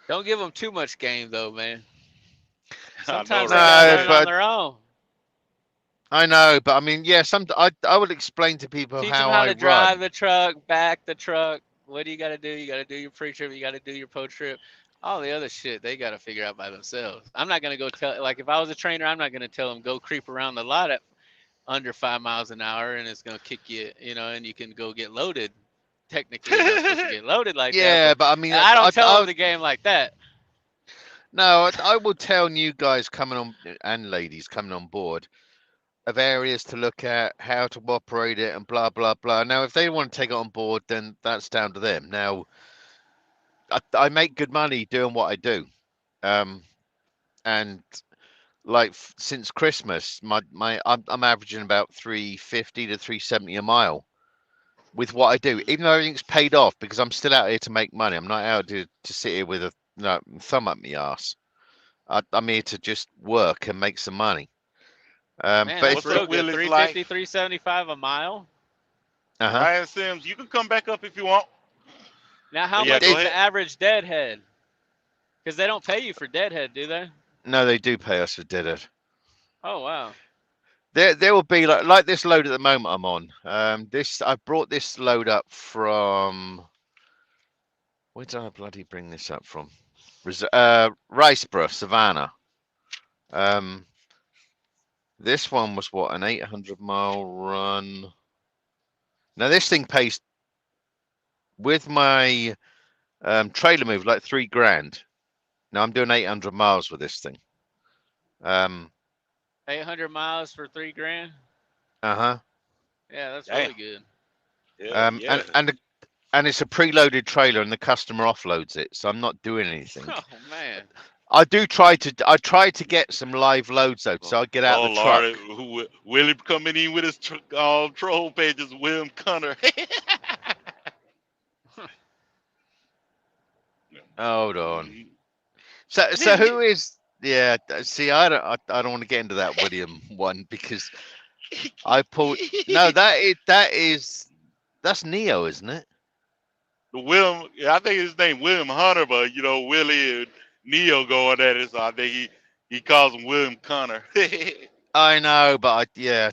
Don't give them too much game though, man.
I know,
Sometimes they
right?
gotta
no,
learn on
Yeah.
but
their own.
I know, but I mean, yeah, I would explain to people
Teach them
how
how
I
to drive
run.
the truck, back the truck. What do you gotta do? You gotta do your pre-trip. You gotta do your post-trip. All the other shit they gotta figure out by themselves. I'm not gonna go tell like if I was a trainer, I'm not gonna tell them go creep around the lot at under 5 miles an hour and it's gonna kick you, and you can go get loaded. Technically, you're not supposed to get loaded like that,
Yeah,
but
but I mean,
I don't tell them the game like that.
no, I will tell new guys coming on and ladies coming on board of areas to look at, how to operate it, and blah blah blah. Now, if they want to take it on board, then that's down to them. Now, I make good money doing what I do, um, and like since Christmas, I'm averaging about 350 to 370 a mile with what I do, even though everything's paid off because I'm still out here to make money. I'm not out to sit here with a thumb up my ass. I'm here to just work and make some money.
Man,
But
that's
if
What's up,
real good.
Willie's
350,
life?
375 a mile.
uh-huh.
Ryan Sims, you can come back up if you want.
Now, how
But yeah,
much
go
is
It,
the
ahead.
average deadhead? Because they don't pay you for deadhead, do they?
no, they do pay us for dead end.
Oh wow.
There will be like this load at the moment I'm on. This I brought this load up from where did I bloody bring this up from? Riceborough, Savannah. Um, this one was what, an 800-mile run. Now this thing pays with my trailer move like 3 grand. Now I'm doing 800 miles with this thing.
800 miles for 3 grand.
Uh-huh.
Yeah, that's
Damn.
really good.
Yeah, yeah.
And it's a preloaded trailer and the customer offloads it, so I'm not doing anything.
Oh man.
I try to get some live loads though, so I get out
Oh
the truck.
Lord, Willie coming in with his troll pages, William Cunner.
Hold on.
Mhm.
So who is? Yeah, see, I don't want to get into that William one because I pulled. No, that's Neo, isn't it?
William, I think his name William Hunter, but Willie and Neo going at it, so I think he calls him William Cunner.
I know, but I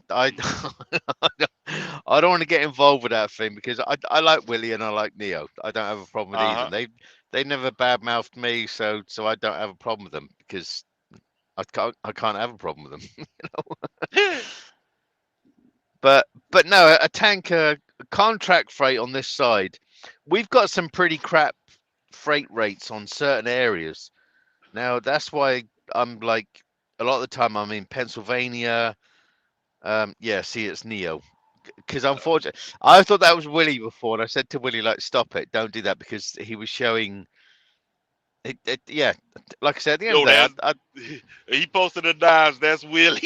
I don't want to get involved with that thing because I like Willie and I like Neo. I don't have a problem with either.
Uh-huh.
They never badmouthed me, so I don't have a problem with them because I can't have a problem with them. But no, a tanker contract freight on this side, we've got some pretty crap freight rates on certain areas. Now that's why I'm like a lot of the time I'm in Pennsylvania. Yeah, see, it's Neo. Because unfortunately, I thought that was Willie before, and I said to Willie, like, stop it, don't do that, because he was showing. Yeah, like I said, at the end
Yo,
of the day,
that's he posted the dimes. That's Willie.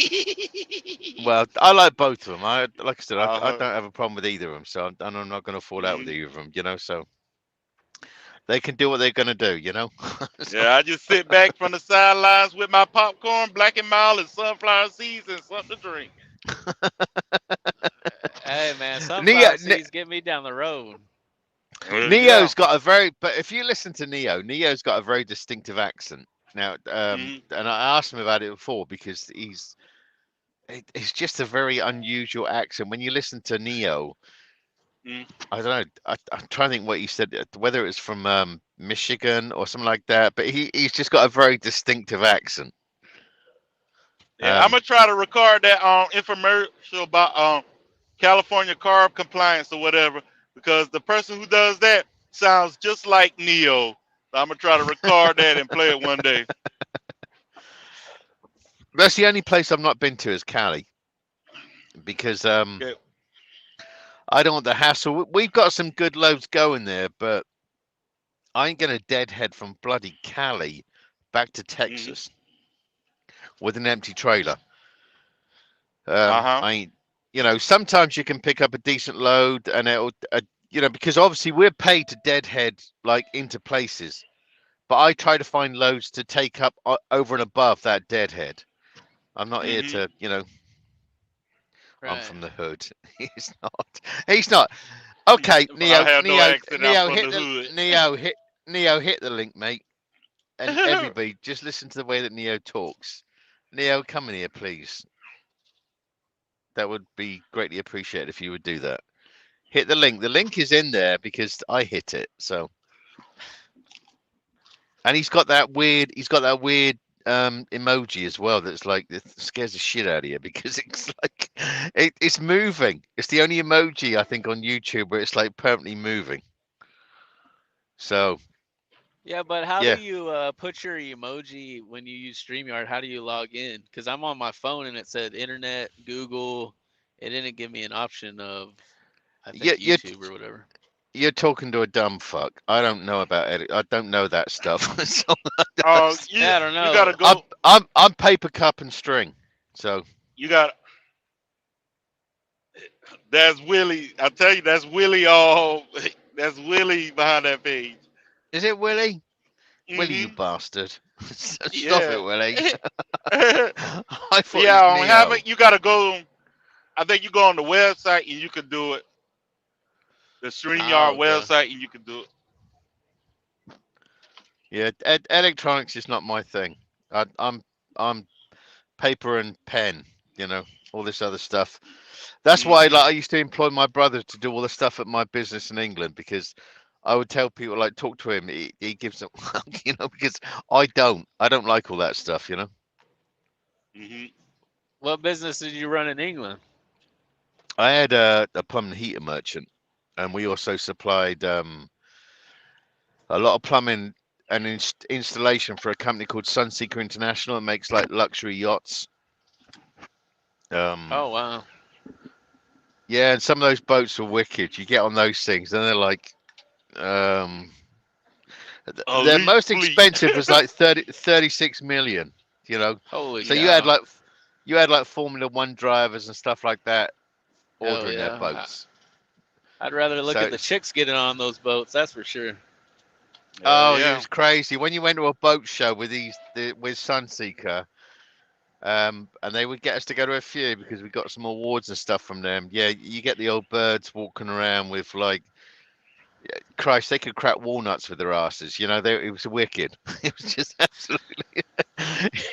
well, I like both of them. Like I said, I
Uh-huh.
don't have a problem with either of them, so I'm not going to fall out with
Mhm.
either of them, So they can do what they're gonna do, you know. So,
Yeah, I just sit back from the sidelines with my popcorn, black and mild, and sunflower seeds and something to drink.
Hey man,
Neo,
sunflower seeds get me down the road.
Yeah.
Neo's got a very, but if you listen to Neo, Neo's got a very distinctive accent. Now,
Mm-hmm.
and I asked him about it before because it's just a very unusual accent. When you listen to Neo,
Mm-hmm.
I don't know. I'm trying to think what he said, whether it was from Michigan or something like that. But he's just got a very distinctive accent.
Yeah, I'm gonna try to record that infomercial about California carb compliance or whatever, because the person who does that sounds just like Neo. So I'm gonna try to record that and play it one day.
That's the only place I've not been to is Cali because
Okay.
I don't want the hassle. We've got some good loads going there, but I ain't gonna deadhead from bloody Cali back to
Mm-hmm.
Texas with an empty trailer.
Uh-huh.
I ain't, sometimes you can pick up a decent load and it'll, because obviously we're paid to deadhead like into places, but I try to find loads to take up over and above that deadhead. I'm not here
Mm-hmm.
to, I'm
Right.
from the hood. He's not. He's not. Okay,
I
Neo,
have no
Neo,
accent. I'm
Neo,
from
hit
the
the
hood.
Neo, hit the link, mate. And everybody, just listen to the way that Neo talks. Neo, come in here, please. That would be greatly appreciated if you would do that. Hit the link. The link is in there because I hit it. So, and he's got that weird. He's got that weird emoji as well. That's like it scares the shit out of you because it's like it's moving. It's the only emoji I think on YouTube where it's like permanently moving. So
Yeah, but how do
yeah,
you put your emoji when you use StreamYard? How do you log in? Because I'm on my phone and it said Internet, Google. It didn't give me an option of, I
yeah,
think, YouTube or whatever.
you're talking to a dumb fuck. I don't know about edit. I don't know that stuff. So
Oh, you
Yeah, I don't
you gotta
know.
I'm
go.
I'm paper cup and string. So
You got that's Willie. I tell you, that's Willie. All that's Willie behind that page.
is it Willie? Willie, you
Mm-hmm.
bastard! Stop it,
Yeah.
Willie.
But
I thought it
yeah,
was
on
Neo.
Havoc, you gotta go. I think you go on the website and you can do it. The
Oh,
StreamYard
okay.
website and you can do it.
Yeah, electronics is not my thing. I'm paper and pen. You know, all this other stuff. That's why,
Mm-hmm.
like, I used to employ my brother to do all the stuff at my business in England because I would tell people, like, talk to him. He gives them, because I don't like all that stuff.
Mm-hmm.
What business did you run in England?
I had a plumbing heater merchant, and we also supplied a lot of plumbing and installation for a company called Sunseeker International. It makes like luxury yachts.
Oh, wow.
Yeah, and some of those boats are wicked. You get on those things, and they're like, um, their
Elite
most
fleet.
expensive was like 36 million. You know,
Holy
so
cow.
you had like Formula One drivers and stuff like that
Hell
ordering their
yeah.
boats.
I'd rather look
So
at the chicks getting on those boats, that's for sure.
Hell
oh, it
yeah.
was crazy when you went to a boat show with with Sunseeker. And they would get us to go to a few because we got some awards and stuff from them. Yeah, you get the old birds walking around with like, Christ, they could crack walnuts with their asses. It was wicked. It was just absolutely.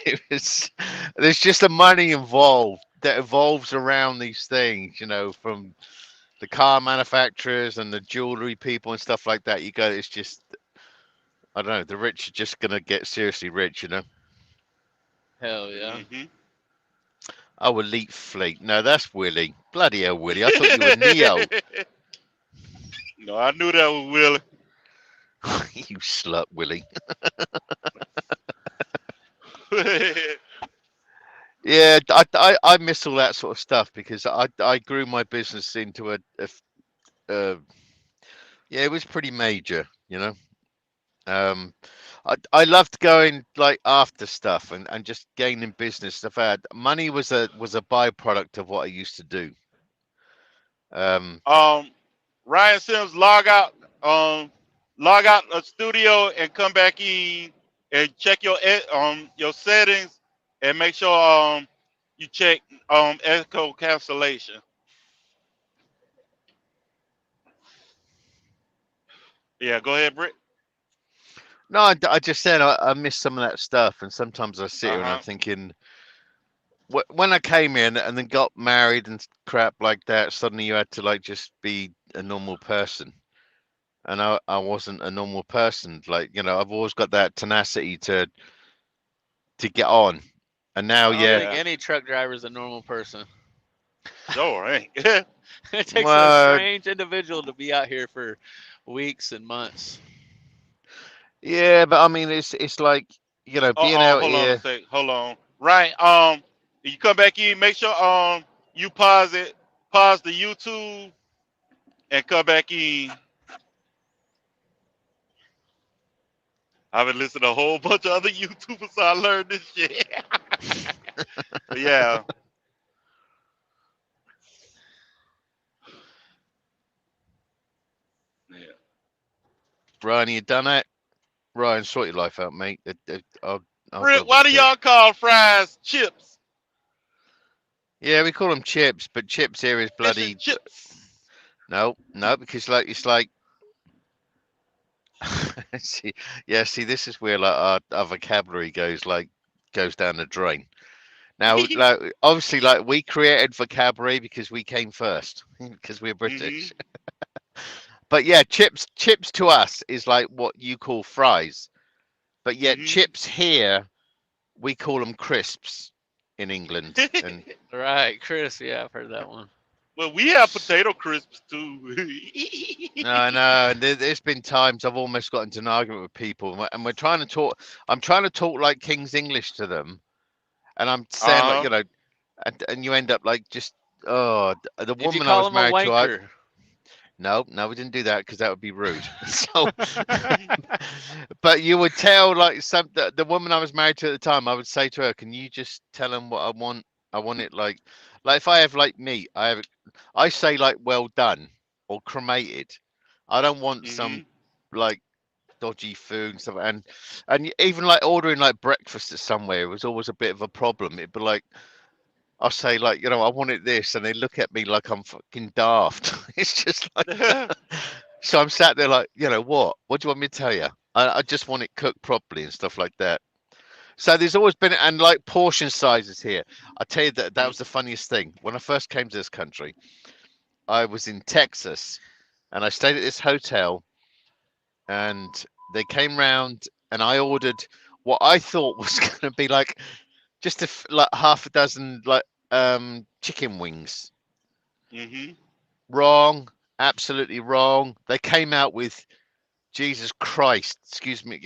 It was. There's just the money involved that evolves around these things. From the car manufacturers and the jewelry people and stuff like that. You go, it's just. I don't know. The rich are just gonna get seriously rich.
Hell yeah.
Mm-hmm.
Oh, Elite Fleet. No, that's Willie. Bloody hell, Willie. I thought you were Neo.
No, I knew that was Willie.
You slut, Willie. Yeah, I miss all that sort of stuff because I grew my business into yeah, it was pretty major. Um, I loved going like after stuff and just gaining business stuff out. Money was a byproduct of what I used to do. Um,
Ryan Sims log out. log out of studio and come back in and check your settings and make sure you check echo cancellation. Yeah, go ahead, Britt.
No, I just said I miss some of that stuff, and sometimes I sit here and I'm
Uh-huh.
thinking, when I came in and then got married and crap like that, suddenly you had to like just be a normal person, and I wasn't a normal person. Like, I've always got that tenacity to get on, and now,
I don't
yeah,
think
Yeah,
any truck driver is a normal person.
sure, ain't.
It takes a
well,
strange individual to be out here for weeks and months.
yeah, but I mean, it's like, being out
Hold on a
here.
sec. Hold on. Right. You come back in, make sure you pause the YouTube and come back in. I've been listening to a whole bunch of other YouTubers, so I learned this shit. But yeah. Yeah.
Ryan, you done that? Ryan, sort your life out, mate. I'll
Britt,
double
why do
check.
y'all call fries chips?
Yeah, we call them chips, but chips here is
Fish and
bloody
chips.
no, because like it's like see, yeah, see, this is where like our vocabulary goes down the drain. Now, like obviously, like we created vocabulary because we came first because we're
Mm-hmm.
British. But yeah, chips to us is like what you call fries, but yet
Mm-hmm.
chips here we call them crisps in England. And
Right, Chris. Yeah, I've heard that one.
Well, we have potato crisps too.
no, there's been times I've almost got into an argument with people, and we're trying to talk. I'm trying to talk like King's English to them, and I'm saying like,
Uh-huh.
and you end up like just the
Did you
woman I
call
was
him a
married to.
wanker?
No, we didn't do that because that would be rude. So, but you would tell like the woman I was married to at the time. I would say to her, "Can you just tell them what I want? I want it like if I have like meat, I say like well done or cremated. I don't want
Mm-hmm.
some like dodgy food and stuff. And even like ordering like breakfast at somewhere was always a bit of a problem. It'd be like I'll say like, I wanted this, and they look at me like I'm fucking daft. It's just like, so I'm sat there like, what? What do you want me to tell you? I just want it cooked properly and stuff like that. So there's always been, and like portion sizes here. I tell you that was the funniest thing. When I first came to this country, I was in Texas, and I stayed at this hotel, and they came round, and I ordered what I thought was going to be like just like half a dozen like chicken wings.
Mm-hmm.
Wrong, absolutely wrong. They came out with Jesus Christ, excuse me,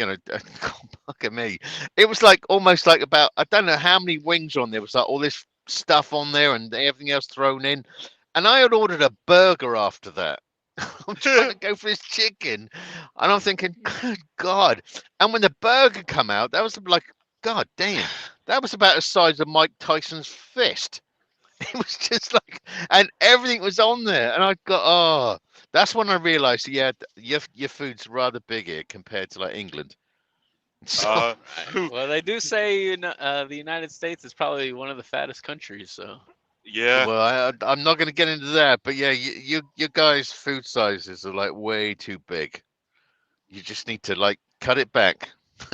fuck at me. It was like almost like about I don't know how many wings on there. It was like all this stuff on there and everything else thrown in. And I had ordered a burger after that. I'm trying to go for this chicken, and I'm thinking, good God! And when the burger come out, that was like, God damn, that was about the size of Mike Tyson's fist. It was just like, and everything was on there, and I got, that's when I realised, yeah, your food's rather big here compared to like England. So
Right. Well, they do say the United States is probably one of the fattest countries. So
Yeah.
well, I'm not going to get into that, but yeah, you guys' food sizes are like way too big. You just need to like cut it back,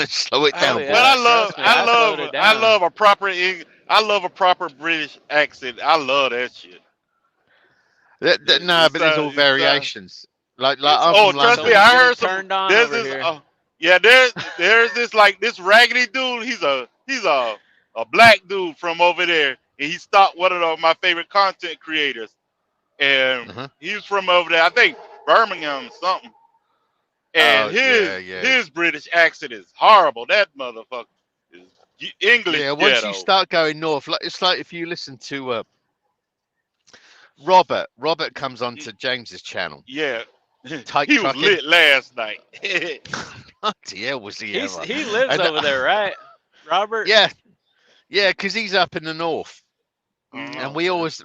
slow it
oh
down,
But
yeah,
boys.
trust me, I slowed it
I
down.
love a proper I love a proper British accent. I love that shit.
No, but there's all
It's
variations. Like
it's
I'm
oh
from
trust me,
London.
I
Someone's getting
heard some.
turned on
There's
over
this
here.
yeah there's this like this raggedy dude. He's a black dude from over there, and he stopped one of my favorite content creators, and
Uh-huh.
he's from over there. I think Birmingham something. And
Oh yeah.
his British accent is horrible. That motherfucker is English
Yeah, once you
ghetto.
start going north, like it's like if you listen to Robert. Robert comes
Y-
onto James's channel.
Yeah,
Type
he was
trucking.
lit last night.
Bloody hell, was he ever?
He lives
And
over there, right, Robert?
yeah, because he's up in the north. And
Oh,
we
okay.
always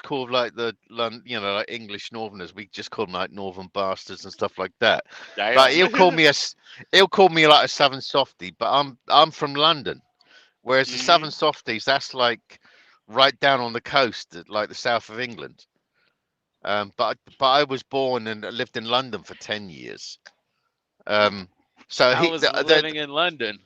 call like like English Northerners. We just call them like Northern bastards and stuff like that. Like
Damn.
he'll call me like a Southern softie, but I'm from London. Whereas the
Hmm.
Southern softies, that's like right down on the coast, like the south of England. But I was born and lived in London for 10 years. So
How was living in London?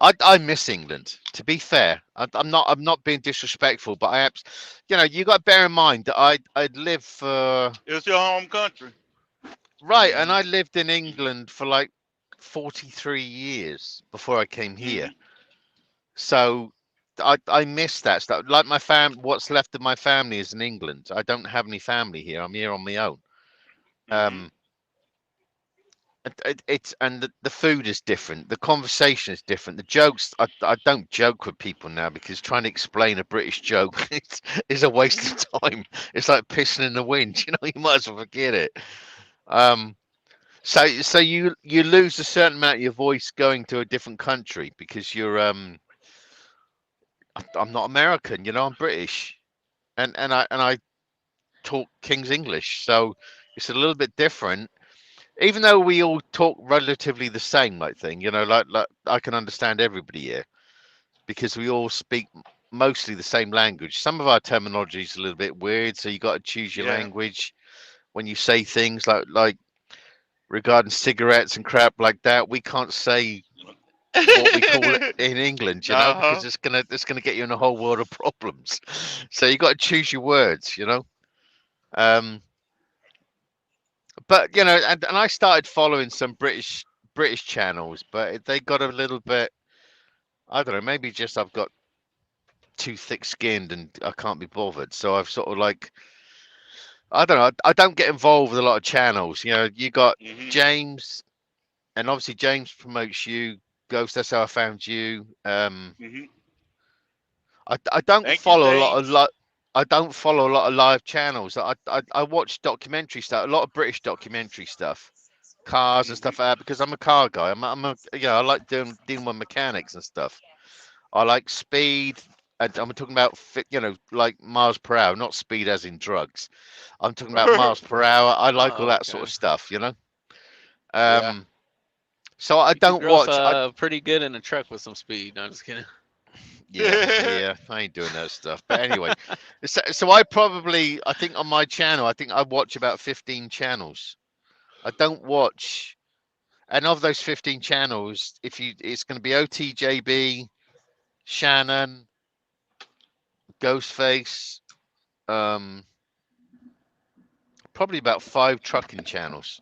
I miss England. To be fair, I'm not being disrespectful, but you got to bear in mind that I'd lived for
It's your home country.
right, and
Hmm.
I lived in England for like 43 years before I came
Hmm.
here. So I miss that stuff. Like what's left of my family is in England. I don't have any family here. I'm here on my own.
Hmm.
Um, it's and the food is different. The conversation is different. The jokes, I don't joke with people now because trying to explain a British joke is a waste of time. It's like pissing in the wind. You might as well forget it. Um, so you lose a certain amount of your voice going to a different country because I'm not American. I'm British, and I talk King's English, so it's a little bit different. Even though we all talk relatively the same, like thing, like I can understand everybody here because we all speak mostly the same language. Some of our terminology is a little bit weird, so you got to choose your
Yeah.
language when you say things like regarding cigarettes and crap like that. We can't say what we call it in England, because
Uh-huh.
it's gonna get you in a whole world of problems. So you got to choose your words. Um, but and I started following some British channels, but they got a little bit. I don't know. Maybe just I've got too thick-skinned and I can't be bothered. So I've sort of like I don't know. I don't get involved with a lot of channels. You got
Hmm.
James, and obviously James promotes you. Ghost, that's how I found you.
Hmm.
I don't
Thank you,
follow a lot of
James.
I don't follow a lot of live channels. I watch documentary stuff, a lot of British documentary stuff, cars and
Hmm.
stuff like that, because I'm a car guy. I like dealing with mechanics and stuff. I like speed, and I'm talking about like miles per hour, not speed as in drugs. I'm talking about miles per hour. I like all
Oh,
that sort
okay.
of stuff.
Yeah.
Um, so I
You could
don't
grow
watch.
pretty good in a truck with some speed. No, I'm just kidding.
Yeah, I ain't doing that stuff. But anyway, so I think on my channel, I think I watch about 15 channels. I don't watch, and of those 15 channels, it's going to be OTJB, Shannon, Ghostface, um, probably about 5 trucking channels.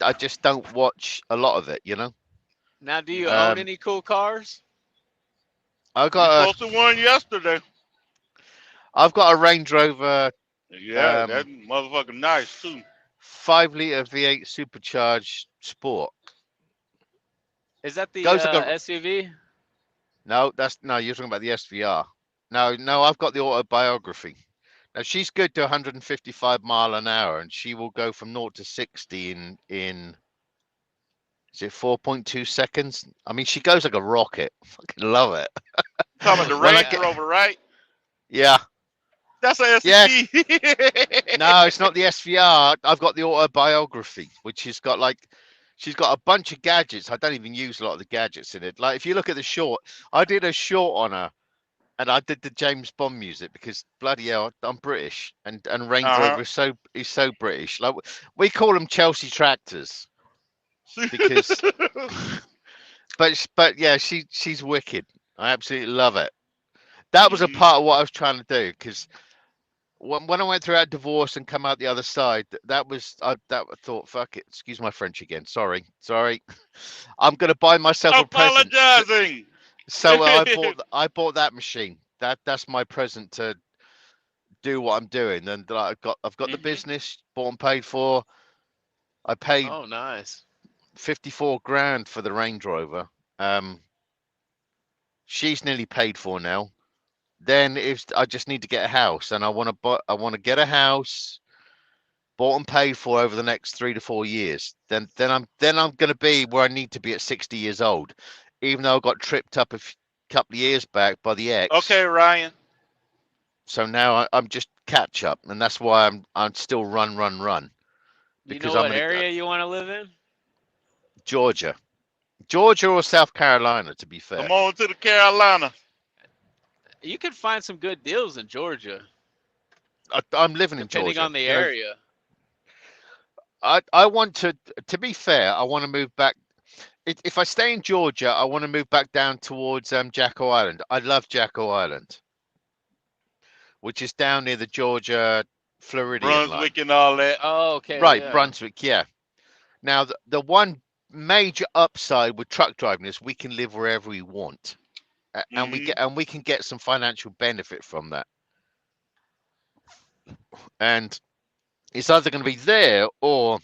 I just don't watch a lot of it.
Now, do you own
Um,
any cool cars?
I
You
got a,
posted one yesterday.
I've got a Range Rover,
Yeah, that
um,
motherfucker nice too.
5 liter V8 supercharged sport.
Is that the
Goes like a
SUV?
No, no. You're talking about the SVR. No. I've got the autobiography. Now she's good to 155 mile an hour, and she will go from 0 to 60 in is it 4.2 seconds? I mean, she goes like a rocket. Fucking love it.
You talking about the
When I
Range
get
Yeah.
Rover, right?
yeah,
That's a
yeah.
SUV.
No, it's not the SVR. I've got the autobiography, which has got like she's got a bunch of gadgets. I don't even use a lot of the gadgets in it. Like if you look at the short, I did a short on her. And I did the James Bond music because bloody hell, I'm British, and Range
Uh
Rover is so British. Like we call them Chelsea tractors because,
huh.
but yeah, she's wicked. I absolutely love it. That was a
Hmm.
part of what I was trying to do because when I went through that divorce and come out the other side, I thought, fuck it, excuse my French again. Sorry, I'm gonna buy myself a present.
Apologizing.
So I bought that machine. That's my present to do what I'm doing. And like, I've got the
Hmm.
business bought and paid for. I paid
Oh, nice.
54 grand for the Range Rover. Um, she's nearly paid for now. Then if I just need to get a house, and I want to get a house bought and paid for over the next 3 to 4 years. Then I'm going to be where I need to be at 60 years old. Even though I got tripped up couple of years back by the ex.
Okay, Ryan.
So now I'm just catch up, and that's why I'm still run.
You
Because
know
I'm
what
gonna
area you want to live in?
Georgia or South Carolina, to be fair.
Come on to the Carolina.
You can find some good deals in Georgia,
I'm living in
depending
Georgia.
on the
You know,
area.
I want to be fair, I want to move back. If I stay in Georgia, I want to move back down towards Jacko Island. I love Jacko Island, which is down near the Georgia Floridian line.
Brunswick and all that.
Oh, okay,
Right,
yeah.
Brunswick, yeah. Now, the one major upside with truck driving is we can live wherever we want, and we can get some financial benefit from that. And it's either going to be there or,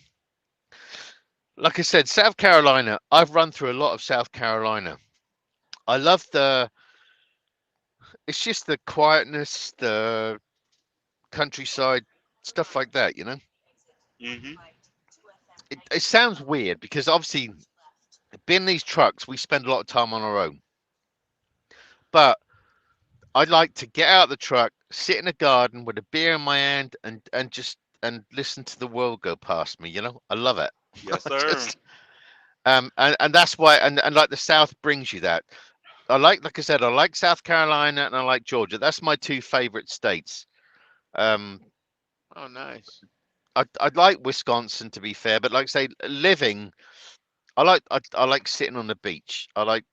like I said, South Carolina. I've run through a lot of South Carolina. I love it's just the quietness, the countryside, stuff like that, you know?
Mm-hmm.
It sounds weird because obviously being these trucks, we spend a lot of time on our own. But I like to get out of the truck, sit in a garden with a beer in my hand and just and listen to the world go past me, you know? I love it.
Yes, sir.
And that's why and like the South brings you that. Like I said, I like South Carolina and I like Georgia. That's my two favorite states.
Oh, nice.
I'd like Wisconsin to be fair, but like I say, living, I like sitting on the beach. I like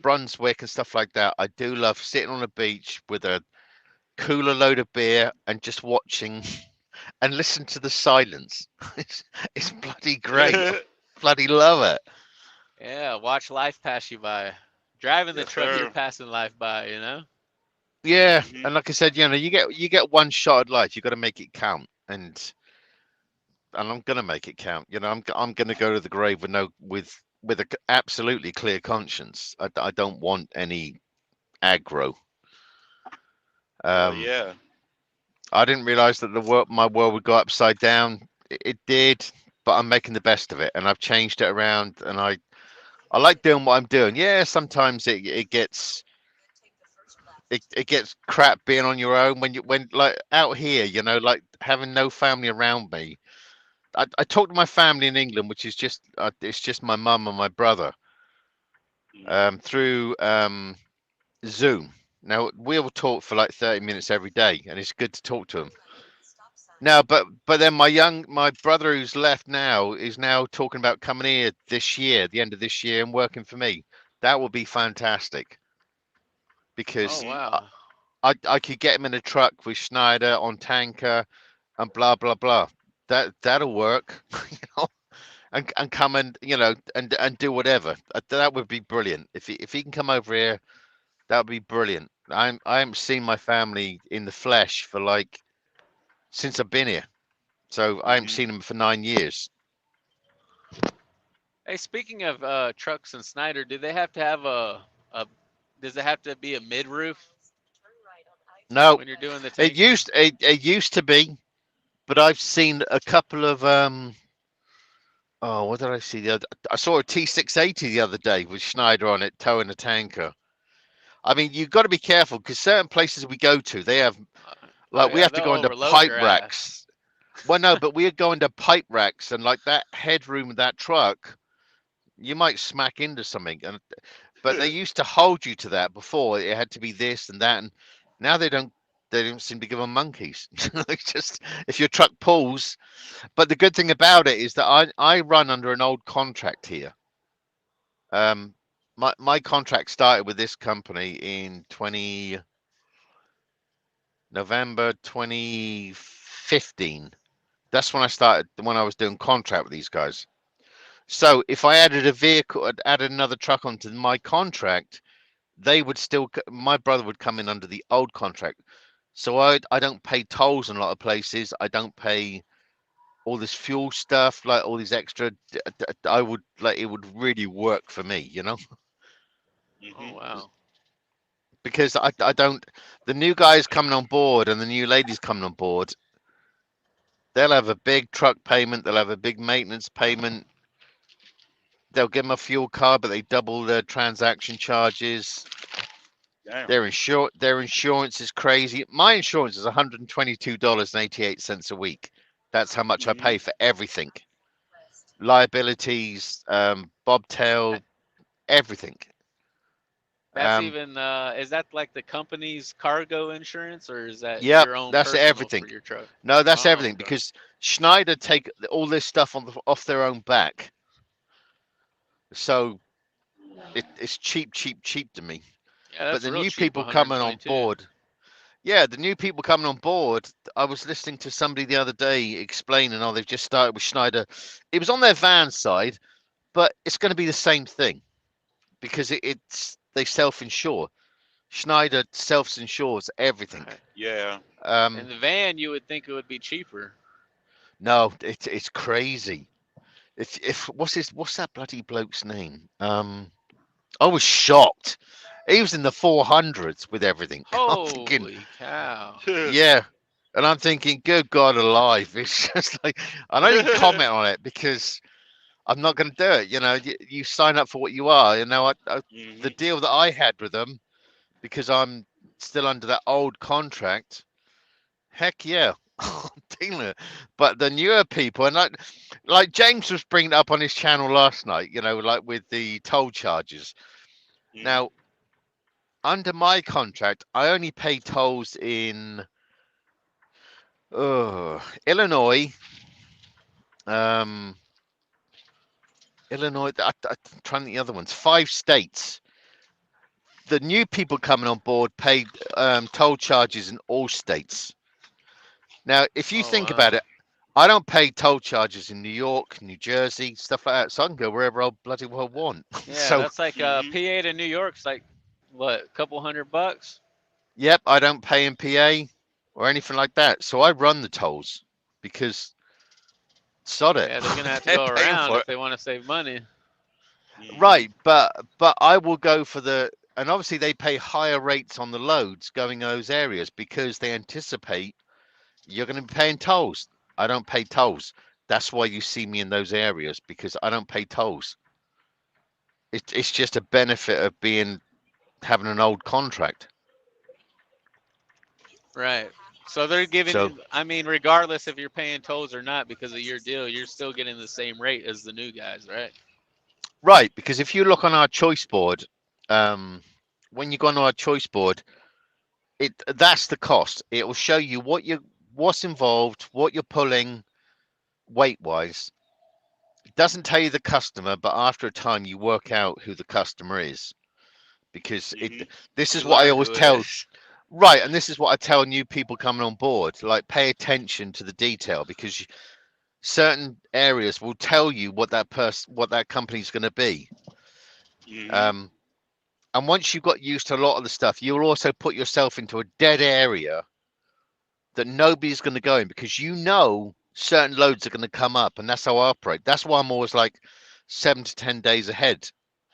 Brunswick and stuff like that. I do love sitting on a beach with a cooler load of beer and just watching and listen to the silence. It's bloody great. I bloody love it.
Yeah, watch life pass you by. Driving the
Yes,
truck,
sir.
you're passing life by, you know?
Yeah, and like I said, you know, you get one shot at life. You got to make it count, and I'm gonna make it count. You know, I'm gonna go to the grave with a absolutely clear conscience. I don't want any aggro.
Oh yeah.
I didn't realize that my world would go upside down. It did, but I'm making the best of it, and I've changed it around, and I like doing what I'm doing. Yeah, sometimes it gets crap being on your own when like out here, you know, like having no family around me. I talk to my family in England, which is just it's just my mum and my brother through Zoom. Now we'll talk for like 30 minutes every day, and it's good to talk to them. Now, but then my brother who's left now is now talking about coming here this year, the end of this year, and working for me. That would be fantastic because
Oh, wow.
I could get him in a truck with Schneider on tanker and blah blah blah. That'll work, you know, and come and you know and do whatever. That would be brilliant if he can come over here. That would be brilliant. I haven't seen my family in the flesh for like since I've been here, so I haven't seen them for 9 years.
Hey, speaking of trucks and Snyder, do they have to have does it have to be a mid roof
No,
when you're doing the
it
tank?
used to be, but I've seen a couple of oh, what did I see the other? I saw a T680 the other day with Schneider on it towing a tanker. I mean, you've got to be careful because certain places we go to, they have like we
yeah,
have to
they'll
go into
overload
pipe
your
racks. Well, no, but we go into pipe racks and like that headroom of that truck, you might smack into something. But they used to hold you to that before. It had to be this and that, and now they don't. They don't seem to give them monkeys. It's just if your truck pulls. But the good thing about it is that I run under an old contract here. My contract started with this company in November 2015. That's when I started when I was doing contract with these guys. So if I added a vehicle, added another truck onto my contract, they would still. My brother would come in under the old contract. So I don't pay tolls in a lot of places. I don't pay all this fuel stuff, like all these extra. I would like it would really work for me, you know.
Oh, wow.
Because I don't. The new guys coming on board and the new ladies coming on board, they'll have a big truck payment. They'll have a big maintenance payment. They'll give them a fuel card, but they double their transaction charges.
Damn.
Their insurance is crazy. My insurance is $122.88 a week. That's how much I
Mm-hmm.
pay for everything. Liabilities, bobtail, everything.
That's
Um,
even is that like the company's cargo insurance or is that
yep,
your own
that's
personal
everything.
for your truck?
No, that's
Oh,
everything
okay.
because Schneider take all this stuff off their own back. So it's cheap, cheap, cheap to me.
Yeah,
But
that's
the
real
new
cheap,
people coming on
122.
board, yeah, the new people coming on board. I was listening to somebody the other day explaining, oh, they've just started with Schneider. It was on their van side, but it's going to be the same thing because it's they self-insure. Schneider self-insures everything.
Right.
Yeah.
In
Um,
the van, you would think it would be cheaper.
no, it's crazy. If what's that bloody bloke's name? I was shocked. He was in the 400s with everything. I'm thinking,
Holy cow.
yeah. And I'm thinking, good God alive. It's just like, I don't even comment on it because I'm not going to do it. You sign up for what you are. The
Mm-hmm.
deal that I had with them, because I'm still under that old contract, heck yeah. I'm dealing it. But the newer people, and like James was bringing it up on his channel last night, like with the toll charges.
Mm-hmm.
Now, under my contract, I only pay tolls in Illinois, um, I'm trying to think the other ones. 5 states. The new people coming on board pay toll charges in all states. Now, if you
Oh
think about
wow.
it, I don't pay toll charges in New York, New Jersey, stuff like that, so I can go wherever I bloody well want.
Yeah,
So,
that's like
Mm-hmm.
PA to New York's like what, a couple $100?
yep, I don't pay in PA or anything like that. So I run the tolls because sod it,
Yeah, they're gonna have to
they're
go
paying
around
for
if
it.
they want to save money.
Mm-hmm.
Right, but I will go for and obviously they pay higher rates on the loads going those areas because they anticipate you're going to be paying tolls. I don't pay tolls. That's why you see me in those areas because I don't pay tolls. It's just a benefit of having an old contract.
Right. So they're giving
So
you, I mean, regardless if you're paying tolls or not because of your deal, you're still getting the same rate as the new guys, right?
right, because if you look on our choice board, um, when you go on our choice board, that's the cost. It will show you what's involved, what you're pulling weight wise. It doesn't tell you the customer, but after a time you work out who the customer is because
Mm-hmm.
this is
You
what I
learn
always
who it
tell.
is.
Right, and this is what I tell new people coming on board, like pay attention to the detail because certain areas will tell you what that company's going to be.
Mm-hmm.
Um, and once you've got used to a lot of the stuff, you'll also put yourself into a dead area that nobody's going to go in because certain loads are going to come up, and that's how I operate. That's why I'm always like 7 to 10 days ahead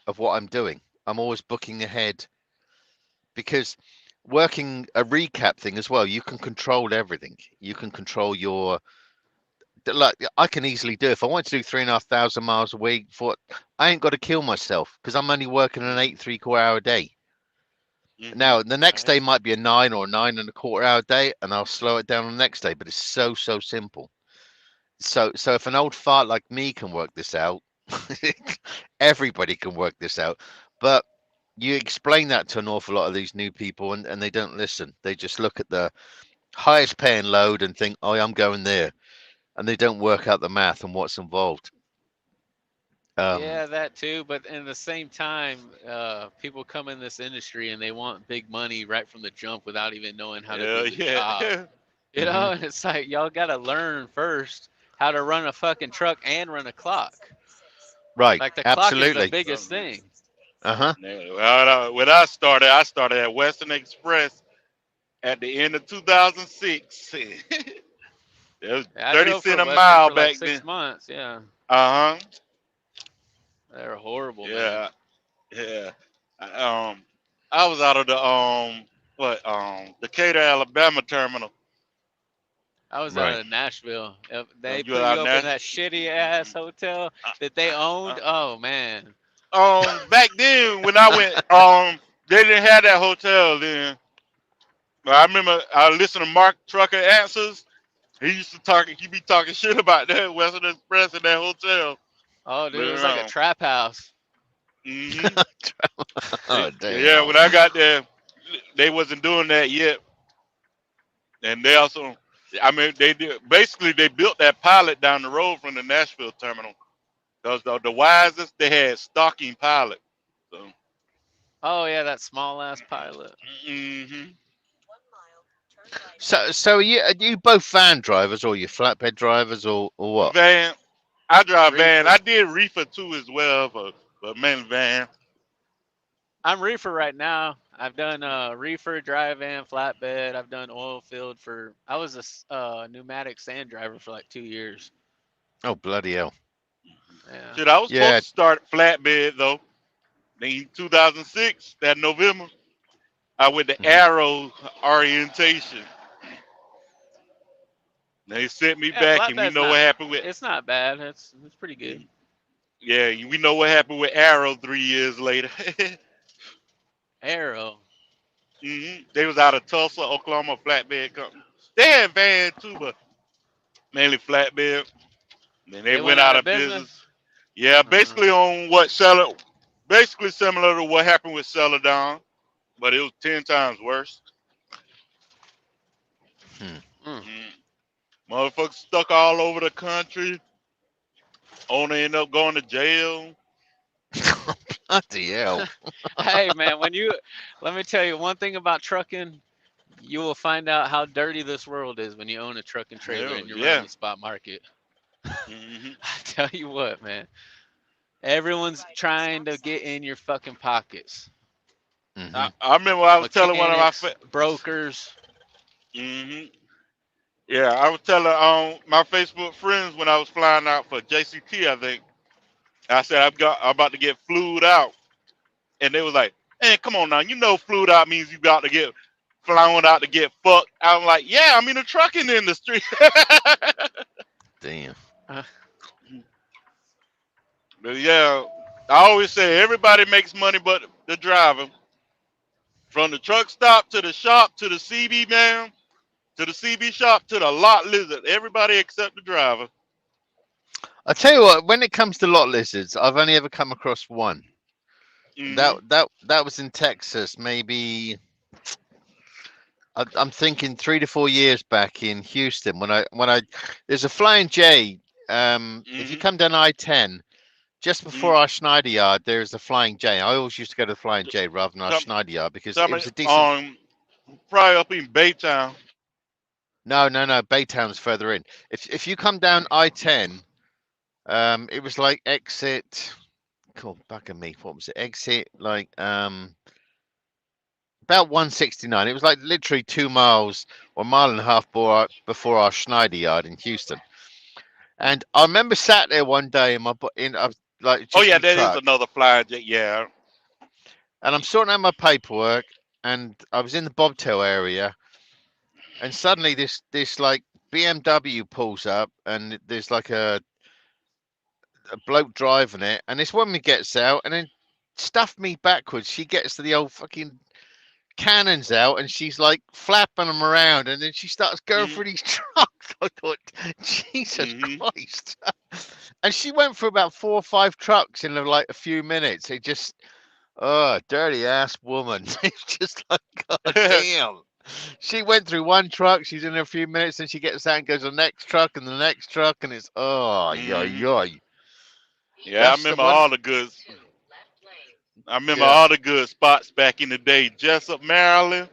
of what I'm doing. I'm always booking ahead because working a recap thing as well, you can control everything. You can control like I can easily do if I want to do 3,500 miles a week. I ain't got to kill myself because I'm only working an
Mm-hmm.
8 3/4 hour day.
Mm-hmm.
Now the next
Right.
day might be a 9 or 9 1/4 hour day, and I'll slow it down on the next day. But it's so simple. So if an old fart like me can work this out, everybody can work this out. But you explain that to an awful lot of these new people, and they don't listen. They just look at the highest paying load and think, "Oh, I'm going there," and they don't work out the math and what's involved. Um,
Yeah, that too. But in the same time, people come in this industry and they want big money right from the jump without even knowing how to do
Hell
the job.
yeah.
You
mhm.
know, and it's like y'all got to learn first how to run a fucking truck and run a clock.
Right,
Like the clock is the
absolutely.
biggest thing.
Uh-huh.
Well, when I started at Western Express at the end of 2006. It was
Yeah, I
30
drove for
cent a
Western
mile
for like
back
six
then.
months. Yeah,
Uh-huh.
they're horrible, man.
Yeah. Yeah. Um, I was out of the Decatur, Alabama terminal.
I was out
Right.
of Nashville. If they
You were
put
out
you
in
up in
there?
that shitty ass hotel that they
Uh,
owned. Oh man.
back then when I went They didn't have that hotel then. But I remember I listened to Mark Trucker Answers. He used to talk. He be talking shit about that Western Express in that hotel.
Oh, dude, it was like a
But
trap house.
mm-hmm.
Oh
Yeah,
damn.
when I got there, they wasn't doing that yet, and they also, I mean, they did basically they built that pilot down the road from the Nashville terminal. Cause the wisest they had stocking pilot. So,
Oh yeah, that small ass pilot.
mm-hmm.
So are you both van drivers or you flatbed drivers or what?
Van, I drive van.
Reefer.
I did reefer too as well, but mainly van.
I'm reefer right now. I've done reefer, dry van, flatbed. I've done oil field for. I was a pneumatic sand driver for like 2 years.
Oh bloody hell.
Yeah.
Shit, I was supposed
Yeah.
to start flatbed though. In 2006, that November, I went to
Hmm.
Arrow orientation. They sent me
Yeah,
back, and we
flatbed's
know what
not.
happened with.
It's not bad. It's pretty good.
Yeah, we know what happened with Arrow 3 years later.
Arrow.
They was out of Tulsa, Oklahoma, flatbed company. They had van too, but mainly flatbed. Then they
They
went
went
out
out of
of
business.
business. Yeah,
Uh,
basically on what Seller, basically similar to what happened with Celadon, but it was 10 times worse.
Hmm.
mm.
Mm. Motherfuckers stuck all over the country. Owner ended up going to jail.
Bloody hell.
Hey man, let me tell you one thing about trucking. You will find out how dirty this world is when you own a truck and trailer
Hell,
and you're running
yeah.
the spot market.
hmm
I tell you what, man. Everyone's trying to get in your fucking pockets.
Hmm.
I remember I was telling one of my
Mechanics, brokers.
hmm yeah, I was telling my Facebook friends when I was flying out for JCT, I think. I said I'm about to get flued out, and they was like, "Hey, come on now, you know flued out means you got to get flown out to get fucked." I'm like, "Yeah, I'm in the trucking industry."
Damn.
Uh,
But yeah, I always say everybody makes money but the driver. From the truck stop to the shop to the CB man to the CB shop to the lot lizard. Everybody except the driver.
I tell you what, when it comes to lot lizards, I've only ever come across one.
hmm
That was in Texas, maybe I'm thinking 3 to 4 years back in Houston when I there's a Flying J. If you
hmm
come down I-10, just before
hmm
our Schneider yard, there's a Flying J. I always used to go to the Flying J rather than our
Some,
Schneider yard because it
some
was a decent.
probably up in Baytown.
No. Baytown's further in. If you come down I-10, it was like exit. Cool, back of me. What was it? Exit like about 169. It was like literally 2 miles or a mile and a half before our Schneider yard in Houston. And I remember sat there one day I was like
Oh
just in
yeah,
the
that is
truck,
another flyer jet. Yeah.
and I'm sorting out my paperwork, and I was in the bobtail area, and suddenly this like BMW pulls up, and there's like a bloke driving it, and this woman gets out, and then stuffed me backwards. She gets to the old fucking cannons out and she's like flapping them around and then she starts going
hmm
through these trucks. I thought, Jesus
hmm
Christ. And she went for about 4 or 5 trucks in like a few minutes. It just, oh, dirty ass woman. It's just like, God damn. She went through one truck, she's in a few minutes, and she gets out and goes to the next truck and the next truck, and it's, oh, yeah,
hmm
yeah.
Yeah, I
That's the
remember
one.
all the good. I remember
Yeah.
all the good spots back in the day. Jessup, Maryland,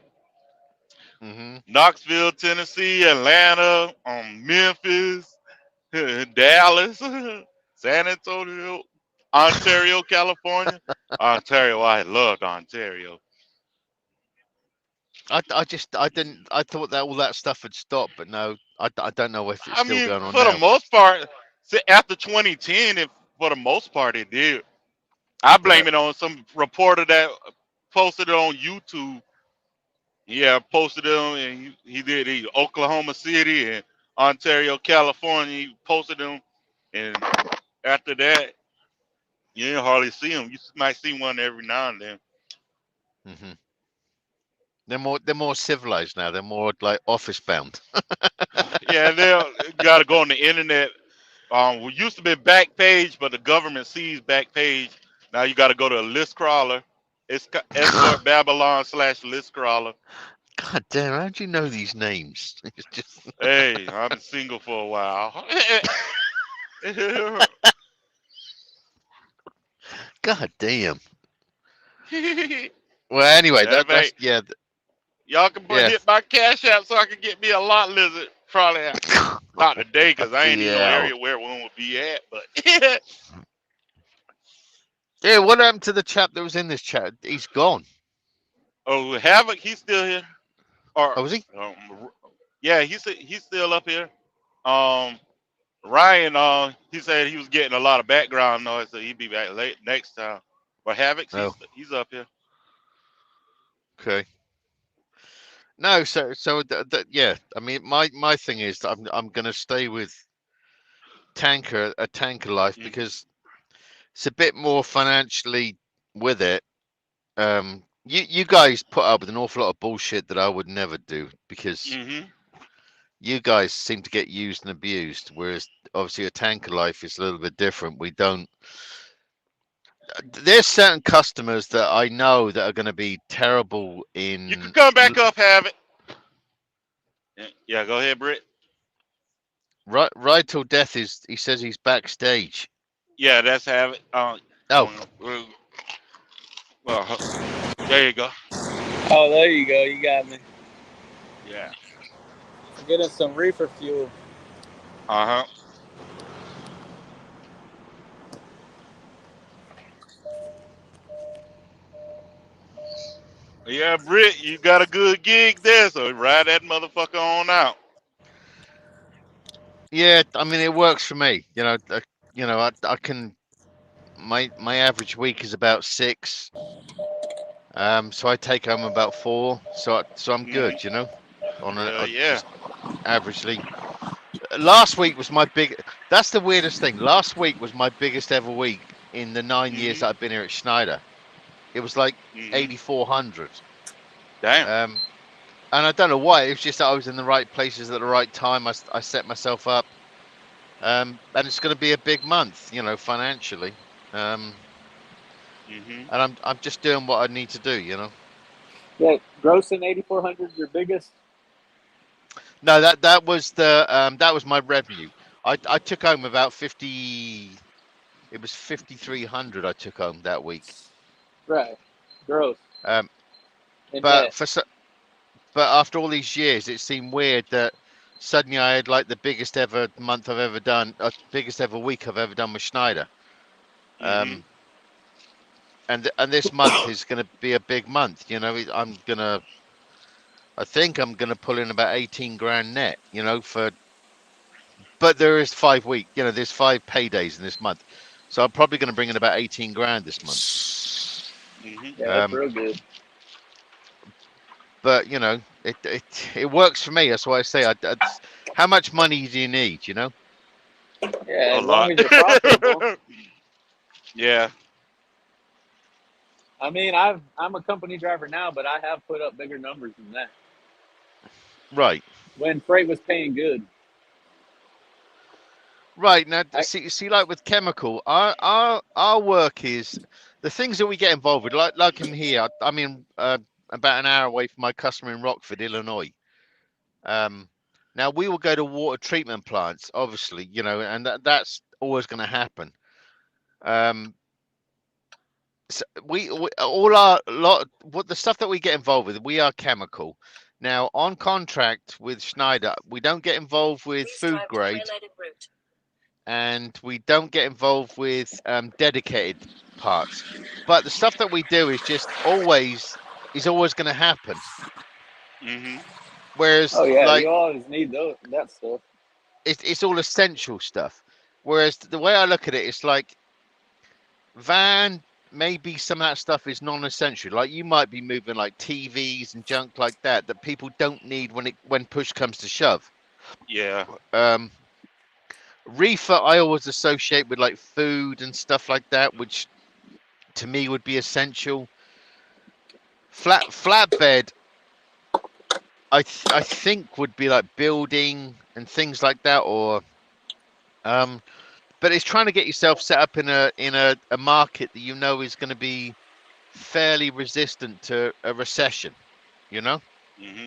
Hmm.
Knoxville, Tennessee, Atlanta, Memphis, Dallas, San Antonio, Ontario, California. Ontario, I loved Ontario.
I didn't, I thought that all that stuff had stopped, but no, I don't know if it's
I
still
mean,
going on
for the
now.
most part, after 2010, for the most part, it did. I
Yeah.
blame it on some reporter that posted it on YouTube. Yeah, posted it on, and he did Oklahoma City and Ontario, California. He posted them, and after that, you didn't hardly see them. You might see one every now and then.
Hmm. They're more civilized now. They're more like office bound.
Yeah, they got to go on the internet. We used to be back page, but the government seized back page. Now you got to go to a list crawler. It's escort Babylon / list crawler.
God damn, how do you know these names? It's just
Hey, I've been single for a while.
God damn. Well, anyway,
That
that's
ain't. Y'all can
yeah.
hit my cash app so I can get me a lot lizard. Probably not today because I ain't in no
Yeah.
area where one would be at. But
Yeah, what happened to the chap that was in this chat? He's gone.
oh, Havoc, he's still here. Or
Oh, was he?
um, yeah, he's still up here. Um, Ryan, he said he was getting a lot of background noise, so he'd be back late next time. But Havoc,
Oh,
he's up here.
okay. No, so yeah. I mean, my thing is that I'm gonna stay with a tanker life
Mm-hmm.
because it's a bit more financially with it. You guys put up with an awful lot of bullshit that I would never do because
Mm-hmm.
you guys seem to get used and abused, whereas obviously a tanker life is a little bit different. We don't. There's certain customers that I know that are going to be terrible
You can
in.
come back up, Havoc. Yeah, go ahead, Britt.
Right till death is. He says he's backstage.
Yeah, that's Havoc.
Oh,
Well, there you go.
Oh, there you go. You got me.
Yeah.
I'm getting some reefer fuel.
Uh-huh. Yeah, Britt, you got a good gig there, so ride that motherfucker on out.
yeah. I mean, it works for me. I can. My average week is about 6. So I take home about 4. So I'm
Mm-hmm.
good. On
Hell
a
yeah.
just averagely. Last week was my big. That's the weirdest thing. Last week was my biggest ever week in the 9 years
Mm-hmm.
that I've been here at Schneider. It was like
Mm-hmm.
8,400.
Damn.
And I don't know why. It was just that I was in the right places at the right time. I set myself up. And it's going to be a big month, financially.
Mm-hmm.
And I'm just doing what I need to do.
Yeah, grossing 8,400 your biggest.
No, that was that was my revenue. I took home about 50. It was 5,300 I took home that week.
Right, gross
Um,
and
but
net.
for but after all these years, it seemed weird that suddenly I had like the biggest ever month I've ever done, biggest ever week I've ever done with Schneider.
Mm-hmm.
And this month is going to be a big month. I think I'm gonna pull in about 18 grand net. But there is 5 week. There's 5 paydays in this month, so I'm probably going to bring in about 18 grand this month.
Mm-hmm.
Yeah, that's real good.
But it works for me. That's why I say, how much money do you need?
Yeah,
A
as long
lot.
as you're profitable.
Yeah.
I mean, I'm a company driver now, but I have put up bigger numbers than that
Right.
when freight was paying good.
Right. Now,
I,
see, like with chemical, our work is the things that we get involved with. Like him here. I'm in about an hour away from my customer in Rockford, Illinois. Now we will go to water treatment plants, obviously, and that's always going to happen. So we all our lot what the stuff that we get involved with, we are chemical. Now on contract with Schneider, we don't get involved with food grade, and we don't get involved with dedicated parts. But the stuff that we do is always going to happen.
Mm-hmm.
Whereas
oh yeah,
like
you always need that stuff.
it's all essential stuff. Whereas the way I look at it, it's like van, maybe some of that stuff is non-essential. Like you might be moving like TVs and junk like that people don't need when push comes to shove.
Yeah.
Um, reefer I always associate with like food and stuff like that, which to me would be essential. Flatbed, I think would be like building and things like that, or but it's trying to get yourself set up in a market that you know is going to be fairly resistant to a recession, you know.
Hmm.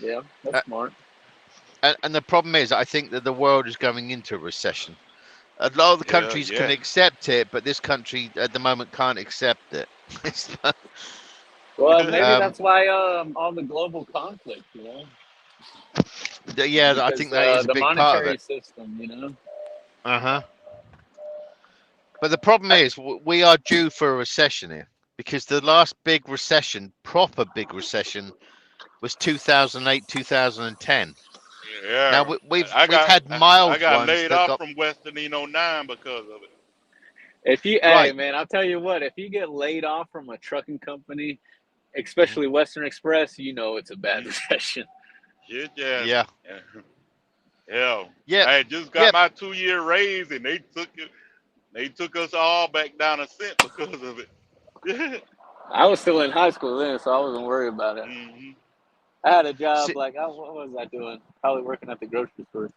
Yeah, that's
Uh,
smart.
and the problem is, I think that the world is going into a recession. A lot of the countries can
Yeah.
accept it, but this country at the moment can't accept it. It's
Well, maybe
um,
that's why all the global conflict,
yeah, I
because
think that is a
the
big part of
monetary
it.
system.
Uh-huh. But the problem is, we are due for a recession here, because the last big recession, proper big recession, was 2008, 2010. Now
Yeah.
we've
I got
had
I
mild
got
ones
laid
that
off
got
from Western in '09 because of it.
Hey
right.
man, I'll tell you what, if you get laid off from a trucking company,
Mhm.
especially Western Express, you know it's a bad
Mm.
recession.
Shit, yeah.
Yeah,
Hell,
yeah,
I had just got
yeah.
my 2-year raise, and they took it. They took us all back down a cent because of it.
I was still in high school then, so I wasn't worried about it.
Hmm.
I had a job
See,
like what was I doing? Probably working at the grocery store.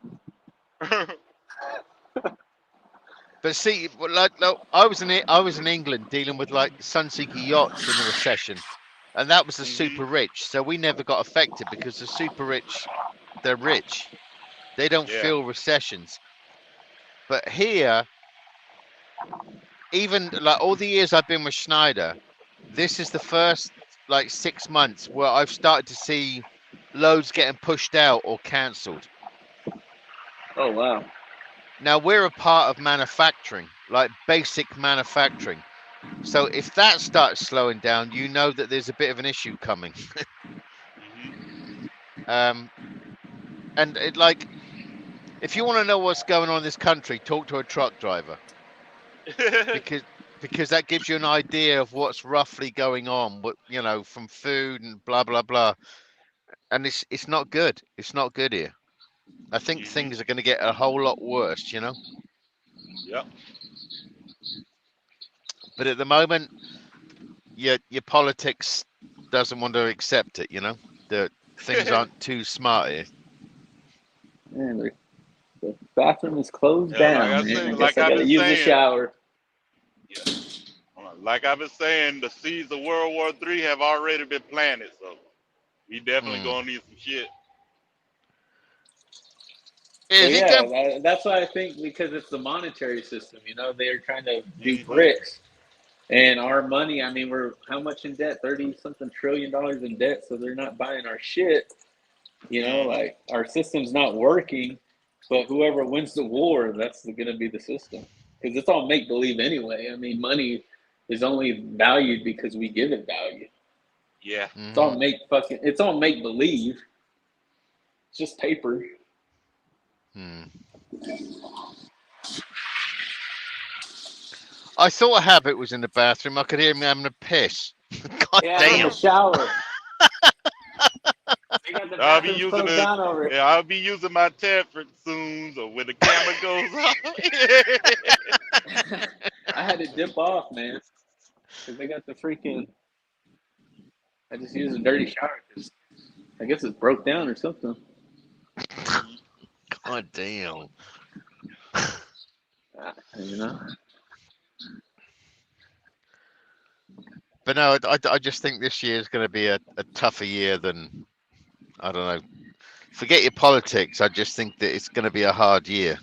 but see, like, I was in England dealing with like Sunseeker yachts in the recession, and that was the
Hmm.
super rich. So we never got affected because the super rich, they're rich. They don't
Yeah.
feel recessions. But here, even like all the years I've been with Schneider, this is the first like 6 months where I've started to see loads getting pushed out or cancelled.
Oh wow.
Now we're a part of manufacturing, like basic manufacturing. So if that starts slowing down, you know that there's a bit of an issue coming.
Hmm.
um, and it, like, if you want to know what's going on in this country, talk to a truck driver, because that gives you an idea of what's roughly going on. What, you know, from food and blah blah blah. And it's not good. It's not good here. I think
Hmm.
things are going to get a whole lot worse, you know.
Yep.
But at the moment, your politics doesn't want to accept it, you know. The things aren't too smart here.
Man, the bathroom is closed
Yeah, like
down,
I
man. I
said,
guess
like
I
I've
gotta
been
use the
saying,
shower.
yeah, like I've been saying, the seeds of World War III have already been planted, so we definitely
Mm.
gonna need some shit.
Well,
Is it
yeah,
going?
that's why I think because it's the monetary system. They're trying to do
Hmm.
bricks, and our money. I mean, we're how much in debt? 30 something $1 trillion in debt. So they're not buying our shit.
Hmm.
Like our system's not working. But whoever wins the war, that's going to be the system because it's all make believe anyway. I mean, money is only valued because we give it value.
Yeah.
Hmm.
It's all make believe. It's just paper.
Hmm. I thought a habit was in the bathroom. I could hear him having a piss. God
Yeah, I'm in the
damn.
shower. They got the
I'll be
bathrooms
using
closed
the
down over it.
yeah, I'll be using my tablet soon, so when the camera goes off.
I had to dip off, man, because they got the freaking. I just used a dirty shower because I guess it broke down or something.
God damn.
You know.
But no, I just think this year is going to be a tougher year than, I don't know. Forget your politics. I just think that it's going to be a hard year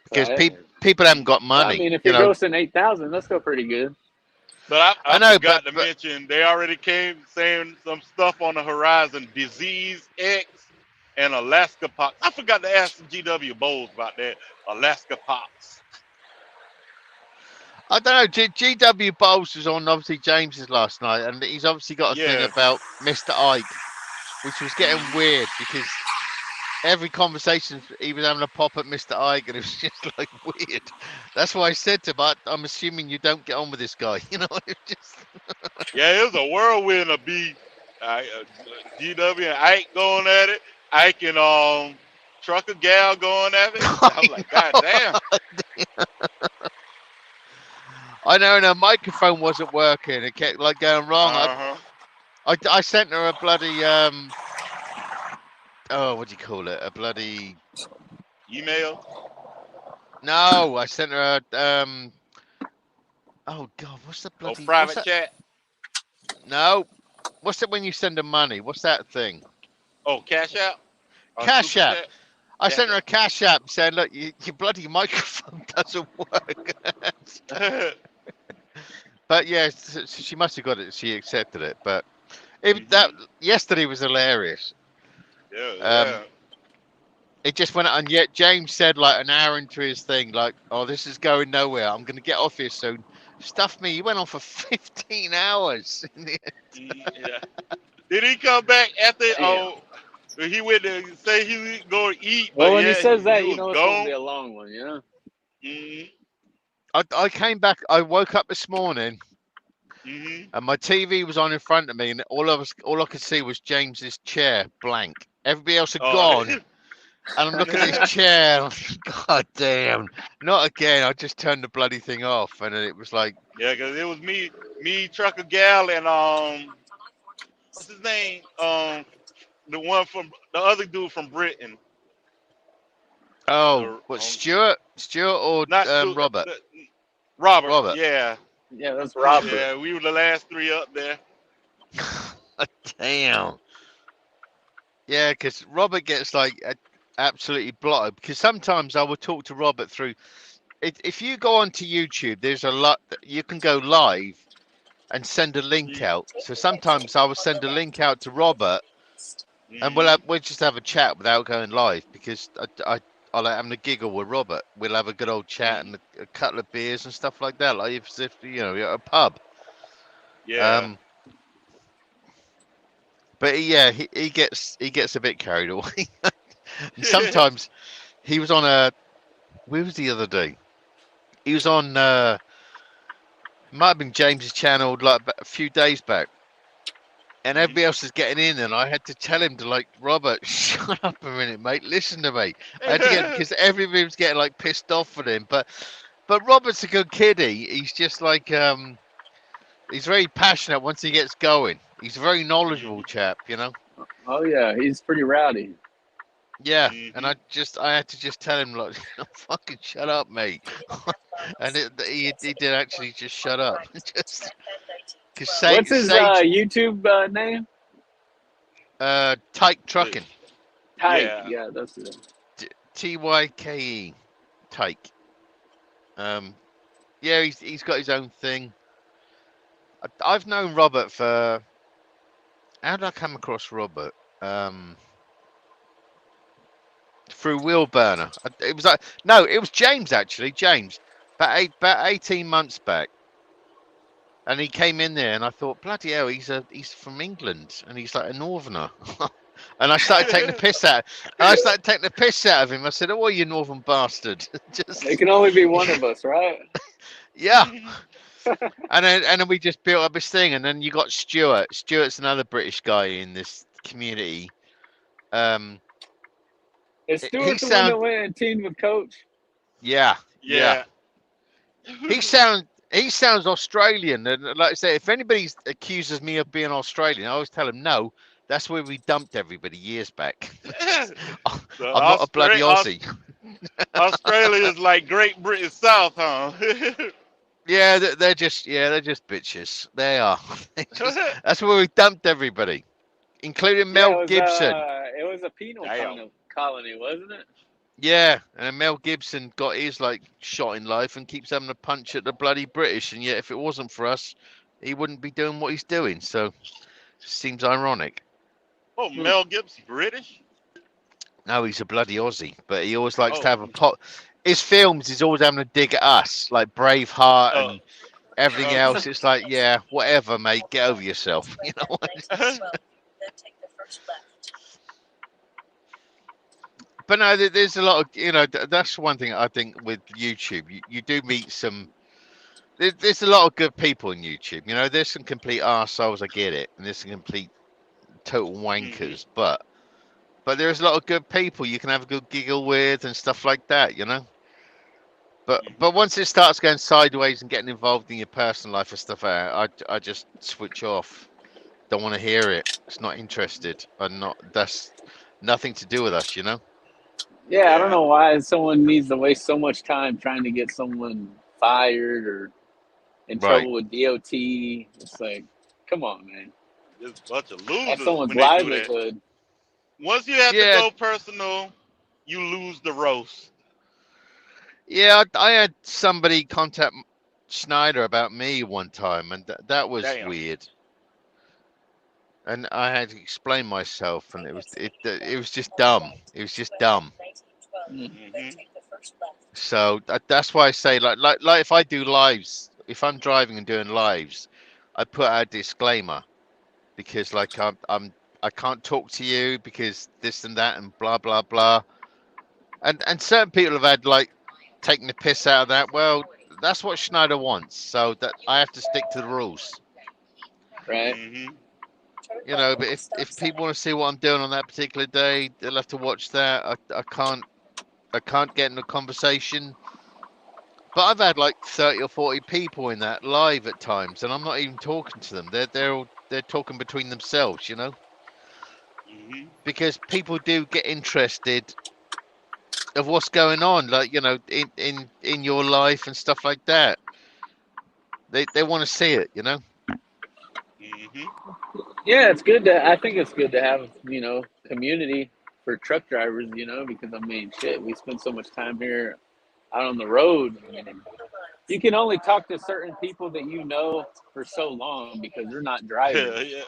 because
Right.
people haven't got
Well, I
money.
mean, if
You
you're
know.
grossing 8,000, let's go pretty good.
But
I
I
know,
forgot to mention they already came saying some stuff on the horizon, disease X and Alaska pox. I forgot to ask GW Bowles about that Alaska pox.
I don't know. GW Bowles was on obviously James's last night, and he's obviously got a thing
Yes.
about Mr. Ike, which was getting weird because every conversation he was having a pop at Mr. Ike, and it was just like weird. That's why I said to him, I'm assuming you don't get on with this guy. You know, it just.
Yeah, it was a whirlwind of B. GW and Ike going at it. Ike and Trucker Gal going at it.
I
I'm like, God damn.
I know, and her microphone wasn't working. It kept like going wrong. I sent her a bloody oh, what do you call it? A bloody
Email.
no. I sent her a oh god, what's the
Oh,
bloody what's
private
that?
chat.
No, what's it when you send them money? What's that thing?
Oh, Cash App.
Cash
Super
App.
Chat.
I
Cash
sent her a Cash App saying, look, your bloody microphone doesn't work.
App.
But yeah, she must have got it. She accepted it. But that
Mhm.
yesterday was hilarious.
Yeah.
It just went on. Yet James said like an hour into his thing, like, "Oh, this is going nowhere. I'm going to get off here soon." Stuff me. He went on for 15 hours.
Yeah. Did he come back after?
Damn.
Oh, he went to say he was going to eat, but
Well, when he
yeah,
says that,
he
you
was
know it's gonna be
gone.
a long one, you know.
Mhm.
I came back. I woke up this morning
Mhm.
and my TV was on in front of me, and all I could see was James's chair blank. Everybody else had
Oh.
gone. And I'm looking at his chair. And I'm like, God damn, not again! I just turned the bloody thing off, and then it was like,
Yeah, cause it was me, Trucker Gal, and what's his name? The one from the other dude from Britain.
oh,
The
what Stuart or
not Stu,
Robert?
Robert.
Robert.
Yeah,
Yeah, that's Robert.
yeah. We were the last three up there.
Damn. Yeah, because Robert gets like absolutely blotted. Because sometimes I will talk to Robert through. If you go onto YouTube, there's a lot you can go live and send a link out. So sometimes I will send a link out to Robert, and we'll just have a chat without going live because I like having a giggle with Robert. We'll have a good old chat and a couple of beers and stuff like that, like if you know, at a pub.
Yeah.
But yeah, he gets a bit carried away. And sometimes he was on where was the other day? He was on might have been James's channel like a few days back. And everybody else is getting in, and I had to tell him to like, Robert, shut up a minute, mate. Listen to me. I had to get because everybody was getting like pissed off with him. But Robert's a good kiddie. He's just like he's very passionate once he gets going. He's a very knowledgeable chap, you know.
Oh yeah, he's pretty rowdy.
Yeah, and I had to just tell him like, fucking shut up, mate. And he did actually just shut up. Just because
What's his
Sage
YouTube name?
Tyke Truckin.
Tyke. Yeah, that's it.
TYKE. Tyke. Yeah, he's got his own thing. I've known Robert for. How did I come across Robert? Through Wheelburner. It was like no, it was James actually. James, about 18 months back, and he came in there, and I thought, bloody hell, he's from England, and he's like a northerner. And I started taking the piss out. Of him. I said, "Oh, you northern bastard!" Just
It can only be one of us, right?
yeah. And then we just built up this thing, and then you got Stuart. Stuart's another British guy in this community.
Is Stuart the one that went and teamed with Coach?
Yeah. He sounds Australian, and like I say, if anybody accuses me of being Australian, I always tell them no. That's where we dumped everybody years back. I'm not a bloody Aussie.
Australia is like Great Britain South, huh?
Yeah, they're just bitches. They are. That's where we dumped everybody, including Mel Gibson.
It was a penal colony, wasn't it?
Yeah, and then Mel Gibson got his like shot in life and keeps having a punch at the bloody British, and yet if it wasn't for us, he wouldn't be doing what he's doing. So, seems ironic.
Oh, Mel Gibson, British?
No, he's a bloody Aussie, but he always likes to have a pot. His films, he's always having a dig at us, like Braveheart and everything else. It's like, yeah, whatever, mate, get over yourself. You know. But no, there's a lot of, that's one thing I think with YouTube. You do meet some, there's a lot of good people in YouTube. You know, there's some complete arseholes, I get it. And there's some complete total wankers. But there's a lot of good people you can have a good giggle with and stuff like that, you know? But once it starts going sideways and getting involved in your personal life and stuff, I just switch off. Don't want to hear it. It's not interested. I'm not. That's nothing to do with us, you know.
Yeah, I don't
Yeah.
know why someone needs to waste so much time trying to get someone fired or in
Right.
trouble with DOT. It's like, come on, man.
Just a bunch of
That's
losers
someone's
when they do that.
livelihood.
Once you have to
Yeah.
go personal, you lose the roast.
Yeah. I had somebody contact Schneider about me one time, and that was
Damn.
weird. And I had to explain myself, and it was just dumb. It was just dumb.
Mm.
Mm-hmm.
So that's why I say like if I do lives, if I'm driving and doing lives, I put out a disclaimer because like I can't talk to you because this and that and blah blah blah. And certain people have had like taking the piss out of that. Well, that's what Schneider wants, so that I have to stick to the rules.
Right?
Mm-hmm.
You know, but if people want to see what I'm doing on that particular day, they'll have to watch that. I can't get in a conversation. But I've had like 30 or 40 people in that live at times, and I'm not even talking to them. They're talking between themselves, you know,
Mm-hmm.
because people do get interested of what's going on, like you know, in your life and stuff like that. They want to see it, you know.
Mm-hmm.
Yeah, it's good to. I think it's good to have community for truck drivers. Because I mean, shit, we spend so much time here out on the road. I mean, you can only talk to certain people that you know for so long because they're not drivers.
Yeah, yeah.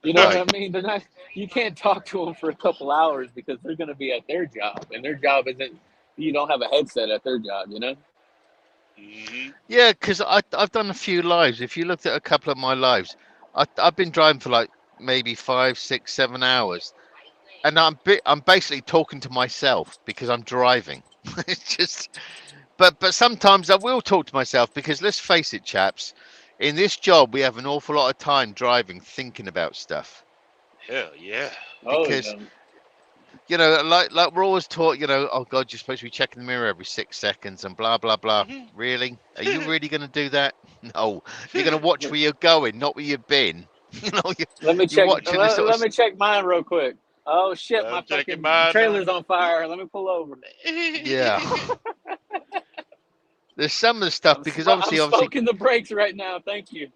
You know what
Right.
I mean? They're not. You can't talk to them for a couple hours because they're going to be at their job, and their job isn't. You don't have a headset at their job. You know.
Mm-hmm.
Yeah, because I've done a few lives. If you looked at a couple of my lives, I've been driving for like maybe 5, 6, 7 hours, and I'm basically talking to myself because I'm driving. It's just, but sometimes I will talk to myself because let's face it, chaps, in this job we have an awful lot of time driving, thinking about stuff.
Hell yeah.
Oh
Because
yeah.
you know, like we're always taught, you know, oh God, you're supposed to be checking the mirror every 6 seconds and blah blah blah. Really? Are you really going to do that? No, you're going to watch where you're going, not where you've been. You know,
Let me
you're
check.
watching this
Let,
sort
let
of.
me check mine real quick. Oh shit, my
I'm checking
fucking
mine now.
trailer's on fire. Let me pull over.
Yeah. There's some of the stuff because
I'm
obviously,
smoking the brakes right now. Thank you.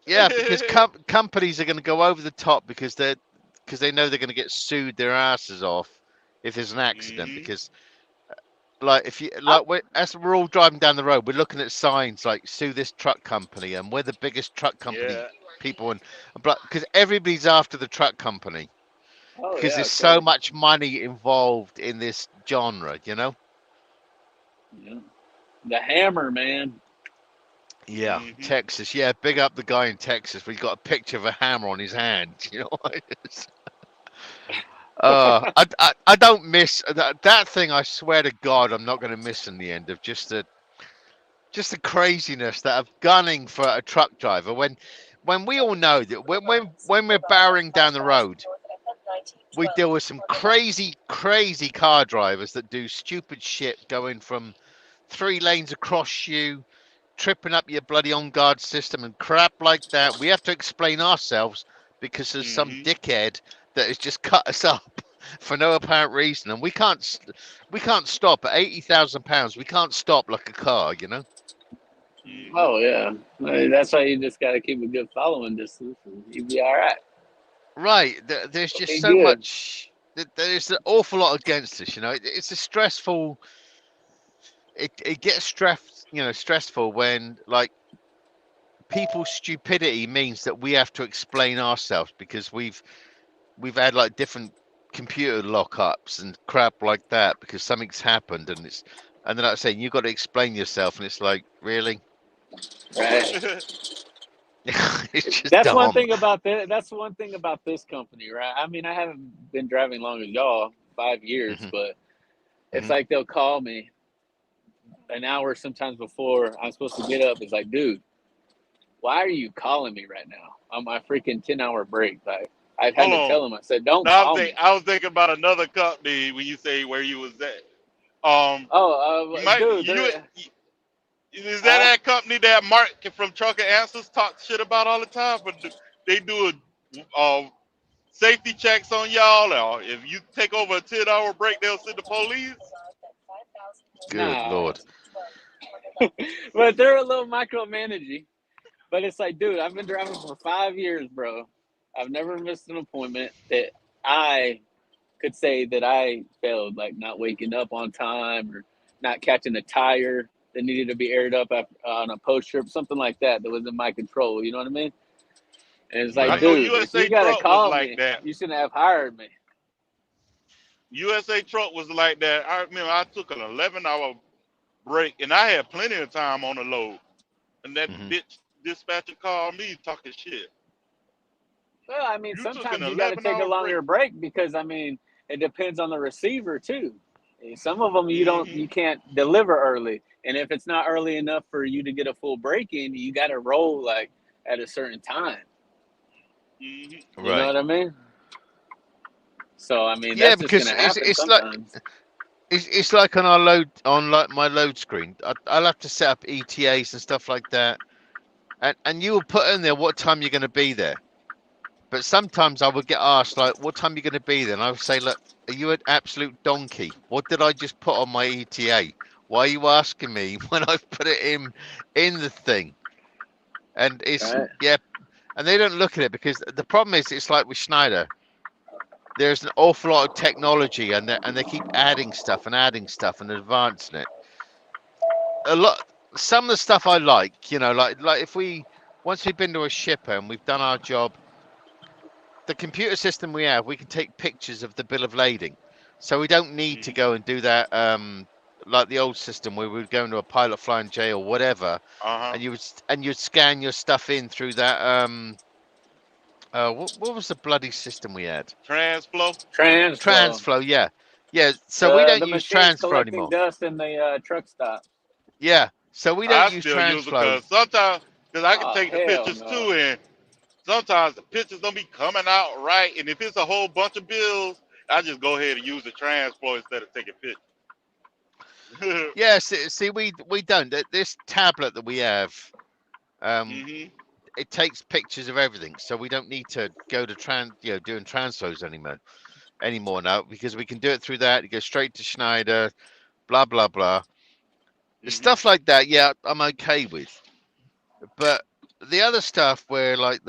yeah, because companies are going to go over the top because they know they're going to get sued their asses off if there's an accident.
Mm-hmm.
Because like if you like as we're all driving down the road, we're looking at signs like sue this truck company, and we're the biggest truck company
Yeah.
people, and because everybody's after the truck company
Oh
because
yeah,
there's
of
so
course.
much money involved in this genre, you know.
Yeah. The hammer, man.
Yeah,
Mm-hmm.
Texas. Yeah, big up the guy in Texas. But he's got a picture of a hammer on his hand. You know, I don't miss that thing. I swear to God, I'm not going to miss in the end of just the craziness that of gunning for a truck driver when we all know that when we're barreling down the road, we deal with some crazy car drivers that do stupid shit going from 3 lanes across you, tripping up your bloody on guard system and crap like that. We have to explain ourselves because there's some
Mm-hmm.
dickhead that has just cut us up for no apparent reason, and we can't stop at 80,000 pounds. We can't stop like a car, you know.
Mm-hmm.
Oh yeah. That's why you just got to keep a good following distance, and you'll be all right.
Right? There's just
Be
so
good.
much. There's an awful lot against us, you know. It's a stressful. It gets stressful when like people's stupidity means that we have to explain ourselves because we've had like different computer lockups and crap like that because something's happened and then like saying you've got to explain yourself and it's like really
Right.
it's just
That's one
dumb.
thing about That's one thing about this company, right? I mean, I haven't been driving long as y'all, 5 years,
Hmm.
but it's
Hmm.
like they'll call me an hour sometimes before I'm supposed to get up. It's like, dude, why are you calling me right now on my freaking 10-hour break? Like, I've had
Hold
to
on.
tell him. I said, don't
Now
call me.
I was thinking about another company when you say where you was at. You might
Dude,
is that
huh?
that company that Mark from Trucker Answers talk shit about all the time? But they do safety checks on y'all, or if you take over a 10-hour break, they'll send the police.
Good
Nah,
lord.
but they're a little micromanaging. But it's like, dude, I've been driving for 5 years, bro. I've never missed an appointment that I could say that I failed, like not waking up on time or not catching a tire that needed to be aired up after, on a post trip, something like that that was in my control. You know what I mean? And it's
I
like,
Right.
know
dude, if you
USA
gotta
Truck was
call
like
me,
that.
you shouldn't have hired me.
USA Truck was like that. I remember I took an 11-hour break, and I had plenty of time on the load. And that
Hmm.
bitch dispatcher called me talking shit.
Well, I mean,
You took an
sometimes you got to take a
11-hour break.
longer break because I mean, it depends on the receiver too. Some of them
Mm-hmm.
you can't deliver early, and if it's not early enough for you to get a full break in, you got to roll like at a certain time.
Mm-hmm.
You know
Right.
what I mean? So I mean,
Yeah,
that's just
because
gonna happen
it's like
sometimes.
it's like on our load on like my load screen. I'll have to set up ETAs and stuff like that, and you will put in there what time you're going to be there. But sometimes I would get asked like, "What time are you going to be there?" And I would say, "Look, are you an absolute donkey? What did I just put on my ETA? Why are you asking me when I've put it in the thing?" And it's
Right.
yeah, and they don't look at it because the problem is it's like with Schneider. There's an awful lot of technology, and they keep adding stuff and advancing it. A lot, some of the stuff I like, like if we once we've been to a shipper and we've done our job, the computer system we have, we can take pictures of the bill of lading, so we don't need to
Mm-hmm.
go and do that. Like the old system where we would go into a pilot flying J or whatever,
Uh-huh.
and you'd scan your stuff in through that. What was the bloody system we had?
Transflow.
Transflow.
Transflow, yeah, yeah. So we
The
don't use
machines
Transflow
collecting
anymore.
dust in the truck stop.
Yeah, so we don't
I
use
still use it
Transflow.
because sometimes, because I can
Oh
take the
hell
pictures
no.
too, and sometimes the pictures don't be coming out right. And if it's a whole bunch of bills, I just go ahead and use the Transflow instead of taking pictures.
Yeah, see, we don't. This tablet that we have, um,
Mm-hmm.
it takes pictures of everything, so we don't need to go to doing transfers anymore now because we can do it through that. You go straight to Schneider, blah blah blah.
Mm-hmm.
Stuff like that, yeah, I'm okay with. But the other stuff where like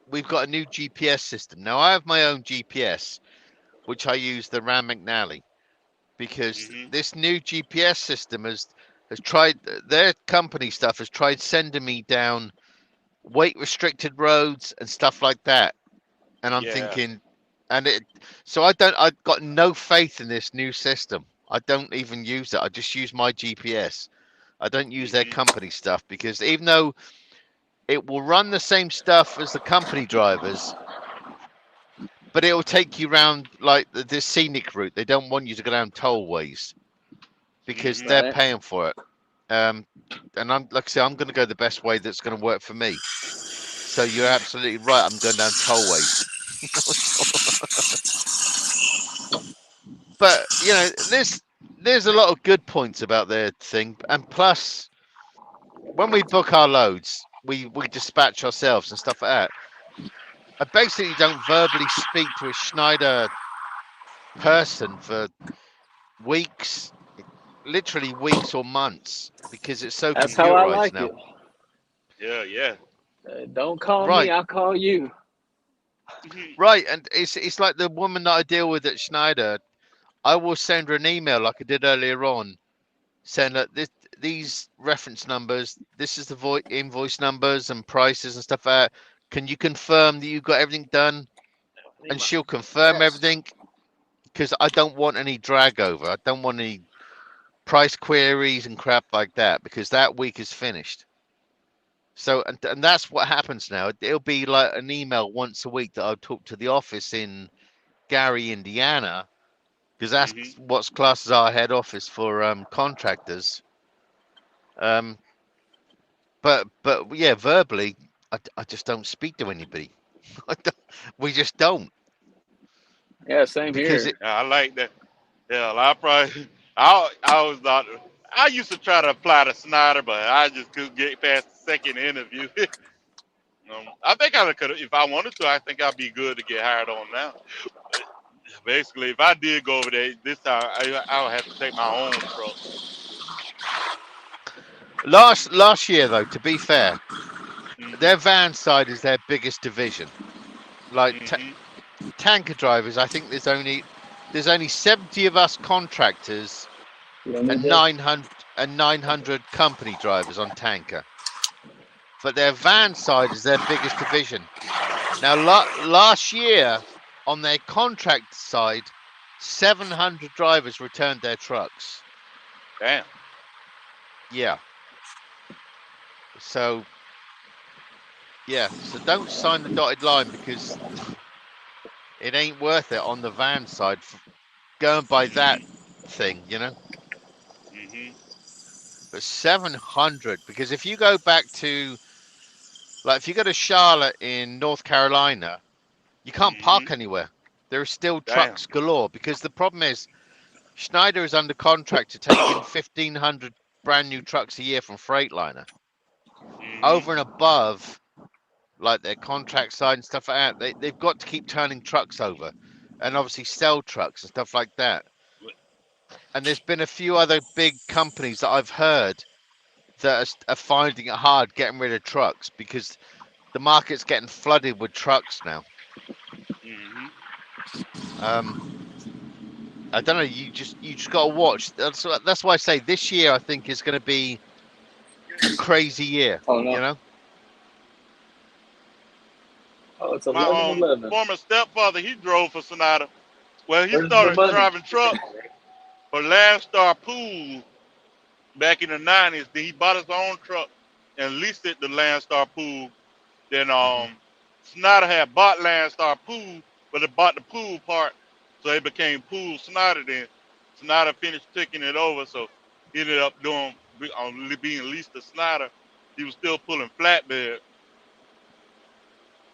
we've got a new GPS system. Now I have my own GPS, which I use the Ram McNally, because
Mm-hmm.
this new GPS system has tried their company stuff has tried sending me down weight restricted roads and stuff like that, and I'm
Yeah.
thinking, and it so I've got no faith in this new system. I don't even use it. I just use my GPS. I don't use their
Mm-hmm.
company stuff because even though it will run the same stuff as the company drivers, but it will take you around like this scenic route. They don't want you to go down tollways because
Mm-hmm.
they're
Right.
paying for it. Um, and I'm like I say, I'm going to go the best way that's going to work for me. So you're absolutely right. I'm going down tollways. But there's a lot of good points about their thing, and plus when we book our loads, we dispatch ourselves and stuff like that. I basically don't verbally speak to a Schneider person for weeks, literally weeks or months, because it's so
That's how I
computerized
like
now.
it.
Yeah, yeah.
Don't call me,
Right,
I'll call you.
right, and it's like the woman that I deal with at Schneider. I will send her an email like I did earlier on, saying that these reference numbers, this is the invoice numbers and prices and stuff. Can you confirm that you got everything done? And she'll confirm
Yes.
everything because I don't want any drag over. I don't want any price queries and crap like that because that week is finished. So and that's what happens now. It'll be like an email once a week that I'll talk to the office in Gary, Indiana, because that's
Mm-hmm.
what's classed as our head office for contractors. Um, but yeah, verbally, I just don't speak to anybody. We just don't
Yeah, same
because
here.
it
I like that. Hell, I was not. I used to try to apply to Snyder, but I just couldn't get past the second interview. I think I could, if I wanted to. I think I'd be good to get hired on now. But basically, if I did go over there this time, I would have to take my own truck.
Last year though, to be fair,
Mhm.
their van side is their biggest division. Like
Mhm.
tanker drivers, I think there's only 70 of us contractors
You don't need
and
this?
900 company drivers on tanker. But their van side is their biggest division. Now, last year on their contract side, 700 drivers returned their trucks.
Damn.
Yeah. So, yeah. So don't sign the dotted line because it ain't worth it on the van side. Going by that thing, you know.
Mhm.
But 700, because if you go back to, like, if you go to Charlotte in North Carolina, you can't park
Mhm.
anywhere. There are still
Damn.
trucks galore because the problem is Schneider is under contract to take in 1,500 brand new trucks a year from Freightliner.
Mhm.
Over and above, like their contract side and stuff like that, they've got to keep turning trucks over and obviously sell trucks and stuff like that. And there's been a few other big companies that I've heard that are finding it hard getting rid of trucks because the market's getting flooded with trucks now.
Mhm.
Um, I don't know. You just got to watch. That's why I say this year I think is going to be a crazy year.
Oh
You
no.
know.
Oh, it's
My
11:11.
former stepfather, he drove for Sonata. Well, he
Where's the
started
money?
driving trucks for Landstar Pool back in the '90s. Then he bought his own truck and leased it to Landstar Pool. Then
Hmm.
Snyder had bought Landstar Pool, but it bought the pool part, so it became Pool Snyder. Then Snyder finished taking it over, so he ended up being leased to Snyder. He was still pulling flatbed.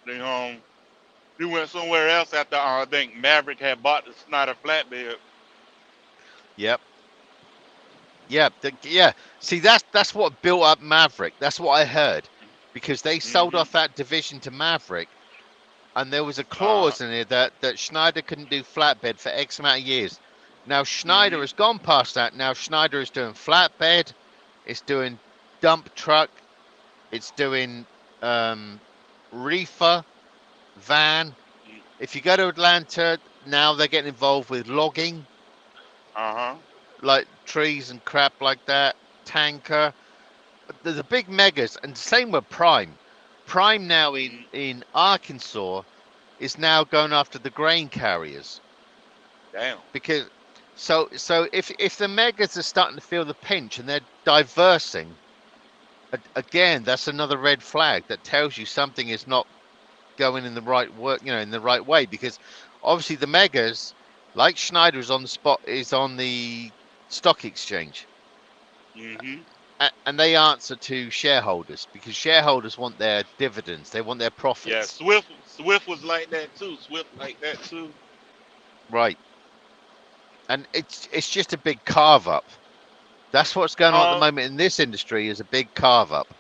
Then he went somewhere else after I think Maverick had bought the Snyder flatbed.
Yep. Yeah. Yeah. See, that's what built up Maverick. That's what I heard, because they sold
Mhm.
off that division to Maverick, and there was a
Uh.
clause in it that Schneider couldn't do flatbed for X amount of years. Now Schneider
Mhm.
has gone past that. Now Schneider is doing flatbed. It's doing dump truck. It's doing reefer, van. If you go to Atlanta, now they're getting involved with logging,
Uh huh.
like trees and crap like that, tanker. There's a big megas, and same with Prime. Prime now in Arkansas is now going after the grain carriers
Damn.
because so if the megas are starting to feel the pinch and they're diversing, again, that's another red flag that tells you something is not going in the right work, in the right way, because obviously the megas, like Schneider, is on the stock exchange,
Mhm.
and they answer to shareholders because shareholders want their dividends, they want their
Yeah.
profits.
Swift was like that too. Swift like that too.
Right. And it's just a big carve up. That's what's going on at the
Um.
moment in this industry, is a big carve up.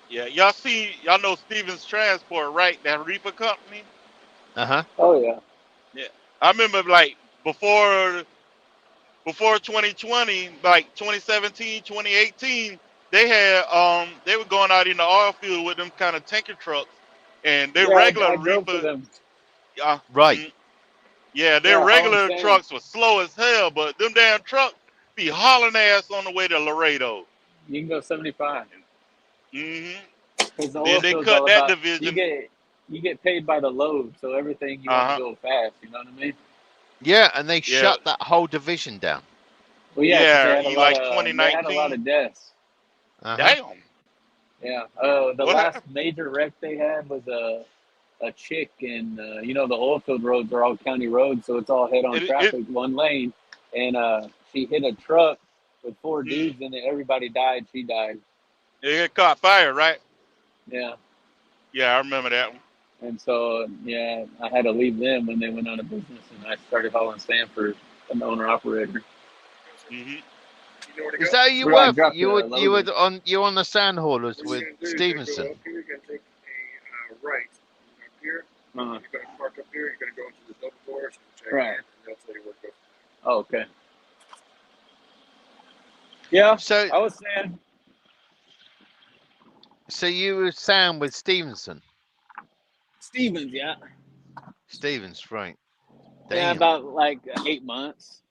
Yeah. Y'all know Stevens Transport, right? That reefer company.
Uh-huh.
Oh yeah.
Yeah. I remember like before 2020, like 2017, 2018, they were going out in the oil field with them kind of tanker trucks, and their
Yeah,
regular
I drove for
reefer,
them.
uh,
Right.
mm, yeah, their
Yeah, hauling
regular
sand.
trucks were slow as hell, but them damn trucks be hauling ass on the way to Laredo.
You can go 75
Hmm.
because the
Then
oil
they
field's
cut
all
that
about you
division.
get paid by the load, so everything you want to
Uh huh.
go fast. You know what I mean?
Yeah, and they
Yeah.
shut that whole division down.
Well, yeah, because
Yeah. You like
they had a lot
2019.
of deaths.
Uh-huh.
Damn.
Yeah. The
What
last
happened?
major wreck they had was a chick, and the oil field roads are all county roads, so it's all head on
It.
traffic, one lane, and she hit a truck with four
Mm,
dudes in it. Everybody died. She died.
it caught fire, right?
Yeah.
Yeah, I remember that one.
And so, yeah, I had to leave them when they went out of business, and I started hauling sand for an owner operator.
Hmm.
You know where to
Is
go?
that who you
Where I
were?
dropped
You
the
were
loader.
on the sand haulers
What
with
you're gonna do is you're gonna
Stevenson.
go up here. You're gonna take a right. Up here.
Uh,
You're gonna park up here. You're gonna go into the double doors and check
Right.
in, and they'll tell you where to go.
oh, okay. Yeah,
So
I was saying
you were Sam with Stevenson.
Stevens. Yeah,
Stevens, right?
yeah,
Damn.
about like 8 months.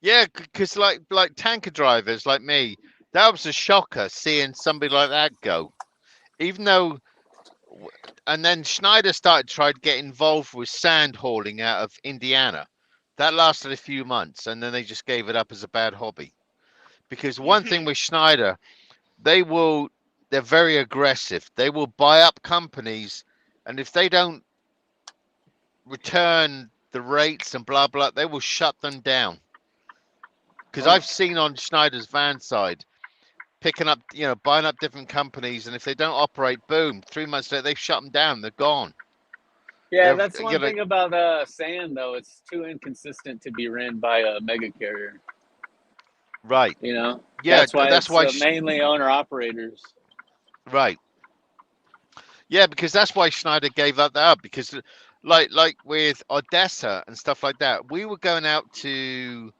Yeah, because like tanker drivers like me, that was a shocker seeing somebody like that go. Even though, and then Schneider started trying to get involved with sand hauling out of Indiana. That lasted a few months, and then they just gave it up as a bad hobby. Because one thing with Schneider, they're very aggressive. They will buy up companies, and if they don't return the rates and blah blah, they will shut them down. Because I've seen on Schneider's van side, picking up, buying up different companies, and if they don't operate, boom, 3 months later they've shut them down. They're gone.
Yeah, that's one thing about sand though. It's too inconsistent to be ran by a mega carrier.
Right.
You know.
Yeah,
That's why it's mainly owner operators.
Right. Yeah, because that's why Schneider gave up that, because like with Odessa and stuff like that, we were going out to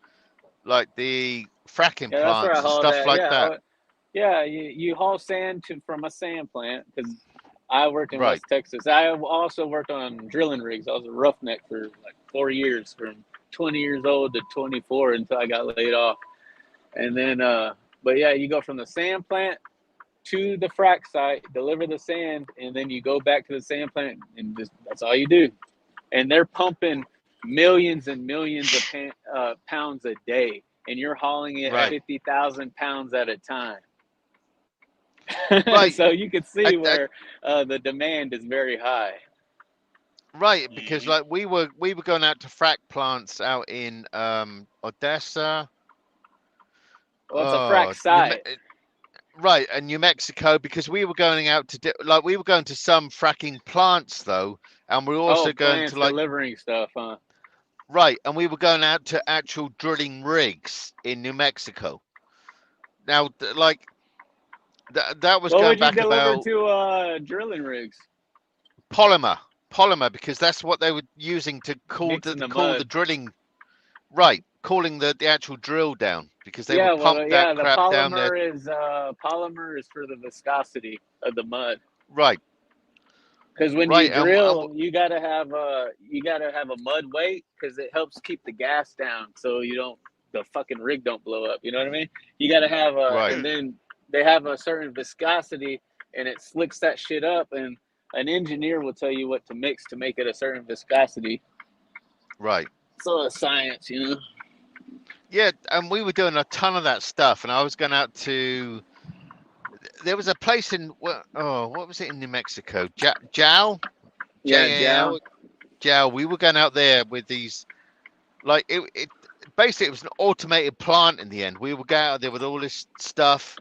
like the fracking
Yeah, that's where I
plants and
haul
stuff
that.
like
Yeah,
that.
yeah. You haul sand from a sand plant because I worked in
Right.
West Texas. I also worked on drilling rigs. I was a roughneck for like 4 years, from 20 years old to 24 until I got laid off. And then, but yeah, you go from the sand plant to the frack site, deliver the sand, and then you go back to the sand plant, and that's all you do. And they're pumping millions and millions of pounds a day, and you're hauling it
Right.
50,000 pounds at a time.
Right.
So you can see where the demand is very high.
Right, because like we were going out to frack plants out in Odessa.
Well, it's a frack site.
Right, and New Mexico, because we were going out to we were going to some fracking plants though, and we were also going
plants
to like
delivering stuff, huh?
right, and we were going out to actual drilling rigs in New Mexico. Now, like that was
What
going
would you
back
deliver
about
to drilling rigs?
polymer, because that's what they were using to cool the
mud.
drilling. Right, cooling the actual drill down, because they would pump that
the
crap down there.
polymer is for the viscosity of the mud.
Right.
Because when you drill, you gotta have a mud weight, because it helps keep the gas down, so the fucking rig don't blow up. You know what I mean? You gotta have and then they have a certain viscosity, and it slicks that shit up, and an engineer will tell you what to mix to make it a certain viscosity.
Right.
So it's science, you know.
Yeah, and we were doing a ton of that stuff, and I was going out to. There was a place in what was it in New Mexico? Jal.
Yeah,
Jal. We were going out there with these, like it. Basically, it was an automated plant in the end. We would go out there with all this stuff,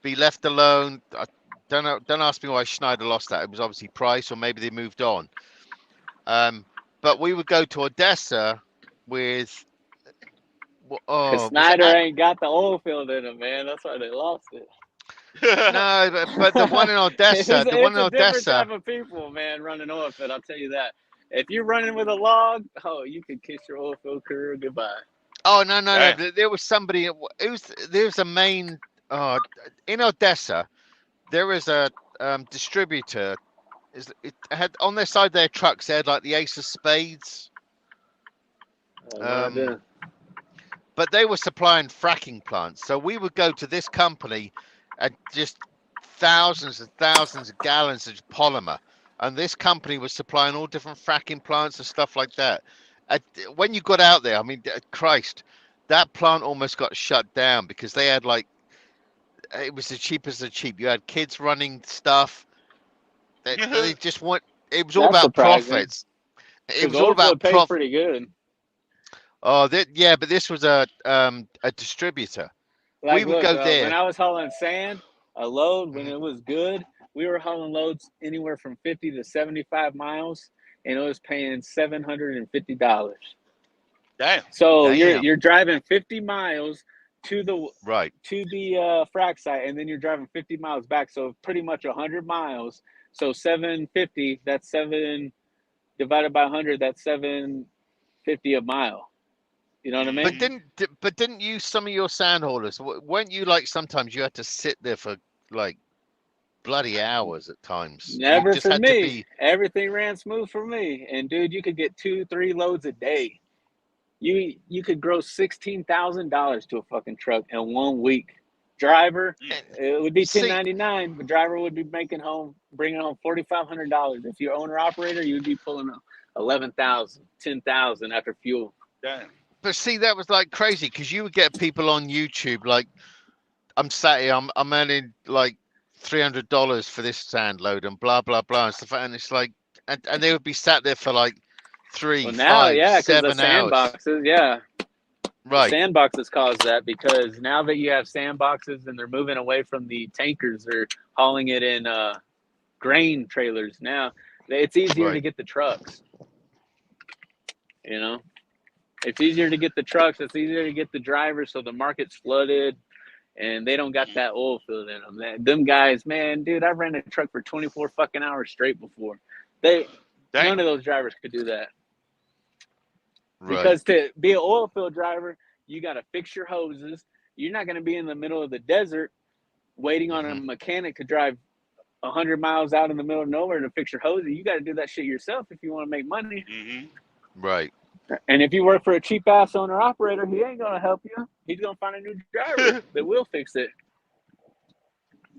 be left alone. I don't know. Don't ask me why Schneider lost that. It was obviously price, or maybe they moved on. But we would go to Odessa with.
Because Snyder ain't got the oil field in him, man. That's why they lost it.
No, but the one in Odessa,
different type of people, man, running oil field. I'll tell you that. If you're running with a log, you can kiss your oil field career goodbye.
Oh no! There was somebody. There's a main. In Odessa, there is a distributor. It had on their side of their trucks. They had like the Ace of Spades. But they were supplying fracking plants, so we would go to this company and just thousands and thousands of gallons of polymer, and this company was supplying all different fracking plants and stuff like that. When you got out there, I mean, Christ, that plant almost got shut down because they had like, it was the cheapest of the cheap. You had kids running stuff. They just want. It was all about profits. It was all about profit.
Pretty good.
Oh, yeah, but this was a distributor.
Like,
we would go there.
When I was hauling sand, a load, when it was good, we were hauling loads anywhere from 50 to 75 miles, and it was paying $750.
Damn.
So
Damn.
you're driving 50 miles to the
Right.
frac site, and then you're driving 50 miles back. So pretty much 100 miles. So 750. That's 7 divided by 100. That's 750 a mile. You know what I mean?
But didn't you, some of your sand haulers, weren't you like sometimes you had to sit there for like bloody hours at times? You
Never
just
for
had to
me.
be.
Everything ran smooth for me. And dude, you could get 2-3 loads a day. You could gross $16,000 to a fucking truck in 1 week. Driver, it would be
See,
$10.99. The driver would be bringing home $4,500. If you're owner operator, you would be pulling up $11,000, $10,000 after fuel.
Damn.
but see, that was like crazy because you would get people on YouTube like, I'm sat here, I'm earning like $300 for this sand load and blah blah blah and stuff, and it's like, and they would be sat there for like 3,
Well, now,
5,
yeah, because the
7 hours.
sandboxes, yeah.
Right.
The sandboxes cause that because now that you have sandboxes and they're moving away from the tankers, they're hauling it in grain trailers now. It's easier to
Right.
get the trucks. You know, it's easier to get the trucks. It's easier to get the drivers. So the market's flooded, and they don't got that oil field in them. Them guys, man, dude, I ran a truck for 24 fucking hours straight before. None of those drivers could do that.
Right.
Because to be an oil field driver, you got to fix your hoses. You're not going to be in the middle of the desert waiting on a mechanic to drive 100 miles out in the middle of nowhere to fix your hoses. You got to do that shit yourself if you want to make money.
Right.
And if you work for a cheap ass owner operator, he ain't going to help you. He's going to find a new driver that will fix it.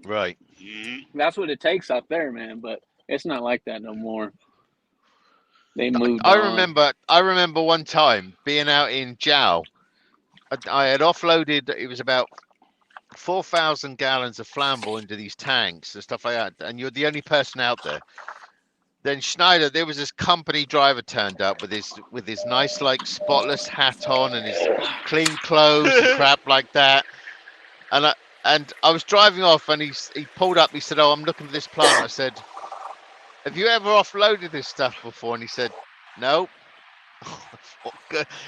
Right.
That's what it takes out there, man. But it's not like that no more. They moved on.
I remember one time being out in Jow. I had offloaded, it was about 4,000 gallons of flammable into these tanks and stuff like that, and you're the only person out there. Then Schneider, there was this company driver turned up with his nice like spotless hat on and his clean clothes and crap like that. And I was driving off, and he pulled up. He said, "Oh, I'm looking at this plant." I said, "Have you ever offloaded this stuff before?" And he said, "No."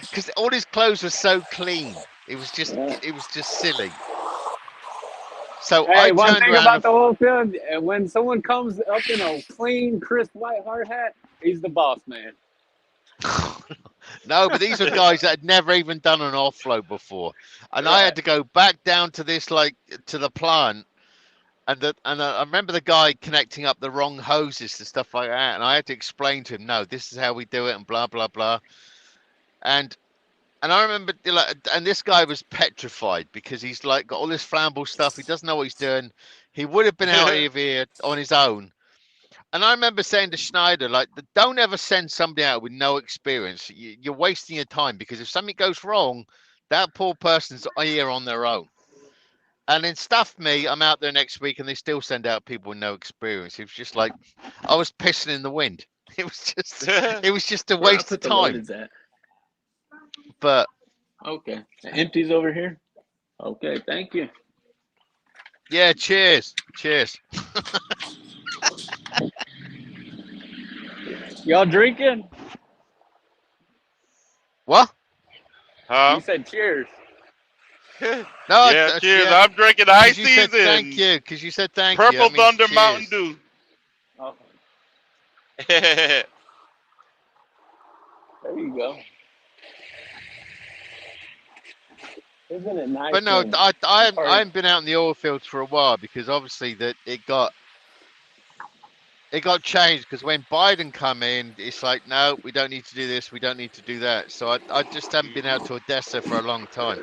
Because all his clothes were so clean. It was just silly. So
Hey,
I
one
turned
thing
around
about the whole field, when someone comes up in a clean, crisp white hard hat, he's the boss man.
No, but these are guys that had never even done an offload before, and I had to go back down to this to the plant, and I remember the guy connecting up the wrong hoses and stuff like that, and I had to explain to him, no, this is how we do it, and blah blah blah, and I remember, and this guy was petrified because he's like got all this flammable stuff, he doesn't know what he's doing, he would have been out of here on his own. And I remember saying to Schneider, like, don't ever send somebody out with no experience. You're wasting your time, because if something goes wrong, that poor person's here on their own. And then stuff me, I'm out there next week, and they still send out people with no experience. It was just like I was pissing in the wind. It was just a waste of time. But
okay, empties over here. Okay, thank you.
Yeah, cheers.
Y'all drinking?
What?
You said cheers.
No,
yeah, cheers. I'm drinking Ice Season.
Thank you, because you said thank
Purple
you.
Thunder
cheers.
Mountain Dew.
Oh. There you go. Isn't it nice?
But no, I haven't been out in the oil fields for a while, because obviously that it got changed, because when Biden come in, it's like, no, we don't need to do this, we don't need to do that. So I just haven't been out to Odessa for a long time.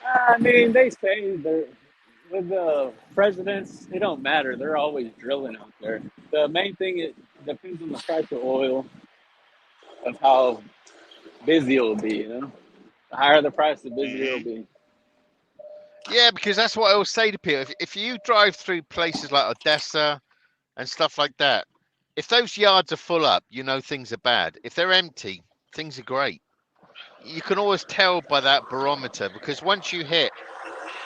I mean, they say with the presidents, it don't matter. They're always drilling out there. The main thing, it depends on the price of oil, of how busy it'll be, you know? The higher the price, the busier it'll be.
Yeah, because that's what I always say to people. If you drive through places like Odessa and stuff like that, if those yards are full up, you know things are bad. If they're empty, things are great. You can always tell by that barometer, because once you hit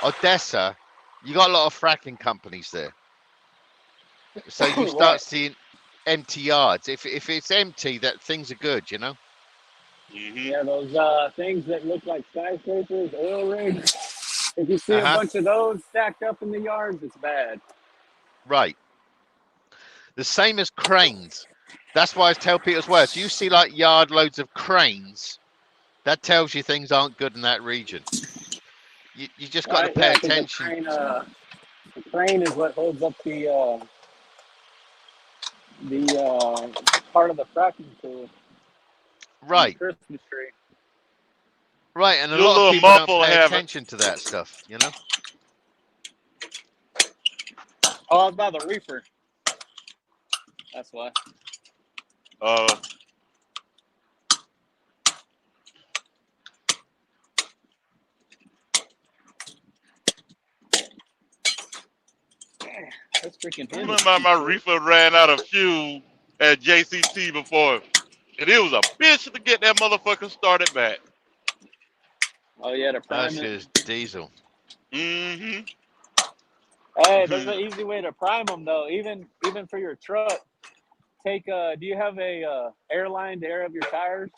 Odessa, you got a lot of fracking companies there. So you start seeing empty yards. If it's empty, that things are good, you know?
Mm-hmm.
Yeah, those things that look like skyscrapers, oil rigs. If you see a
Uh-huh.
bunch of those stacked up in the yards, it's bad.
Right. The same as cranes. That's why I tell people as well. If you see like yard loads of cranes, that tells you things aren't good in that region. You just got to
Right?
pay
Yeah, because
attention.
the crane is what holds up the part of the fracking tool on the
Right.
Christmas tree.
Right. And a
Your
lot of
little
people don't
muffle
pay
have it.
attention to that stuff, you know?
Oh, it's by the reefer. That's why.
Uh,
That's freaking
I
heavy.
remember my reefer ran out of fuel at JCT before, and it was a bitch to get that motherfucker started back.
Oh yeah, to
That's
prime it.
because diesel.
Mm-hmm.
Hey, there's an easy way to prime them though. Even for your truck, take. Do you have a airline to air up your tires?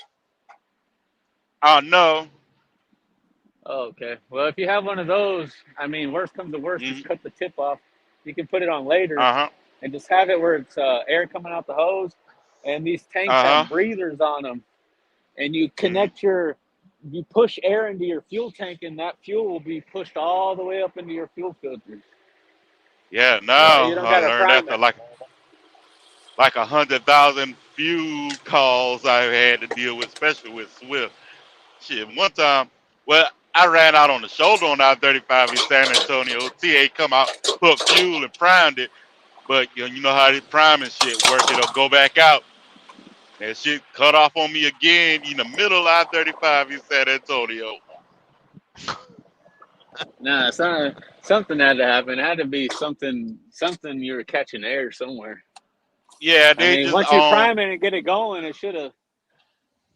Oh no.
Oh, okay. Well, if you have one of those, I mean, worst comes to worst,
Mm-hmm.
just cut the tip off. You can put it on later
Uh-huh.
and just have it where it's air coming out the hose, and these tanks
Uh-huh.
have breathers on them, and you
Mm-hmm.
you push air into your fuel tank, and that fuel will be pushed all the way up into your fuel filter.
Yeah,
So
now
you don't
I
got to
learned
prime
after
it.
like 100,000 fuel calls I had to deal with, especially with Swift. Shit, one time, well, I ran out on the shoulder on I-35 in San Antonio. TA come out, put fuel and primed it, but you know how this priming shit work. It'll go back out. That shit cut off on me again in the middle of I-35 in San Antonio.
Nah, something had to happen. It had to be something you were catching air somewhere.
Yeah,
I
they
mean,
just
once you prime it and get it going, it should have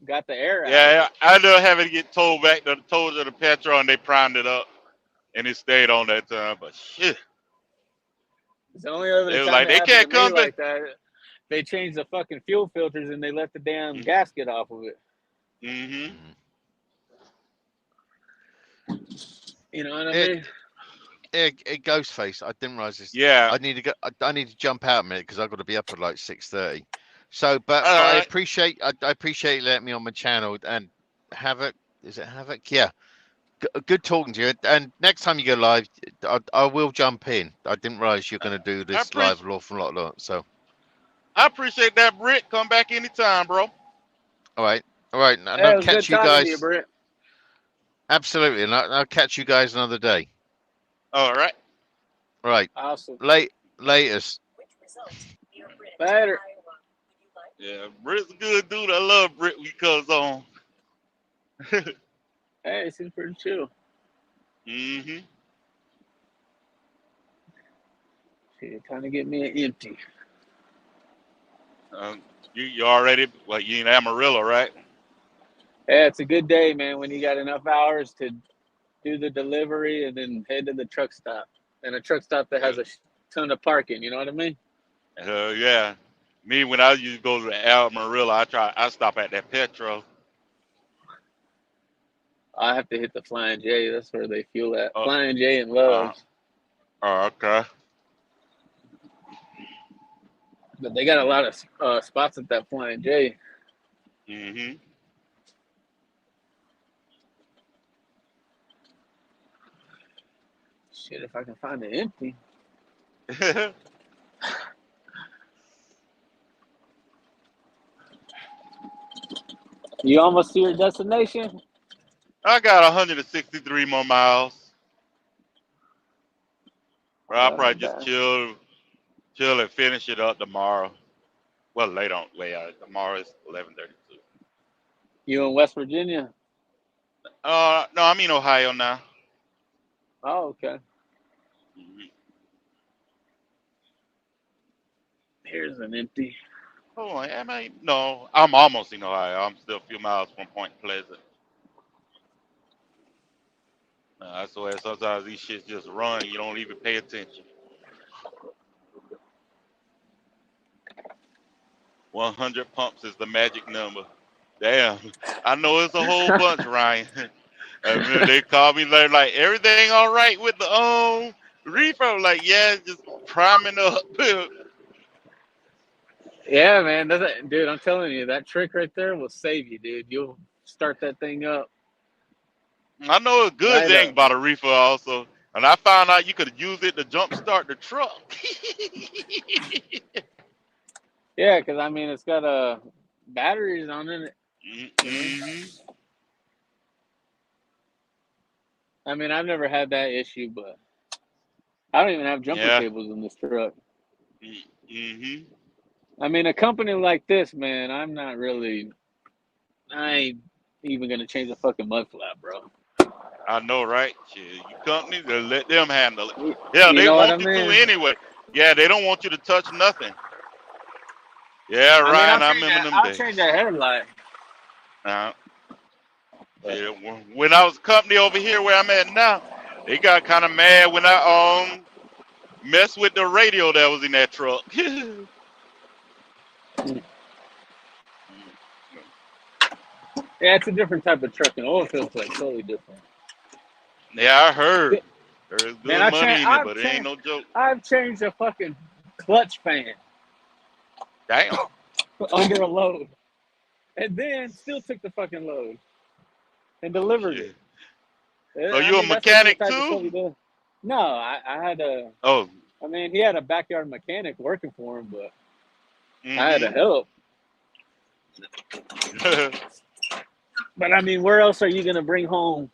got the air out.
yeah, I ended up having to get towed back to the petrol, and they primed it up, and it stayed on that time. But shit,
It's the only other
they was
time
like,
it
they
happened to
can't
me
come back.
like that. They changed the fucking fuel filters and they left the damn gasket off of it.
Mm-hmm.
You know what I
It
mean?
Ghostface. I didn't realize this.
Yeah.
I need to go. I need to jump out a minute because I've got to be up at like 6:30. So, but
All
I
right.
appreciate I appreciate you letting me on my channel. And Havoc, is it Havoc? Yeah. Good talking to you. And next time you go live, I will jump in. I didn't realize you're going to do
I
this live
appreciate
an awful lot. So,
that, Britt. Come back anytime, bro.
all right, and
Hey,
I'll
it was good
catch you
talking to you,
guys.
Britt.
Absolutely, and I'll catch you guys another day.
All right.
All right,
Awesome.
latest.
Later.
Yeah, Britt's a good dude. I love Britt because
Hey, it seems pretty chill.
Mm-hmm.
She kind of get me an empty.
You already you in Amarillo, right?
Yeah, it's a good day, man, when you got enough hours to do the delivery and then head to the truck stop. And a truck stop that has a ton of parking, you know what I mean?
Yeah. Me, when I used to go to Amarillo, I stop at that Petro.
I have to hit the Flying J. That's where they fuel at.
Uh,
Flying J and
uh,
Loves.
okay.
But they got a lot of spots at that Flying J.
Mm-hmm.
Shit, if I can find it empty. You almost to your destination?
I got 163 more miles. Well, I'll
Well,
probably
not
just
bad.
chill and finish it up tomorrow. Well, tomorrow is 11:32.
You in West Virginia?
No, I'm in Ohio now.
Oh, okay.
Mm-hmm.
Here's an empty.
Oh, am I? No, I'm almost in Ohio. I'm still a few miles from Point Pleasant. I swear, sometimes these shits just run. You don't even pay attention. 100 pumps is the magic number. Damn. I know it's a whole bunch, Ryan. I remember they called me like everything all right with the reefer. I'm like, yeah, just priming up.
Yeah, man. Dude, I'm telling you, that trick right there will save you, dude. You'll start that thing up
I know a good
right
thing
up.
about a reefer also. And I found out you could use it to jump start the truck.
Yeah, because I mean, it's got batteries on it. You know,
Mm-hmm.
I mean, I've never had that issue, but I don't even have jumper
Yeah.
cables in this truck.
Mm-hmm.
I mean, a company like this, man, I ain't even gonna change a fucking mud flap, bro.
I know, right? Shit, you companies, they let them handle it. Yeah,
You
they
know what I
want you to
mean?
anyway. Yeah, they don't want you to touch nothing. Yeah,
I mean,
Ryan, I remember them
I'll change
days.
a headlight.
Uh,
But
yeah, when I was company over here where I'm at now, they got kind of mad when I messed with the radio that was in that truck.
yeah, it's a different type of truck, and oil feels like totally different.
Yeah, I heard. There's
Man,
good money in it, but it ain't no joke.
I've changed a fucking clutch fan
Damn.
under a load, and then still took the fucking load and delivered it.
Shit. So
I
you a
mean, that's the
mechanic
type of stuff
too?
he does. No, I had a.
Oh.
I mean, he had a backyard mechanic working for him, but I had to
Mm-hmm.
help. But I mean, where else are you gonna bring home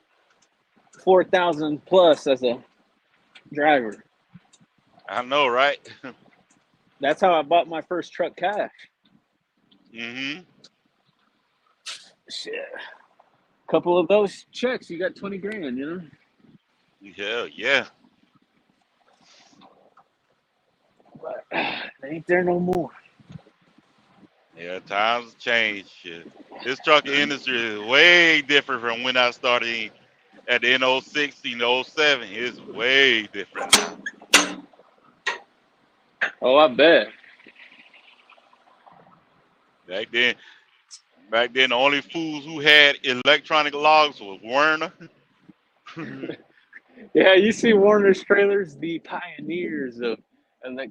4,000 plus as a driver?
I know, right?
That's how I bought my first truck cash.
Mm-hmm.
Shit. Couple of those checks, you got 20 grand, you know?
Yeah, yeah.
But they ain't there no more.
Yeah, times change. Shit. This trucking industry is way different from when I started at the end of '06, '07. It's way different now.
Oh, I bet.
Back then, the only fools who had electronic logs was Werner.
Yeah, you see Warner's trailers, the pioneers of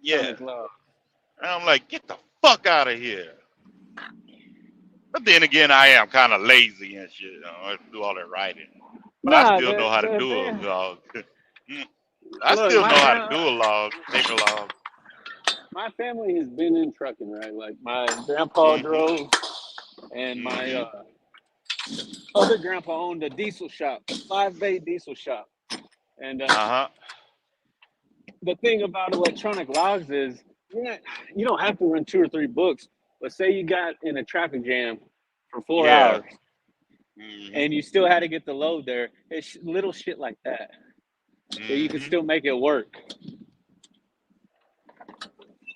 Yeah.
electronic log.
And I'm like, get the fuck out of here. But then again, I am kind of lazy and shit. I have to do all that writing. But I
Nah,
still know how to
the
do a
thing,
log. I
look,
still know how to do a log, paper log.
my family has been in trucking, right? Like my grandpa
Mm-hmm.
drove, and my
Mm-hmm.
other grandpa owned a diesel shop, a 5 bay diesel shop. And
Uh-huh.
the thing about electronic logs is you don't have to run 2 or 3 books. But say you got in a traffic jam for four
Yeah.
hours
Mm-hmm.
and you still had to get the load there. It's little shit like that. So you can
Mm-hmm.
still make it work.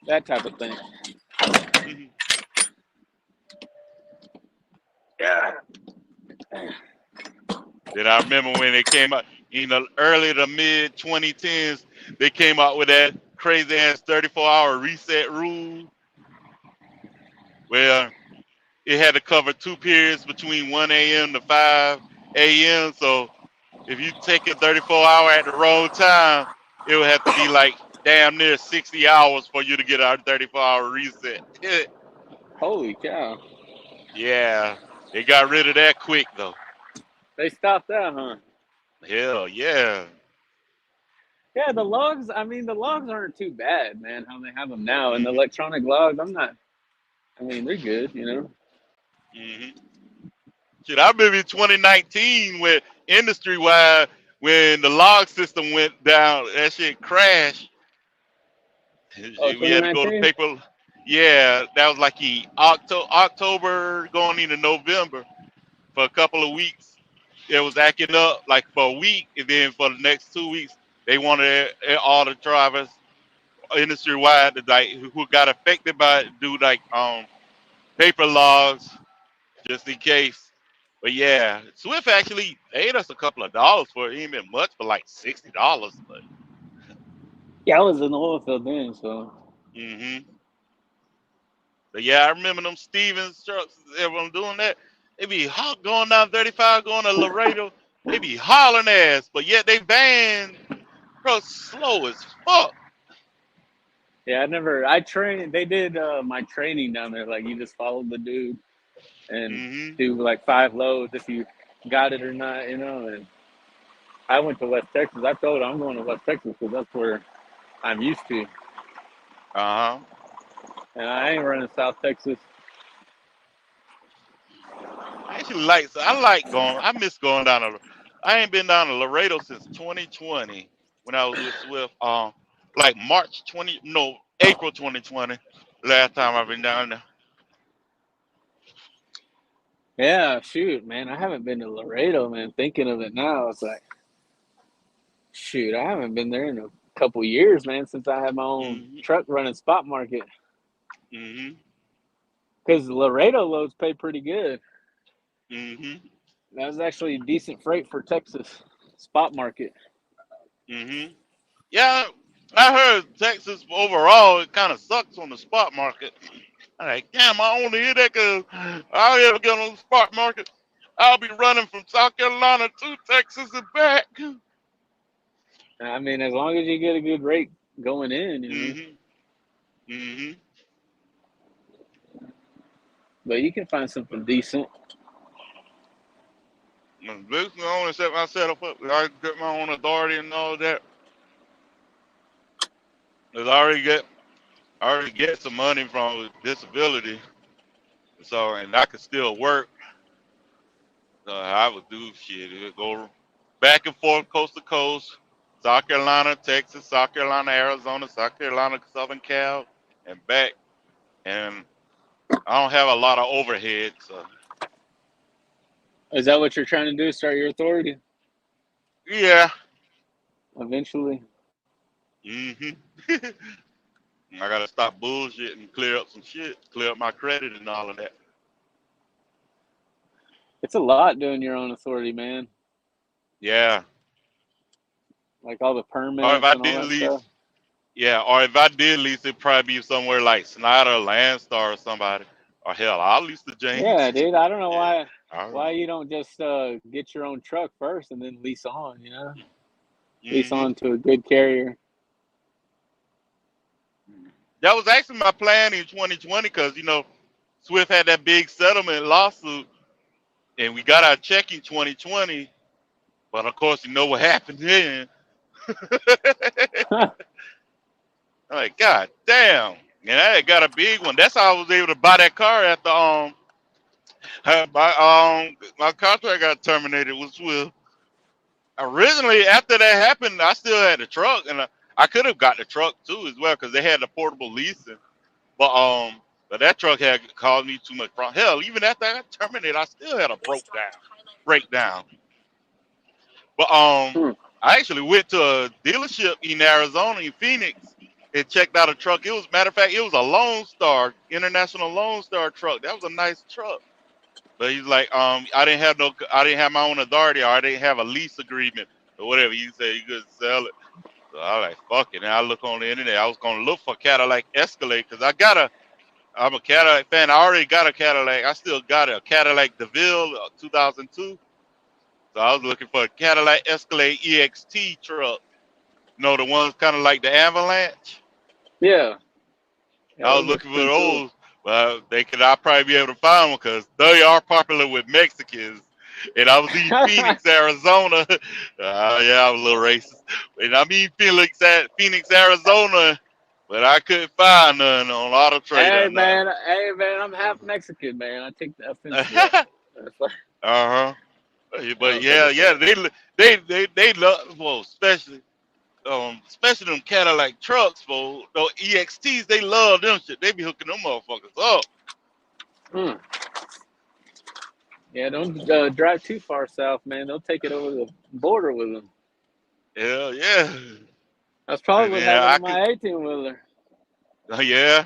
That type of thing. Yeah.
Then I remember when they came out in the early to mid 2010s, they came out with that crazy ass 34-hour reset rule where it had to cover 2 periods between 1 a.m. to 5 a.m. So if you take a 34-hour at the wrong time, it would have to be like damn near 60 hours for you to get our 34-hour reset.
Holy cow.
Yeah, they got rid of that quick though.
They stopped that, huh?
Hell yeah.
Yeah, the logs aren't too bad, man, how they have them now. And the
Hmm.
electronic logs, I mean, they're good, you know?
Hmm. Shit, I remember in 2019 when industry wide, when the log system went down, that shit crashed.
Oh,
We had to go to
2019?
paper. Yeah, that was like October going into November for a couple of weeks. It was acting up like for a week, and then for the next 2 weeks, they wanted all the drivers industry wide to like who got affected by it do like paper logs just in case. But yeah, Swift actually paid us a couple of dollars for it. Ain't been much, for like $60. But
Yeah, I was in the oil field then, so.
hmm but yeah, I remember them Stevens trucks. Everyone doing that. They be going down 35, going to Laredo. They be hauling ass, but yet they van trucks slow as fuck.
Yeah, I trained. They did my training down there. Like you just follow the dude and
Mm-hmm.
do like 5 loads if you got it or not, you know. And I went to West Texas. I told him I'm going to West Texas because that's where I'm used to.
Uh-huh.
And I ain't running South Texas.
I miss going down to, I ain't been down to Laredo since 2020 when I was with Swift. Like April 2020. Last time I've been down there.
Yeah, shoot, man. I haven't been to Laredo, man. Thinking of it now, it's like, shoot, I haven't been there in a couple years, man, since I had my own
Mm-hmm.
truck running spot market.
Mm-hmm.
Because Laredo loads pay pretty good.
Mm-hmm.
That was actually decent freight for Texas spot market.
Mm-hmm. Yeah, I heard Texas overall it kind of sucks on the spot market. I'm like, damn, I only hear that because I'll ever get on the spot market. I'll be running from South Carolina to Texas and back.
I mean, as long as you get a good rate going in, you know.
Mm-hmm. Mm-hmm.
But you can find something decent.
Basically, I only set my setup up. I get my own authority and all that. Cause I already get some money from disability, so and I could still work. So I would do shit. It would go back and forth, coast to coast, South Carolina, Texas, South Carolina, Arizona, South Carolina, Southern Cal, and back. And I don't have a lot of overhead, so
Is that what you're trying to do? Start your authority
yeah.
eventually?
Mm-hmm. I gotta stop bullshit and clear up some shit, clear up my credit and all of that.
It's a lot doing your own authority, man.
Yeah.
Like all the
Or if
permits
I
and all
did
that stuff.
lease, yeah. Or if I did lease, it'd probably be somewhere like Snyder, Landstar, or somebody. Or hell, I'll lease the
Yeah,
James.
dude. I don't know
Yeah.
why you don't just get your own truck first and then lease on, you know? Lease
Mm-hmm.
on to a good carrier.
That was actually my plan in 2020 because, Swift had that big settlement lawsuit and we got our check in 2020. But of course, you know what happened then. I'm like, God damn. And I got a big one. That's how I was able to buy that car after my contract got terminated with Swift. Originally, after that happened, I still had the truck, and I could have got the truck too as well because they had the portable leasing. But that truck had caused me too much problem. Hell, even after I got terminated, I still had a breakdown. But
Hmm.
I actually went to a dealership in Arizona, in Phoenix, and checked out a truck. It was, matter of fact, it was a Lone Star, International Lone Star truck. That was a nice truck. But he's like, I didn't have my own authority, or I didn't have a lease agreement, or whatever. He said you could sell it. So I like, fuck it. And I look on the internet. I was gonna look for Cadillac Escalade because I'm a Cadillac fan. I already got a Cadillac. I still got a Cadillac DeVille 2002. So I was looking for a Cadillac Escalade EXT truck. The ones kind of like the Avalanche.
Yeah. Yeah,
I was
those are
looking for
pretty cool.
those. Well, I'll probably be able to find one because they are popular with Mexicans. And I was in Phoenix, Arizona. Yeah, I'm a little racist. And I'm in Phoenix, Arizona, but I couldn't find none on Auto Trader or nothing.
Hey man, I'm half Mexican, man. I take the offense to that. That's like,
Uh-huh.
I
But
don't take
yeah,
offense.
they love, well, especially them Cadillac trucks, for those EXTs, they love them shit. They be hooking them motherfuckers up.
Hmm. Yeah, don't drive too far south, man. They'll take it over the border with them.
Hell yeah.
That's probably
And
what
then
happened
I
to
could,
my 18-wheeler.
yeah.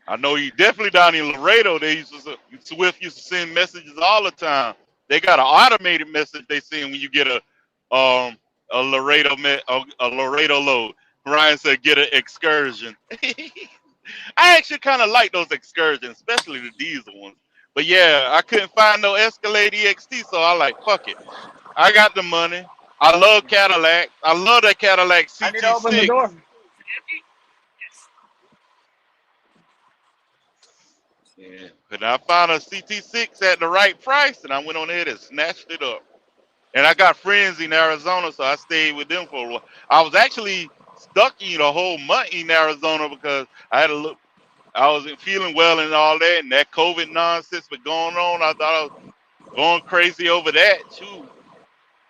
I know you definitely down in Laredo. Swift used to send messages all the time. They got an automated message they send when you get a Laredo load. Ryan said get an excursion. I actually kind of like those excursions, especially the diesel ones. But yeah, I couldn't find no Escalade EXT, so I like fuck it. I got the money. I love Cadillac. I love that Cadillac
I need to open the
CT6.
door.
Yeah. But I found a CT6 at the right price, and I went on ahead and snatched it up. And I got friends in Arizona, so I stayed with them for a while. I was actually stuck in a whole month in Arizona because I had a look. I wasn't feeling well and all that, and that COVID nonsense was going on. I thought I was going crazy over that too.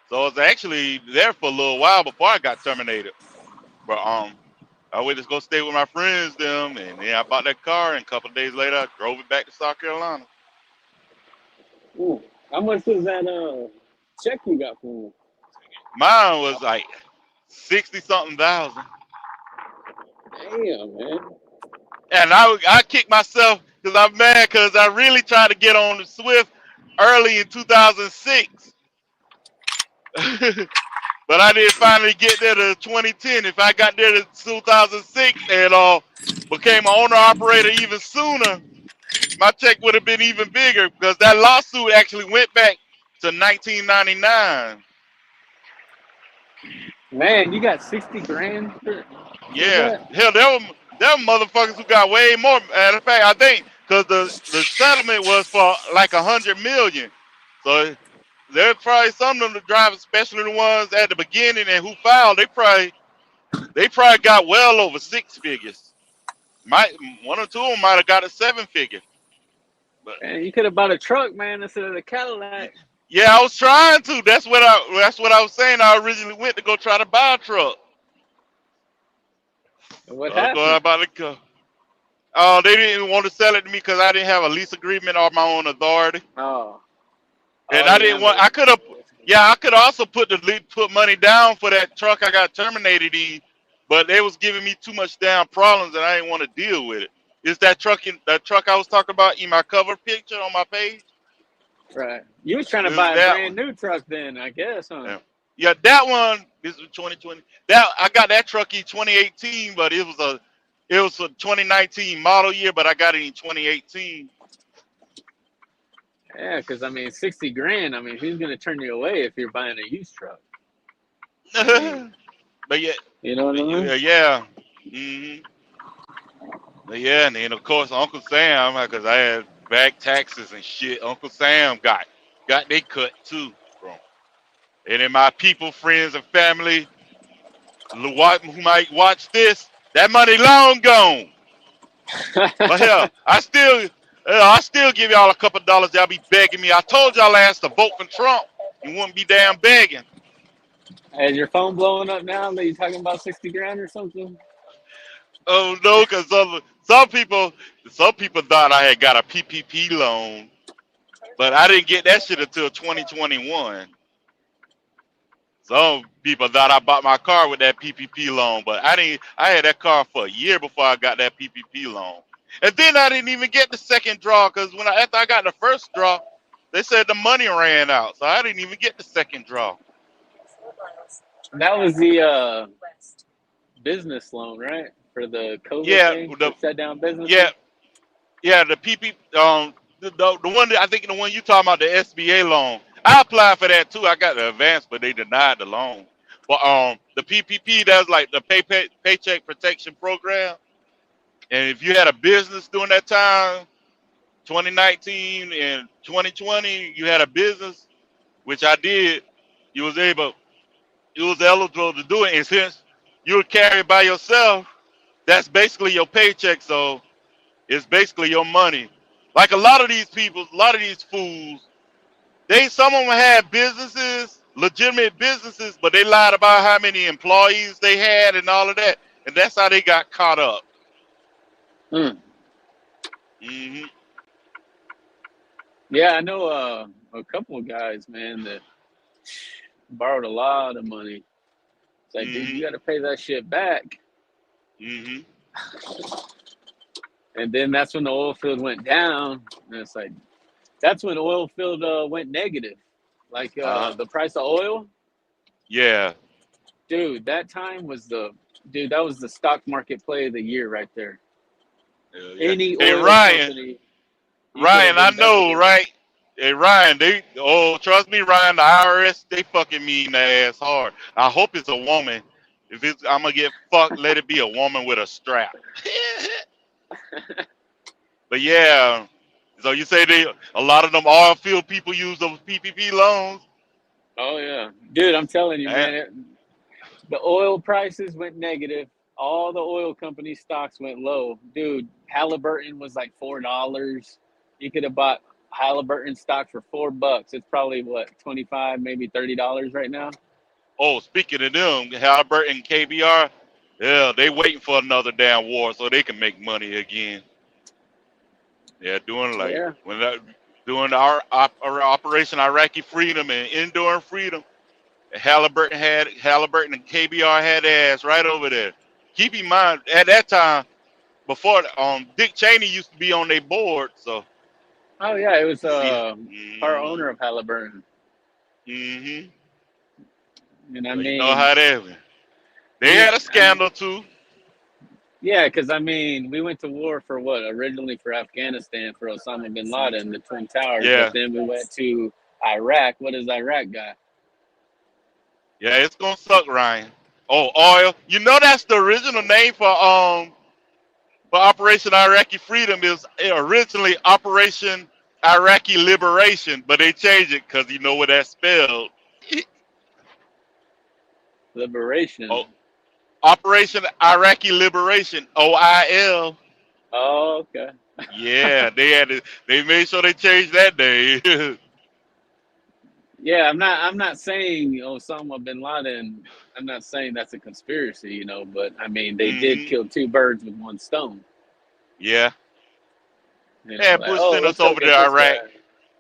So I was actually there for a little while before I got terminated. But I went to go stay with my friends them, and then I bought that car, and a couple of days later I drove it back to South Carolina.
Ooh, how much was that check you got from him?
Mine was like 60 something thousand.
Damn, man.
And I kicked myself because I'm mad because I really tried to get on the Swift early in 2006. But I didn't finally get there to 2010. If I got there to 2006 and became an owner operator even sooner, my check would have been even bigger because that lawsuit actually went back to 1999.
Man, you got 60 grand for
Yeah,
that?
hell, there were motherfuckers who got way more. Matter of fact, I think because the settlement was for like 100 million, so there's probably some of them drivers, especially the ones at the beginning and who filed, they probably got well over six figures. Might one or two of them might have got a seven figure. But
Man, you could have bought a truck, man, instead of the Cadillac.
yeah, I was trying to. That's what I was saying. I originally went to go try to buy a truck.
And what
I was going
happened?
about the car. Oh, they didn't want to sell it to me because I didn't have a lease agreement or my own authority,
Oh,
and
oh,
I
you
didn't
have
want.
a.
I could have. Yeah, I could also put money down for that truck I got terminated in, but they was giving me too much damn problems, and I didn't want to deal with it. It's that truck I was talking about in my cover picture on my page.
Right. You was trying to
It was
buy a
that
brand
one.
new truck then, I guess, huh?
Yeah, yeah, that one. This was 2020. That I got that truck in 2018, but it was a 2019 model year, but I got it in 2018.
Yeah, because I mean, 60 grand. I mean, who's gonna turn you away if you're buying a used truck? I mean,
But yeah,
you know what I mean?
yeah. hmm But yeah, and then of course Uncle Sam, because I had back taxes and shit. Uncle Sam got they cut too, bro. And then my people, friends, and family who might watch this, that money long gone. But hell, I still give y'all a couple dollars. Y'all be begging me. I told y'all last to vote for Trump. You wouldn't be damn begging.
Is your phone blowing up now that you're talking about 60 grand or something?
Oh no, because some people thought I had got a PPP loan, but I didn't get that shit until 2021. Some people thought I bought my car with that PPP loan, but I didn't. I had that car for a year before I got that PPP loan, and then I didn't even get the second draw because after I got the first draw, they said the money ran out, so I didn't even get the second draw.
That was the business loan, right? For the COVID
Yeah,
thing, to shut down businesses.
yeah, yeah, the PP, the one that I think the one you talking about, the SBA loan. I applied for that too. I got the advance, but they denied the loan. But the PPP, that's like the paycheck protection program. And if you had a business during that time, 2019 and 2020, you had a business, which I did. You was eligible to do it. And since you were carried by yourself, that's basically your paycheck. So it's basically your money. Like a lot of these people, a lot of these fools, some of them had businesses, legitimate businesses, but they lied about how many employees they had and all of that, and that's how they got caught up.
Hmm.
hmm
Yeah, I know a couple of guys, man, that borrowed a lot of money. It's like, dude,
hmm
you got to pay that shit back.
hmm
And then that's when the oil field went down. And it's like, that's when oil field went negative. Like the price of oil,
Yeah.
dude, that was the stock market play of the year right there.
Yeah.
Any
Hey
oil
Ryan,
company. You could have
Ryan, I know,
investigated.
right? Hey, Ryan, trust me, Ryan, the IRS, they fucking mean the ass hard. I hope it's a woman. If it's, I'm gonna get fucked, let it be a woman with a strap. But yeah, so you say a lot of them oil field people use those PPP loans.
Oh yeah, dude, I'm telling you,
And,
man. The oil prices went negative. All the oil company stocks went low. Dude, Halliburton was like $4. You could have bought Halliburton stock for $4. It's probably what, 25, maybe $30 right now.
oh, speaking of them, Halliburton and KBR, yeah, they waiting for another damn war so they can make money again. Yeah, doing like
Yeah.
doing our Operation Iraqi Freedom and Enduring Freedom. Halliburton and KBR had their ass right over there. Keep in mind at that time before Dick Cheney used to be on their board, so
Oh yeah, it was
see,
part owner of Halliburton.
mm-hmm.
And I
So you know
mean,
how they had a scandal too.
yeah, because I mean, we went to war for what? Originally for Afghanistan for Osama bin Laden, the Twin Towers, but
Yeah,
then we went to Iraq. What does Iraq got?
yeah, it's gonna suck, Ryan. Oh, oil. You know that's the original name for Operation Iraqi Freedom is originally Operation Iraqi Liberation, but they changed it because you know what that's spelled.
Liberation.
Oh, Operation Iraqi Liberation, OIL.
Oh, okay.
Yeah, they made sure they changed that name.
Yeah, I'm not saying Osama bin Laden. I'm not saying that's a conspiracy, but I mean they did
hmm
kill two birds with one stone.
Yeah. And
Like,
Bush
oh,
sent us
let's go
over to
get this
Iraq
guy.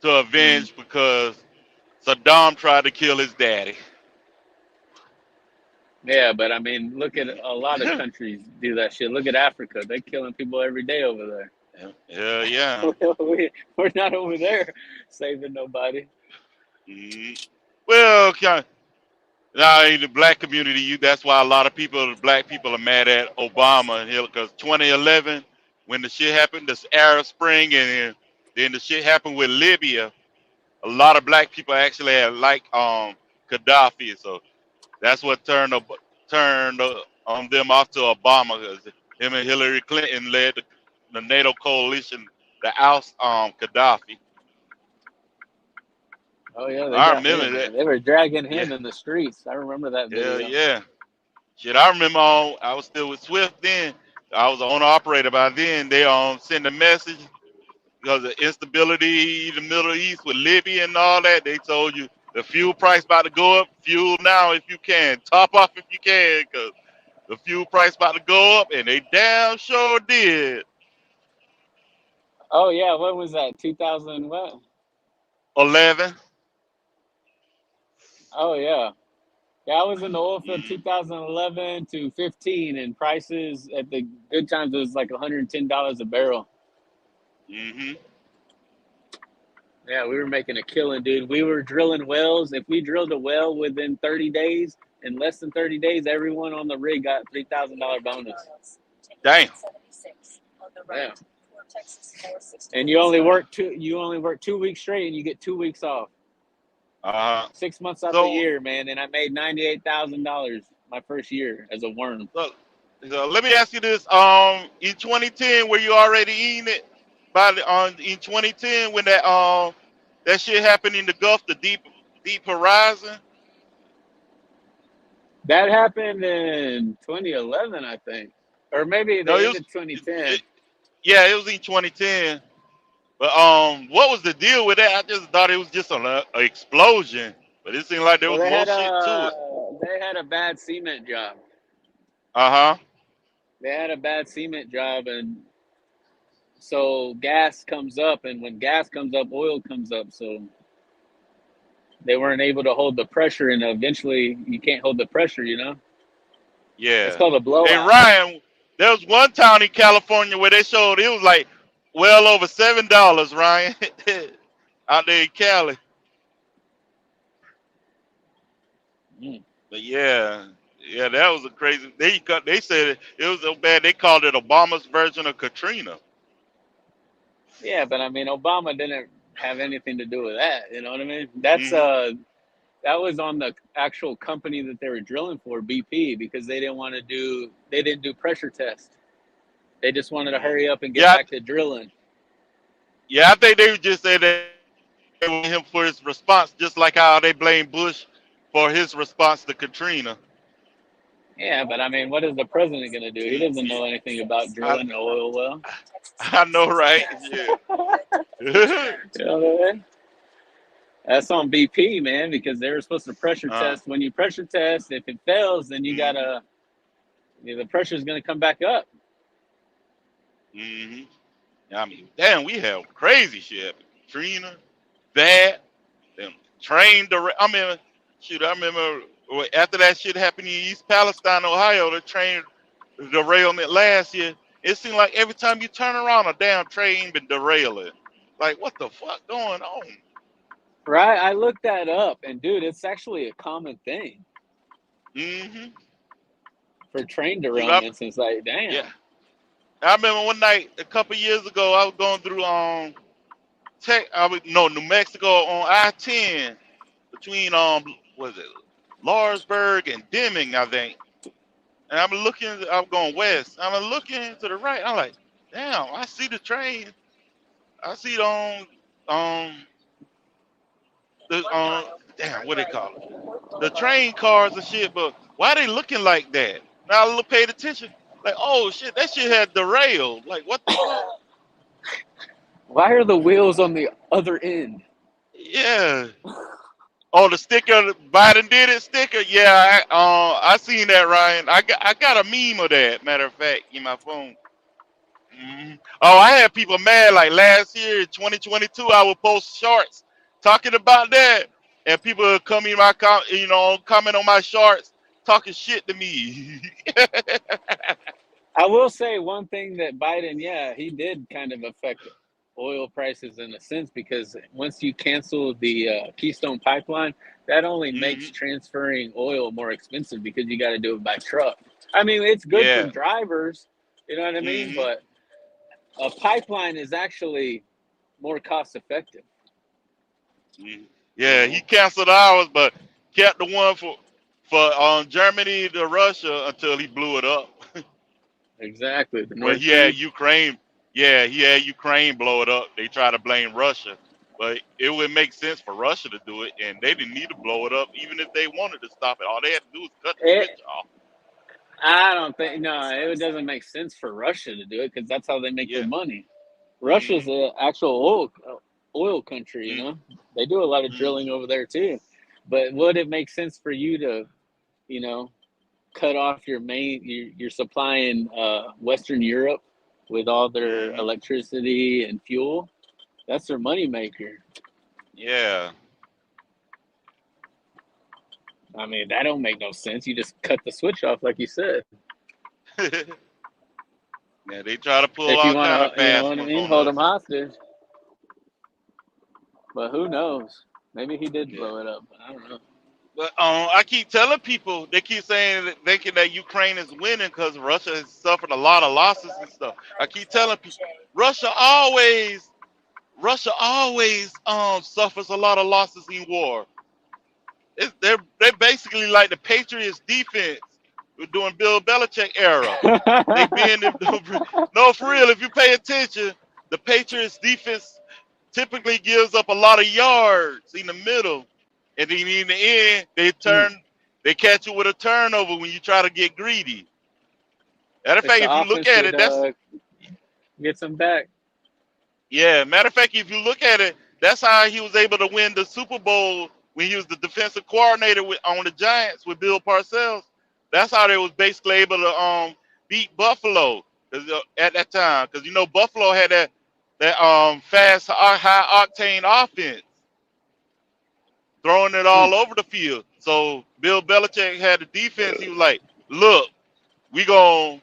to
Mm.
avenge because Saddam tried to kill his daddy.
Yeah, but I mean, look at a lot of countries do that shit. Look at Africa; they're killing people every day over there.
Yeah, yeah.
We're not over there saving nobody.
hmm Well, now in the black community, that's why a lot of black people are mad at Obama because 2011, when the shit happened, this Arab Spring, and then the shit happened with Libya, a lot of black people actually had Gaddafi, so that's what turned them off to Obama. 'Cause him and Hillary Clinton led the NATO coalition to oust Gaddafi.
Oh yeah, they
I
got
remember
him,
that.
man. They were dragging
Yeah,
him in the streets. I remember that
yeah,
video.
yeah. Shit, I remember I was still with Swift then. I was the owner operator by then. They send a message because of instability in the Middle East with Libya and all that. They told you the fuel price about to go up. Fuel now if you can. Top off if you can, because the fuel price about to go up, and they damn sure did.
Oh yeah, what was that? 2000 what?
11.
Oh yeah. Yeah, I was in the oil field
Mm,
2011 to 15, and prices at the good times it was like $110 a barrel.
mm-hmm.
Yeah, we were making a killing, dude. We were drilling wells. If we drilled a well within 30 days, in less than 30 days, everyone on the rig got $3,000 bonus.
Damn.
Yeah. And you only work 2 weeks straight, and you get 2 weeks off.
Uh-huh.
6 months out the
So,
year, man, and I made $98,000 my first year as a worm.
look, so let me ask you this. In 2010, were you already eating it in 2010 when that shit happened in the Gulf, the deep horizon?
That happened in 2011, I think, or maybe the
No,
end of 2010.
yeah, it was in 2010. But what was the deal with that? I just thought it was just an explosion, but it seemed like there
Well,
was more shit to it.
they had a bad cement job.
Uh-huh.
They had a bad cement job, and so gas comes up, and when gas comes up, oil comes up. So they weren't able to hold the pressure, and eventually you can't hold the pressure. It's
Yeah.
called a
Hey
blowout.
Ryan, there was one town in California where they showed it was like well over $7, Ryan, out there in Cali.
Mm.
But yeah, that was a crazy. They said it was so bad they called it Obama's version of Katrina.
Yeah, but I mean, Obama didn't have anything to do with that. You know what I mean? That's
Mm-hmm.
that was on the actual company that they were drilling for, BP, because they didn't do pressure test. They just wanted to hurry up and get
Yeah,
back to drilling.
yeah. I think they would just say that they blame him for his response, just like how they blame Bush for his response to Katrina.
Yeah, but I mean, what is the president going to do? He
Mm.
doesn't know anything about
I,
drilling an oil well.
I know, right? Yeah.
You know what I mean? That's on BP, man, because they were supposed to pressure
uh,
test. When you pressure test, if it fails, then
mm-hmm.
the pressure is going to come back up.
Mm-hmm. I mean, damn, we have crazy shit. Katrina, that, them train I mean, shoot, I remember after that shit happened in East Palestine, Ohio, the train derailment last year. It seemed like every time you turn around, a damn train been derailing. Like, what the fuck going on?
Right? I looked that up, and dude, it's actually a common thing
Mm-hmm.
for train
Dude,
derailments. It's like,
yeah.
damn.
I remember one night a couple years ago, I was going through New Mexico on I-10 between was it Lawrenceburg and Deming, I think. And I'm going west. I'm looking to the right. I'm like, damn, I see the train. I see it um the damn, what they call it? The train cars and shit, but why they looking like that? Now I paid attention. Like, oh shit, that shit had derailed. Like, what the fuck?
Why are the wheels on the other end?
Yeah. Oh, the sticker, Biden did it sticker. Yeah, I seen that, Ryan. I got a meme of that. Matter of fact, in my phone. Oh, I had people mad like last year, 2022. I would post shorts talking about that, and people would come in comment on my shorts, talking shit to me.
I will say one thing that Biden, yeah, he did kind of affect oil prices in a sense, because once you cancel the Keystone pipeline, that only makes
Hmm.
transferring oil more expensive because you got to do it by truck. I mean, it's good for
Yeah.
drivers, you know what I mean?
Hmm.
But a pipeline is actually more cost effective, you
Yeah, he
know?
canceled ours, but kept the one for Germany to Russia until he blew it up.
Exactly. The
Well,
North
he had
Sea.
Ukraine. Yeah, he had Ukraine blow it up. They try to blame Russia, but it would make sense for Russia to do it, and they didn't need to blow it up, even if they wanted to stop it. All they had to do was cut the
It,
switch off.
I don't think, no, it doesn't make sense for Russia to do it because that's how they make their
Yeah.
money. Russia's
Mm-hmm.
an actual oil country, you know. They do a lot of
Mm-hmm.
drilling over there too. But would it make sense for you to, you know, cut off your supplying Western Europe with all their
Mm-hmm.
electricity and fuel? That's their money maker.
Yeah.
I mean, that don't make no sense. You just cut the switch off, like you said.
Yeah, they try to pull
If you
all
want
kind of
to, you know
fast
what I
ones
mean,
on
hold them
us.
hostage. But who knows? Maybe he did
Yeah.
blow it up. But I don't know.
But I keep telling people, they keep saying thinking that Ukraine is winning because Russia has suffered a lot of losses and stuff. I keep telling people, Russia always suffers a lot of losses in war. They're basically like the Patriots defense during Bill Belichick era. They been no, for real. If you pay attention, the Patriots defense typically gives up a lot of yards in the middle, and then in the end they catch you with a turnover when you try to get greedy. Matter of
If
fact,
the
if you look
offense
at
would
it, that's
get some back.
yeah. Matter of fact, if you look at it, that's how he was able to win the Super Bowl when he was the defensive coordinator on the Giants with Bill Parcells. That's how they was basically able to beat Buffalo 'cause, at that time, because Buffalo had that fast high octane offense, throwing it
Hmm.
all over the field. So Bill Belichick had the defense. He was like, "Look, we gonna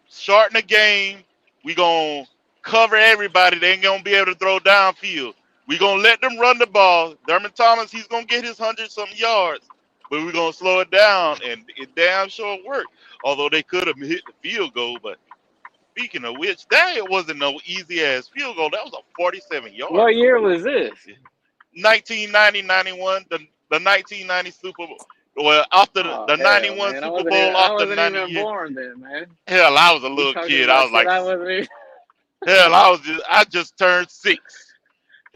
shorten the game. We gonna cover everybody. They ain't gonna be able to throw downfield. We gonna let them run the ball. Dermot Thomas, he's gonna get his 100-something yards, but we're gonna slow it down." And it damn sure worked. Although they could have hit the field goal, but speaking of which, that wasn't no easy ass field goal. That was a 47
What
yarder.
year was this?
1990, 91, the 1990 Super Bowl. Well, after
Oh
the
hell,
91
man!
Super Bowl,
I
after
wasn't
90
even
years.
born then, man.
Hell, I was a
You
little
talking
kid. I
about
was
shit
like,
I wasn't even.
hell, I just turned 6.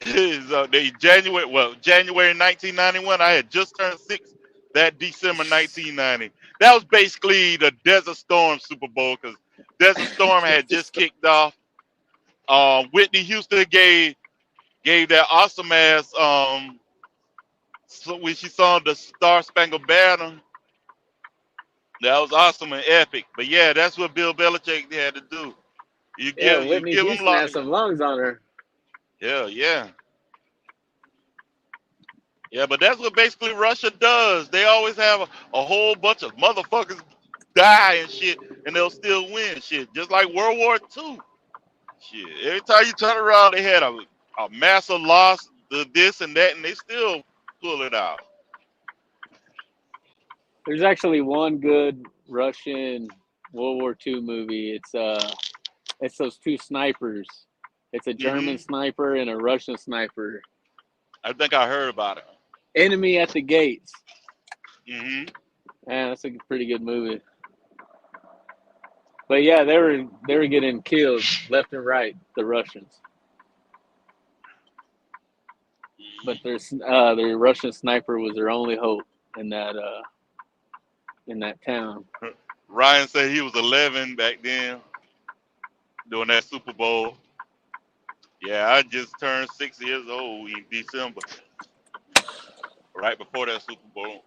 So January 1991, I had just turned 6 that December 1990. That was basically the Desert Storm Super Bowl because Desert Storm had just kicked off. Whitney Houston gave that awesome ass so when she sung the Star Spangled Banner. That was awesome and epic. But yeah, that's what Bill Belichick had to do.
Yeah,
You
Whitney
give him
Houston has some lungs on her.
yeah. Yeah, but that's what basically Russia does. They always have a whole bunch of motherfuckers die and shit, and they'll still win shit. Just like World War II. Shit. Every time you turn around, they had a massive loss, the this and that, and they still pull it out.
There's actually one good Russian World War II movie. It's those two snipers. It's a German sniper and a Russian sniper.
I think I heard about it.
Enemy at the Gates.
Mm-hmm.
Yeah, that's a pretty good movie. But yeah, they were getting killed left and right, the Russians. But their Russian sniper was their only hope in that town.
Ryan said he was 11 back then during that Super Bowl. Yeah, I just turned 6 years old in December, right before that Super Bowl.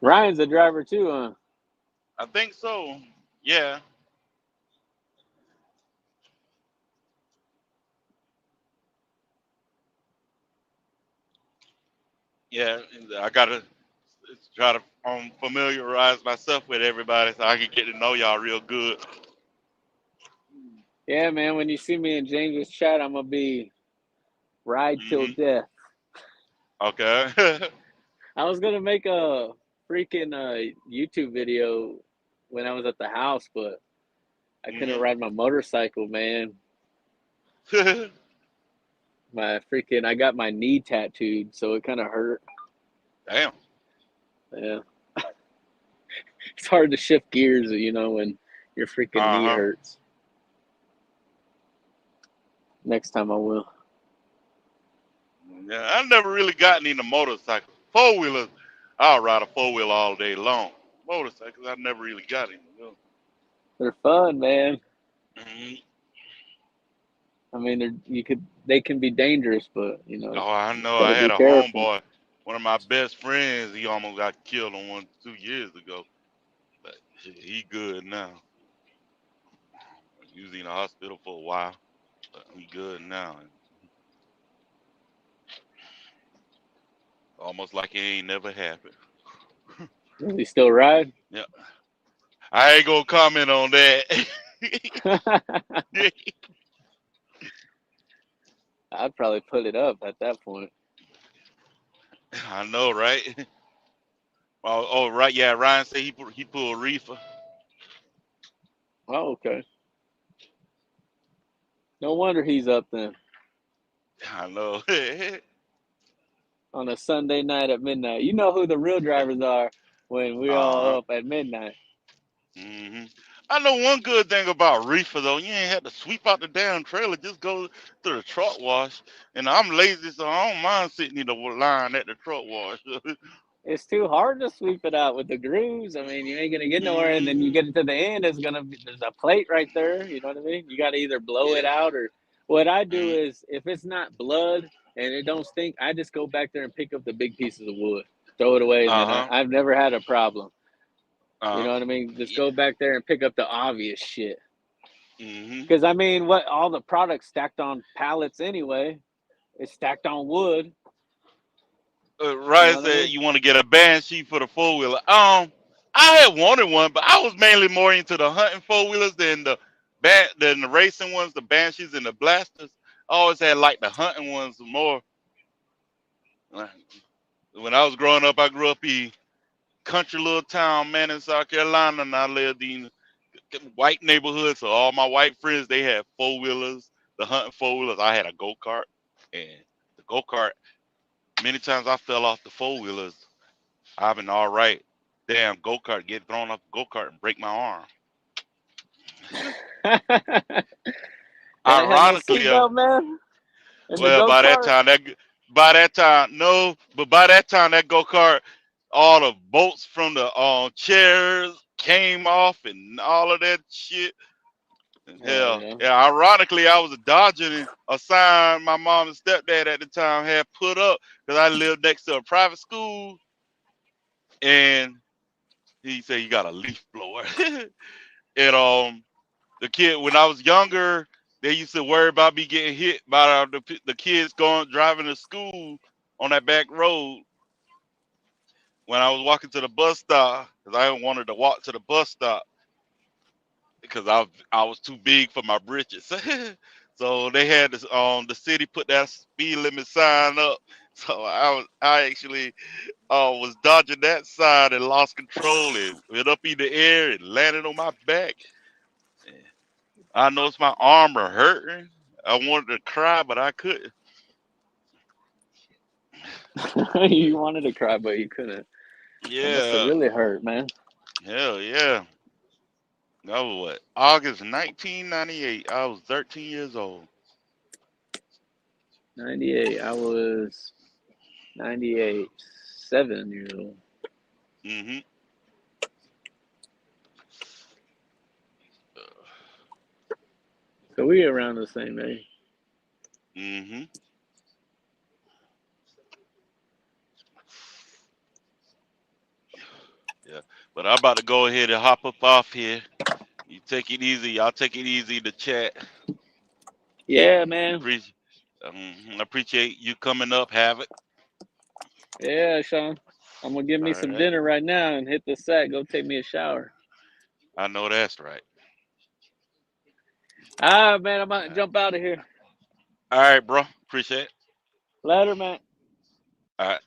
Ryan's a driver too, huh?
I think so. Yeah. Yeah, I gotta try to familiarize myself with everybody so I can get to know y'all real good.
Yeah, man. When you see me in James's chat, I'm gonna be ride till death.
Okay.
I was gonna make a freaking YouTube video when I was at the house, but I couldn't ride my motorcycle, man. I got my knee tattooed, so it kind of hurt.
Damn.
Yeah. It's hard to shift gears, when your freaking knee hurts. Next time I will.
Yeah, I never really gotten into motorcycles. 4-wheelers, I'll ride a 4-wheeler all day long. Motorcycles, I never really got into them.
They're fun, man.
Mm-hmm.
I mean, they can be dangerous, but
Oh, I know. I
gotta
had
be
a
careful.
homeboy, one of my best friends. He almost got killed on one 2 years ago, but he good now. He was in the hospital for a while, but he good now. Almost like it ain't never happened.
Does he still ride?
Yeah, I ain't gonna comment on that.
I'd probably put it up at that point.
I know, right? Oh, right. Yeah, Ryan said he pulled reefer.
Oh, okay. No wonder he's up then
I know.
on a Sunday night at midnight. You know who the real drivers are when we're all up at midnight.
Mm-hmm. I know one good thing about reefer though. You ain't had to sweep out the damn trailer. Just go to the truck wash. And I'm lazy, so I don't mind sitting in the line at the truck wash.
It's too hard to sweep it out with the grooves. I mean, you ain't gonna get nowhere, and then you get to the end, there's a plate right there. You know what I mean? You got to either blow it out, or what I do is if it's not blood and it don't stink, I just go back there and pick up the big pieces of wood, throw it away, and then I've never had a problem. You know what I mean? Just go back there and pick up the obvious shit. Because I mean, what all the products stacked on pallets anyway, it's stacked on wood.
Ryan said you want to get a band sheet for the 4-wheeler. I had wanted one, but I was mainly more into the hunting four wheelers than the racing ones, the Banshees and the Blasters. I always had like the hunting ones more. When I was growing up, I grew up in country little town, man, in South Carolina, and I lived in white neighborhood. So all my white friends, they had four wheelers, the hunting four wheelers. I had a go kart, and the go kart. Many times I fell off the four wheelers. I've been all right. Damn go kart, get thrown off the go kart and break my arm.
And it had no
Ironically,
seatbelt, man. In the
well,
go kart.
by that time that go kart, all the bolts from the chairs came off and all of that shit. And
Oh
hell,
yeah.
yeah. Ironically, I was dodging a sign my mom and stepdad at the time had put up because I lived next to a private school, and he said you got a leaf blower. And the kid when I was younger, they used to worry about me getting hit by the kids driving to school on that back road when I was walking to the bus stop because I wanted to walk to the bus stop because I was too big for my britches. So they had this the city put that speed limit sign up. So I actually was dodging that sign and lost control and went up in the air and landed on my back. I noticed my arm were hurting. I wanted to cry, but I couldn't.
You wanted to cry, but you couldn't. That must have
Yeah,
really hurt, man.
hell yeah. That was what? August 1998. I was 13 years old.
98. I was 98, 7 years old.
Mm-hmm.
So we around the same age.
Mm-hmm. Yeah. But I'm about to go ahead and hop up off here. You take it easy. Y'all take it easy to chat.
Yeah, man.
Appreciate you coming up. Have it.
Yeah, Sean. I'm gonna give
All
me some
right.
dinner right now and hit the sack. Go take me a shower.
I know that's right.
All right, man. I'm about to
Uh,
jump out of here.
all right, bro. Appreciate it.
Later, man.
All right.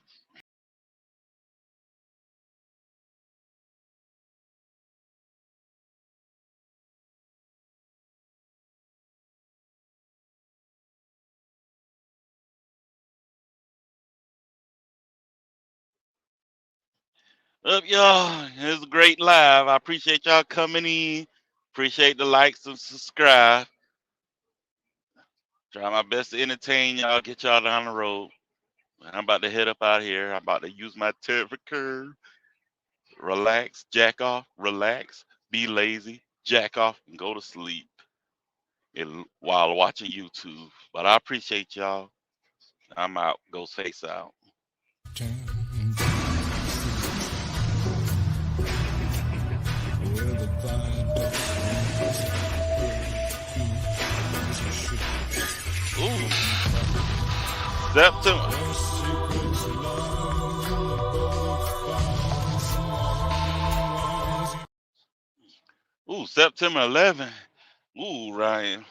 Up, y'all. It was a great live. I appreciate y'all coming in. Appreciate the likes and subscribe. Try my best to entertain y'all, get y'all down the road. I'm about to head up out here. I'm about to use my curve. Relax, jack off, relax, be lazy, jack off, and go to sleep while watching YouTube. But I appreciate y'all. I'm out. Ghostface out. Ooh. September. Ooh, September 11th. Ooh, Ryan.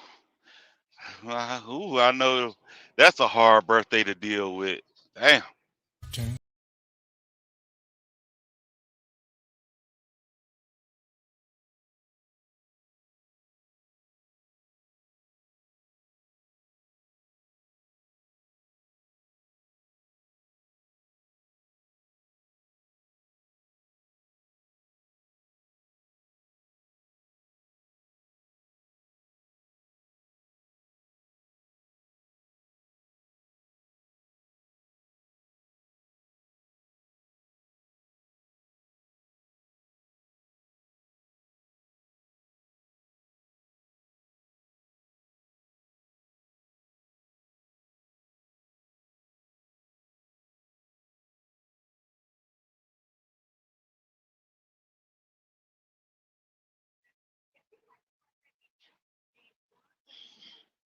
Ooh, I know that's a hard birthday to deal with. Damn.